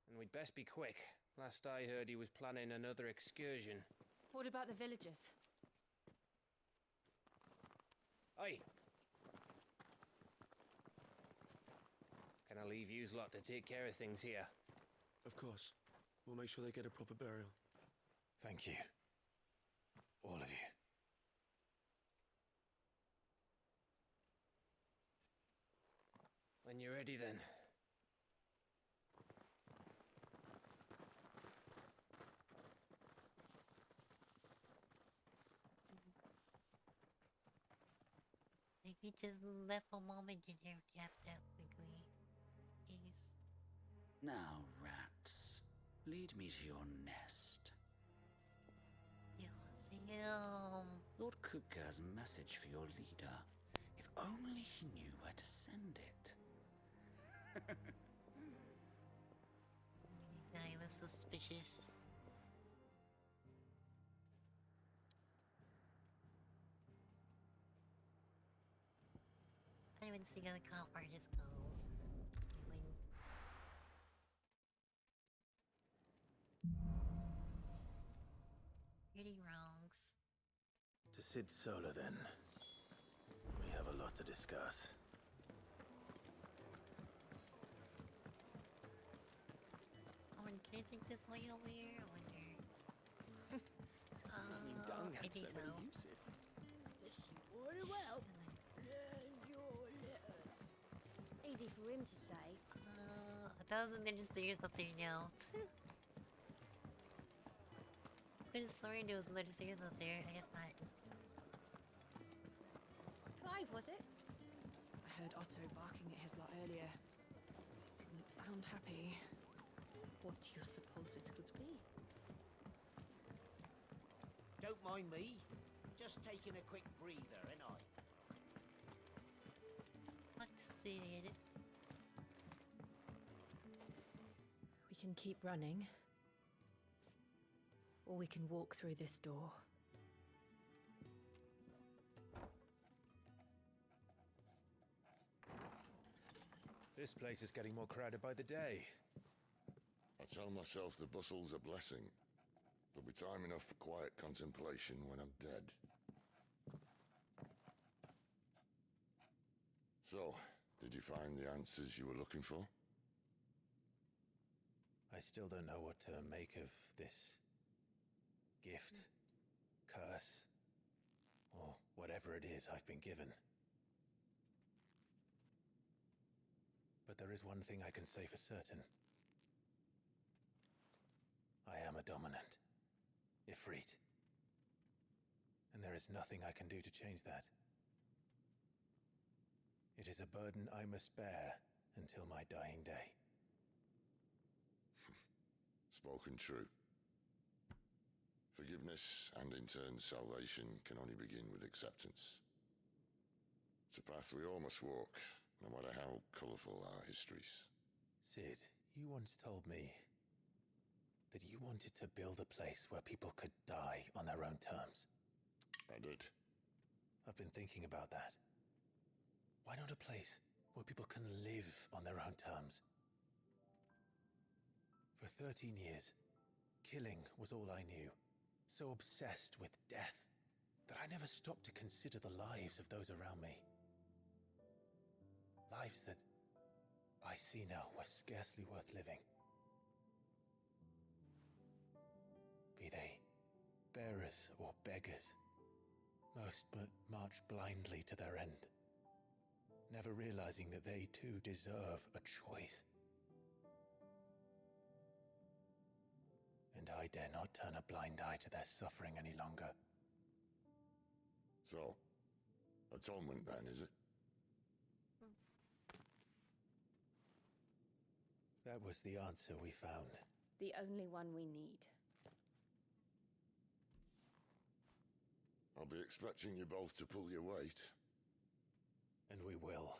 Speaker 11: And we'd best be quick. Last I heard, he was planning another excursion.
Speaker 21: What about the villagers?
Speaker 11: Aye. Can I leave yous lot to take care of things here?
Speaker 16: Of course. We'll make sure they get a proper burial.
Speaker 6: Thank you. All of you.
Speaker 11: When you're ready, then.
Speaker 1: If you just left a moment in here, yap that quickly. Please.
Speaker 19: Now, rats, lead me to your nest. Lord Kupka has a message for your leader. If only he knew where to send it.
Speaker 1: Guy was suspicious. I haven't seen how the cop artist goes. Pretty wrongs.
Speaker 6: To Sid Solar, then. We have a lot to discuss.
Speaker 1: Can I take this way over here? I wonder. I think so.
Speaker 23: Water well. Learn your letters. Easy for him to say.
Speaker 1: 1,000 ninja stairs up there now. Could have sworn there was ninja stairs up there. I guess not.
Speaker 23: Clive, was it?
Speaker 21: I heard Otto barking at his lot earlier. Didn't sound happy.
Speaker 23: What do you suppose it could be?
Speaker 24: Don't mind me. Just taking a quick breather, ain't I?
Speaker 1: Fuck Sid.
Speaker 5: We can keep running. Or we can walk through this door.
Speaker 6: This place is getting more crowded by the day.
Speaker 4: I tell myself the bustle's a blessing. There'll be time enough for quiet contemplation when I'm dead. So, did you find the answers you were looking for?
Speaker 6: I still don't know what to make of this gift, curse, or whatever it is I've been given. But there is one thing I can say for certain. I am a dominant, Ifrit. And there is nothing I can do to change that. It is a burden I must bear until my dying day.
Speaker 4: Spoken true. Forgiveness and in turn salvation can only begin with acceptance. It's a path we all must walk, no matter how colourful our histories.
Speaker 6: Sid, you once told me that you wanted to build a place where people could die on their own terms.
Speaker 4: I did.
Speaker 6: I've been thinking about that. Why not a place where people can live on their own terms? For 13 years, killing was all I knew. So obsessed with death that I never stopped to consider the lives of those around me. Lives that I see now were scarcely worth living. Be they bearers or beggars, most march blindly to their end, never realizing that they too deserve a choice. And I dare not turn a blind eye to their suffering any longer.
Speaker 4: So, atonement then, is it?
Speaker 6: That was the answer we found.
Speaker 5: The only one we need.
Speaker 4: I'll be expecting you both to pull your weight.
Speaker 6: And we will.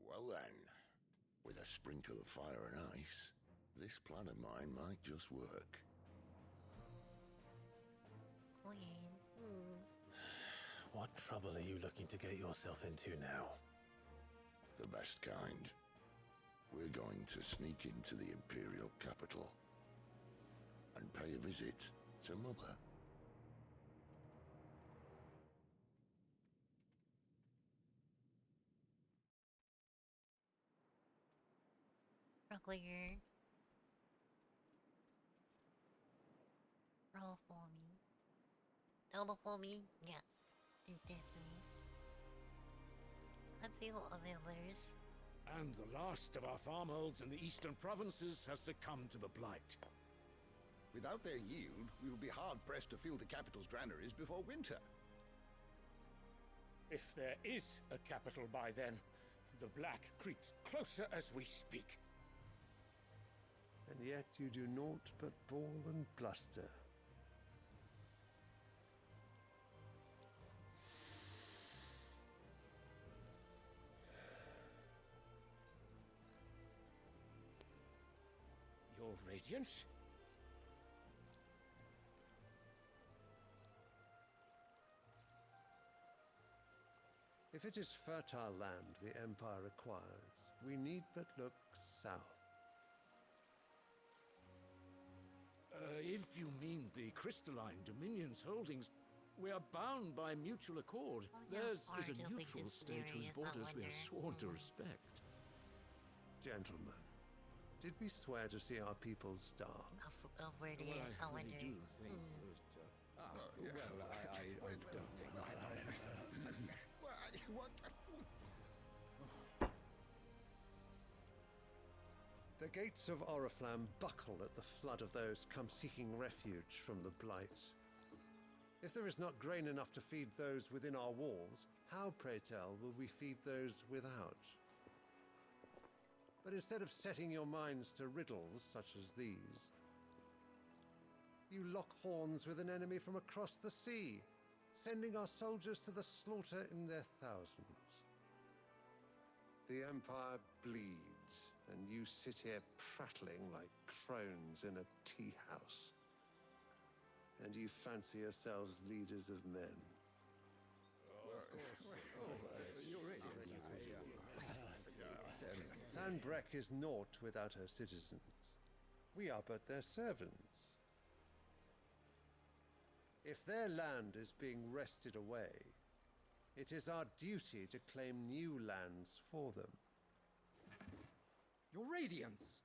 Speaker 4: Well then, with a sprinkle of fire and ice, this plan of mine might just work.
Speaker 6: What trouble are you looking to get yourself into now?
Speaker 4: The best kind. We're going to sneak into the Imperial capital and pay a visit to Mother.
Speaker 1: Clear. Roll for me. Double for me? Yeah. Definitely. Let's see what others.
Speaker 10: And the last of our farmholds in the eastern provinces has succumbed to the blight.
Speaker 22: Without their yield, we will be hard-pressed to fill the capital's granaries before winter.
Speaker 10: If there is a capital by then, the black creeps closer as we speak.
Speaker 9: And yet you do naught but bawl and bluster.
Speaker 10: Your Radiance?
Speaker 9: If it is fertile land the Empire requires, we need but look south.
Speaker 10: If you mean the crystalline Dominion's holdings, we are bound by mutual accord. Theirs is a neutral state whose borders we are sworn to respect.
Speaker 9: Gentlemen, did we swear to see our people starve?
Speaker 1: Where do you? I wonder.
Speaker 10: do think
Speaker 9: The gates of Oriflamme buckle at the flood of those come seeking refuge from the blight. If there is not grain enough to feed those within our walls, how, pray tell, will we feed those without? But instead of setting your minds to riddles such as these, you lock horns with an enemy from across the sea, sending our soldiers to the slaughter in their thousands. The Empire bleeds, and you sit here prattling like crones in a tea house. And you fancy yourselves leaders of men. Sanbreque is naught without her citizens. We are but their servants. If their land is being wrested away, it is our duty to claim new lands for them.
Speaker 7: Your Radiance!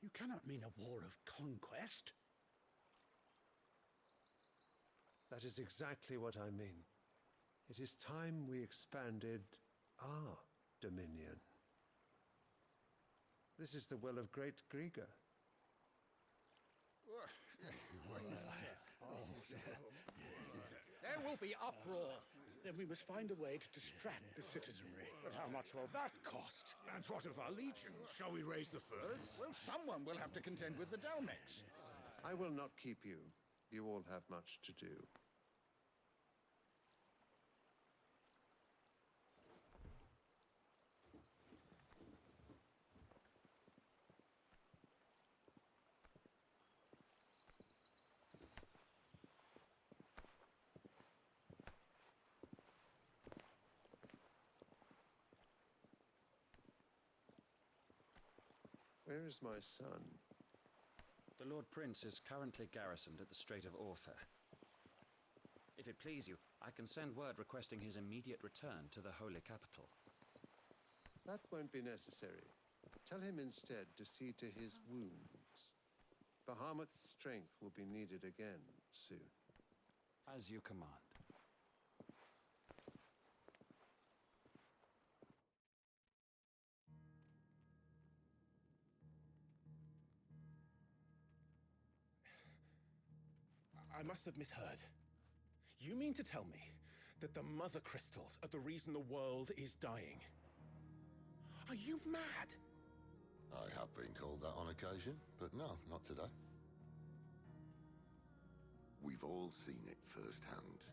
Speaker 7: You cannot mean a war of conquest.
Speaker 9: That is exactly what I mean. It is time we expanded our dominion. This is the will of great Grieger.
Speaker 7: There will be uproar. Then we must find a way to distract the citizenry.
Speaker 10: But how much will that cost? And what of our legions? Shall we raise the furs?
Speaker 22: Well, someone will have to contend with the Dalmex.
Speaker 9: I will not keep you. You all have much to do. Where is my son?
Speaker 15: The Lord Prince is currently garrisoned at the Strait of Orther.
Speaker 8: If it please you, I can send word requesting his immediate return to the holy capital.
Speaker 16: That won't be necessary. Tell him instead to see to his wounds. Bahamut's strength will be needed again soon.
Speaker 8: As you command.
Speaker 15: I must have misheard. You mean to tell me that the mother crystals are the reason the world is dying? Are you mad?
Speaker 4: I have been called that on occasion, but no, not today. We've all seen it firsthand.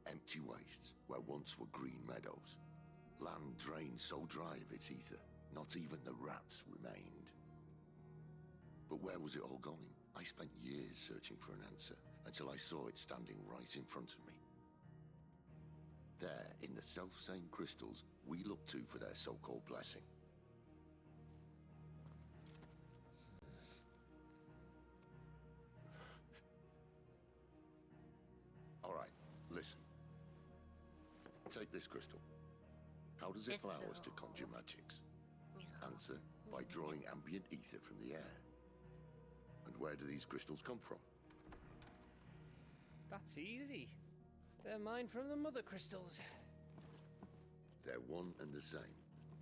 Speaker 4: Empty wastes where once were green meadows. Land drained so dry of its ether, not even the rats remained. But where was it all going? I spent years searching for an answer, until I saw it standing right in front of me. There, in the self-same crystals we look to for their so-called blessing. All right, listen. Take this crystal. How does it allow us to conjure magics? Answer, by drawing ambient ether from the air. And where do these crystals come from?
Speaker 11: That's easy. They're mined from the mother crystals.
Speaker 4: They're one and the same.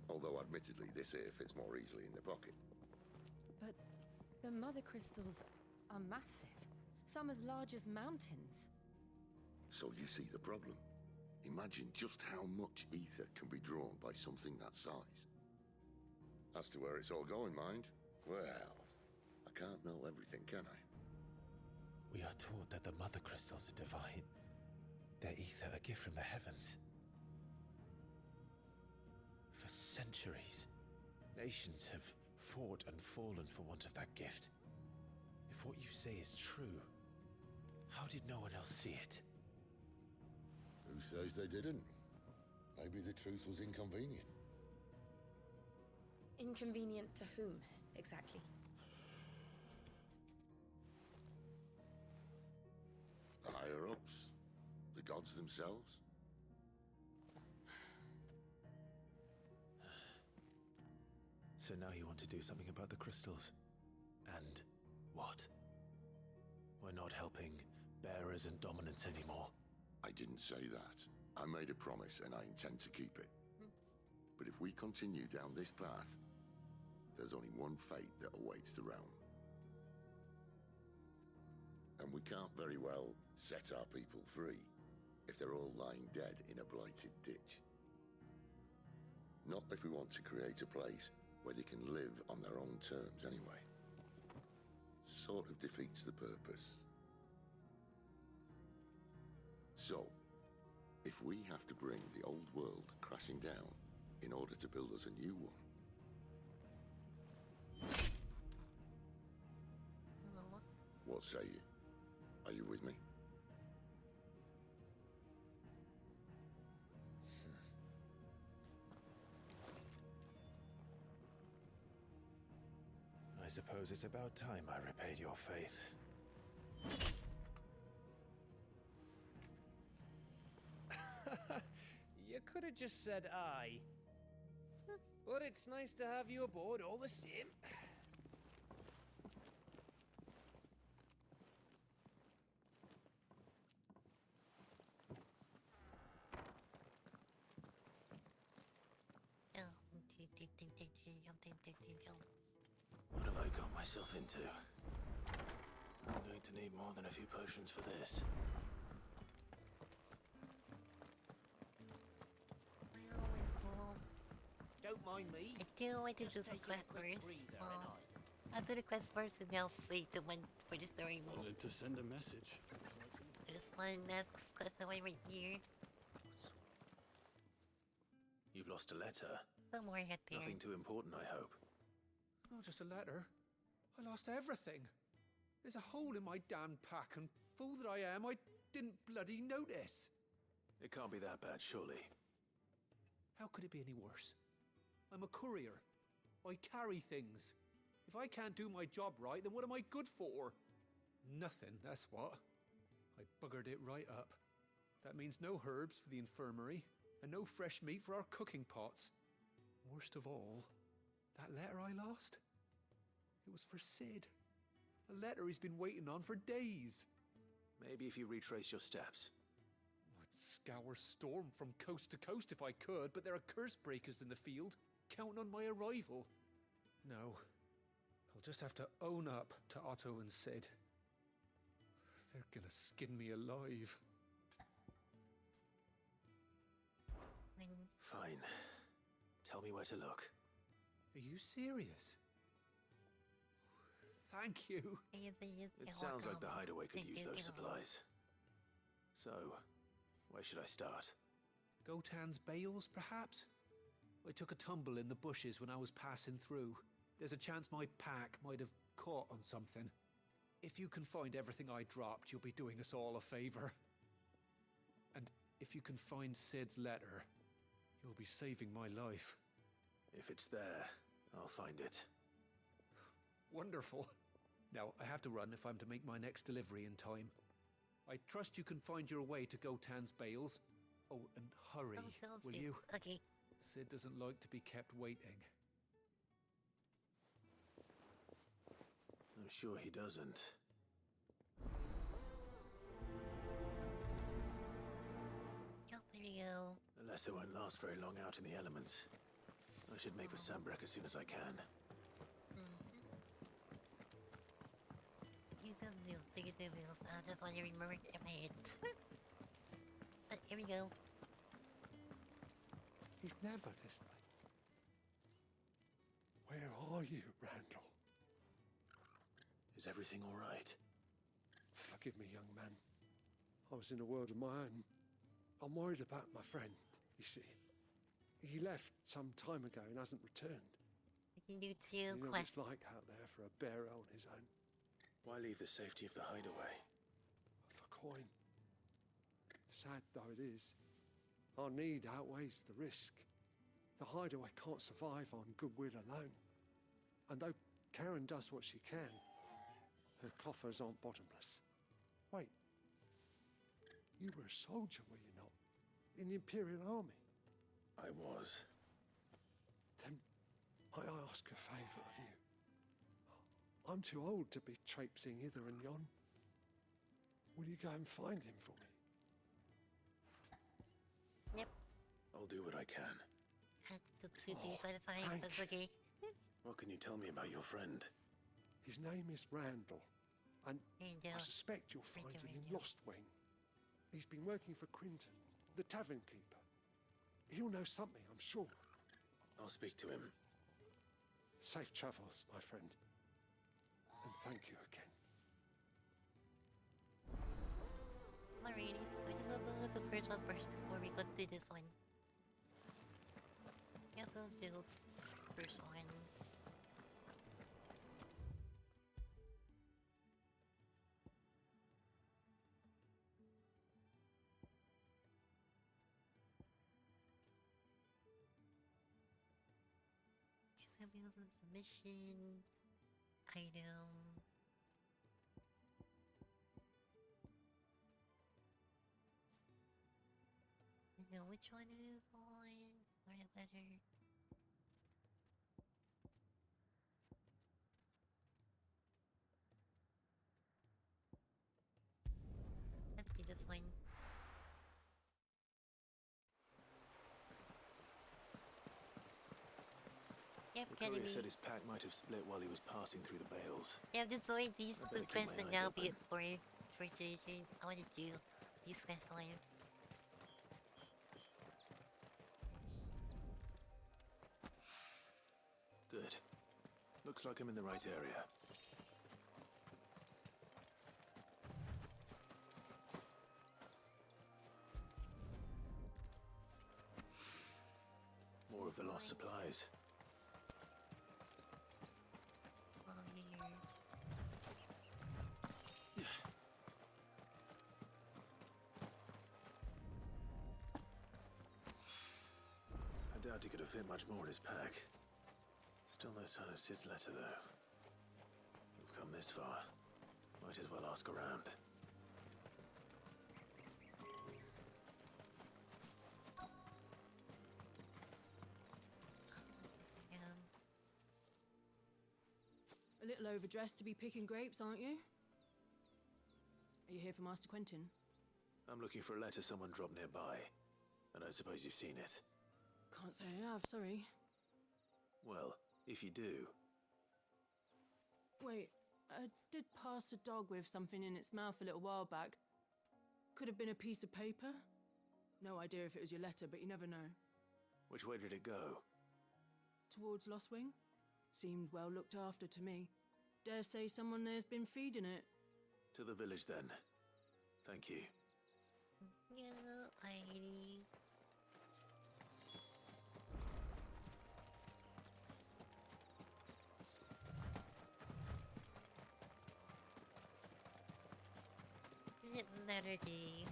Speaker 4: Although admittedly this here fits more easily in the pocket.
Speaker 5: But the mother crystals are massive. Some as large as mountains.
Speaker 4: So you see the problem. Imagine just how much ether can be drawn by something that size. As to where it's all going, mind? Well, I can't know everything, can I?
Speaker 6: We are taught that the mother crystals are divine. Their ether a gift from the heavens. For centuries, nations have fought and fallen for want of that gift. If what you say is true, how did no one else see it?
Speaker 4: Who says they didn't? Maybe the truth was inconvenient.
Speaker 5: Inconvenient to whom, exactly?
Speaker 4: The higher-ups? The gods themselves?
Speaker 6: So now you want to do something about the crystals? And what? We're not helping bearers and dominants anymore.
Speaker 4: I didn't say that. I made a promise and I intend to keep it. But if we continue down this path, there's only one fate that awaits the realm. And we can't very well set our people free if they're all lying dead in a blighted ditch. Not if we want to create a place where they can live on their own terms anyway. Sort of defeats the purpose. So, if we have to bring the old world crashing down in order to build us a new one, what say you? Are you with me?
Speaker 6: I suppose it's about time I repaid your faith.
Speaker 11: You could have just said aye. But it's nice to have you aboard all the same.
Speaker 6: What have I got myself into? I'm going to need more than a few potions for this.
Speaker 24: Don't mind me.
Speaker 1: I do want to do the quest first. I'll do the quest first and then I'll sleep the one for the story mode.
Speaker 16: Wanted to send a message.
Speaker 1: There's one next quest, the one right here.
Speaker 6: You've lost a letter.
Speaker 1: Somewhere out there.
Speaker 6: Nothing too important, I hope.
Speaker 7: Not just a letter. I lost everything. There's a hole in my damn pack, and fool that I am, I didn't bloody notice.
Speaker 6: It can't be that bad, surely.
Speaker 7: How could it be any worse? I'm a courier. I carry things. If I can't do my job right, then what am I good for? Nothing, that's what. I buggered it right up. That means no herbs for the infirmary, and no fresh meat for our cooking pots. Worst of all, that letter I lost? It was for Sid. A letter he's been waiting on for days.
Speaker 6: Maybe if you retrace your steps.
Speaker 7: I'd scour Storm from coast to coast if I could, but there are curse breakers in the field, counting on my arrival. No, I'll just have to own up to Otto and Sid. They're gonna skin me alive.
Speaker 6: Fine. Tell me where to look.
Speaker 7: Are you serious? Thank you.
Speaker 6: It sounds like the hideaway could use those supplies. So, where should I start?
Speaker 7: Gotan's bales, perhaps? I took a tumble in the bushes when I was passing through. There's a chance my pack might have caught on something. If you can find everything I dropped, you'll be doing us all a favor. And if you can find Sid's letter, you'll be saving my life.
Speaker 6: If it's there, I'll find it.
Speaker 7: Wonderful. Now, I have to run if I'm to make my next delivery in time. I trust you can find your way to Gotan's bales. Oh, and hurry, will you?
Speaker 1: Okay.
Speaker 7: Sid doesn't like to be kept waiting.
Speaker 6: I'm sure he doesn't.
Speaker 1: Yep, there we go.
Speaker 6: The letter won't last very long out in the elements. I should make for Sambrek as soon as I can.
Speaker 1: I just want to remember it in my head. But here we go.
Speaker 16: He's never this late. Where are you, Randall?
Speaker 6: Is everything all right?
Speaker 16: Forgive me, young man. I was in a world of my own. I'm worried about my friend, you see. He left some time ago and hasn't returned.
Speaker 1: I can do
Speaker 16: You
Speaker 1: two
Speaker 16: know what
Speaker 1: quests.
Speaker 16: it's like out there for a bearer on his own.
Speaker 6: Why leave the safety of the hideaway?
Speaker 16: For coin. Sad though it is, our need outweighs the risk. The hideaway can't survive on goodwill alone. And though Karen does what she can, her coffers aren't bottomless. Wait. You were a soldier, were you not? In the Imperial Army?
Speaker 6: I was.
Speaker 16: Then I ask a favour of you. I'm too old to be traipsing hither and yon. Will you go and find him for me?
Speaker 1: Yep.
Speaker 6: I'll do what I can.
Speaker 1: The two things at a time, that's okay.
Speaker 6: What can you tell me about your friend?
Speaker 16: His name is Randall, and I suspect you'll find him in Lost Wing. He's been working for Quinton, the tavern keeper. He'll know something, I'm sure.
Speaker 6: I'll speak to him.
Speaker 16: Safe travels, my friend. And thank you again.
Speaker 1: Alrighty, so we just go with the first one first before we go to this one. Yeah, so let's build the first one. Builds and submission item. I know which one it is on. Sorry, letter. Let's be this one. Yep,
Speaker 6: The courier said his pack might have split while he was passing through the bales.
Speaker 1: Yeah, I'm just going these
Speaker 6: I
Speaker 1: two
Speaker 6: better keep
Speaker 1: quests
Speaker 6: my
Speaker 1: and
Speaker 6: eyes
Speaker 1: now
Speaker 6: open.
Speaker 1: be it for today's I want to do these quest lines.
Speaker 6: Good. Looks like I'm in the right area. More of the lost supplies. I doubt he could have fit much more in his pack. Still no sign of Sid's letter, though. We've come this far. Might as well ask around.
Speaker 5: A little overdressed to be picking grapes, aren't you? Are you here for Master Quentin?
Speaker 6: I'm looking for a letter someone dropped nearby. I don't suppose you've seen it.
Speaker 5: Can't say I have, sorry.
Speaker 6: Well, if you do...
Speaker 5: Wait, I did pass a dog with something in its mouth a little while back. Could have been a piece of paper. No idea if it was your letter, but you never know.
Speaker 6: Which way did it go?
Speaker 5: Towards Lost Wing? Seemed well looked after to me. Dare say someone there's been feeding it.
Speaker 6: To the village, then. Thank you.
Speaker 1: Yeah, lady. Letter D.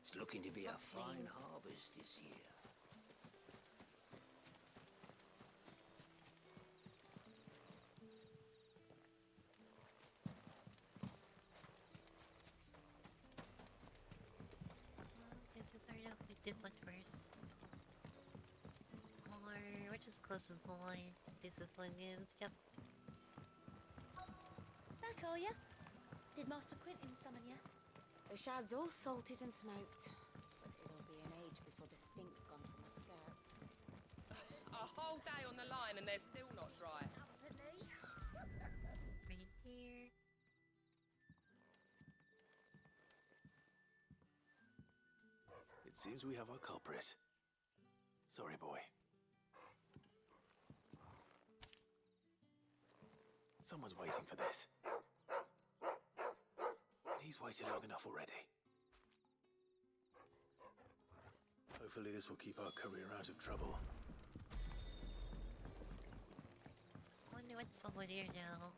Speaker 24: It's looking to be a fine harvest this year.
Speaker 1: This is starting off with this one first. Or which is closest line? This is one is, yep.
Speaker 23: Back are ya? Did Master Quentin summon ya?
Speaker 21: The shad's all salted and smoked, but it'll be an age before the stink's gone from my skirts.
Speaker 3: A whole day on the line and they're still not dry.
Speaker 1: Right here.
Speaker 6: It seems we have our culprit. Sorry, boy. Someone's waiting for this. He's waited long enough already. Hopefully this will keep our career out of trouble.
Speaker 1: I wonder what's over there now.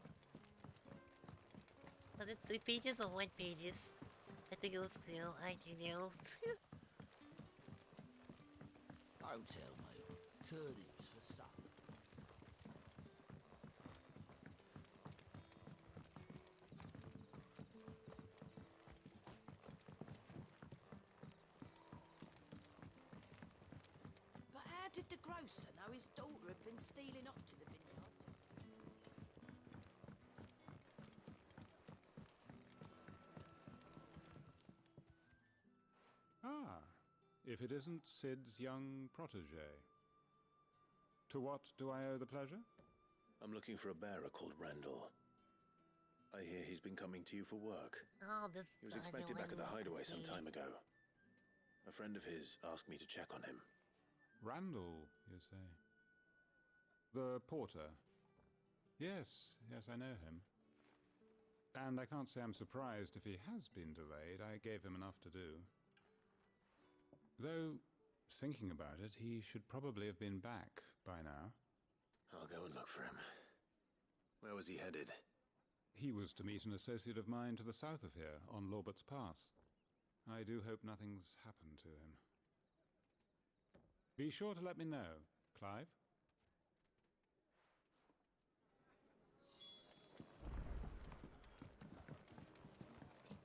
Speaker 1: But it's 3 pages or 1 pages. I think it was still, I don't know.
Speaker 24: Don't tell me. Turnips for supper.
Speaker 21: But how did the grocer know his daughter had been stealing off to the vineyard?
Speaker 13: Ah, if it isn't Sid's young protege. To what do I owe the pleasure?
Speaker 6: I'm looking for a bearer called Randall. I hear he's been coming to you for work.
Speaker 1: Oh, this
Speaker 6: He was expected back at the hideaway some time ago. A friend of his asked me to check on him.
Speaker 13: Randall, you say? The porter? Yes, I know him. And I can't say I'm surprised if he has been delayed. I gave him enough to do. Though, thinking about it, he should probably have been back by now.
Speaker 6: I'll go and look for him. Where was he headed?
Speaker 13: He was to meet an associate of mine to the south of here, on Lorbert's Pass. I do hope nothing's happened to him. Be sure to let me know, Clive.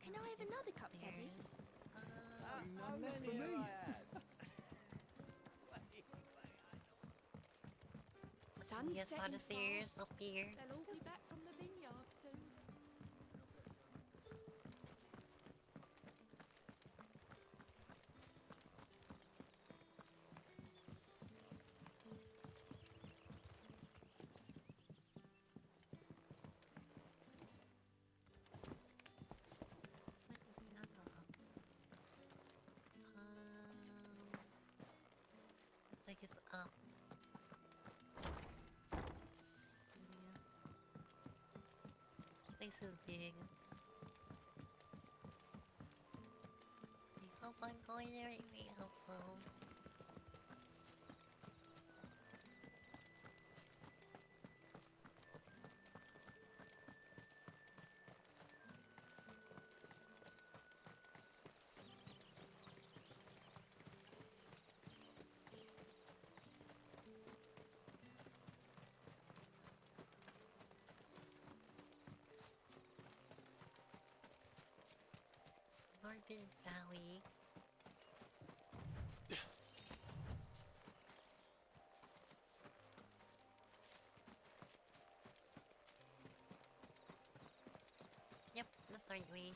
Speaker 23: Can I have another cup, Daddy?
Speaker 22: How many for me?
Speaker 21: Sun's
Speaker 1: Yes, on
Speaker 21: setting
Speaker 1: the stairs,
Speaker 21: fast.
Speaker 1: up here.
Speaker 21: They'll all be back from the vineyard soon.
Speaker 1: Looks like it's up. This place is big. I hope I'm going the right way also. Northern Valley. right way.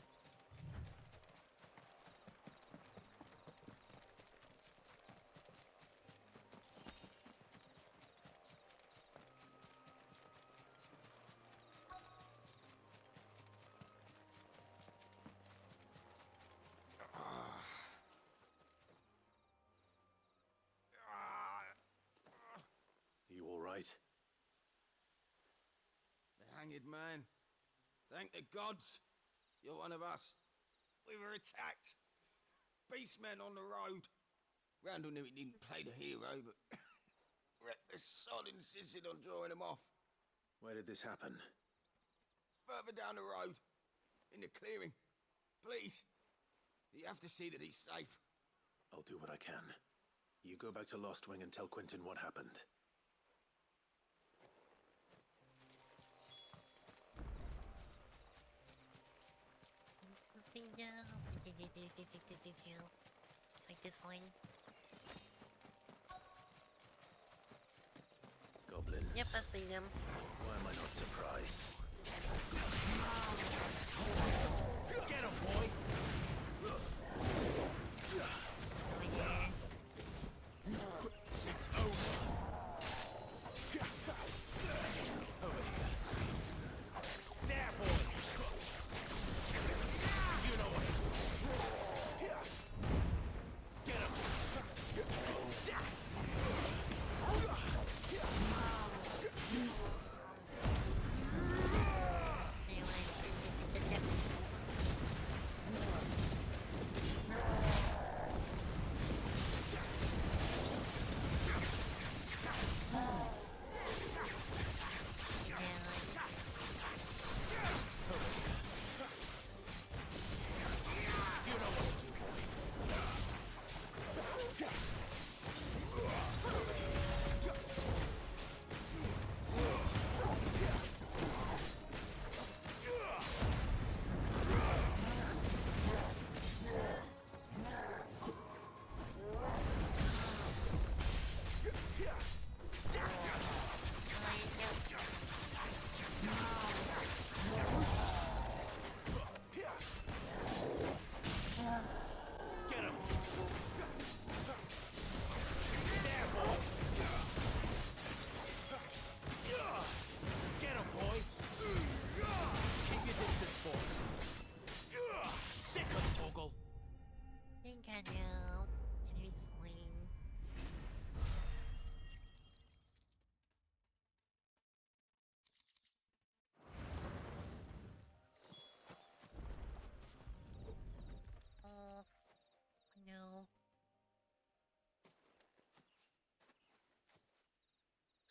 Speaker 6: You all right?
Speaker 14: The hanged man. Thank the gods. You're one of us. We were attacked. Beastmen on the road. Randall knew he didn't play the hero, but the sod insisted on drawing him off.
Speaker 6: Where did this happen?
Speaker 14: Further down the road. In the clearing. Please. You have to see that he's safe.
Speaker 6: I'll do what I can. You go back to Lost Wing and tell Quentin what happened.
Speaker 1: Like this one.
Speaker 6: Goblins.
Speaker 1: Yep, I see them.
Speaker 6: Why am I not surprised?
Speaker 2: Get him, boy! Six over. There, boy! You know what to do. Get him!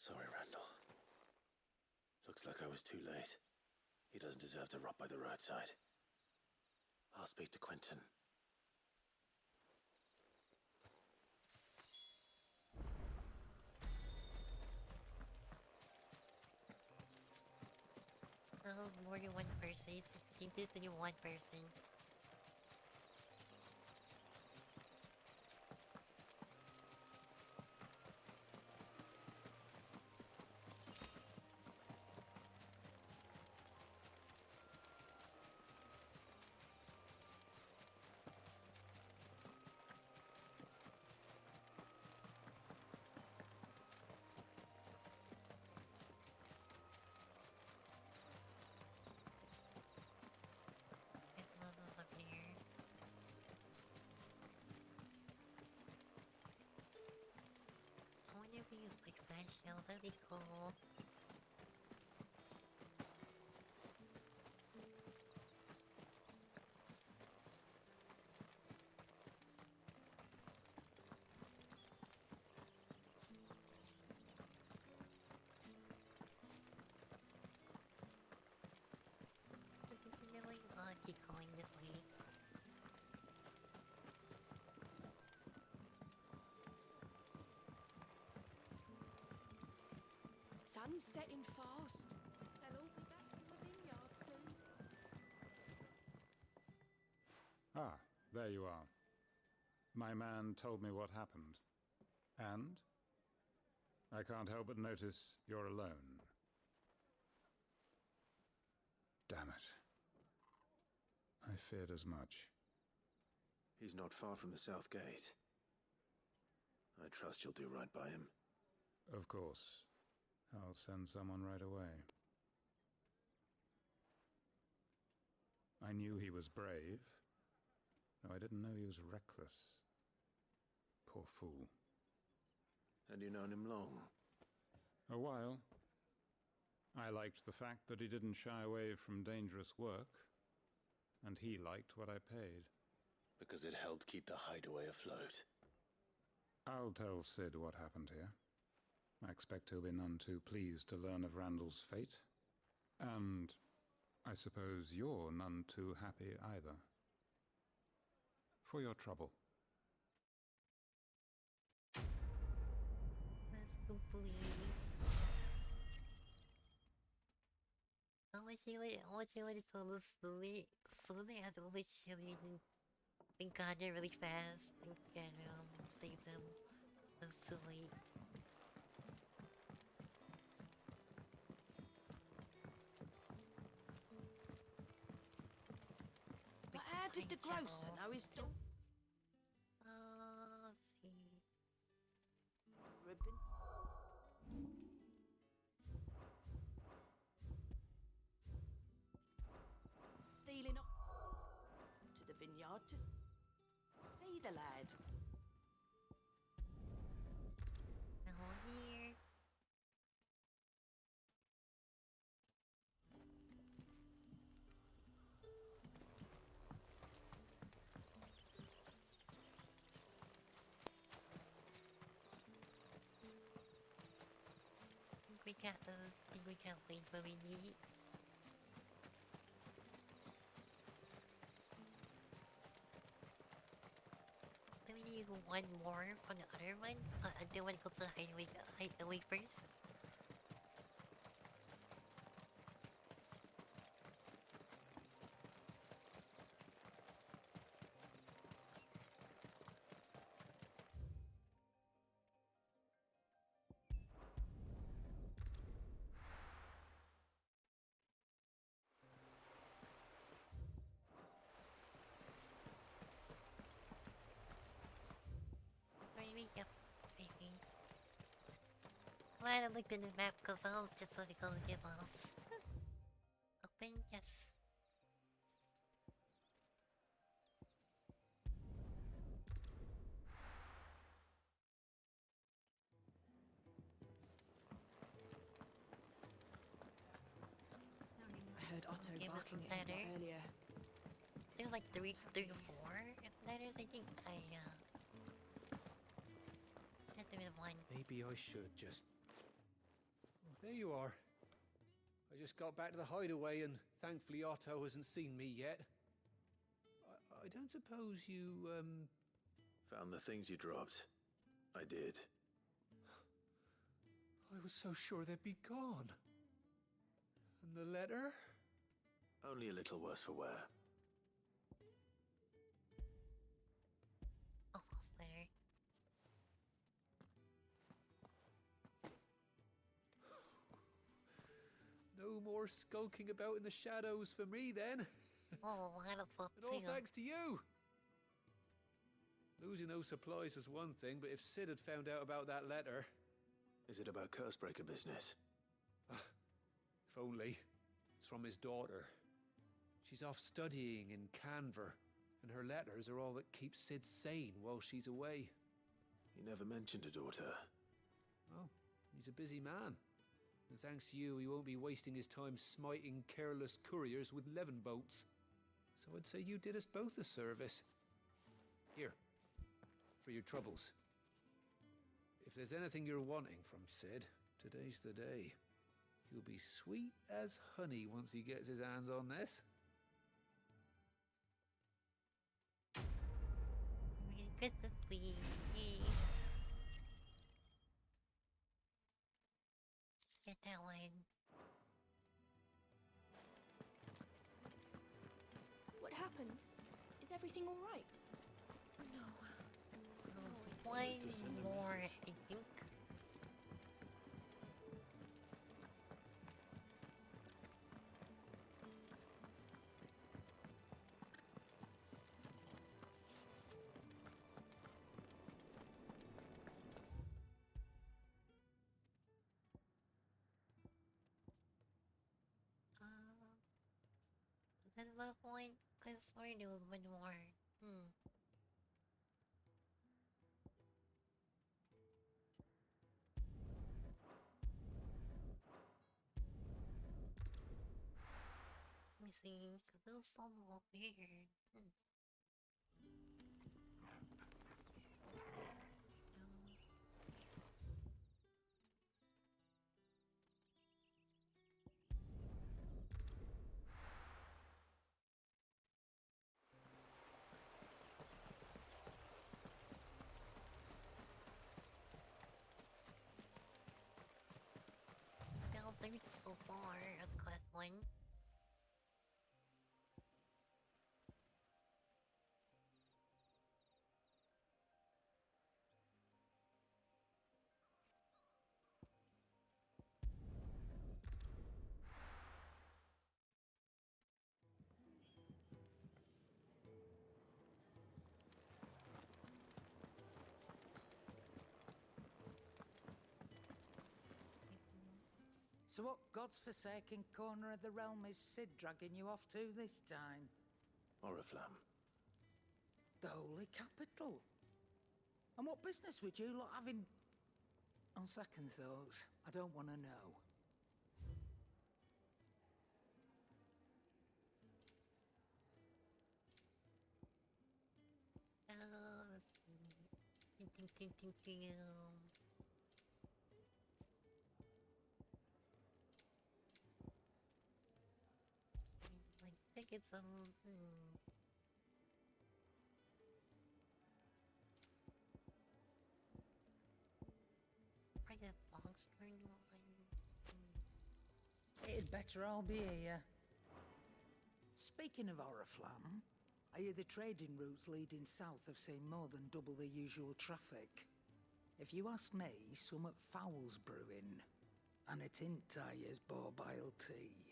Speaker 6: Sorry, Randall. Looks like I was too late. He doesn't deserve to rot by the roadside. I'll speak to Quentin.
Speaker 1: That was more than one person. I think this is one person. Like that shell, that'd be cool. Particularly keep going this way.
Speaker 21: Sun's setting fast. They'll all be back from the vineyard soon.
Speaker 13: Ah, there you are. My man told me what happened. And? I can't help but notice you're alone. Damn it. I feared as much.
Speaker 6: He's not far from the south gate. I trust you'll do right by him.
Speaker 13: Of course. I'll send someone right away. I knew he was brave, though I didn't know he was reckless. Poor fool.
Speaker 6: And you known him long?
Speaker 13: A while. I liked the fact that he didn't shy away from dangerous work, and he liked what I paid.
Speaker 6: Because it helped keep the hideaway afloat.
Speaker 13: I'll tell Sid what happened here. I expect he'll be none too pleased to learn of Randall's fate. And I suppose you're none too happy either. For your trouble.
Speaker 1: That's complete. I wish you would have told us slowly as I wish you and got there really fast and save them. It was too late.
Speaker 21: But how did the grocer know his dog?
Speaker 1: Let's see.
Speaker 21: Ribbons. Stealing off to the vineyard to see the lad.
Speaker 1: Now here. I think we got what we need. Then we need one more from the other one. I do want to go to the hideaway first. Yep, maybe. Glad I looked in the map because I was just going to go get lost. Open, yes.
Speaker 21: I heard Otto
Speaker 1: Give us
Speaker 21: barking
Speaker 1: a
Speaker 21: at his lot
Speaker 1: letter.
Speaker 21: earlier.
Speaker 1: There was like three or four letters, I think. There was one.
Speaker 7: Maybe I should just... Oh, there you are. I just got back to the hideaway and thankfully Otto hasn't seen me yet. I don't suppose you,
Speaker 6: Found the things you dropped. I did.
Speaker 7: I was so sure they'd be gone. And the letter?
Speaker 6: Only a little worse for wear.
Speaker 1: Almost there.
Speaker 7: No more skulking about in the shadows for me then.
Speaker 1: Oh, wonderful.
Speaker 7: And all thanks to you. Losing those supplies was one thing, but if Sid had found out about that letter...
Speaker 6: Is it about Cursebreaker business?
Speaker 7: If only. It's from his daughter. She's off studying in Canver, and her letters are all that keep Sid sane while she's away.
Speaker 6: He never mentioned a daughter.
Speaker 7: Oh, he's a busy man. And thanks to you, he won't be wasting his time smiting careless couriers with levin bolts. So I'd say you did us both a service. Here, for your troubles. If there's anything you're wanting from Sid, today's the day. He'll be sweet as honey once he gets his hands on this.
Speaker 1: Merry Christmas, please. Yay. Get that one.
Speaker 21: What happened? Is everything all right?
Speaker 1: No. There's one more, I think. Was it last one? Cause I swear there was one more. Let me see, cause there was some more weird. So far as quest line.
Speaker 12: So what God's forsaken corner of the realm is Sid dragging you off to this time?
Speaker 6: Oriflamme.
Speaker 12: The holy capital. And what business would you lot have in... On second thoughts, I don't want to know.
Speaker 1: Let's see. I think it's probably that long string line.
Speaker 12: It'd better all be here. Speaking of Oriflamme, I hear the trading routes leading south have seen more than double the usual traffic. If you ask me, summat foul's brewing, and it ain't Tyre's borbile tea.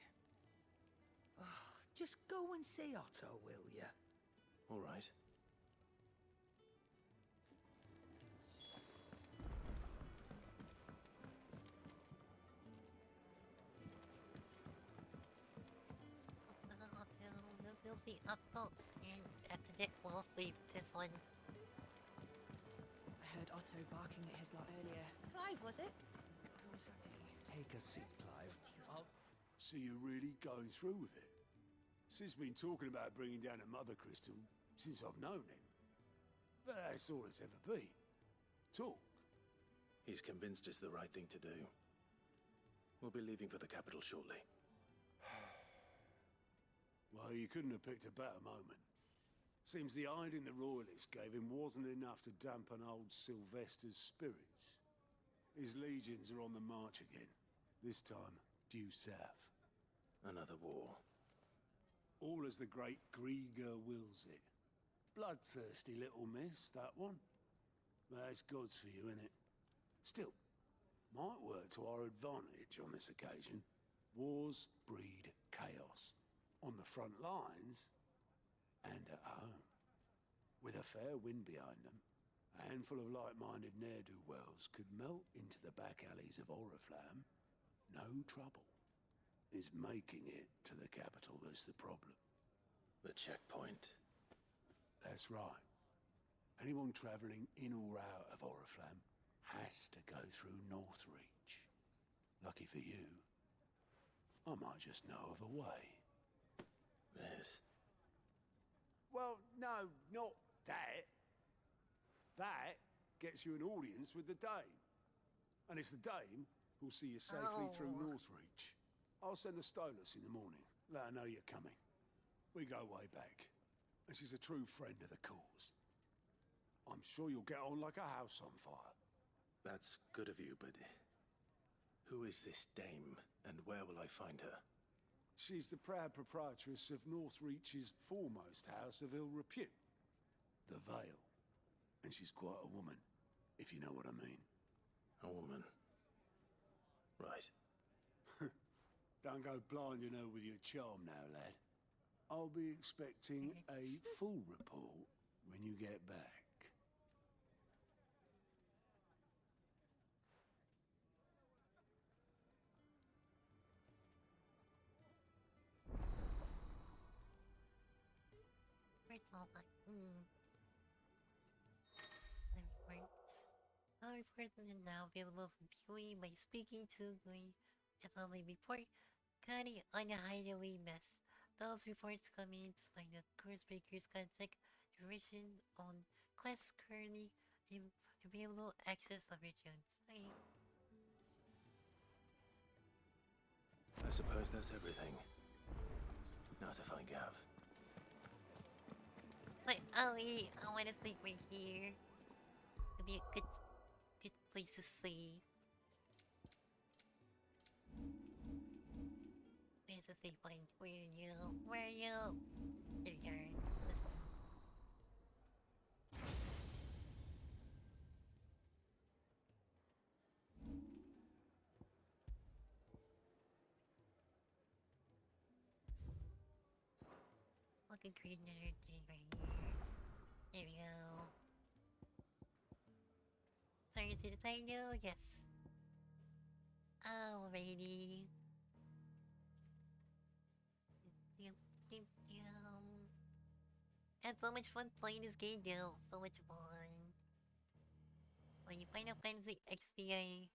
Speaker 12: Just go and see Otto, will ya?
Speaker 6: All right.
Speaker 1: You'll see Otto, and after that we'll see this one.
Speaker 21: I heard Otto barking at his lot earlier. Clive, was it? Sound happy.
Speaker 10: Take a seat, Clive. So you're really going through with it? Sid's been talking about bringing down a mother crystal since I've known him. But that's all it's ever been. Talk.
Speaker 6: He's convinced it's the right thing to do. We'll be leaving for the capital shortly.
Speaker 10: Well, you couldn't have picked a better moment. Seems the hiding the royalists gave him wasn't enough to dampen old Sylvester's spirits. His legions are on the march again. This time, due south.
Speaker 6: Another war.
Speaker 10: All as the great Grieger wills it. Bloodthirsty little miss, that one. But that's God's for you, innit? Still, might work to our advantage on this occasion. Wars breed chaos. On the front lines, and at home. With a fair wind behind them, a handful of like-minded ne'er-do-wells could melt into the back alleys of Oriflamme. No trouble. It's making it to the capital that's the problem.
Speaker 6: The checkpoint.
Speaker 10: That's right. Anyone travelling in or out of Oriflamme has to go through Northreach. Lucky for you, I might just know of a way.
Speaker 6: There's...
Speaker 10: Well, no, not that. That gets you an audience with the Dame. And it's the Dame who'll see you safely through Northreach. I'll send the Stolas in the morning. Let her know you're coming. We go way back. And she's a true friend of the cause. I'm sure you'll get on like a house on fire.
Speaker 6: That's good of you, but... Who is this Dame, and where will I find her?
Speaker 10: She's the proud proprietress of Northreach's foremost house of ill repute. The Vale. And she's quite a woman, if you know what I mean.
Speaker 6: A woman. Right.
Speaker 10: Don't go blinding her with your charm now, lad. I'll be expecting a full report when you get back.
Speaker 1: It's all like, the reports. All reports are now available for viewing by speaking to the only report. Cutting on a hideaway mess. Those reports comments by the course breakers contact duration on quests currently available access of regions. Okay.
Speaker 6: I suppose that's everything. Now to find Gav.
Speaker 1: But Ollie, I want to sleep right here. It'll be a good place to sleep. Where's the safe point? Where are you? Where are you? There you are. I can create another thing right here. There we go. Sorry to the title, yes. Alrighty. Had so much fun playing this game though. So much fun. When you find a fancy XPA.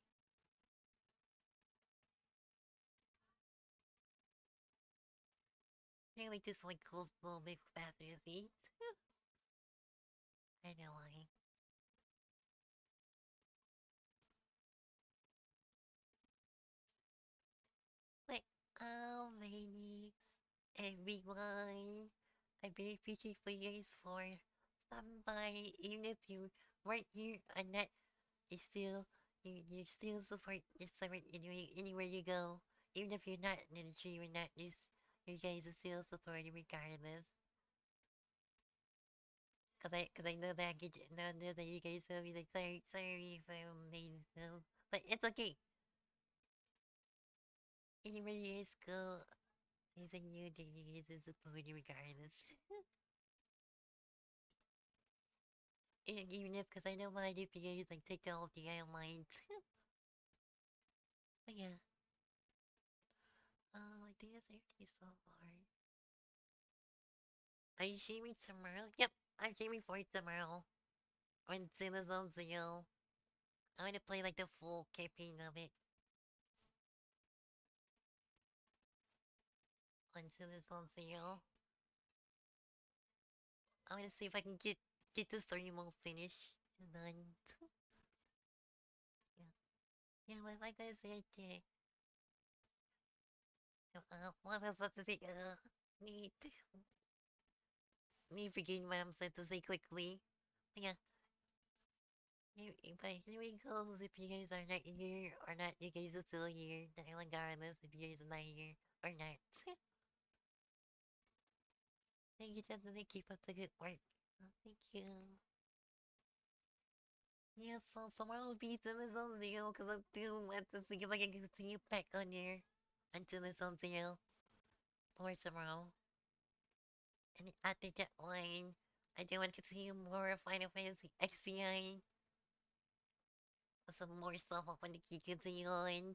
Speaker 1: I like this one goes a little bit faster, see? I know why. But alrighty, everyone. I very appreciate for you guys for stopping by, even if you weren't here or not. You still support this summer anywhere you go. Even if you're not in the tree or not, you guys are still supporting regardless. Cause I know that know that you guys will be like sorry if I'm late so, but it's okay. Anywhere you guys go, it's like you that you guys are supporting regardless. Even if, cause I know my if you guys like take off the eye mind. But yeah. I think that's everything so far. Are you streaming tomorrow? Yep, I'm streaming for tomorrow. When Silla's on sale. I'm gonna play like the full campaign of it. When Silla's on sale. I'm gonna see if I can get the story mode finished and then yeah. Yeah, but like I said, what else was to say? Need me forgetting what I'm supposed to say quickly. But yeah. But here we go. If you guys are not here or not, you guys are still here. Regardless if you guys are not here or not. Thank you, Justin. Keep up the good work. Oh, thank you. Yeah, so tomorrow will be till it's on zero because I'm still want to see if I can continue back on here until it's on zero for tomorrow. And after that one, I do want to continue more Final Fantasy XVI. Some more stuff I want to keep continuing on.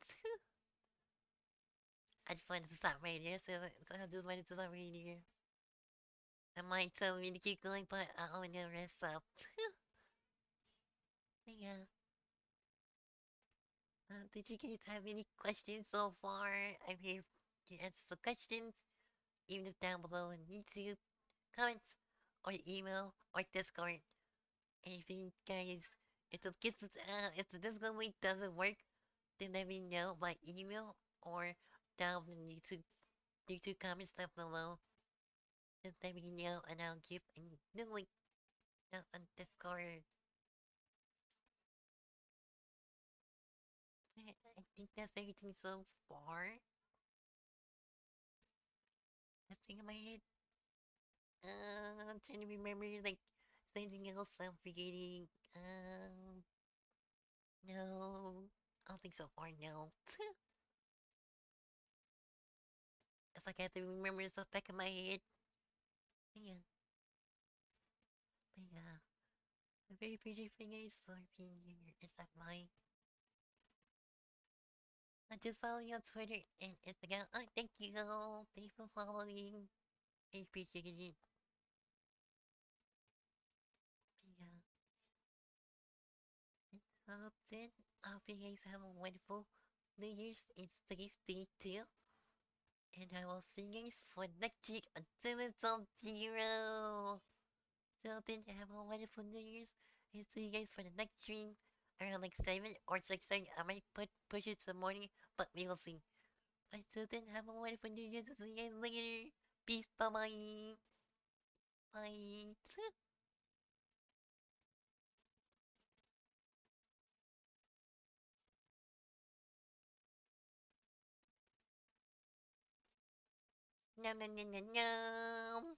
Speaker 1: I just wanted to stop right here, so I just wanted to stop right here. I might tell me to keep going, but I want to rest up. But yeah. Did you guys have any questions so far? I'm here to answer some questions, even if down below on YouTube, comments, or email, or Discord. And if you guys, if the Discord link doesn't work, then let me know by email or down in YouTube comments down below. Just let me know, and I'll give a new link on Discord. I think that's everything so far. Let's think in my head. I'm trying to remember like something else I'm forgetting. No, I don't think so far. No, it's like I have to remember stuff back in my head. But yeah, but yeah. A very pretty thing I saw being here. Is that mine? I just follow you on Twitter and Instagram. Oh, thank you. Thanks for following. I appreciate it. Well then, I hope you guys have a wonderful New Year's and safe day too. And I will see you guys for next week until it's all zero. So then, have a wonderful New Year's and see you guys for the next stream around like 7 or 6. I might push it some morning, but we will see. Until then, have a wonderful New Year's and see you guys later. Peace, bye bye. Bye. Nom nom nom nom nom.